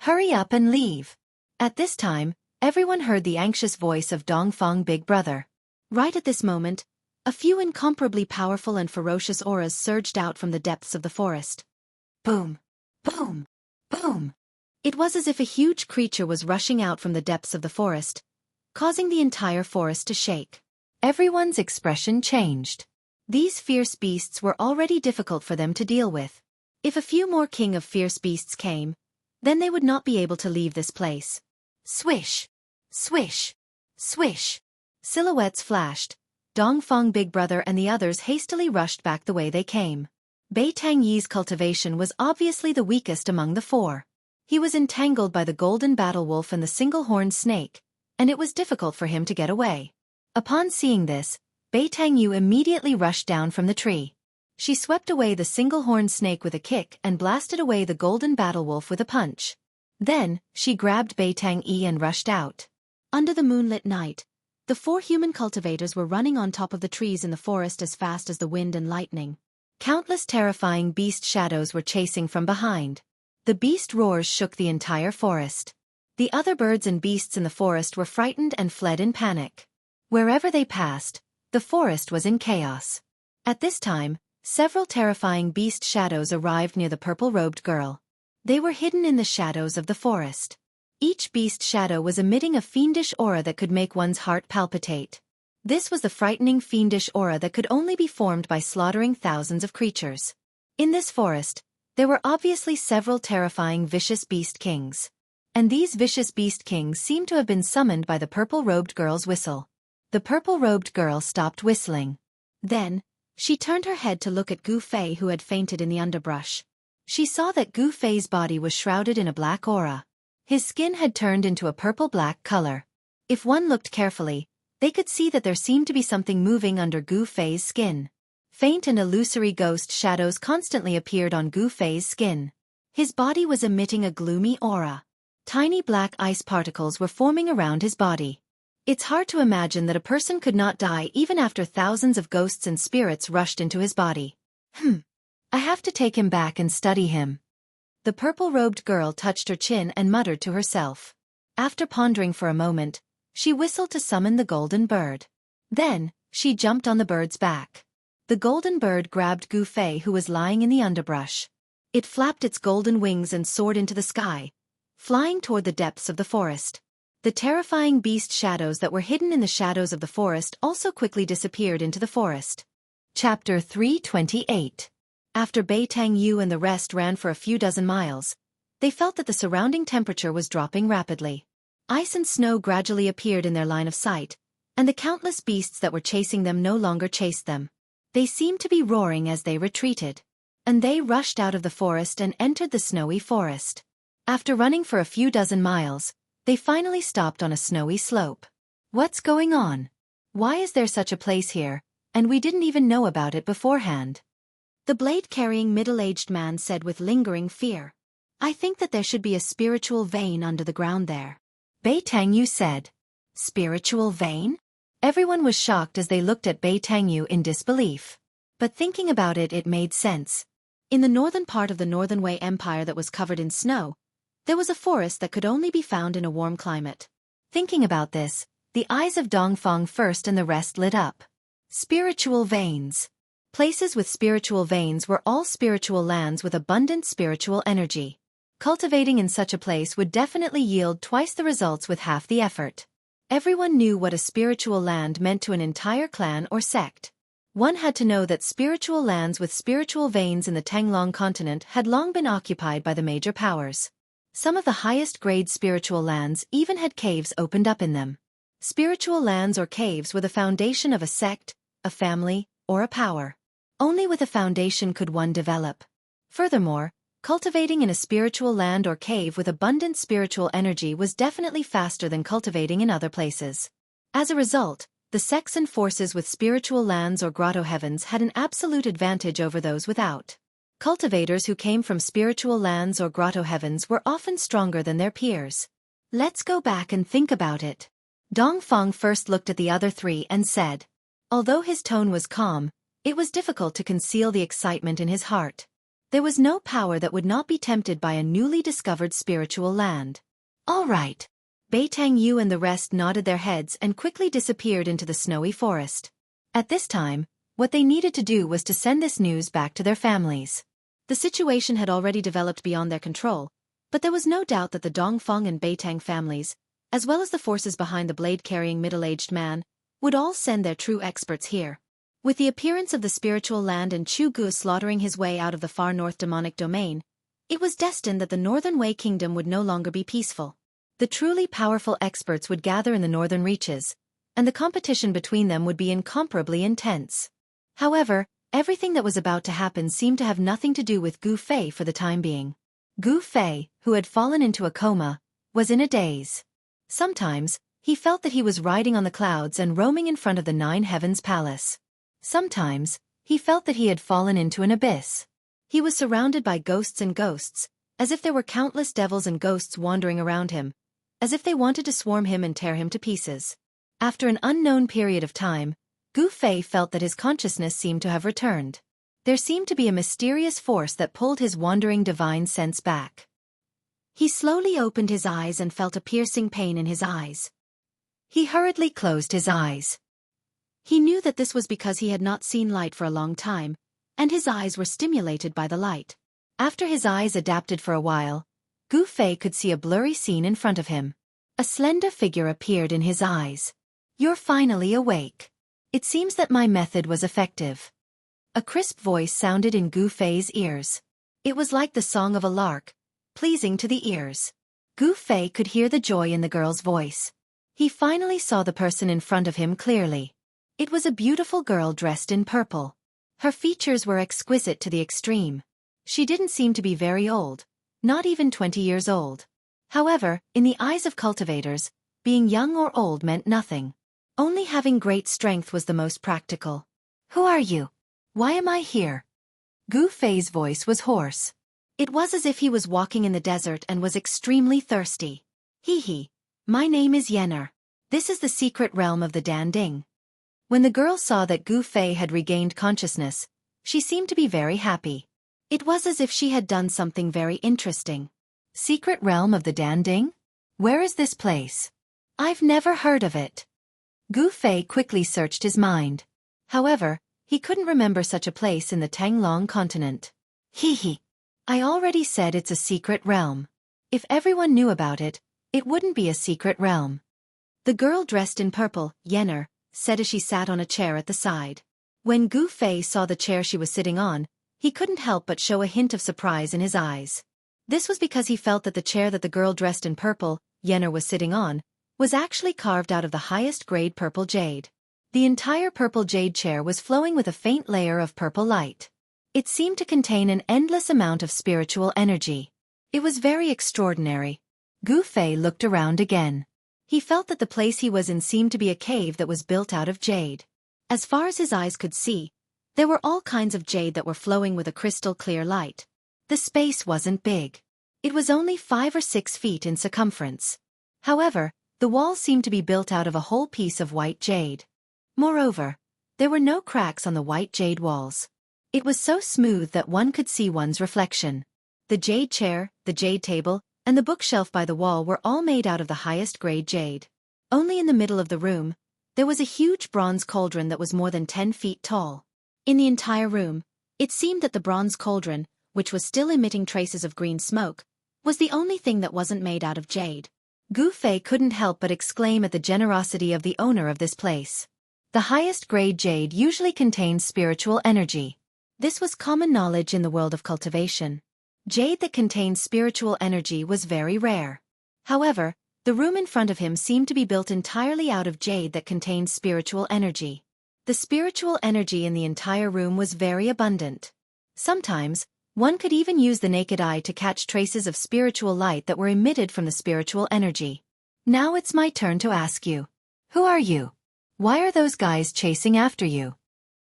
Hurry up and leave! At this time, everyone heard the anxious voice of Dongfang Big Brother. Right at this moment, a few incomparably powerful and ferocious auras surged out from the depths of the forest. Boom! Boom! Boom! It was as if a huge creature was rushing out from the depths of the forest, causing the entire forest to shake. Everyone's expression changed. These fierce beasts were already difficult for them to deal with. If a few more king of fierce beasts came, then they would not be able to leave this place. Swish! Swish! Swish! Silhouettes flashed. Dongfang Big Brother and the others hastily rushed back the way they came. Bei Tang Yi's cultivation was obviously the weakest among the four. He was entangled by the golden battle wolf and the single-horned snake, and it was difficult for him to get away. Upon seeing this, Bei Tang Yu immediately rushed down from the tree. She swept away the single-horned snake with a kick and blasted away the golden battle wolf with a punch. Then, she grabbed Bei Tang Yi and rushed out. Under the moonlit night, the four human cultivators were running on top of the trees in the forest as fast as the wind and lightning. Countless terrifying beast shadows were chasing from behind. The beast roars shook the entire forest. The other birds and beasts in the forest were frightened and fled in panic. Wherever they passed, the forest was in chaos. At this time, several terrifying beast shadows arrived near the purple-robed girl. They were hidden in the shadows of the forest. Each beast shadow was emitting a fiendish aura that could make one's heart palpitate. This was the frightening fiendish aura that could only be formed by slaughtering thousands of creatures. In this forest, there were obviously several terrifying vicious beast kings. And these vicious beast kings seemed to have been summoned by the purple-robed girl's whistle. The purple-robed girl stopped whistling. Then, she turned her head to look at Gu Fei who had fainted in the underbrush. She saw that Gu Fei's body was shrouded in a black aura. His skin had turned into a purple-black color. If one looked carefully, they could see that there seemed to be something moving under Gu Fei's skin. Faint and illusory ghost shadows constantly appeared on Gu Fei's skin. His body was emitting a gloomy aura. Tiny black ice particles were forming around his body. It's hard to imagine that a person could not die even after thousands of ghosts and spirits rushed into his body. I have to take him back and study him. The purple-robed girl touched her chin and muttered to herself. After pondering for a moment, she whistled to summon the golden bird. Then, she jumped on the bird's back. The golden bird grabbed Gu Fei, who was lying in the underbrush. It flapped its golden wings and soared into the sky, flying toward the depths of the forest. The terrifying beast shadows that were hidden in the shadows of the forest also quickly disappeared into the forest. Chapter 328. After Bai Tang Yu and the rest ran for a few dozen miles, they felt that the surrounding temperature was dropping rapidly. Ice and snow gradually appeared in their line of sight, and the countless beasts that were chasing them no longer chased them. They seemed to be roaring as they retreated. And they rushed out of the forest and entered the snowy forest. After running for a few dozen miles, they finally stopped on a snowy slope. What's going on? Why is there such a place here, and we didn't even know about it beforehand? The blade-carrying middle-aged man said with lingering fear. I think that there should be a spiritual vein under the ground there. Bai Tangyu said. Spiritual vein? Everyone was shocked as they looked at Bai Tangyu in disbelief. But thinking about it, it made sense. In the northern part of the Northern Wei Empire that was covered in snow, there was a forest that could only be found in a warm climate. Thinking about this, the eyes of Dongfang first and the rest lit up. Spiritual veins. Places with spiritual veins were all spiritual lands with abundant spiritual energy. Cultivating in such a place would definitely yield twice the results with half the effort. Everyone knew what a spiritual land meant to an entire clan or sect. One had to know that spiritual lands with spiritual veins in the Tanglong continent had long been occupied by the major powers. Some of the highest-grade spiritual lands even had caves opened up in them. Spiritual lands or caves were the foundation of a sect, a family, or a power. Only with a foundation could one develop. Furthermore, cultivating in a spiritual land or cave with abundant spiritual energy was definitely faster than cultivating in other places. As a result, the sects and forces with spiritual lands or grotto heavens had an absolute advantage over those without. Cultivators who came from spiritual lands or grotto heavens were often stronger than their peers. Let's go back and think about it. Dongfang first looked at the other three and said. Although his tone was calm, it was difficult to conceal the excitement in his heart. There was no power that would not be tempted by a newly discovered spiritual land. All right. Bai Tangyu and the rest nodded their heads and quickly disappeared into the snowy forest. At this time, what they needed to do was to send this news back to their families. The situation had already developed beyond their control, but there was no doubt that the Dongfang and Beitang families, as well as the forces behind the blade-carrying middle-aged man, would all send their true experts here. With the appearance of the spiritual land and Chu Gu slaughtering his way out of the far north demonic domain, it was destined that the Northern Wei Kingdom would no longer be peaceful. The truly powerful experts would gather in the northern reaches, and the competition between them would be incomparably intense. However, everything that was about to happen seemed to have nothing to do with Gu Fei for the time being. Gu Fei, who had fallen into a coma, was in a daze. Sometimes, he felt that he was riding on the clouds and roaming in front of the Nine Heavens Palace. Sometimes, he felt that he had fallen into an abyss. He was surrounded by ghosts and ghosts, as if there were countless devils and ghosts wandering around him, as if they wanted to swarm him and tear him to pieces. After an unknown period of time, Gu Fei felt that his consciousness seemed to have returned. There seemed to be a mysterious force that pulled his wandering divine sense back. He slowly opened his eyes and felt a piercing pain in his eyes. He hurriedly closed his eyes. He knew that this was because he had not seen light for a long time, and his eyes were stimulated by the light. After his eyes adapted for a while, Gu Fei could see a blurry scene in front of him. A slender figure appeared in his eyes. You're finally awake. It seems that my method was effective. A crisp voice sounded in Gu Fei's ears. It was like the song of a lark, pleasing to the ears. Gu Fei could hear the joy in the girl's voice. He finally saw the person in front of him clearly. It was a beautiful girl dressed in purple. Her features were exquisite to the extreme. She didn't seem to be very old, not even 20 years old. However, in the eyes of cultivators, being young or old meant nothing. Only having great strength was the most practical. Who are you? Why am I here? Gu Fei's voice was hoarse. It was as if he was walking in the desert and was extremely thirsty. Hee hee. My name is Yenner. This is the secret realm of the Danding. When the girl saw that Gu Fei had regained consciousness, she seemed to be very happy. It was as if she had done something very interesting. Secret realm of the Danding? Where is this place? I've never heard of it. Gu Fei quickly searched his mind. However, he couldn't remember such a place in the Tanglong continent. Hee. I already said it's a secret realm. If everyone knew about it, it wouldn't be a secret realm. The girl dressed in purple, Yenner, said as she sat on a chair at the side. When Gu Fei saw the chair she was sitting on, he couldn't help but show a hint of surprise in his eyes. This was because he felt that the chair that the girl dressed in purple, Yenner, was sitting on, was actually carved out of the highest grade purple jade. The entire purple jade chair was flowing with a faint layer of purple light. It seemed to contain an endless amount of spiritual energy. It was very extraordinary. Gu Fei looked around again. He felt that the place he was in seemed to be a cave that was built out of jade. As far as his eyes could see, there were all kinds of jade that were flowing with a crystal-clear light. The space wasn't big. It was only 5 or 6 feet in circumference. However, the walls seemed to be built out of a whole piece of white jade. Moreover, there were no cracks on the white jade walls. It was so smooth that one could see one's reflection. The jade chair, the jade table, and the bookshelf by the wall were all made out of the highest grade jade. Only in the middle of the room, there was a huge bronze cauldron that was more than 10 feet tall. In the entire room, it seemed that the bronze cauldron, which was still emitting traces of green smoke, was the only thing that wasn't made out of jade. Gu Fei couldn't help but exclaim at the generosity of the owner of this place. The highest grade jade usually contains spiritual energy. This was common knowledge in the world of cultivation. Jade that contained spiritual energy was very rare. However, the room in front of him seemed to be built entirely out of jade that contained spiritual energy. The spiritual energy in the entire room was very abundant. Sometimes, one could even use the naked eye to catch traces of spiritual light that were emitted from the spiritual energy. Now it's my turn to ask you. Who are you? Why are those guys chasing after you?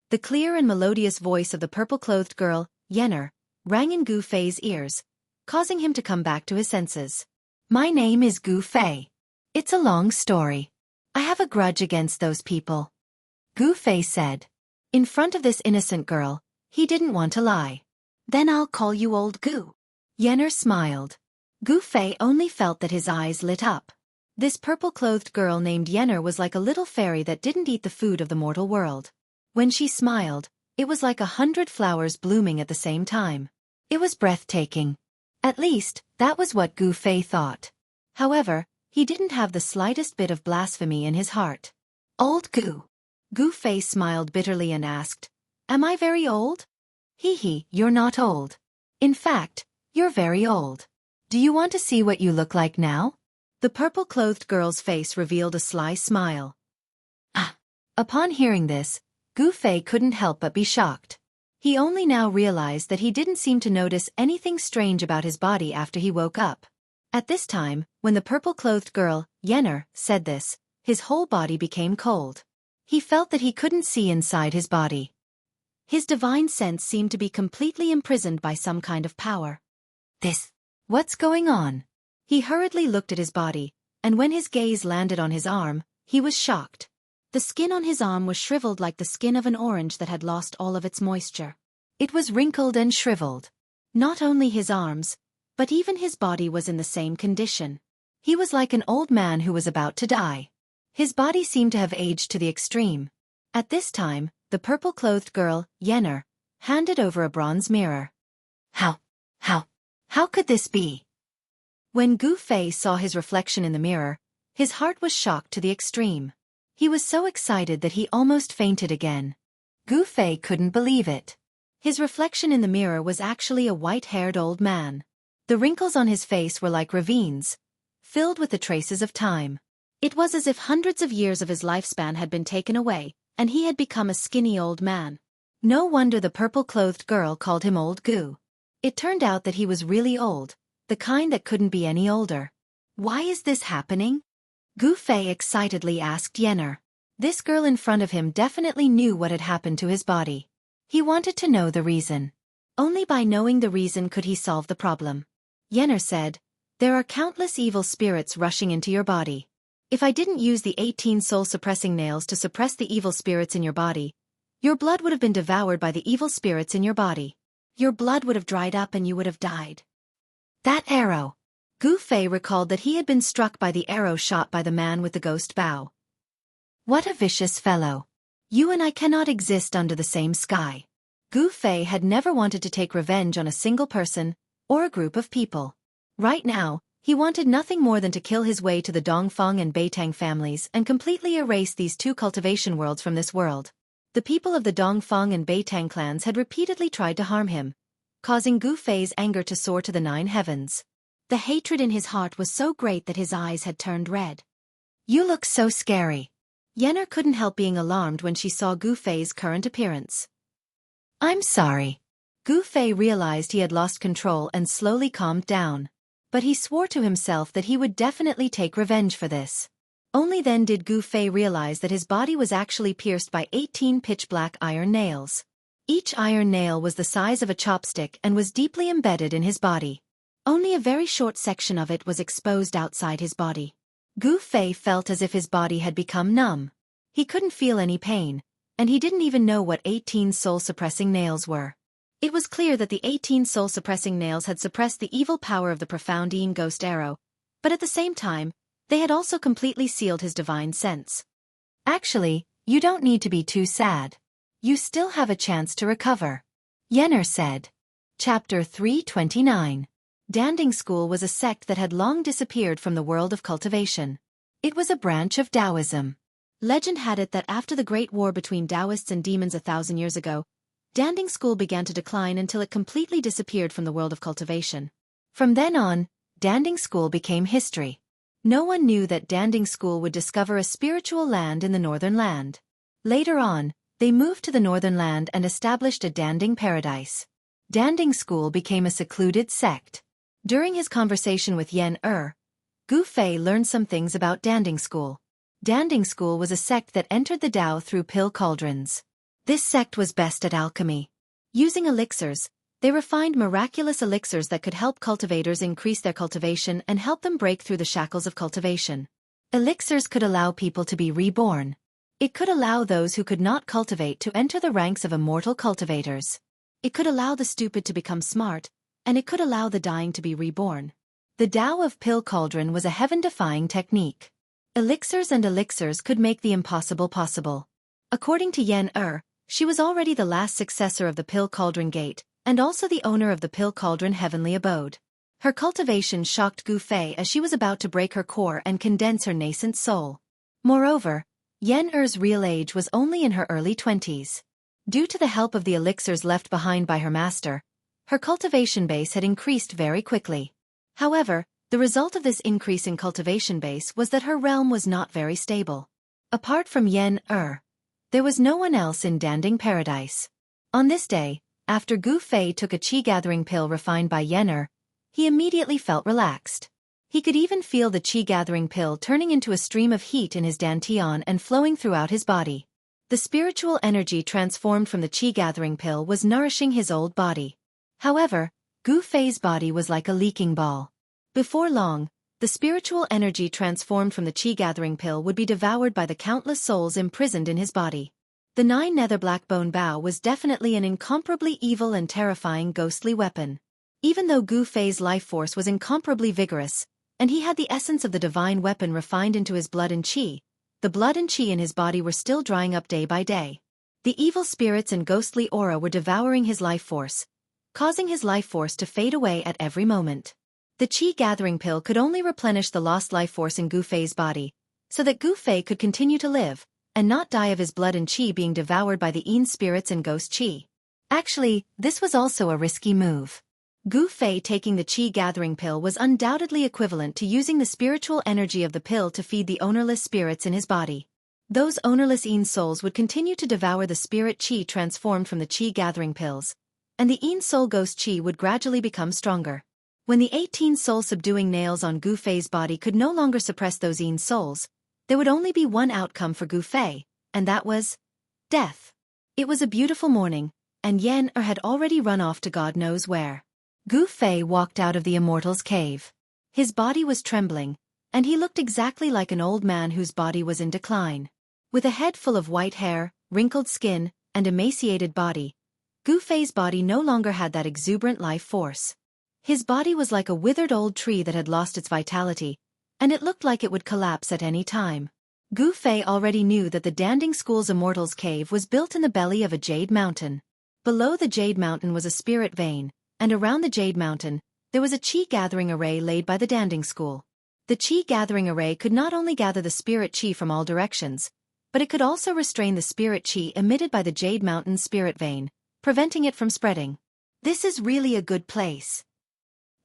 The clear and melodious voice of the purple-clothed girl, Yenner, rang in Gu Fei's ears, causing him to come back to his senses. My name is Gu Fei. It's a long story. I have a grudge against those people. Gu Fei said. In front of this innocent girl, he didn't want to lie. Then I'll call you Old Gu. Yenner smiled. Gu Fei only felt that his eyes lit up. This purple-clothed girl named Yenner was like a little fairy that didn't eat the food of the mortal world. When she smiled, it was like 100 flowers blooming at the same time. It was breathtaking. At least, that was what Gu Fei thought. However, he didn't have the slightest bit of blasphemy in his heart. Old Gu. Gu Fei smiled bitterly and asked, Am I very old? Hee, you're not old. In fact, you're very old. Do you want to see what you look like now? The purple-clothed girl's face revealed a sly smile. Upon hearing this, Gu Fei couldn't help but be shocked. He only now realized that he didn't seem to notice anything strange about his body after he woke up. At this time, when the purple-clothed girl, Yenner, said this, his whole body became cold. He felt that he couldn't see inside his body. His divine sense seemed to be completely imprisoned by some kind of power. What's going on? He hurriedly looked at his body, and when his gaze landed on his arm, he was shocked. The skin on his arm was shriveled like the skin of an orange that had lost all of its moisture. It was wrinkled and shriveled. Not only his arms, but even his body was in the same condition. He was like an old man who was about to die. His body seemed to have aged to the extreme. At this time, the purple-clothed girl, Yenner, handed over a bronze mirror. How could this be? When Gu Fei saw his reflection in the mirror, his heart was shocked to the extreme. He was so excited that he almost fainted again. Gu Fei couldn't believe it. His reflection in the mirror was actually a white-haired old man. The wrinkles on his face were like ravines, filled with the traces of time. It was as if hundreds of years of his lifespan had been taken away, and he had become a skinny old man. No wonder the purple-clothed girl called him Old Gu. It turned out that he was really old, the kind that couldn't be any older. Why is this happening? Gu Fei excitedly asked Yenner. This girl in front of him definitely knew what had happened to his body. He wanted to know the reason. Only by knowing the reason could he solve the problem. Yenner said, There are countless evil spirits rushing into your body. If I didn't use the 18 soul-suppressing nails to suppress the evil spirits in your body, your blood would have been devoured by the evil spirits in your body. Your blood would have dried up and you would have died. That arrow. Gu Fei recalled that he had been struck by the arrow shot by the man with the ghost bow. What a vicious fellow. You and I cannot exist under the same sky. Gu Fei had never wanted to take revenge on a single person, or a group of people. Right now, he wanted nothing more than to kill his way to the Dongfeng and Beitang families and completely erase these two cultivation worlds from this world. The people of the Dongfeng and Beitang clans had repeatedly tried to harm him, causing Gu Fei's anger to soar to the 9 heavens. The hatred in his heart was so great that his eyes had turned red. You look so scary. Yen'er couldn't help being alarmed when she saw Gu Fei's current appearance. I'm sorry. Gu Fei realized he had lost control and slowly calmed down. But he swore to himself that he would definitely take revenge for this. Only then did Gu Fei realize that his body was actually pierced by 18 pitch-black iron nails. Each iron nail was the size of a chopstick and was deeply embedded in his body. Only a very short section of it was exposed outside his body. Gu Fei felt as if his body had become numb. He couldn't feel any pain, and he didn't even know what 18 soul-suppressing nails were. It was clear that the 18 soul-suppressing nails had suppressed the evil power of the profound Yin ghost arrow, but at the same time, they had also completely sealed his divine sense. Actually, you don't need to be too sad. You still have a chance to recover. Yen'er said. Chapter 329. Danding School was a sect that had long disappeared from the world of cultivation. It was a branch of Taoism. Legend had it that after the Great War between Taoists and demons 1,000 years ago, Danding School began to decline until it completely disappeared from the world of cultivation. From then on, Danding School became history. No one knew that Danding School would discover a spiritual land in the Northern Land. Later on, they moved to the Northern Land and established a Danding paradise. Danding School became a secluded sect. During his conversation with Yen'er, Gu Fei learned some things about Danding School. Danding School was a sect that entered the Tao through pill cauldrons. This sect was best at alchemy. Using elixirs, they refined miraculous elixirs that could help cultivators increase their cultivation and help them break through the shackles of cultivation. Elixirs could allow people to be reborn. It could allow those who could not cultivate to enter the ranks of immortal cultivators. It could allow the stupid to become smart, and it could allow the dying to be reborn. The Tao of Pill Cauldron was a heaven-defying technique. Elixirs and elixirs could make the impossible possible. According to Yen'er, she was already the last successor of the Pill Cauldron Gate, and also the owner of the Pill Cauldron Heavenly Abode. Her cultivation shocked Gu Fei as she was about to break her core and condense her nascent soul. Moreover, Yen'er's real age was only in her early 20s. Due to the help of the elixirs left behind by her master, her cultivation base had increased very quickly. However, the result of this increase in cultivation base was that her realm was not very stable. Apart from Yen'er, there was no one else in Danding Paradise. On this day, after Gu Fei took a qi-gathering pill refined by Yen'er, he immediately felt relaxed. He could even feel the qi-gathering pill turning into a stream of heat in his dantian and flowing throughout his body. The spiritual energy transformed from the qi-gathering pill was nourishing his old body. However, Gu Fei's body was like a leaking ball. Before long, the spiritual energy transformed from the qi-gathering pill would be devoured by the countless souls imprisoned in his body. The 9 nether blackbone bow was definitely an incomparably evil and terrifying ghostly weapon. Even though Gu Fei's life force was incomparably vigorous, and he had the essence of the divine weapon refined into his blood and qi, the blood and qi in his body were still drying up day by day. The evil spirits and ghostly aura were devouring his life force, causing his life force to fade away at every moment. The qi-gathering pill could only replenish the lost life force in Gu Fei's body, so that Gu Fei could continue to live, and not die of his blood and qi being devoured by the Yin spirits and ghost qi. Actually, this was also a risky move. Gu Fei taking the qi-gathering pill was undoubtedly equivalent to using the spiritual energy of the pill to feed the ownerless spirits in his body. Those ownerless Yin souls would continue to devour the spirit qi transformed from the qi-gathering pills, and the Yin soul ghost qi would gradually become stronger. When the 18 soul-subduing nails on Gu Fei's body could no longer suppress those Yin souls, there would only be one outcome for Gu Fei, and that was death. It was a beautiful morning, and Yen'er had already run off to God knows where. Gu Fei walked out of the Immortal's cave. His body was trembling, and he looked exactly like an old man whose body was in decline. With a head full of white hair, wrinkled skin, and emaciated body, Gu Fei's body no longer had that exuberant life force. His body was like a withered old tree that had lost its vitality, and it looked like it would collapse at any time. Gu Fei already knew that the Danding School's Immortals Cave was built in the belly of a jade mountain. Below the jade mountain was a spirit vein, and around the jade mountain, there was a qi gathering array laid by the Danding School. The qi gathering array could not only gather the spirit qi from all directions, but it could also restrain the spirit qi emitted by the jade mountain's spirit vein, preventing it from spreading. This is really a good place.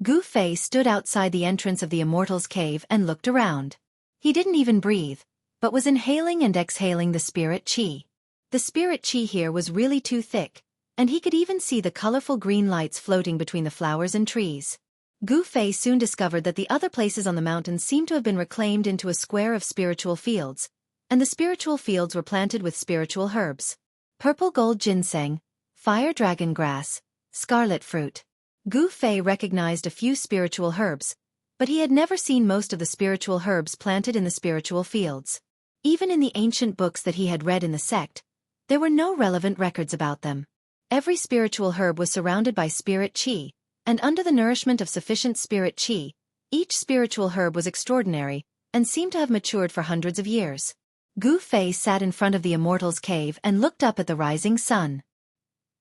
Gu Fei stood outside the entrance of the Immortals Cave and looked around. He didn't even breathe, but was inhaling and exhaling the spirit qi. The spirit qi here was really too thick, and he could even see the colorful green lights floating between the flowers and trees. Gu Fei soon discovered that the other places on the mountain seemed to have been reclaimed into a square of spiritual fields, and the spiritual fields were planted with spiritual herbs. Purple gold ginseng, fire dragon grass, scarlet fruit. Gu Fei recognized a few spiritual herbs, but he had never seen most of the spiritual herbs planted in the spiritual fields. Even in the ancient books that he had read in the sect, there were no relevant records about them. Every spiritual herb was surrounded by spirit qi, and under the nourishment of sufficient spirit qi, each spiritual herb was extraordinary, and seemed to have matured for hundreds of years. Gu Fei sat in front of the Immortals Cave and looked up at the rising sun.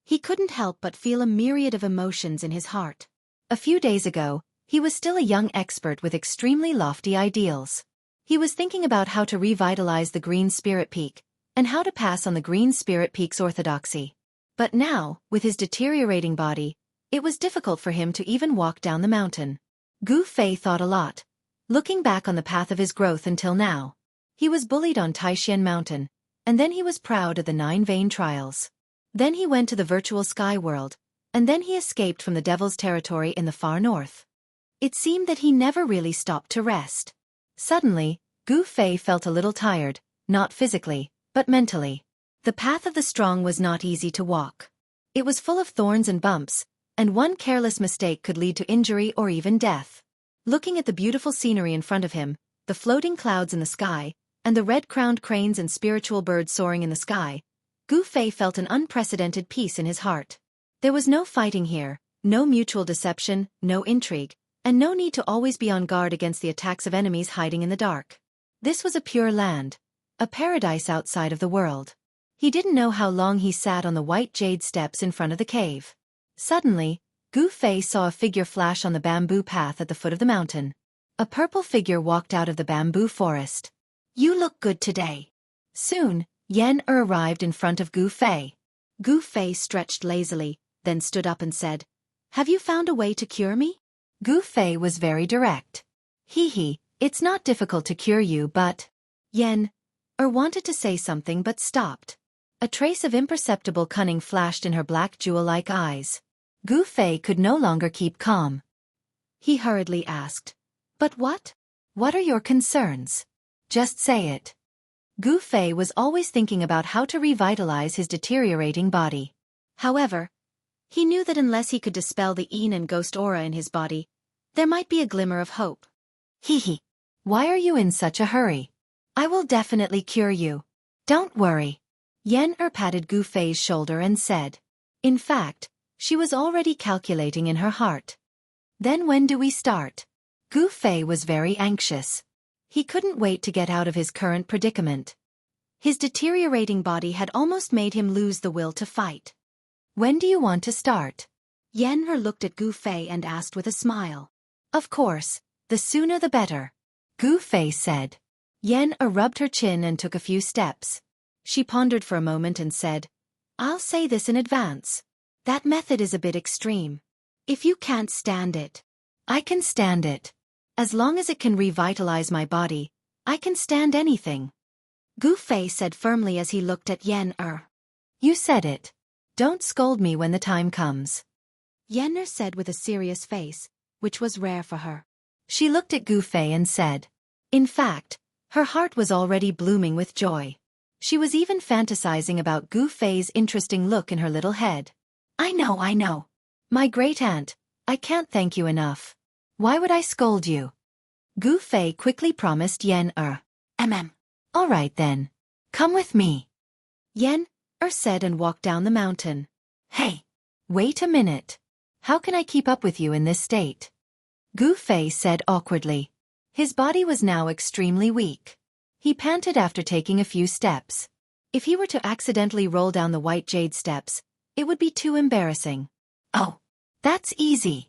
He couldn't help but feel a myriad of emotions in his heart. A few days ago, he was still a young expert with extremely lofty ideals. He was thinking about how to revitalize the Green Spirit Peak, and how to pass on the Green Spirit Peak's orthodoxy. But now, with his deteriorating body, it was difficult for him to even walk down the mountain. Gu Fei thought a lot, looking back on the path of his growth until now. He was bullied on Taishan Mountain, and then he was proud at the 9 Vein Trials. Then he went to the virtual sky world, and then he escaped from the Devil's Territory in the far north. It seemed that he never really stopped to rest. Suddenly, Gu Fei felt a little tired, not physically, but mentally. The path of the strong was not easy to walk. It was full of thorns and bumps, and one careless mistake could lead to injury or even death. Looking at the beautiful scenery in front of him, the floating clouds in the sky, and the red-crowned cranes and spiritual birds soaring in the sky, Gu Fei felt an unprecedented peace in his heart. There was no fighting here, no mutual deception, no intrigue, and no need to always be on guard against the attacks of enemies hiding in the dark. This was a pure land, a paradise outside of the world. He didn't know how long he sat on the white jade steps in front of the cave. Suddenly, Gu Fei saw a figure flash on the bamboo path at the foot of the mountain. A purple figure walked out of the bamboo forest. "You look good today." Soon, Yan arrived in front of Gu Fei. Gu Fei stretched lazily, then stood up and said, "Have you found a way to cure me?" Gu Fei was very direct. Hee, it's not difficult to cure you, but..." Yan wanted to say something but stopped. A trace of imperceptible cunning flashed in her black jewel-like eyes. Gu Fei could no longer keep calm. He hurriedly asked, "But what? What are your concerns? Just say it." Gu Fei was always thinking about how to revitalize his deteriorating body. However, he knew that unless he could dispel the Yin and ghost aura in his body, there might be a glimmer of hope. Hee, why are you in such a hurry? I will definitely cure you. Don't worry. Yan patted Gu Fei's shoulder and said. In fact, she was already calculating in her heart. Then when do we start? Gu Fei was very anxious. He couldn't wait to get out of his current predicament. His deteriorating body had almost made him lose the will to fight. When do you want to start? Yan looked at Gu Fei and asked with a smile. Of course, the sooner the better. Gu Fei said. Yan rubbed her chin and took a few steps. She pondered for a moment and said, I'll say this in advance. That method is a bit extreme. If you can't stand it, I can stand it. As long as it can revitalize my body, I can stand anything. Gu Fei said firmly as he looked at Yan. You said it. Don't scold me when the time comes. Yan said with a serious face, which was rare for her. She looked at Gu Fei and said. In fact, her heart was already blooming with joy. She was even fantasizing about Gu Fei's interesting look in her little head. I know. My great aunt, I can't thank you enough. Why would I scold you? Gu Fei quickly promised Yen-er. All right then. Come with me. Yen-er said and walked down the mountain. Hey! Wait a minute. How can I keep up with you in this state? Gu Fei said awkwardly. His body was now extremely weak. He panted after taking a few steps. If he were to accidentally roll down the white jade steps, it would be too embarrassing. Oh, that's easy.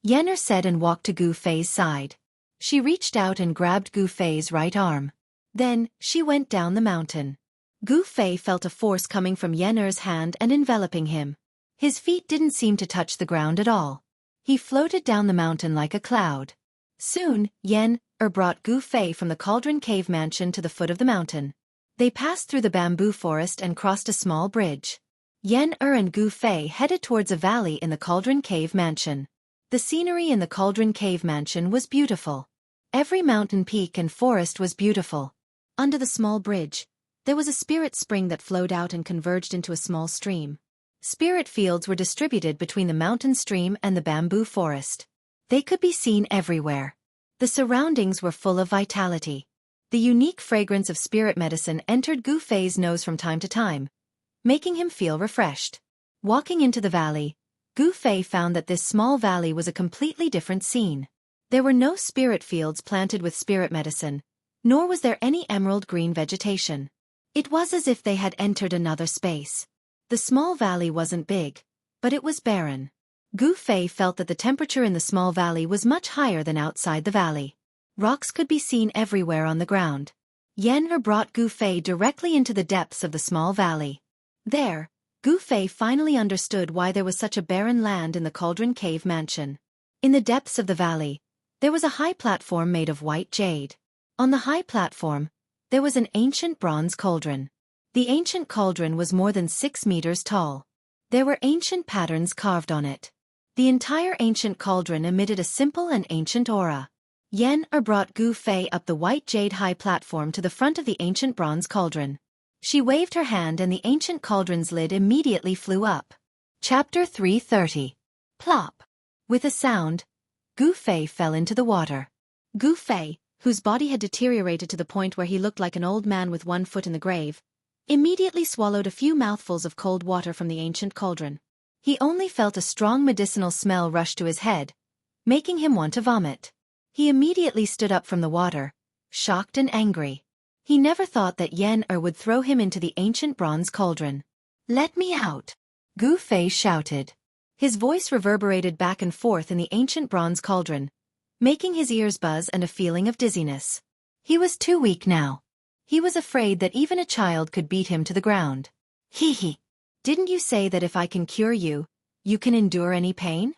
Yen-er said and walked to Gu Fei's side. She reached out and grabbed Gu Fei's right arm. Then, she went down the mountain. Gu Fei felt a force coming from Yen-er's hand and enveloping him. His feet didn't seem to touch the ground at all. He floated down the mountain like a cloud. Soon, Yen-er brought Gu Fei from the Cauldron Cave Mansion to the foot of the mountain. They passed through the bamboo forest and crossed a small bridge. Yen-er and Gu Fei headed towards a valley in the Cauldron Cave Mansion. The scenery in the Cauldron Cave Mansion was beautiful. Every mountain peak and forest was beautiful. Under the small bridge, there was a spirit spring that flowed out and converged into a small stream. Spirit fields were distributed between the mountain stream and the bamboo forest. They could be seen everywhere. The surroundings were full of vitality. The unique fragrance of spirit medicine entered Gu Fei's nose from time to time, making him feel refreshed. Walking into the valley, Gu Fei found that this small valley was a completely different scene. There were no spirit fields planted with spirit medicine, nor was there any emerald green vegetation. It was as if they had entered another space. The small valley wasn't big, but it was barren. Gu Fei felt that the temperature in the small valley was much higher than outside the valley. Rocks could be seen everywhere on the ground. Yen-er brought Gu Fei directly into the depths of the small valley. There, Gu Fei finally understood why there was such a barren land in the Cauldron Cave Mansion. In the depths of the valley, there was a high platform made of white jade. On the high platform, there was an ancient bronze cauldron. The ancient cauldron was more than 6 meters tall. There were ancient patterns carved on it. The entire ancient cauldron emitted a simple and ancient aura. Yen-er brought Gu Fei up the white jade high platform to the front of the ancient bronze cauldron. She waved her hand and the ancient cauldron's lid immediately flew up. Chapter 330. Plop. With a sound, Gu Fei fell into the water. Gu Fei, whose body had deteriorated to the point where he looked like an old man with one foot in the grave, immediately swallowed a few mouthfuls of cold water from the ancient cauldron. He only felt a strong medicinal smell rush to his head, making him want to vomit. He immediately stood up from the water, shocked and angry. He never thought that Yen-er would throw him into the ancient bronze cauldron. "Let me out!" Gu Fei shouted. His voice reverberated back and forth in the ancient bronze cauldron, making his ears buzz and a feeling of dizziness. He was too weak now. He was afraid that even a child could beat him to the ground. Hee. Didn't you say that if I can cure you, you can endure any pain?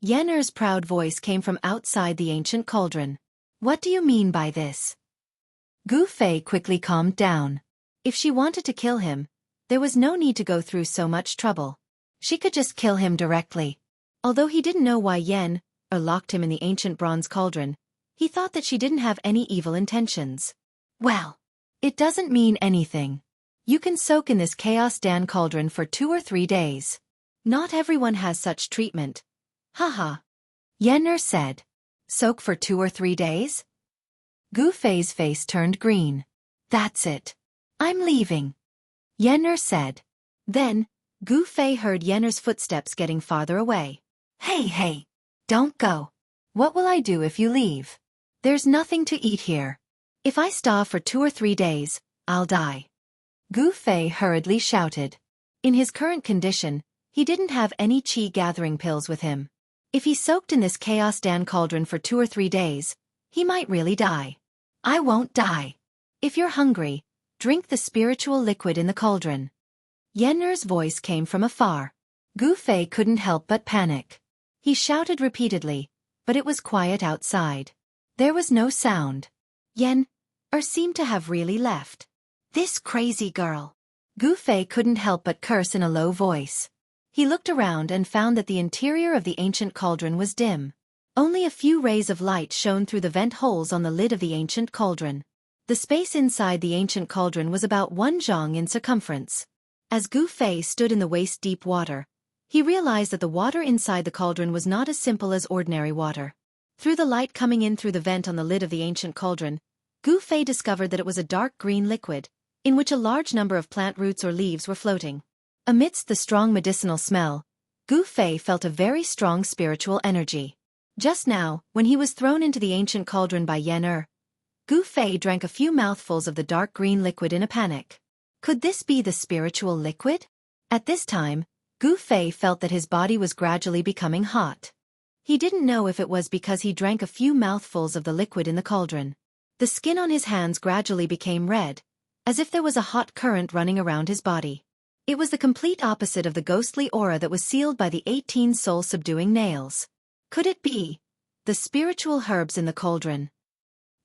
Yen-er's proud voice came from outside the ancient cauldron. What do you mean by this? Gu Fei quickly calmed down. If she wanted to kill him, there was no need to go through so much trouble. She could just kill him directly. Although he didn't know why Yen-er locked him in the ancient bronze cauldron, he thought that she didn't have any evil intentions. Well, it doesn't mean anything. You can soak in this Chaos Dan cauldron for 2 or 3 days. Not everyone has such treatment. Haha. Yen-er said. Soak for 2 or 3 days? Gu Fei's face turned green. That's it. I'm leaving. Yen-er said. Then, Gu Fei heard Yen-er's footsteps getting farther away. Hey, don't go. What will I do if you leave? There's nothing to eat here. If I starve for 2 or 3 days, I'll die. Gu Fei hurriedly shouted. In his current condition, he didn't have any qi gathering pills with him. If he soaked in this Chaos Dan cauldron for 2 or 3 days, he might really die. I won't die. If you're hungry, drink the spiritual liquid in the cauldron. Yen-er's voice came from afar. Gu Fei couldn't help but panic. He shouted repeatedly, but it was quiet outside. There was no sound. Yen-er seemed to have really left. This crazy girl. Gu Fei couldn't help but curse in a low voice. He looked around and found that the interior of the ancient cauldron was dim. Only a few rays of light shone through the vent holes on the lid of the ancient cauldron. The space inside the ancient cauldron was about 1 zhang in circumference. As Gu Fei stood in the waist-deep water, he realized that the water inside the cauldron was not as simple as ordinary water. Through the light coming in through the vent on the lid of the ancient cauldron, Gu Fei discovered that it was a dark green liquid, in which a large number of plant roots or leaves were floating. Amidst the strong medicinal smell, Gu Fei felt a very strong spiritual energy. Just now, when he was thrown into the ancient cauldron by Yen Gu Fei drank a few mouthfuls of the dark green liquid in a panic. Could this be the spiritual liquid? At this time, Gu Fei felt that his body was gradually becoming hot. He didn't know if it was because he drank a few mouthfuls of the liquid in the cauldron. The skin on his hands gradually became red, as if there was a hot current running around his body. It was the complete opposite of the ghostly aura that was sealed by the 18 soul-subduing nails. Could it be the spiritual herbs in the cauldron?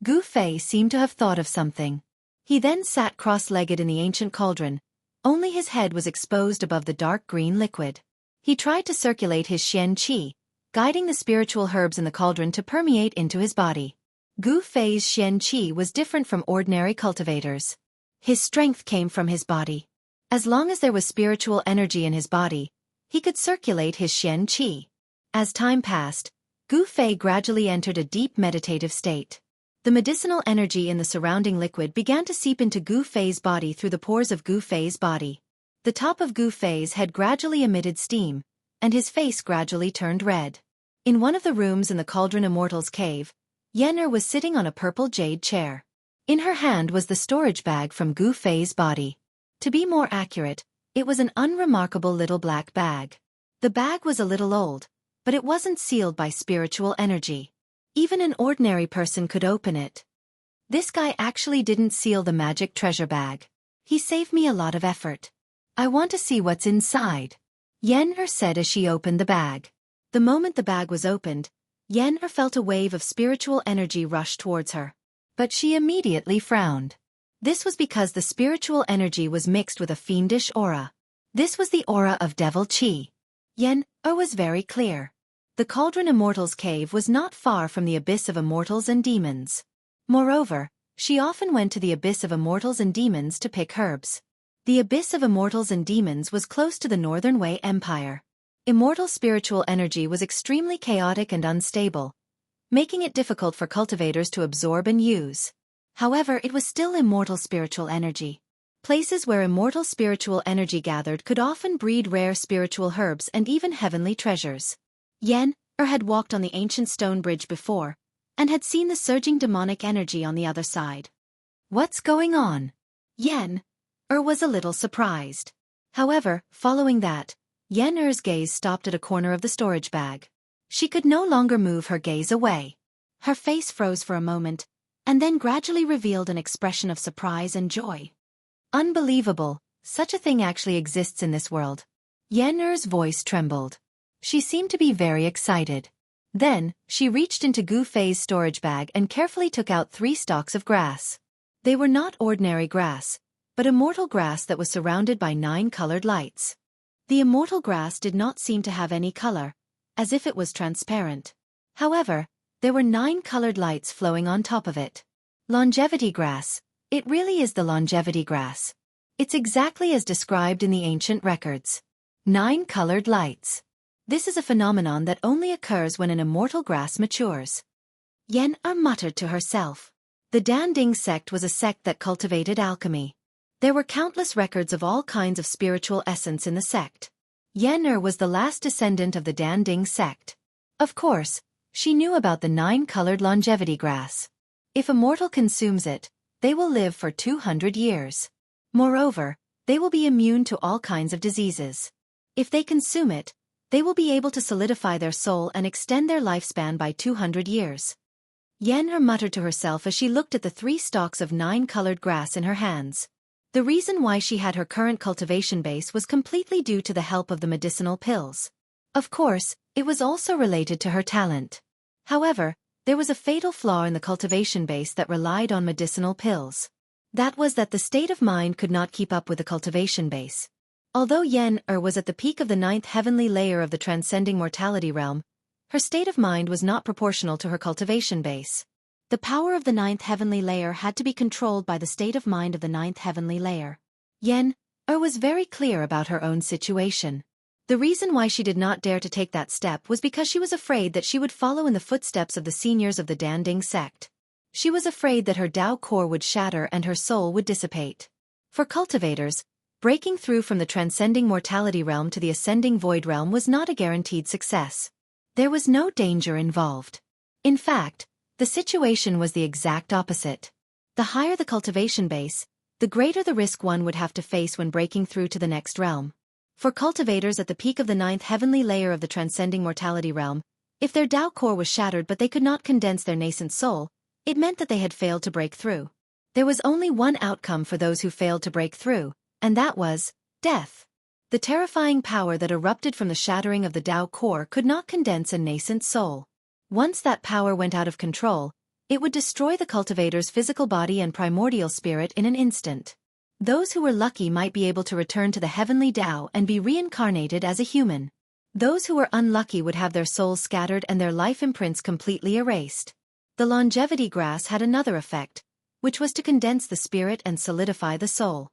Gu Fei seemed to have thought of something. He then sat cross-legged in the ancient cauldron. Only his head was exposed above the dark green liquid. He tried to circulate his Xian Qi, guiding the spiritual herbs in the cauldron to permeate into his body. Gu Fei's Xian Qi was different from ordinary cultivators. His strength came from his body. As long as there was spiritual energy in his body, he could circulate his Xian Qi. As time passed, Gu Fei gradually entered a deep meditative state. The medicinal energy in the surrounding liquid began to seep into Gu Fei's body through the pores of Gu Fei's body. The top of Gu Fei's head gradually emitted steam, and his face gradually turned red. In one of the rooms in the Cauldron Immortal's cave, Yen was sitting on a purple jade chair. In her hand was the storage bag from Gu Fei's body. To be more accurate, it was an unremarkable little black bag. The bag was a little old, but it wasn't sealed by spiritual energy. Even an ordinary person could open it. This guy actually didn't seal the magic treasure bag. He saved me a lot of effort. I want to see what's inside, Yen said as she opened the bag. The moment the bag was opened, Yen felt a wave of spiritual energy rush towards her. But she immediately frowned. This was because the spiritual energy was mixed with a fiendish aura. This was the aura of devil Qi. Yen was very clear. The Cauldron Immortal's cave was not far from the abyss of immortals and demons. Moreover, she often went to the abyss of immortals and demons to pick herbs. The abyss of immortals and demons was close to the Northern Wei Empire. Immortal spiritual energy was extremely chaotic and unstable, making it difficult for cultivators to absorb and use. However, it was still immortal spiritual energy. Places where immortal spiritual energy gathered could often breed rare spiritual herbs and even heavenly treasures. Yen had walked on the ancient stone bridge before, and had seen the surging demonic energy on the other side. What's going on? Yen was a little surprised. However, following that, Yen's gaze stopped at a corner of the storage bag. She could no longer move her gaze away. Her face froze for a moment, and then gradually revealed an expression of surprise and joy. Unbelievable, such a thing actually exists in this world. Yen's voice trembled. She seemed to be very excited. Then, she reached into Gu Fei's storage bag and carefully took out 3 stalks of grass. They were not ordinary grass, but immortal grass that was surrounded by 9 colored lights. The immortal grass did not seem to have any color, as if it was transparent. However, there were 9 colored lights flowing on top of it. Longevity grass. It really is the longevity grass. It's exactly as described in the ancient records. 9 colored lights. This is a phenomenon that only occurs when an immortal grass matures. Yen muttered to herself. The Danding sect was a sect that cultivated alchemy. There were countless records of all kinds of spiritual essence in the sect. Yen was the last descendant of the Danding sect. Of course, she knew about the 9-colored longevity grass. If a mortal consumes it, they will live for 200 years. Moreover, they will be immune to all kinds of diseases. If they consume it, they will be able to solidify their soul and extend their lifespan by 200 years. Yen muttered to herself as she looked at the 3 stalks of 9-colored grass in her hands. The reason why she had her current cultivation base was completely due to the help of the medicinal pills. Of course, it was also related to her talent. However, there was a fatal flaw in the cultivation base that relied on medicinal pills. That was that the state of mind could not keep up with the cultivation base. Although Yen was at the peak of the 9th heavenly layer of the transcending mortality realm, her state of mind was not proportional to her cultivation base. The power of the 9th heavenly layer had to be controlled by the state of mind of the 9th heavenly layer. Yen was very clear about her own situation. The reason why she did not dare to take that step was because she was afraid that she would follow in the footsteps of the seniors of the Danding sect. She was afraid that her Tao core would shatter and her soul would dissipate. For cultivators, breaking through from the transcending mortality realm to the ascending void realm was not a guaranteed success. There was no danger involved. In fact, the situation was the exact opposite. The higher the cultivation base, the greater the risk one would have to face when breaking through to the next realm. For cultivators at the peak of the 9th heavenly layer of the transcending mortality realm, if their Tao core was shattered but they could not condense their nascent soul, it meant that they had failed to break through. There was only one outcome for those who failed to break through, and that was death. The terrifying power that erupted from the shattering of the Tao core could not condense a nascent soul. Once that power went out of control, it would destroy the cultivator's physical body and primordial spirit in an instant. Those who were lucky might be able to return to the heavenly Tao and be reincarnated as a human. Those who were unlucky would have their souls scattered and their life imprints completely erased. The longevity grass had another effect, which was to condense the spirit and solidify the soul.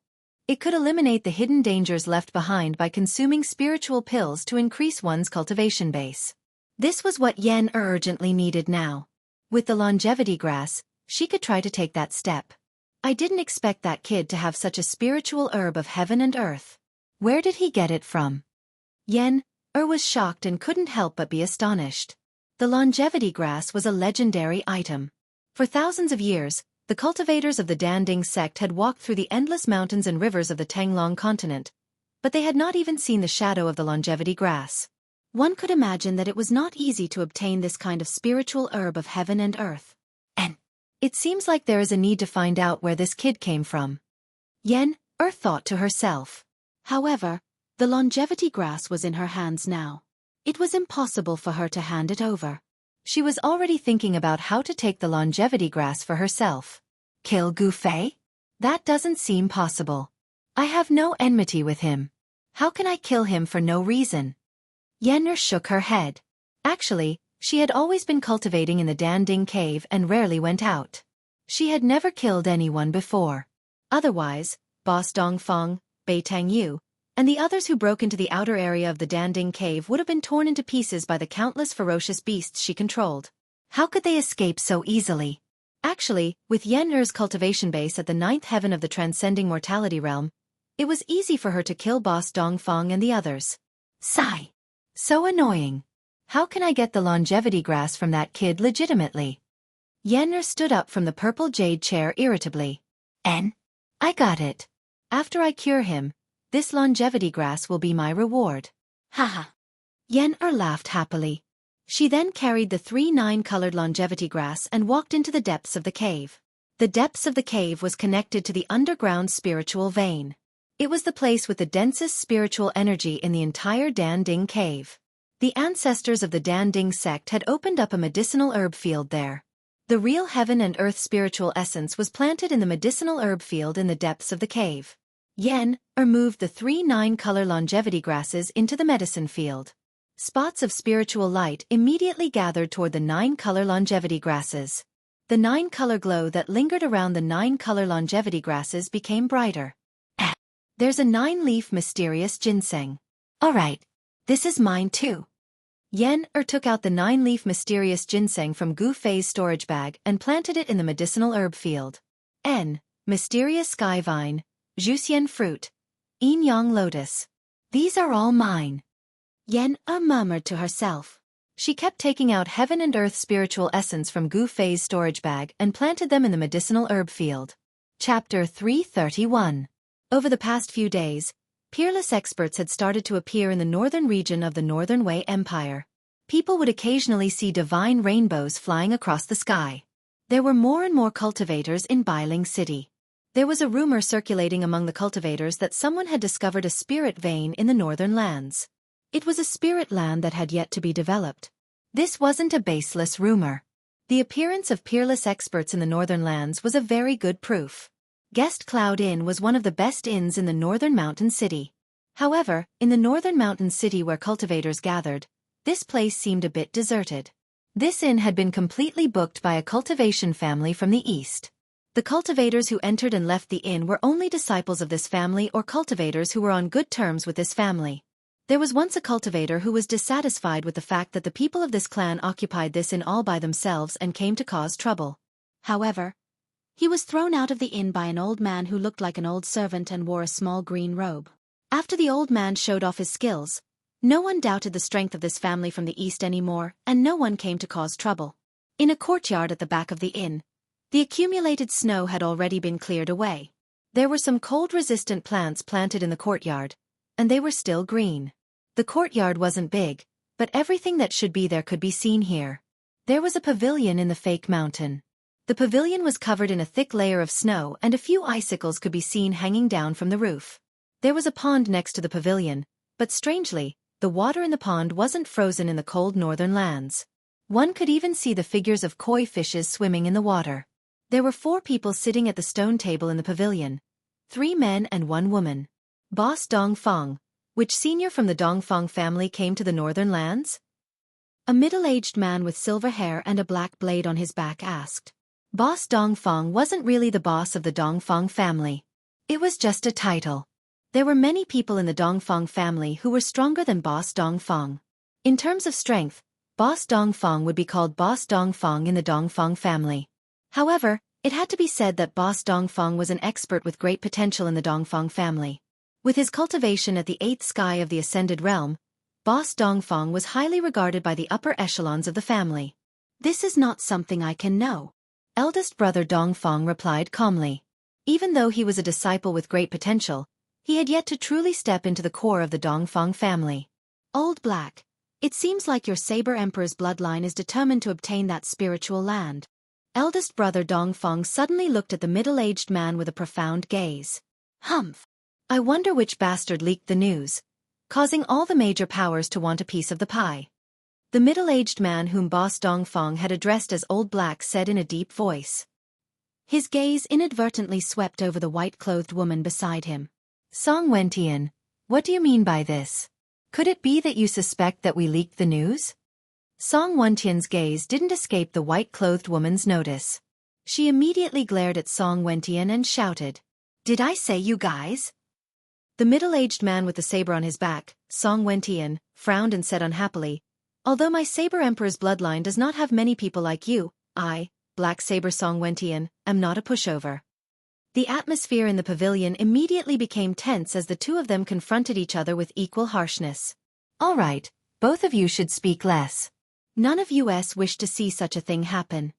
It could eliminate the hidden dangers left behind by consuming spiritual pills to increase one's cultivation base. This was what Yen urgently needed now. With the longevity grass, she could try to take that step. I didn't expect that kid to have such a spiritual herb of heaven and earth. Where did he get it from? Yen was shocked and couldn't help but be astonished. The longevity grass was a legendary item. For thousands of years, the cultivators of the Danding sect had walked through the endless mountains and rivers of the Tanglong continent, but they had not even seen the shadow of the longevity grass. One could imagine that it was not easy to obtain this kind of spiritual herb of heaven and earth. And it seems like there is a need to find out where this kid came from. Yen thought to herself. However, the longevity grass was in her hands now. It was impossible for her to hand it over. She was already thinking about how to take the longevity grass for herself. Kill Gu Fei? That doesn't seem possible. I have no enmity with him. How can I kill him for no reason? Yenner shook her head. Actually, she had always been cultivating in the Danding cave and rarely went out. She had never killed anyone before. Otherwise, Boss Dongfeng, Bei Tangyu, and the others who broke into the outer area of the Danding cave would have been torn into pieces by the countless ferocious beasts she controlled. How could they escape so easily? Actually, with Yenner's cultivation base at the 9th heaven of the transcending mortality realm, it was easy for her to kill Boss Dongfeng and the others. Sigh. So annoying. How can I get the longevity grass from that kid legitimately? Yenner stood up from the purple jade chair irritably. I got it. After I cure him, this longevity grass will be my reward. Haha. Yenner laughed happily. She then carried the 3 9-colored longevity grass and walked into the depths of the cave. The depths of the cave was connected to the underground spiritual vein. It was the place with the densest spiritual energy in the entire Danding cave. The ancestors of the Danding sect had opened up a medicinal herb field there. The real heaven and earth spiritual essence was planted in the medicinal herb field in the depths of the cave. Yen moved the 3 9-color longevity grasses into the medicine field. Spots of spiritual light immediately gathered toward the 9-color longevity grasses. The 9-color glow that lingered around the 9-color longevity grasses became brighter. There's a 9-leaf mysterious ginseng. Alright, this is mine too. Yen took out the 9-leaf mysterious ginseng from Gu Fei's storage bag and planted it in the medicinal herb field. Mysterious sky vine, Juxian fruit, Yin Yang lotus. These are all mine. Yen murmured to herself. She kept taking out heaven and earth spiritual essence from Gu Fei's storage bag and planted them in the medicinal herb field. Chapter 331. Over the past few days, peerless experts had started to appear in the northern region of the Northern Wei Empire. People would occasionally see divine rainbows flying across the sky. There were more and more cultivators in Bailing City. There was a rumor circulating among the cultivators that someone had discovered a spirit vein in the northern lands. It was a spirit land that had yet to be developed. This wasn't a baseless rumor. The appearance of peerless experts in the northern lands was a very good proof. Guest Cloud Inn was one of the best inns in the northern mountain city. However, in the northern mountain city where cultivators gathered, this place seemed a bit deserted. This inn had been completely booked by a cultivation family from the east. The cultivators who entered and left the inn were only disciples of this family or cultivators who were on good terms with this family. There was once a cultivator who was dissatisfied with the fact that the people of this clan occupied this inn all by themselves and came to cause trouble. However, he was thrown out of the inn by an old man who looked like an old servant and wore a small green robe. After the old man showed off his skills, no one doubted the strength of this family from the east anymore, and no one came to cause trouble. In a courtyard at the back of the inn, the accumulated snow had already been cleared away. There were some cold-resistant plants planted in the courtyard, and they were still green. The courtyard wasn't big, but everything that should be there could be seen here. There was a pavilion in the fake mountain. The pavilion was covered in a thick layer of snow and a few icicles could be seen hanging down from the roof. There was a pond next to the pavilion, but strangely, the water in the pond wasn't frozen in the cold northern lands. One could even see the figures of koi fishes swimming in the water. There were 4 people sitting at the stone table in the pavilion, 3 men and 1 woman. Boss Dongfang, which senior from the Dongfang family came to the northern lands? A middle-aged man with silver hair and a black blade on his back asked. Boss Dongfang wasn't really the boss of the Dongfang family. It was just a title. There were many people in the Dongfang family who were stronger than Boss Dongfang. In terms of strength, Boss Dongfang would be called Boss Dongfang in the Dongfang family. However, it had to be said that Boss Dongfang was an expert with great potential in the Dongfang family. With his cultivation at the 8th sky of the Ascended Realm, Boss Dongfang was highly regarded by the upper echelons of the family. This is not something I can know. Eldest brother Dongfang replied calmly. Even though he was a disciple with great potential, he had yet to truly step into the core of the Dongfang family. Old Black, it seems like your Saber Emperor's bloodline is determined to obtain that spiritual land. Eldest brother Dongfang suddenly looked at the middle-aged man with a profound gaze. Humph. I wonder which bastard leaked the news, causing all the major powers to want a piece of the pie. The middle-aged man whom Boss Dongfang had addressed as Old Black said in a deep voice. His gaze inadvertently swept over the white-clothed woman beside him. Song Wentian, what do you mean by this? Could it be that you suspect that we leaked the news? Song Wentian's gaze didn't escape the white-clothed woman's notice. She immediately glared at Song Wentian and shouted, "Did I say you guys?" The middle-aged man with the saber on his back, Song Wentian, frowned and said unhappily, "Although my Saber Emperor's bloodline does not have many people like you, I, Black Saber Song Wentian, am not a pushover." The atmosphere in the pavilion immediately became tense as the 2 of them confronted each other with equal harshness. All right, both of you should speak less. None of us wish to see such a thing happen.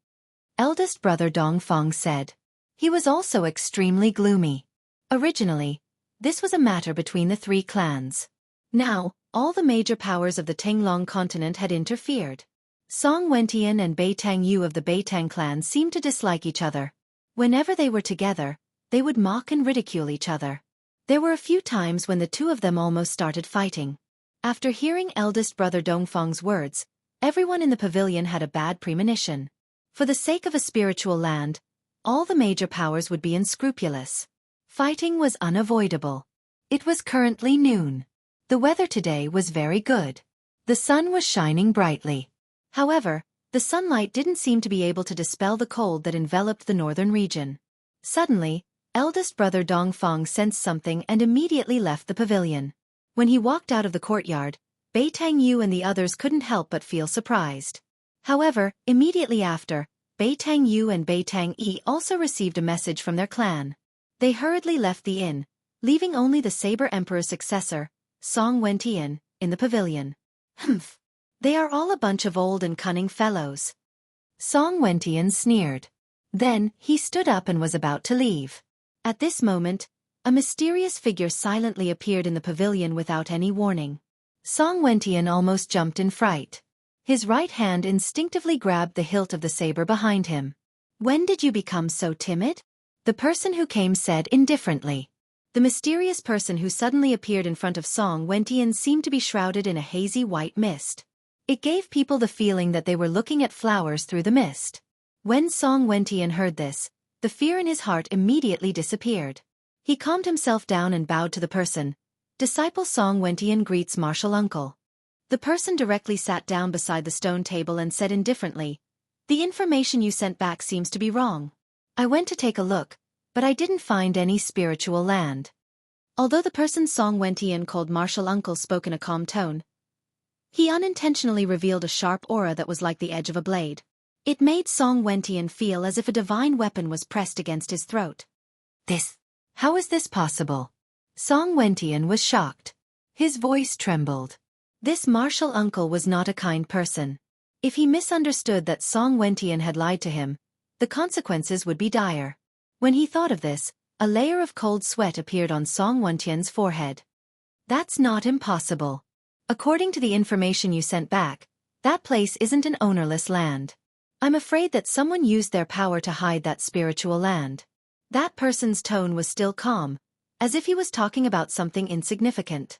Eldest brother Dongfang said. He was also extremely gloomy. Originally, this was a matter between the 3 clans. Now, all the major powers of the Tinglong continent had interfered. Song Wentian and Beitang Yu of the Beitang clan seemed to dislike each other. Whenever they were together, they would mock and ridicule each other. There were a few times when the 2 of them almost started fighting. After hearing eldest brother Dongfang's words, everyone in the pavilion had a bad premonition. For the sake of a spiritual land, all the major powers would be unscrupulous. Fighting was unavoidable. It was currently noon. The weather today was very good. The sun was shining brightly. However, the sunlight didn't seem to be able to dispel the cold that enveloped the northern region. Suddenly, eldest brother Dongfang sensed something and immediately left the pavilion. When he walked out of the courtyard, Beitang Yu and the others couldn't help but feel surprised. However, immediately after, Beitang Yu and Beitang Yi also received a message from their clan. They hurriedly left the inn, leaving only the Saber Emperor's successor, Song Wentian, in the pavilion. Humph. They are all a bunch of old and cunning fellows. Song Wentian sneered. Then, he stood up and was about to leave. At this moment, a mysterious figure silently appeared in the pavilion without any warning. Song Wentian almost jumped in fright. His right hand instinctively grabbed the hilt of the saber behind him. When did you become so timid? The person who came said indifferently. The mysterious person who suddenly appeared in front of Song Wentian seemed to be shrouded in a hazy white mist. It gave people the feeling that they were looking at flowers through the mist. When Song Wentian heard this, the fear in his heart immediately disappeared. He calmed himself down and bowed to the person. Disciple Song Wentian greets martial uncle. The person directly sat down beside the stone table and said indifferently, "The information you sent back seems to be wrong. I went to take a look, but I didn't find any spiritual land." Although the person Song Wentian called Martial Uncle spoke in a calm tone, he unintentionally revealed a sharp aura that was like the edge of a blade. It made Song Wentian feel as if a divine weapon was pressed against his throat. How is this possible? Song Wentian was shocked. His voice trembled. This martial uncle was not a kind person. If he misunderstood that Song Wentian had lied to him, the consequences would be dire. When he thought of this, a layer of cold sweat appeared on Song Wentian's forehead. That's not impossible. According to the information you sent back, that place isn't an ownerless land. I'm afraid that someone used their power to hide that spiritual land. That person's tone was still calm, as if he was talking about something insignificant.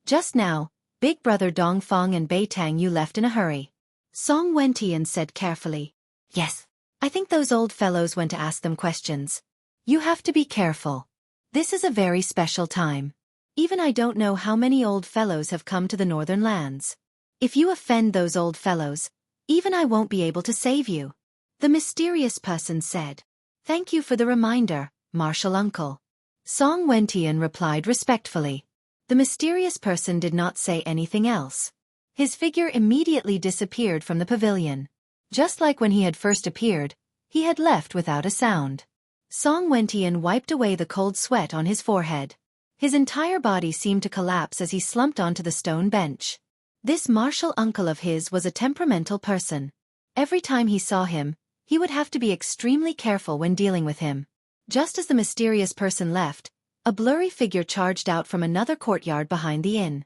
Just now, Big Brother Dongfang and Beitang Yu left in a hurry. Song Wentian said carefully. Yes. I think those old fellows went to ask them questions. You have to be careful. This is a very special time. Even I don't know how many old fellows have come to the northern lands. If you offend those old fellows, even I won't be able to save you. The mysterious person said. Thank you for the reminder, Martial Uncle. Song Wentian replied respectfully. The mysterious person did not say anything else. His figure immediately disappeared from the pavilion. Just like when he had first appeared, he had left without a sound. Song Wentian wiped away the cold sweat on his forehead. His entire body seemed to collapse as he slumped onto the stone bench. This martial uncle of his was a temperamental person. Every time he saw him, he would have to be extremely careful when dealing with him. Just as the mysterious person left, a blurry figure charged out from another courtyard behind the inn.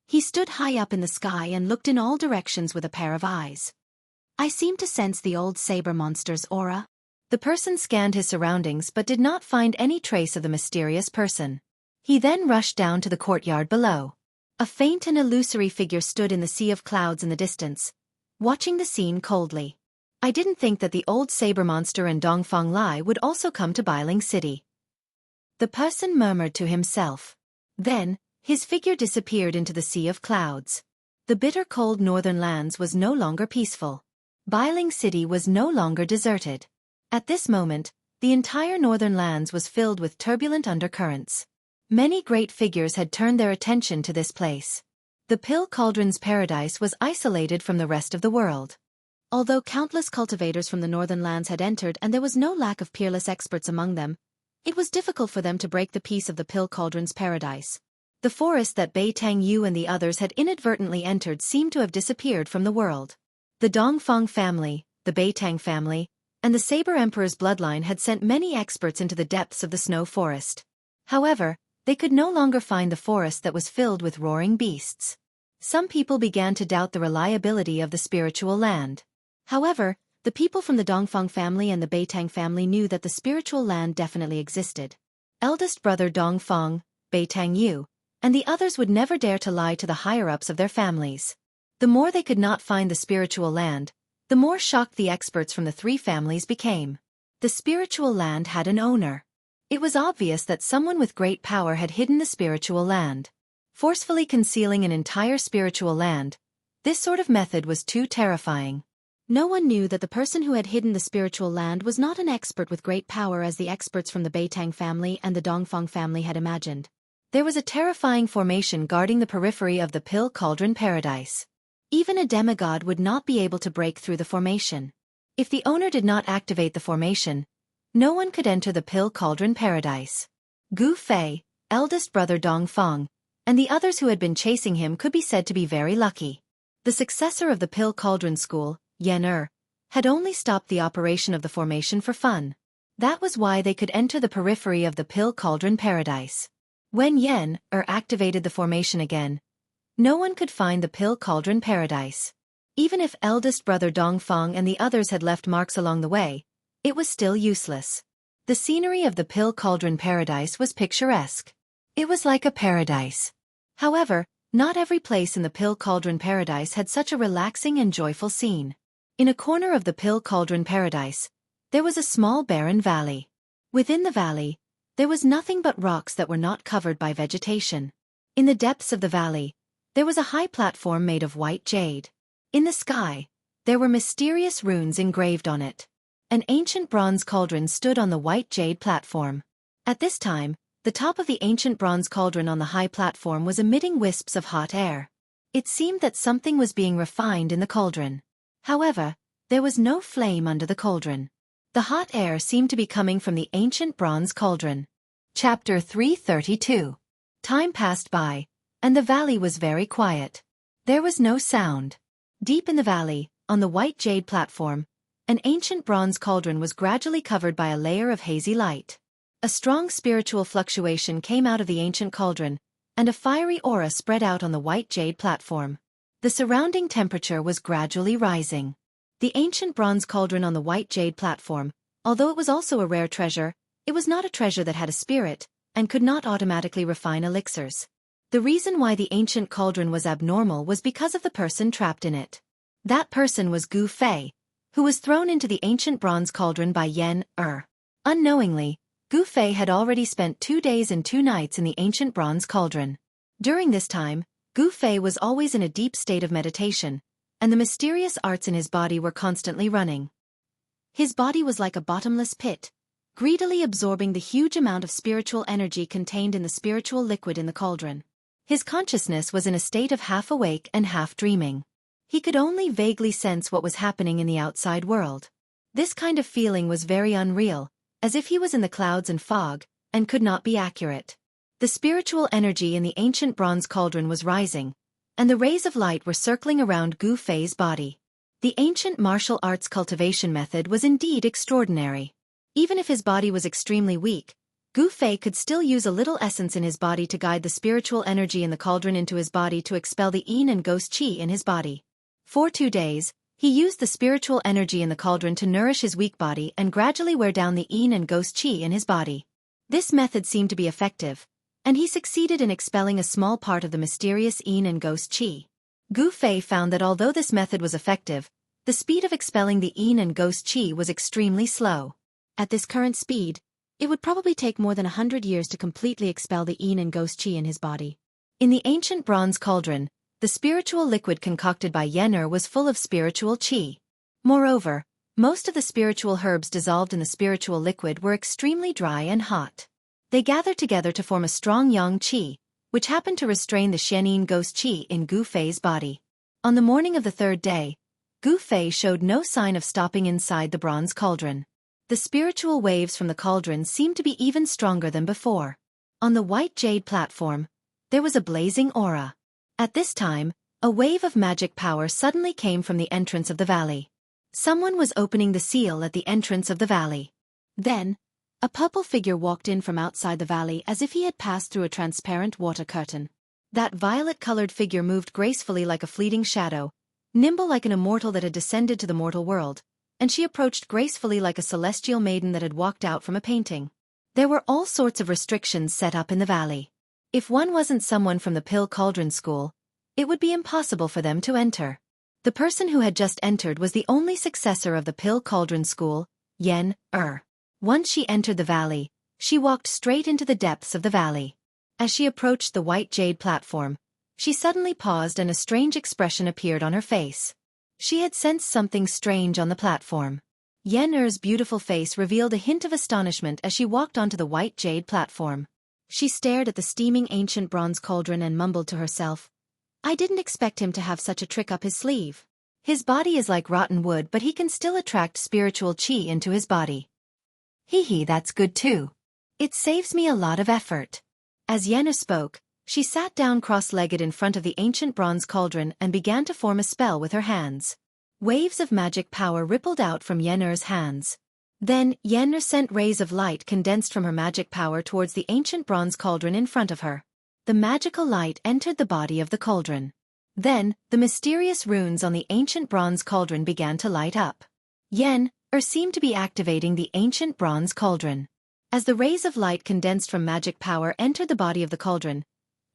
He stood high up in the sky and looked in all directions with a pair of eyes. I seemed to sense the old saber monster's aura. The person scanned his surroundings but did not find any trace of the mysterious person. He then rushed down to the courtyard below. A faint and illusory figure stood in the sea of clouds in the distance, watching the scene coldly. I didn't think that the old saber monster and Dongfang Lai would also come to Bailing City. The person murmured to himself. Then, his figure disappeared into the sea of clouds. The bitter cold northern lands was no longer peaceful. Bailing City was no longer deserted. At this moment, the entire northern lands was filled with turbulent undercurrents. Many great figures had turned their attention to this place. The Pill Cauldron's paradise was isolated from the rest of the world. Although countless cultivators from the northern lands had entered and there was no lack of peerless experts among them, it was difficult for them to break the peace of the Pill Cauldron's paradise. The forest that Beitang Yu and the others had inadvertently entered seemed to have disappeared from the world. The Dongfang family, the Beitang family, and the Saber Emperor's bloodline had sent many experts into the depths of the snow forest. However, they could no longer find the forest that was filled with roaring beasts. Some people began to doubt the reliability of the spiritual land. However, the people from the Dongfang family and the Beitang family knew that the spiritual land definitely existed. Eldest brother Dongfang, Beitang Yu, and the others would never dare to lie to the higher-ups of their families. The more they could not find the spiritual land, the more shocked the experts from the three families became. The spiritual land had an owner. It was obvious that someone with great power had hidden the spiritual land. Forcefully concealing an entire spiritual land, this sort of method was too terrifying. No one knew that the person who had hidden the spiritual land was not an expert with great power as the experts from the Beitang family and the Dongfang family had imagined. There was a terrifying formation guarding the periphery of the Pill Cauldron paradise. Even a demigod would not be able to break through the formation. If the owner did not activate the formation, no one could enter the Pill Cauldron paradise. Gu Fei, eldest brother Dongfang, and the others who had been chasing him could be said to be very lucky. The successor of the Pill Cauldron school, Yen had only stopped the operation of the formation for fun. That was why they could enter the periphery of the Pill Cauldron paradise. When Yen activated the formation again, no one could find the Pill Cauldron paradise. Even if eldest brother Dongfang and the others had left marks along the way, it was still useless. The scenery of the Pill Cauldron paradise was picturesque. It was like a paradise. However, not every place in the Pill Cauldron paradise had such a relaxing and joyful scene. In a corner of the Pill Cauldron paradise, there was a small barren valley. Within the valley, there was nothing but rocks that were not covered by vegetation. In the depths of the valley, there was a high platform made of white jade. In the sky, there were mysterious runes engraved on it. An ancient bronze cauldron stood on the white jade platform. At this time, The top of the ancient bronze cauldron on the high platform was emitting wisps of hot air. It seemed that something was being refined in the cauldron. However, there was no flame under the cauldron. The hot air seemed to be coming from the ancient bronze cauldron. Chapter 332. Time passed by, and the valley was very quiet. There was no sound. Deep in the valley, on the white jade platform, an ancient bronze cauldron was gradually covered by a layer of hazy light. A strong spiritual fluctuation came out of the ancient cauldron, and a fiery aura spread out on the white jade platform. The surrounding temperature was gradually rising. The ancient bronze cauldron on the white jade platform, although it was also a rare treasure, it was not a treasure that had a spirit, and could not automatically refine elixirs. The reason why the ancient cauldron was abnormal was because of the person trapped in it. That person was Gu Fei, who was thrown into the ancient bronze cauldron by Yen-Er. Unknowingly, Gu Fei had already spent 2 days and 2 nights in the ancient bronze cauldron. During this time, Gu Fei was always in a deep state of meditation, and the mysterious arts in his body were constantly running. His body was like a bottomless pit, greedily absorbing the huge amount of spiritual energy contained in the spiritual liquid in the cauldron. His consciousness was in a state of half awake and half dreaming. He could only vaguely sense what was happening in the outside world. This kind of feeling was very unreal, as if he was in the clouds and fog, and could not be accurate. The spiritual energy in the ancient bronze cauldron was rising, and the rays of light were circling around Gu Fei's body. The ancient martial arts cultivation method was indeed extraordinary. Even if his body was extremely weak, Gu Fei could still use a little essence in his body to guide the spiritual energy in the cauldron into his body to expel the yin and ghost qi in his body. For 2 days, he used the spiritual energy in the cauldron to nourish his weak body and gradually wear down the yin and ghost qi in his body. This method seemed to be effective, and he succeeded in expelling a small part of the mysterious yin and ghost qi. Gu Fei found that although this method was effective, the speed of expelling the yin and ghost qi was extremely slow. At this current speed, it would probably take more than 100 years to completely expel the yin and ghost qi in his body. In the ancient bronze cauldron, the spiritual liquid concocted by Yen-Er was full of spiritual qi. Moreover, most of the spiritual herbs dissolved in the spiritual liquid were extremely dry and hot. They gathered together to form a strong yang qi, which happened to restrain the Shen-Yin ghost qi in Gu Fei's body. On the morning of the 3rd day, Gu Fei showed no sign of stopping inside the bronze cauldron. The spiritual waves from the cauldron seemed to be even stronger than before. On the white jade platform, there was a blazing aura. At this time, a wave of magic power suddenly came from the entrance of the valley. Someone was opening the seal at the entrance of the valley. Then, a purple figure walked in from outside the valley as if he had passed through a transparent water curtain. That violet-colored figure moved gracefully like a fleeting shadow, nimble like an immortal that had descended to the mortal world, and she approached gracefully like a celestial maiden that had walked out from a painting. There were all sorts of restrictions set up in the valley. If one wasn't someone from the Pill Cauldron School, it would be impossible for them to enter. The person who had just entered was the only successor of the Pill Cauldron School, Yen-Er. Once she entered the valley, she walked straight into the depths of the valley. As she approached the white jade platform, she suddenly paused and a strange expression appeared on her face. She had sensed something strange on the platform. Yen-Er's beautiful face revealed a hint of astonishment as she walked onto the white jade platform. She stared at the steaming ancient bronze cauldron and mumbled to herself, "I didn't expect him to have such a trick up his sleeve. His body is like rotten wood, but he can still attract spiritual qi into his body. Hee, that's good too. It saves me a lot of effort." As Yen-Er spoke, she sat down cross-legged in front of the ancient bronze cauldron and began to form a spell with her hands. Waves of magic power rippled out from Yen-Er's hands. Then, Yen-Er sent rays of light condensed from her magic power towards the ancient bronze cauldron in front of her. The magical light entered the body of the cauldron. Then, the mysterious runes on the ancient bronze cauldron began to light up. Yen-Er seemed to be activating the ancient bronze cauldron. As the rays of light condensed from magic power entered the body of the cauldron,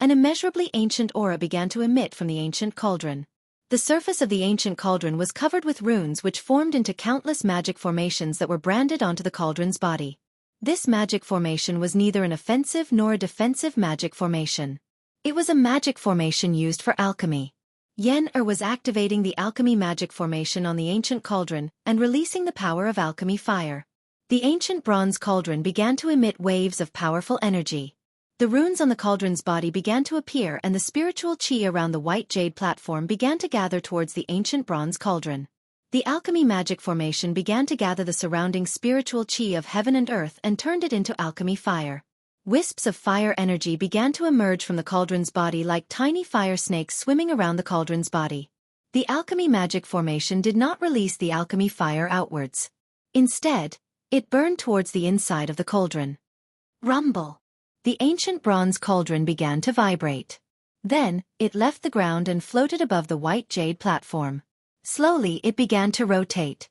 an immeasurably ancient aura began to emit from the ancient cauldron. The surface of the ancient cauldron was covered with runes which formed into countless magic formations that were branded onto the cauldron's body. This magic formation was neither an offensive nor a defensive magic formation. It was a magic formation used for alchemy. Yen-Er was activating the alchemy magic formation on the ancient cauldron and releasing the power of alchemy fire. The ancient bronze cauldron began to emit waves of powerful energy. The runes on the cauldron's body began to appear and the spiritual chi around the white jade platform began to gather towards the ancient bronze cauldron. The alchemy magic formation began to gather the surrounding spiritual chi of heaven and earth and turned it into alchemy fire. Wisps of fire energy began to emerge from the cauldron's body like tiny fire snakes swimming around the cauldron's body. The alchemy magic formation did not release the alchemy fire outwards. Instead, it burned towards the inside of the cauldron. Rumble. The ancient bronze cauldron began to vibrate. Then, it left the ground and floated above the white jade platform. Slowly it began to rotate.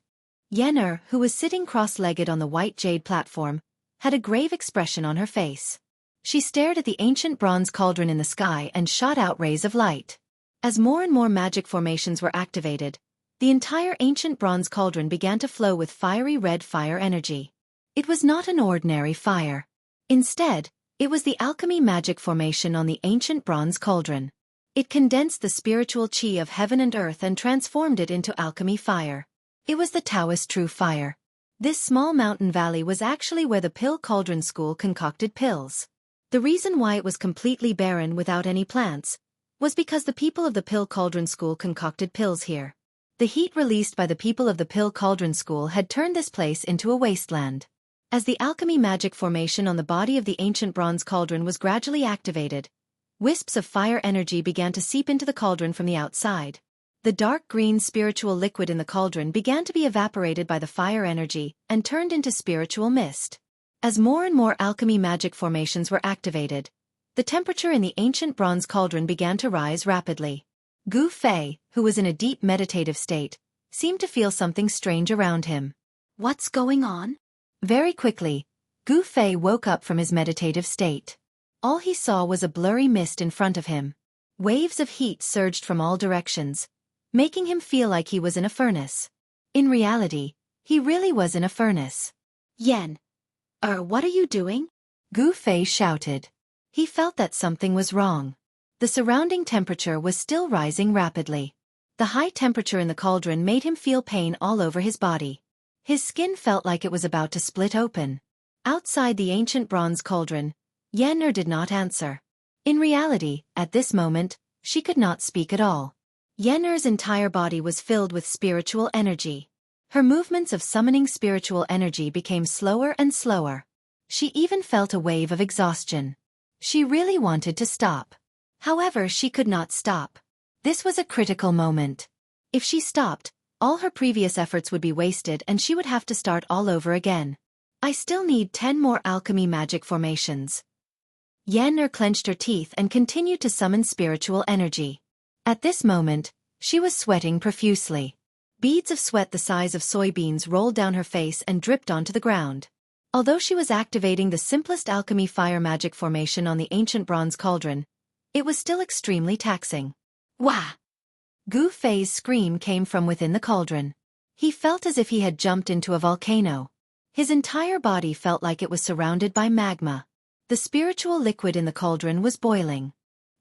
Yennefer, who was sitting cross-legged on the white jade platform, had a grave expression on her face. She stared at the ancient bronze cauldron in the sky and shot out rays of light. As more and more magic formations were activated, the entire ancient bronze cauldron began to flow with fiery red fire energy. It was not an ordinary fire. Instead, it was the alchemy magic formation on the ancient bronze cauldron. It condensed the spiritual chi of heaven and earth and transformed it into alchemy fire. It was the Taoist true fire. This small mountain valley was actually where the Pill Cauldron School concocted pills. The reason why it was completely barren without any plants was because the people of the Pill Cauldron School concocted pills here. The heat released by the people of the Pill Cauldron School had turned this place into a wasteland. As the alchemy magic formation on the body of the ancient bronze cauldron was gradually activated, wisps of fire energy began to seep into the cauldron from the outside. The dark green spiritual liquid in the cauldron began to be evaporated by the fire energy and turned into spiritual mist. As more and more alchemy magic formations were activated, the temperature in the ancient bronze cauldron began to rise rapidly. Gu Fei, who was in a deep meditative state, seemed to feel something strange around him. What's going on? Very quickly, Gu Fei woke up from his meditative state. All he saw was a blurry mist in front of him. Waves of heat surged from all directions, making him feel like he was in a furnace. In reality, he really was in a furnace. What are you doing? Gu Fei shouted. He felt that something was wrong. The surrounding temperature was still rising rapidly. The high temperature in the cauldron made him feel pain all over his body. His skin felt like it was about to split open. Outside the ancient bronze cauldron, Yennefer did not answer. In reality, at this moment, she could not speak at all. Yennefer's entire body was filled with spiritual energy. Her movements of summoning spiritual energy became slower and slower. She even felt a wave of exhaustion. She really wanted to stop. However, she could not stop. This was a critical moment. If she stopped, all her previous efforts would be wasted and she would have to start all over again. I still need 10 more alchemy magic formations. Yennefer clenched her teeth and continued to summon spiritual energy. At this moment, she was sweating profusely. Beads of sweat the size of soybeans rolled down her face and dripped onto the ground. Although she was activating the simplest alchemy fire magic formation on the ancient bronze cauldron, it was still extremely taxing. Wah! Gu Fei's scream came from within the cauldron. He felt as if he had jumped into a volcano. His entire body felt like it was surrounded by magma. The spiritual liquid in the cauldron was boiling.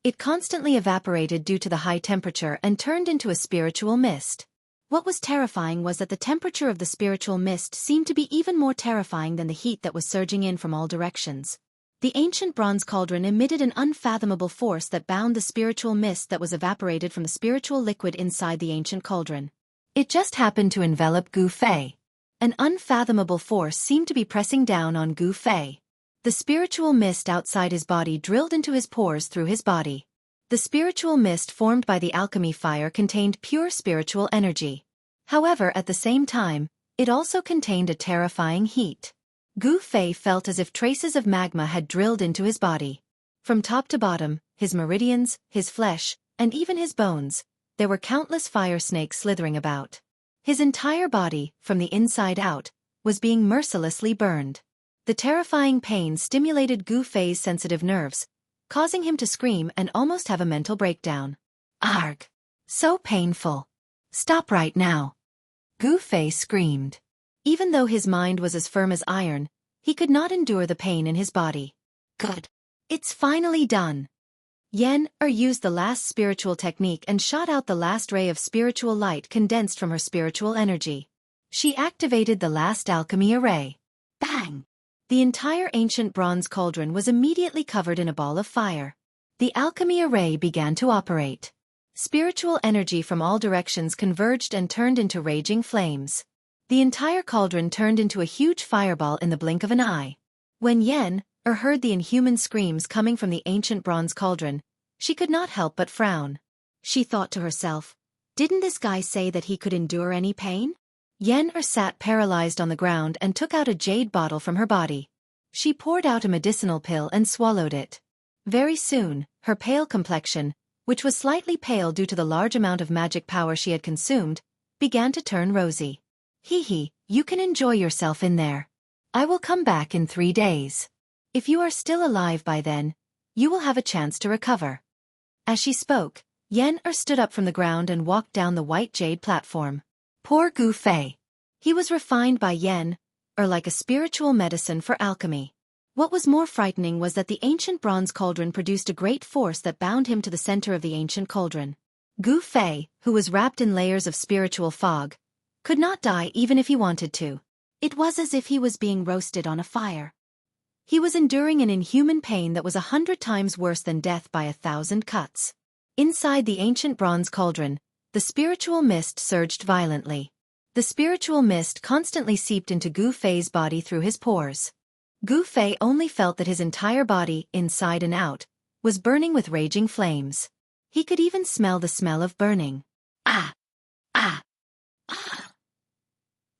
It constantly evaporated due to the high temperature and turned into a spiritual mist. What was terrifying was that the temperature of the spiritual mist seemed to be even more terrifying than the heat that was surging in from all directions. The ancient bronze cauldron emitted an unfathomable force that bound the spiritual mist that was evaporated from the spiritual liquid inside the ancient cauldron. It just happened to envelop Gu Fei. An unfathomable force seemed to be pressing down on Gu Fei. The spiritual mist outside his body drilled into his pores through his body. The spiritual mist formed by the alchemy fire contained pure spiritual energy. However, at the same time, it also contained a terrifying heat. Gu Fei felt as if traces of magma had drilled into his body. From top to bottom, his meridians, his flesh, and even his bones, there were countless fire snakes slithering about. His entire body, from the inside out, was being mercilessly burned. The terrifying pain stimulated Gu Fei's sensitive nerves, causing him to scream and almost have a mental breakdown. Arg! So painful. Stop right now. Gu Fei screamed. Even though his mind was as firm as iron, he could not endure the pain in his body. Good. It's finally done. Yennefer used the last spiritual technique and shot out the last ray of spiritual light condensed from her spiritual energy. She activated the last alchemy array. Bang! The entire ancient bronze cauldron was immediately covered in a ball of fire. The alchemy array began to operate. Spiritual energy from all directions converged and turned into raging flames. The entire cauldron turned into a huge fireball in the blink of an eye. When Yen-Er heard the inhuman screams coming from the ancient bronze cauldron, she could not help but frown. She thought to herself, didn't this guy say that he could endure any pain? Yen-Er sat paralyzed on the ground and took out a jade bottle from her body. She poured out a medicinal pill and swallowed it. Very soon, her pale complexion, which was slightly pale due to the large amount of magic power she had consumed, began to turn rosy. Hee, you can enjoy yourself in there. I will come back in 3 days. If you are still alive by then, you will have a chance to recover. As she spoke, Yen-Er stood up from the ground and walked down the white jade platform. Poor Gu Fei. He was refined by Yen-Er like a spiritual medicine for alchemy. What was more frightening was that the ancient bronze cauldron produced a great force that bound him to the center of the ancient cauldron. Gu Fei, who was wrapped in layers of spiritual fog, could not die even if he wanted to. It was as if he was being roasted on a fire. He was enduring an inhuman pain that was 100 times worse than death by 1,000 cuts. Inside the ancient bronze cauldron, the spiritual mist surged violently. The spiritual mist constantly seeped into Gu Fei's body through his pores. Gu Fei only felt that his entire body, inside and out, was burning with raging flames. He could even smell the smell of burning. Ah! Ah! Ah!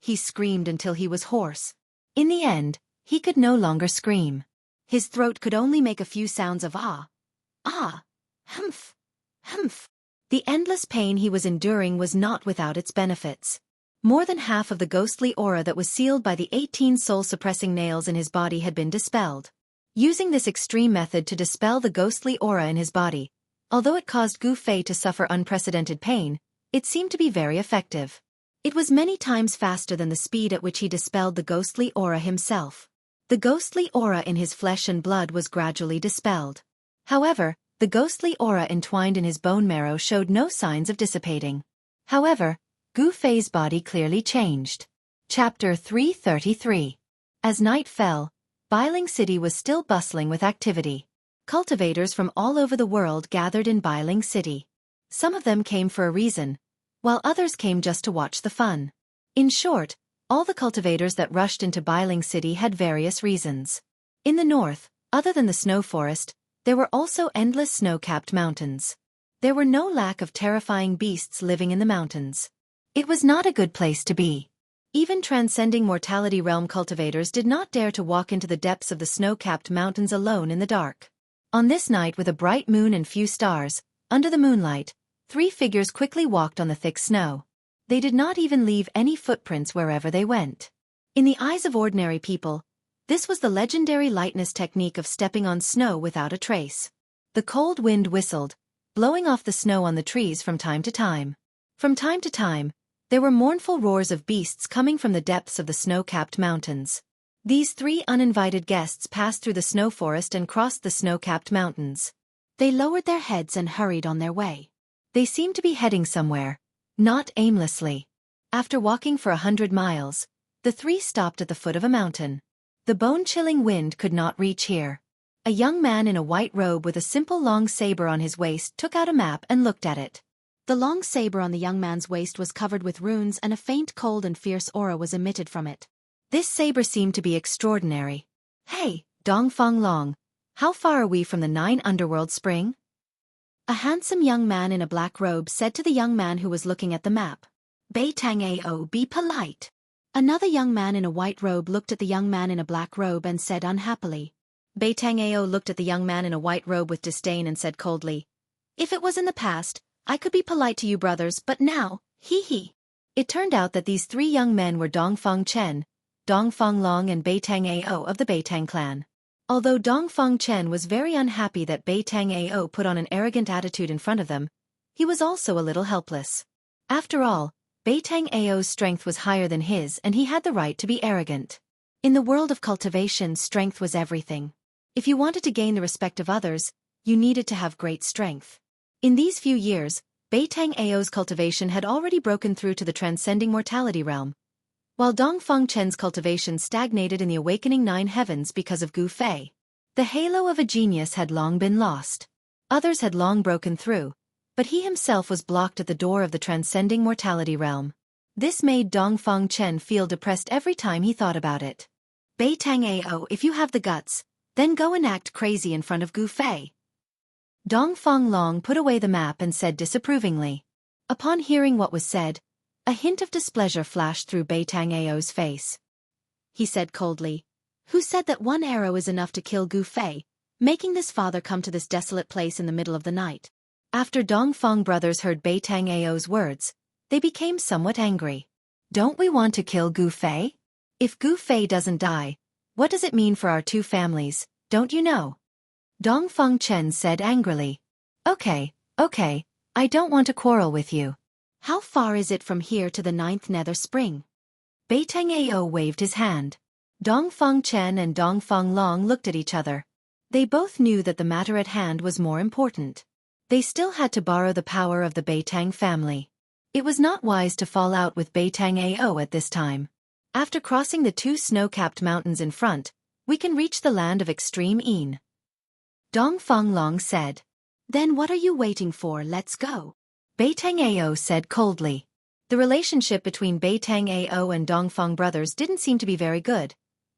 He screamed until he was hoarse. In the end, he could no longer scream. His throat could only make a few sounds of ah, ah, humph, humph. The endless pain he was enduring was not without its benefits. More than half of the ghostly aura that was sealed by the 18 soul-suppressing nails in his body had been dispelled. Using this extreme method to dispel the ghostly aura in his body, although it caused Gu Fei to suffer unprecedented pain, it seemed to be very effective. It was many times faster than the speed at which he dispelled the ghostly aura himself. The ghostly aura in his flesh and blood was gradually dispelled. However, the ghostly aura entwined in his bone marrow showed no signs of dissipating. However, Gu Fei's body clearly changed. Chapter 333. As night fell, Bailing City was still bustling with activity. Cultivators from all over the world gathered in Bailing City. Some of them came for a reason, while others came just to watch the fun. In short, all the cultivators that rushed into Bailing City had various reasons. In the north, other than the snow forest, there were also endless snow-capped mountains. There were no lack of terrifying beasts living in the mountains. It was not a good place to be. Even transcending mortality realm cultivators did not dare to walk into the depths of the snow-capped mountains alone in the dark. On this night with a bright moon and few stars, under the moonlight, 3 figures quickly walked on the thick snow. They did not even leave any footprints wherever they went. In the eyes of ordinary people, this was the legendary lightness technique of stepping on snow without a trace. The cold wind whistled, blowing off the snow on the trees from time to time. From time to time, there were mournful roars of beasts coming from the depths of the snow-capped mountains. These 3 uninvited guests passed through the snow forest and crossed the snow-capped mountains. They lowered their heads and hurried on their way. They seemed to be heading somewhere, not aimlessly. After walking for 100 miles, the 3 stopped at the foot of a mountain. The bone-chilling wind could not reach here. A young man in a white robe with a simple long saber on his waist took out a map and looked at it. The long saber on the young man's waist was covered with runes and a faint cold and fierce aura was emitted from it. This saber seemed to be extraordinary. Hey, Dongfang Long, how far are we from the 9 underworld spring? A handsome young man in a black robe said to the young man who was looking at the map. Beitang Ao, be polite. Another young man in a white robe looked at the young man in a black robe and said unhappily. Beitang Ao looked at the young man in a white robe with disdain and said coldly, if it was in the past, I could be polite to you brothers, but now, hee. It turned out that these 3 young men were Dongfang Chen, Dongfang Long and Beitang Ao of the Beitang clan. Although Dongfang Chen was very unhappy that Beitang Ao put on an arrogant attitude in front of them, he was also a little helpless. After all, Beitang Ao's strength was higher than his and he had the right to be arrogant. In the world of cultivation, strength was everything. If you wanted to gain the respect of others, you needed to have great strength. In these few years, Beitang Ao's cultivation had already broken through to the transcending mortality realm, while Dongfeng Chen's cultivation stagnated in the awakening 9 heavens because of Gu Fei. The halo of a genius had long been lost. Others had long broken through, but he himself was blocked at the door of the transcending mortality realm. This made Dongfeng Chen feel depressed every time he thought about it. Bei Tang Ao, if you have the guts, then go and act crazy in front of Gu Fei. Dongfeng Long put away the map and said disapprovingly. Upon hearing what was said, a hint of displeasure flashed through Bei Tang Ao's face. He said coldly, "Who said that one arrow is enough to kill Gu Fei, making this father come to this desolate place in the middle of the night?" After Dongfeng brothers heard Bei Tang Ao's words, they became somewhat angry. "Don't we want to kill Gu Fei? If Gu Fei doesn't die, what does it mean for our 2 families, don't you know?" Dongfeng Chen said angrily. Okay, I don't want to quarrel with you. How far is it from here to the 9th Nether Spring?" Bei Tang Ao waved his hand. Dongfeng Chen and Dongfeng Long looked at each other. They both knew that the matter at hand was more important. They still had to borrow the power of the Bei Tang family. It was not wise to fall out with Bei Tang Ao at this time. After crossing the 2 snow-capped mountains in front, we can reach the land of extreme Een. Dongfeng Long said. Then what are you waiting for? Let's go. Bei Tang Ao said coldly. The relationship between Bei Tang Ao and Dongfeng brothers didn't seem to be very good,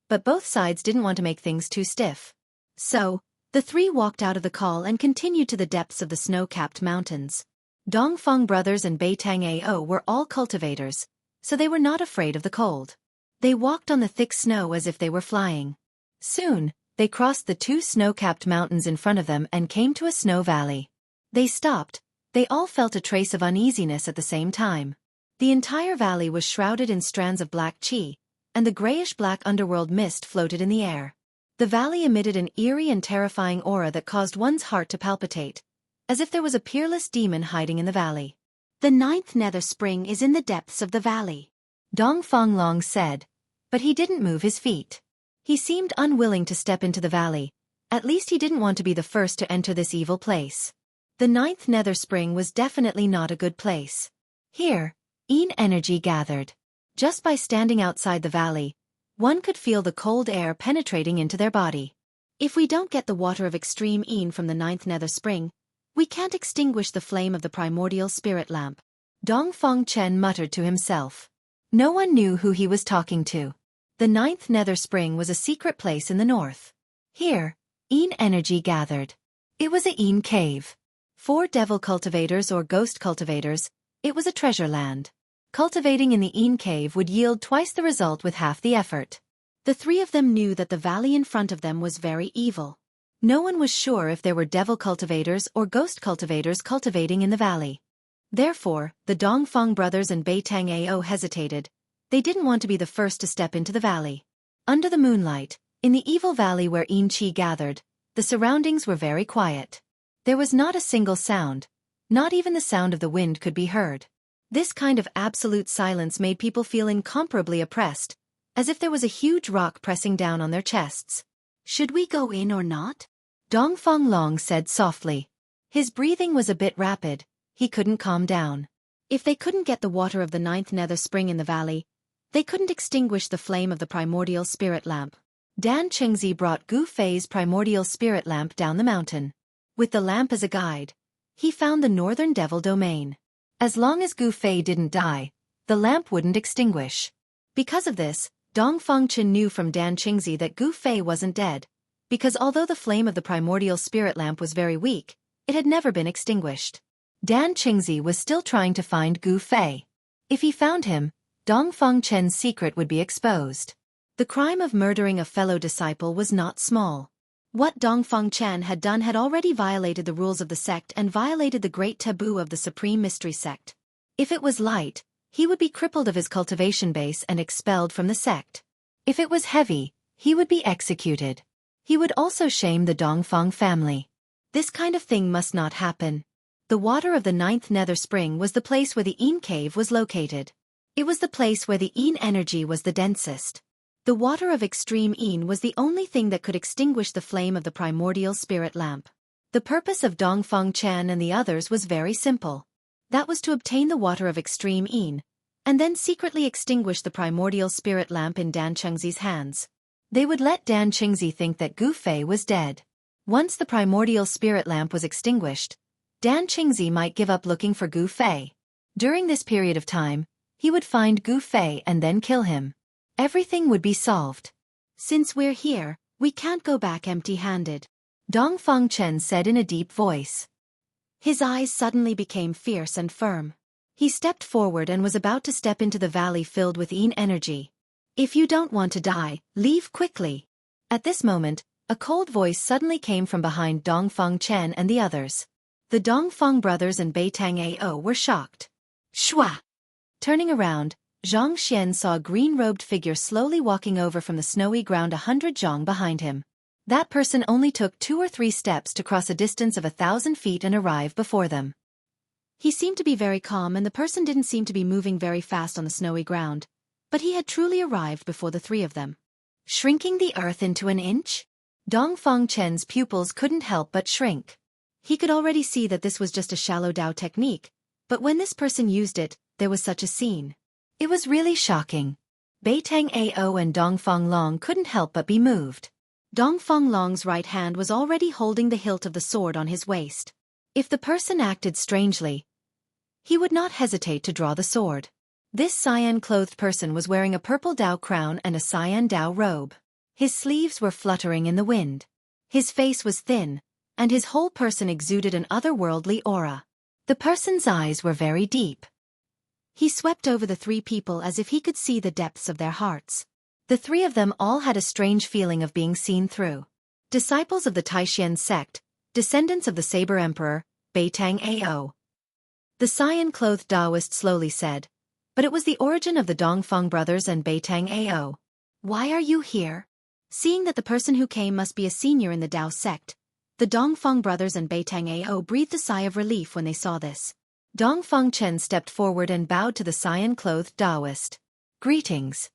but both sides didn't want to make things too stiff. So, the 3 walked out of the call and continued to the depths of the snow-capped mountains. Dongfeng brothers and Bei Tang Ao were all cultivators, so they were not afraid of the cold. They walked on the thick snow as if they were flying. Soon, they crossed the 2 snow-capped mountains in front of them and came to a snow valley. They stopped. They all felt a trace of uneasiness at the same time. The entire valley was shrouded in strands of black qi, and the grayish-black underworld mist floated in the air. The valley emitted an eerie and terrifying aura that caused one's heart to palpitate, as if there was a peerless demon hiding in the valley. The 9th Nether Spring is in the depths of the valley, Dongfeng Long said, but he didn't move his feet. He seemed unwilling to step into the valley. At least he didn't want to be the first to enter this evil place. The 9th Nether Spring was definitely not a good place. Here, Een energy gathered. Just by standing outside the valley, one could feel the cold air penetrating into their body. If we don't get the water of extreme Een from the 9th Nether Spring, we can't extinguish the flame of the primordial spirit lamp. Dongfeng Chen muttered to himself. No one knew who he was talking to. The 9th Nether Spring was a secret place in the north. Here, Een energy gathered. It was a Een cave. 4 devil cultivators or ghost cultivators, it was a treasure land. Cultivating in the Een cave would yield twice the result with half the effort. The 3 of them knew that the valley in front of them was very evil. No one was sure if there were devil cultivators or ghost cultivators cultivating in the valley. Therefore, the Dongfeng brothers and Bei Tang Ao hesitated. They didn't want to be the first to step into the valley. Under the moonlight, in the evil valley where Een Qi gathered, the surroundings were very quiet. There was not a single sound. Not even the sound of the wind could be heard. This kind of absolute silence made people feel incomparably oppressed, as if there was a huge rock pressing down on their chests. Should we go in or not? Dongfeng Long said softly. His breathing was a bit rapid. He couldn't calm down. If they couldn't get the water of the 9th Nether Spring in the valley, they couldn't extinguish the flame of the primordial spirit lamp. Dan Qingzi brought Gu Fei's primordial spirit lamp down the mountain. With the lamp as a guide, he found the northern devil domain. As long as Gu Fei didn't die, the lamp wouldn't extinguish. Because of this, Dongfeng Chen knew from Dan Qingzi that Gu Fei wasn't dead, because although the flame of the primordial spirit lamp was very weak, it had never been extinguished. Dan Qingzi was still trying to find Gu Fei. If he found him, Dongfeng Chen's secret would be exposed. The crime of murdering a fellow disciple was not small. What Dongfeng Chen had done had already violated the rules of the sect and violated the great taboo of the Supreme Mystery Sect. If it was light, he would be crippled of his cultivation base and expelled from the sect. If it was heavy, he would be executed. He would also shame the Dongfeng family. This kind of thing must not happen. The water of the 9th Nether Spring was the place where the Een cave was located. It was the place where the Een energy was the densest. The water of extreme Een was the only thing that could extinguish the flame of the primordial spirit lamp. The purpose of Dongfeng Chen and the others was very simple. That was to obtain the water of extreme Een, and then secretly extinguish the primordial spirit lamp in Dan Chengzi's hands. They would let Dan Chengzi think that Gu Fei was dead. Once the primordial spirit lamp was extinguished, Dan Chengzi might give up looking for Gu Fei. During this period of time, he would find Gu Fei and then kill him. Everything would be solved. Since we're here, we can't go back empty-handed, Dongfang Chen said in a deep voice. His eyes suddenly became fierce and firm. He stepped forward and was about to step into the valley filled with Yin energy. If you don't want to die, leave quickly. At this moment, a cold voice suddenly came from behind Dongfang Chen and the others. The Dongfang brothers and Beitang Ao were shocked. Shua! Turning around, Zhang Xian saw a green-robed figure slowly walking over from the snowy ground 100 zhang behind him. That person only took 2 or 3 steps to cross a distance of 1,000 feet and arrive before them. He seemed to be very calm and the person didn't seem to be moving very fast on the snowy ground, but he had truly arrived before the 3 of them. Shrinking the earth into an inch? Dongfang Chen's pupils couldn't help but shrink. He could already see that this was just a shallow Dao technique, but when this person used it, there was such a scene. It was really shocking. Beitang Ao and Dongfang Long couldn't help but be moved. Dongfang Long's right hand was already holding the hilt of the sword on his waist. If the person acted strangely, he would not hesitate to draw the sword. This cyan-clothed person was wearing a purple Dao crown and a cyan Dao robe. His sleeves were fluttering in the wind. His face was thin, and his whole person exuded an otherworldly aura. The person's eyes were very deep. He swept over the 3 people as if he could see the depths of their hearts. The 3 of them all had a strange feeling of being seen through. Disciples of the Taishan sect, descendants of the Saber Emperor, Beitang Ao. The cyan-clothed Taoist slowly said, but it was the origin of the Dongfang brothers and Beitang Ao. Why are you here? Seeing that the person who came must be a senior in the Dao sect, the Dongfang brothers and Beitang Ao breathed a sigh of relief when they saw this. Dongfang Chen stepped forward and bowed to the cyan-clothed Taoist. Greetings,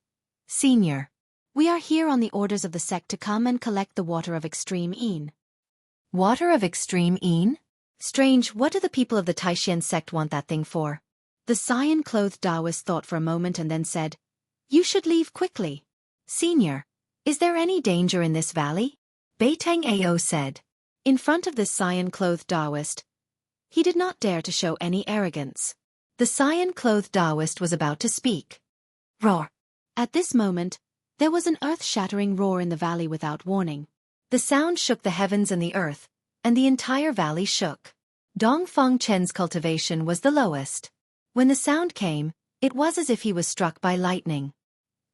Senior. We are here on the orders of the sect to come and collect the water of extreme Yin. Water of extreme Yin? Strange, what do the people of the Taishan sect want that thing for? The cyan-clothed Taoist thought for a moment and then said, You should leave quickly. Senior, is there any danger in this valley? Beitang Ao said. In front of this cyan-clothed Taoist, he did not dare to show any arrogance. The cyan-clothed Taoist was about to speak. Roar! At this moment, there was an earth-shattering roar in the valley without warning. The sound shook the heavens and the earth, and the entire valley shook. Dongfang Chen's cultivation was the lowest. When the sound came, it was as if he was struck by lightning.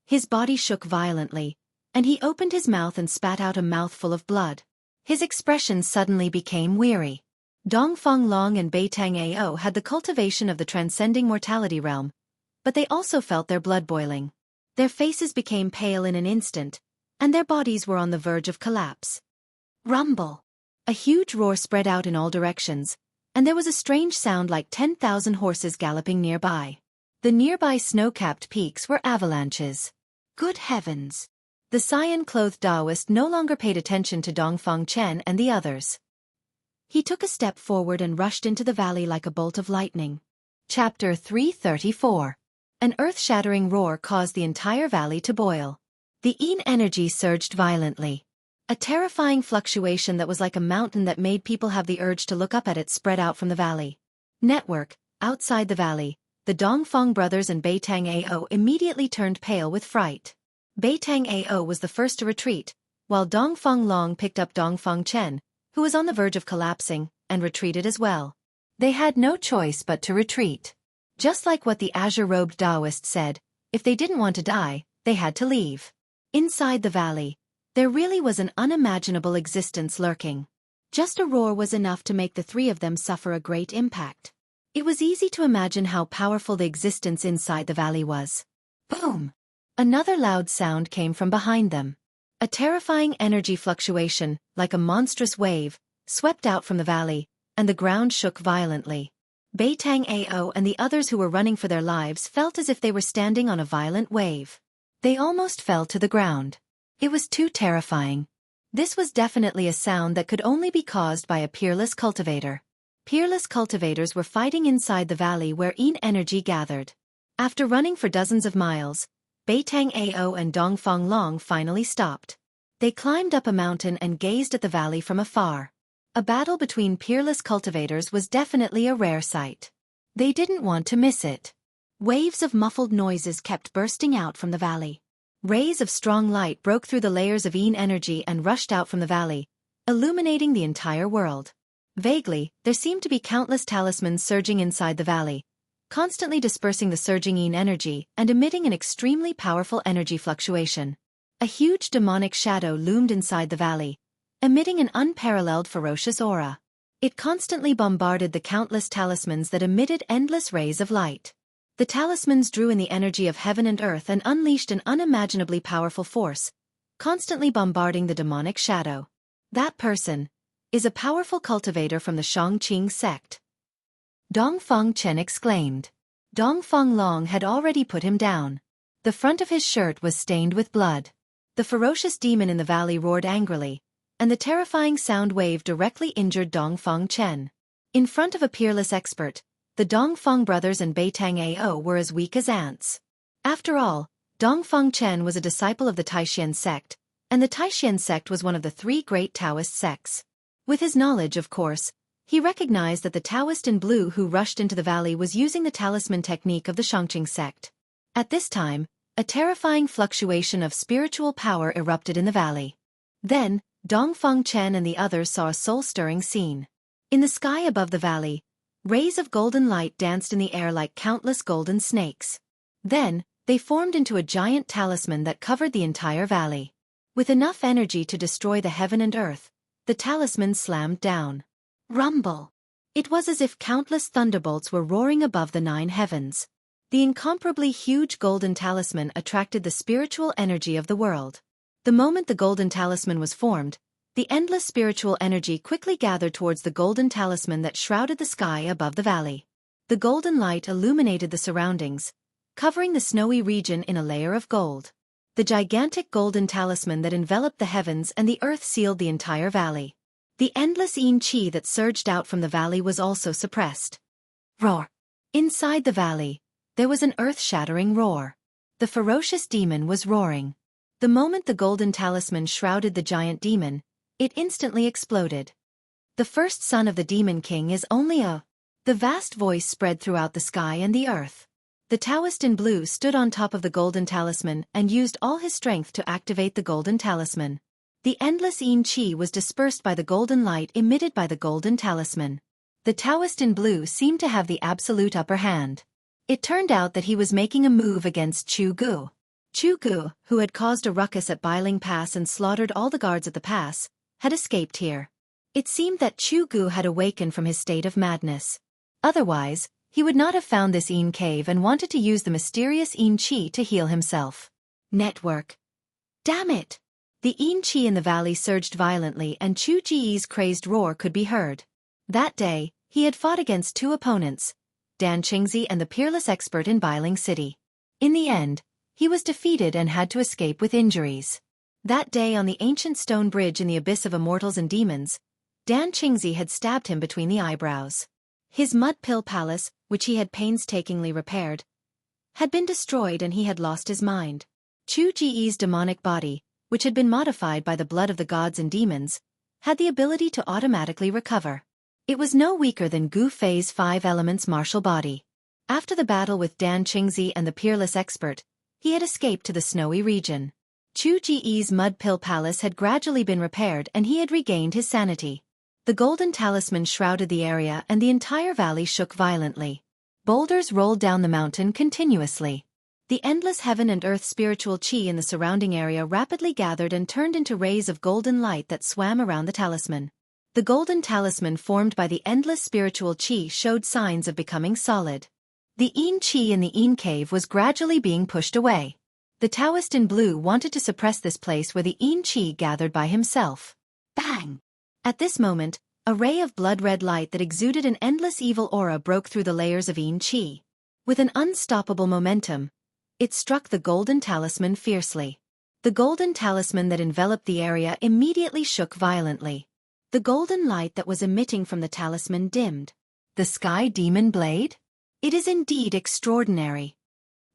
His body shook violently, and he opened his mouth and spat out a mouthful of blood. His expression suddenly became weary. Dongfang Long and Beitang Ao had the cultivation of the transcending mortality realm, but they also felt their blood boiling. Their faces became pale in an instant, and their bodies were on the verge of collapse. Rumble! A huge roar spread out in all directions, and there was a strange sound like 10,000 horses galloping nearby. The nearby snow-capped peaks were avalanches. Good heavens! The cyan-clothed Taoist no longer paid attention to Dongfang Chen and the others. He took a step forward and rushed into the valley like a bolt of lightning. Chapter 334. An earth-shattering roar caused the entire valley to boil. The Yin energy surged violently. A terrifying fluctuation that was like a mountain that made people have the urge to look up at it spread out from the valley. Network, outside the valley, the Dongfang brothers and Beitang Ao immediately turned pale with fright. Beitang Ao was the first to retreat, while Dongfang Long picked up Dongfang Chen, who was on the verge of collapsing, and retreated as well. They had no choice but to retreat. Just like what the azure-robed Taoist said, if they didn't want to die, they had to leave. Inside the valley, there really was an unimaginable existence lurking. Just a roar was enough to make the 3 of them suffer a great impact. It was easy to imagine how powerful the existence inside the valley was. Boom! Another loud sound came from behind them. A terrifying energy fluctuation, like a monstrous wave, swept out from the valley, and the ground shook violently. Beitang Ao and the others who were running for their lives felt as if they were standing on a violent wave. They almost fell to the ground. It was too terrifying. This was definitely a sound that could only be caused by a peerless cultivator. Peerless cultivators were fighting inside the valley where Yin energy gathered. After running for dozens of miles, Beitang Ao and Dongfang Long finally stopped. They climbed up a mountain and gazed at the valley from afar. A battle between peerless cultivators was definitely a rare sight. They didn't want to miss it. Waves of muffled noises kept bursting out from the valley. Rays of strong light broke through the layers of Yin energy and rushed out from the valley, illuminating the entire world. Vaguely, there seemed to be countless talismans surging inside the valley, constantly dispersing the surging Yin energy and emitting an extremely powerful energy fluctuation. A huge demonic shadow loomed inside the valley, emitting an unparalleled ferocious aura. It constantly bombarded the countless talismans that emitted endless rays of light. The talismans drew in the energy of heaven and earth and unleashed an unimaginably powerful force, constantly bombarding the demonic shadow. That person is a powerful cultivator from the Shangqing sect. Dongfang Chen exclaimed. Dongfang Long had already put him down. The front of his shirt was stained with blood. The ferocious demon in the valley roared angrily, and the terrifying sound wave directly injured Dongfang Chen. In front of a peerless expert, the Dongfang brothers and Beitang Ao were as weak as ants. After all, Dongfang Chen was a disciple of the Taishan sect, and the Taishan sect was one of the three great Taoist sects. With his knowledge, of course, he recognized that the Taoist in blue who rushed into the valley was using the talisman technique of the Shangqing sect. At this time, a terrifying fluctuation of spiritual power erupted in the valley. Then, Dongfang Chen and the others saw a soul-stirring scene. In the sky above the valley, rays of golden light danced in the air like countless golden snakes. Then, they formed into a giant talisman that covered the entire valley. With enough energy to destroy the heaven and earth, the talisman slammed down. Rumble! It was as if countless thunderbolts were roaring above the 9 heavens. The incomparably huge golden talisman attracted the spiritual energy of the world. The moment the golden talisman was formed, the endless spiritual energy quickly gathered towards the golden talisman that shrouded the sky above the valley. The golden light illuminated the surroundings, covering the snowy region in a layer of gold. The gigantic golden talisman that enveloped the heavens and the earth sealed the entire valley. The endless Yin Qi that surged out from the valley was also suppressed. Roar! Inside the valley, there was an earth-shattering roar. The ferocious demon was roaring. The moment the golden talisman shrouded the giant demon, it instantly exploded. The first son of the Demon King is only a... The vast voice spread throughout the sky and the earth. The Taoist in blue stood on top of the golden talisman and used all his strength to activate the golden talisman. The endless Yin Qi was dispersed by the golden light emitted by the golden talisman. The Taoist in blue seemed to have the absolute upper hand. It turned out that he was making a move against Chu Gu. Chu Gu, who had caused a ruckus at Bailing Pass and slaughtered all the guards at the pass, had escaped here. It seemed that Chu Gu had awakened from his state of madness. Otherwise, he would not have found this Yin cave and wanted to use the mysterious Yin Qi to heal himself. Network. Damn it! The Yin Qi in the valley surged violently and Chu Ji's crazed roar could be heard. That day, he had fought against 2 opponents, Dan Qingzi and the peerless expert in Bailing City. In the end, he was defeated and had to escape with injuries. That day on the ancient stone bridge in the abyss of immortals and demons, Dan Qingzi had stabbed him between the eyebrows. His mud pill palace, which he had painstakingly repaired, had been destroyed and he had lost his mind. Chu Ji's demonic body, which had been modified by the blood of the gods and demons, had the ability to automatically recover. It was no weaker than Gu Fei's 5 elements martial body. After the battle with Dan Qingzi and the peerless expert, he had escaped to the snowy region. Chu Ji's mud pill palace had gradually been repaired and he had regained his sanity. The golden talisman shrouded the area and the entire valley shook violently. Boulders rolled down the mountain continuously. The endless heaven and earth spiritual qi in the surrounding area rapidly gathered and turned into rays of golden light that swam around the talisman. The golden talisman formed by the endless spiritual qi showed signs of becoming solid. The Yin Qi in the Yin cave was gradually being pushed away. The Taoist in blue wanted to suppress this place where the Yin Qi gathered by himself. Bang! At this moment, a ray of blood-red light that exuded an endless evil aura broke through the layers of Yin Qi. With an unstoppable momentum, it struck the golden talisman fiercely. The golden talisman that enveloped the area immediately shook violently. The golden light that was emitting from the talisman dimmed. The Sky Demon Blade? It is indeed extraordinary.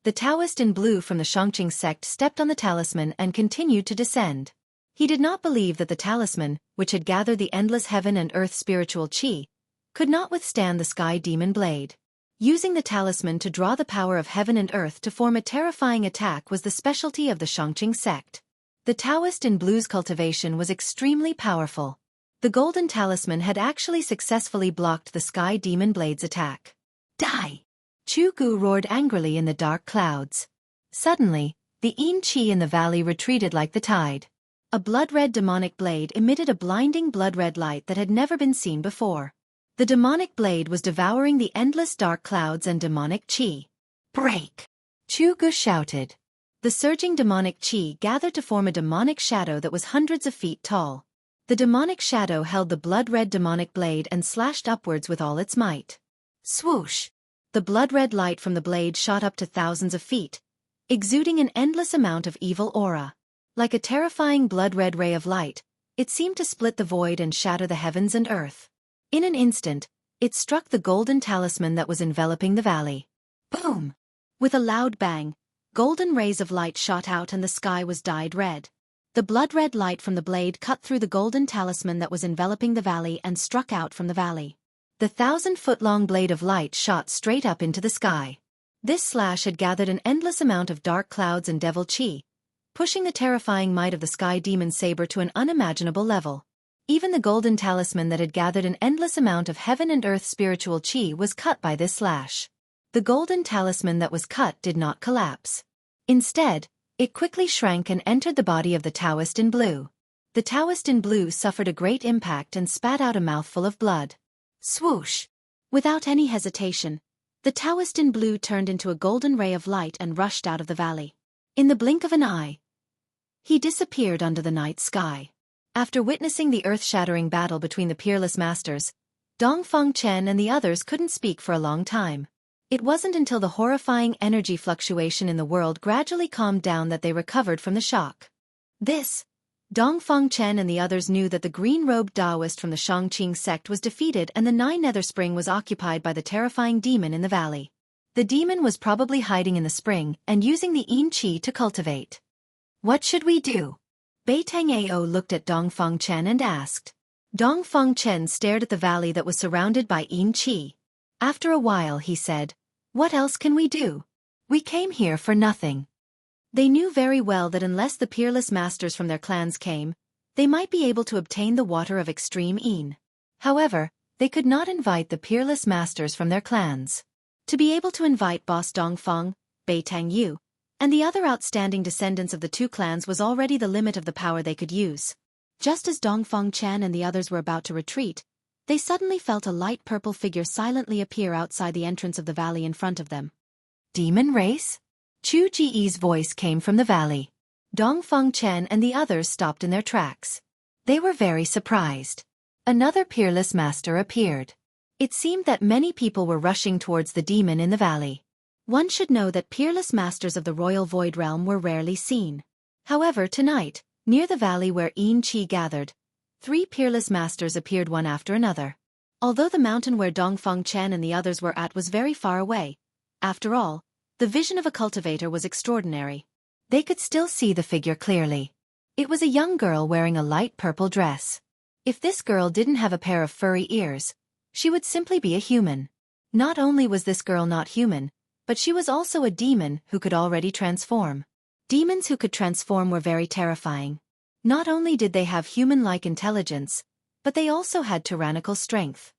The Taoist in blue from the Shangqing sect stepped on the talisman and continued to descend. He did not believe that the talisman, which had gathered the endless heaven and earth spiritual qi, could not withstand the sky demon blade. Using the talisman to draw the power of heaven and earth to form a terrifying attack was the specialty of the Shangqing sect. The Taoist in blue's cultivation was extremely powerful. The golden talisman had actually successfully blocked the sky demon blade's attack. Die! Chu Gu roared angrily in the dark clouds. Suddenly, the yin qi in the valley retreated like the tide. A blood-red demonic blade emitted a blinding blood-red light that had never been seen before. The demonic blade was devouring the endless dark clouds and demonic qi. Break! Chu Gu shouted. The surging demonic qi gathered to form a demonic shadow that was hundreds of feet tall. The demonic shadow held the blood-red demonic blade and slashed upwards with all its might. Swoosh! The blood-red light from the blade shot up to thousands of feet, exuding an endless amount of evil aura. Like a terrifying blood-red ray of light, it seemed to split the void and shatter the heavens and earth. In an instant, it struck the golden talisman that was enveloping the valley. Boom! With a loud bang, golden rays of light shot out and the sky was dyed red. The blood-red light from the blade cut through the golden talisman that was enveloping the valley and struck out from the valley. The 1,000-foot-long blade of light shot straight up into the sky. This slash had gathered an endless amount of dark clouds and devil qi, pushing the terrifying might of the sky demon saber to an unimaginable level. Even the golden talisman that had gathered an endless amount of heaven and earth spiritual qi was cut by this slash. The golden talisman that was cut did not collapse. Instead, it quickly shrank and entered the body of the Taoist in blue. The Taoist in blue suffered a great impact and spat out a mouthful of blood. Swoosh! Without any hesitation, the Taoist in blue turned into a golden ray of light and rushed out of the valley. In the blink of an eye, he disappeared under the night sky. After witnessing the earth-shattering battle between the peerless masters, Dongfeng Chen and the others couldn't speak for a long time. It wasn't until the horrifying energy fluctuation in the world gradually calmed down that they recovered from the shock. Dongfeng Chen and the others knew that the green-robed Taoist from the Shangqing sect was defeated and the Nine Nether Spring was occupied by the terrifying demon in the valley. The demon was probably hiding in the spring and using the yin qi to cultivate. What should we do? Beitang Ao looked at Dongfeng Chen and asked. Dongfeng Chen stared at the valley that was surrounded by yin qi. After a while he said, "What else can we do? We came here for nothing." They knew very well that unless the peerless masters from their clans came, they might be able to obtain the water of extreme yin. However, they could not invite the peerless masters from their clans. To be able to invite Boss Dongfeng, Beitang Yu, and the other outstanding descendants of the two clans was already the limit of the power they could use. Just as Dongfeng Chen and the others were about to retreat, they suddenly felt a light purple figure silently appear outside the entrance of the valley in front of them. Demon race? Chu Ji's voice came from the valley. Dongfeng Chen and the others stopped in their tracks. They were very surprised. Another peerless master appeared. It seemed that many people were rushing towards the demon in the valley. One should know that peerless masters of the royal void realm were rarely seen. However, tonight, near the valley where yin qi gathered, 3 peerless masters appeared one after another. Although the mountain where Dongfeng Chen and the others were at was very far away, after all, the vision of a cultivator was extraordinary. They could still see the figure clearly. It was a young girl wearing a light purple dress. If this girl didn't have a pair of furry ears, she would simply be a human. Not only was this girl not human, but she was also a demon who could already transform. Demons who could transform were very terrifying. Not only did they have human-like intelligence, but they also had tyrannical strength.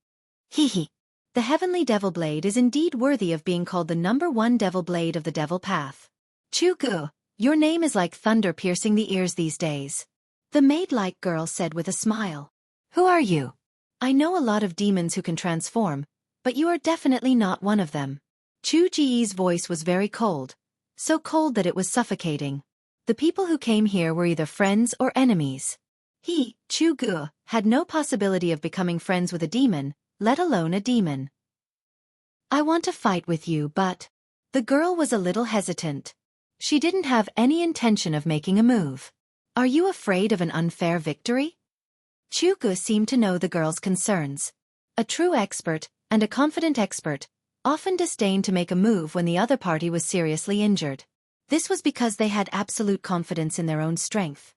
Hee. The Heavenly Devil Blade is indeed worthy of being called the #1 Devil Blade of the Devil Path. Chu Gu, your name is like thunder piercing the ears these days. The maid-like girl said with a smile. Who are you? I know a lot of demons who can transform, but you are definitely not one of them. Chu Ji's voice was very cold, so cold that it was suffocating. The people who came here were either friends or enemies. He, Chu Gu, had no possibility of becoming friends with a demon, let alone a demon. I want to fight with you, but... The girl was a little hesitant. She didn't have any intention of making a move. Are you afraid of an unfair victory? Chu Gu seemed to know the girl's concerns. A true expert, and a confident expert, often disdained to make a move when the other party was seriously injured. This was because they had absolute confidence in their own strength.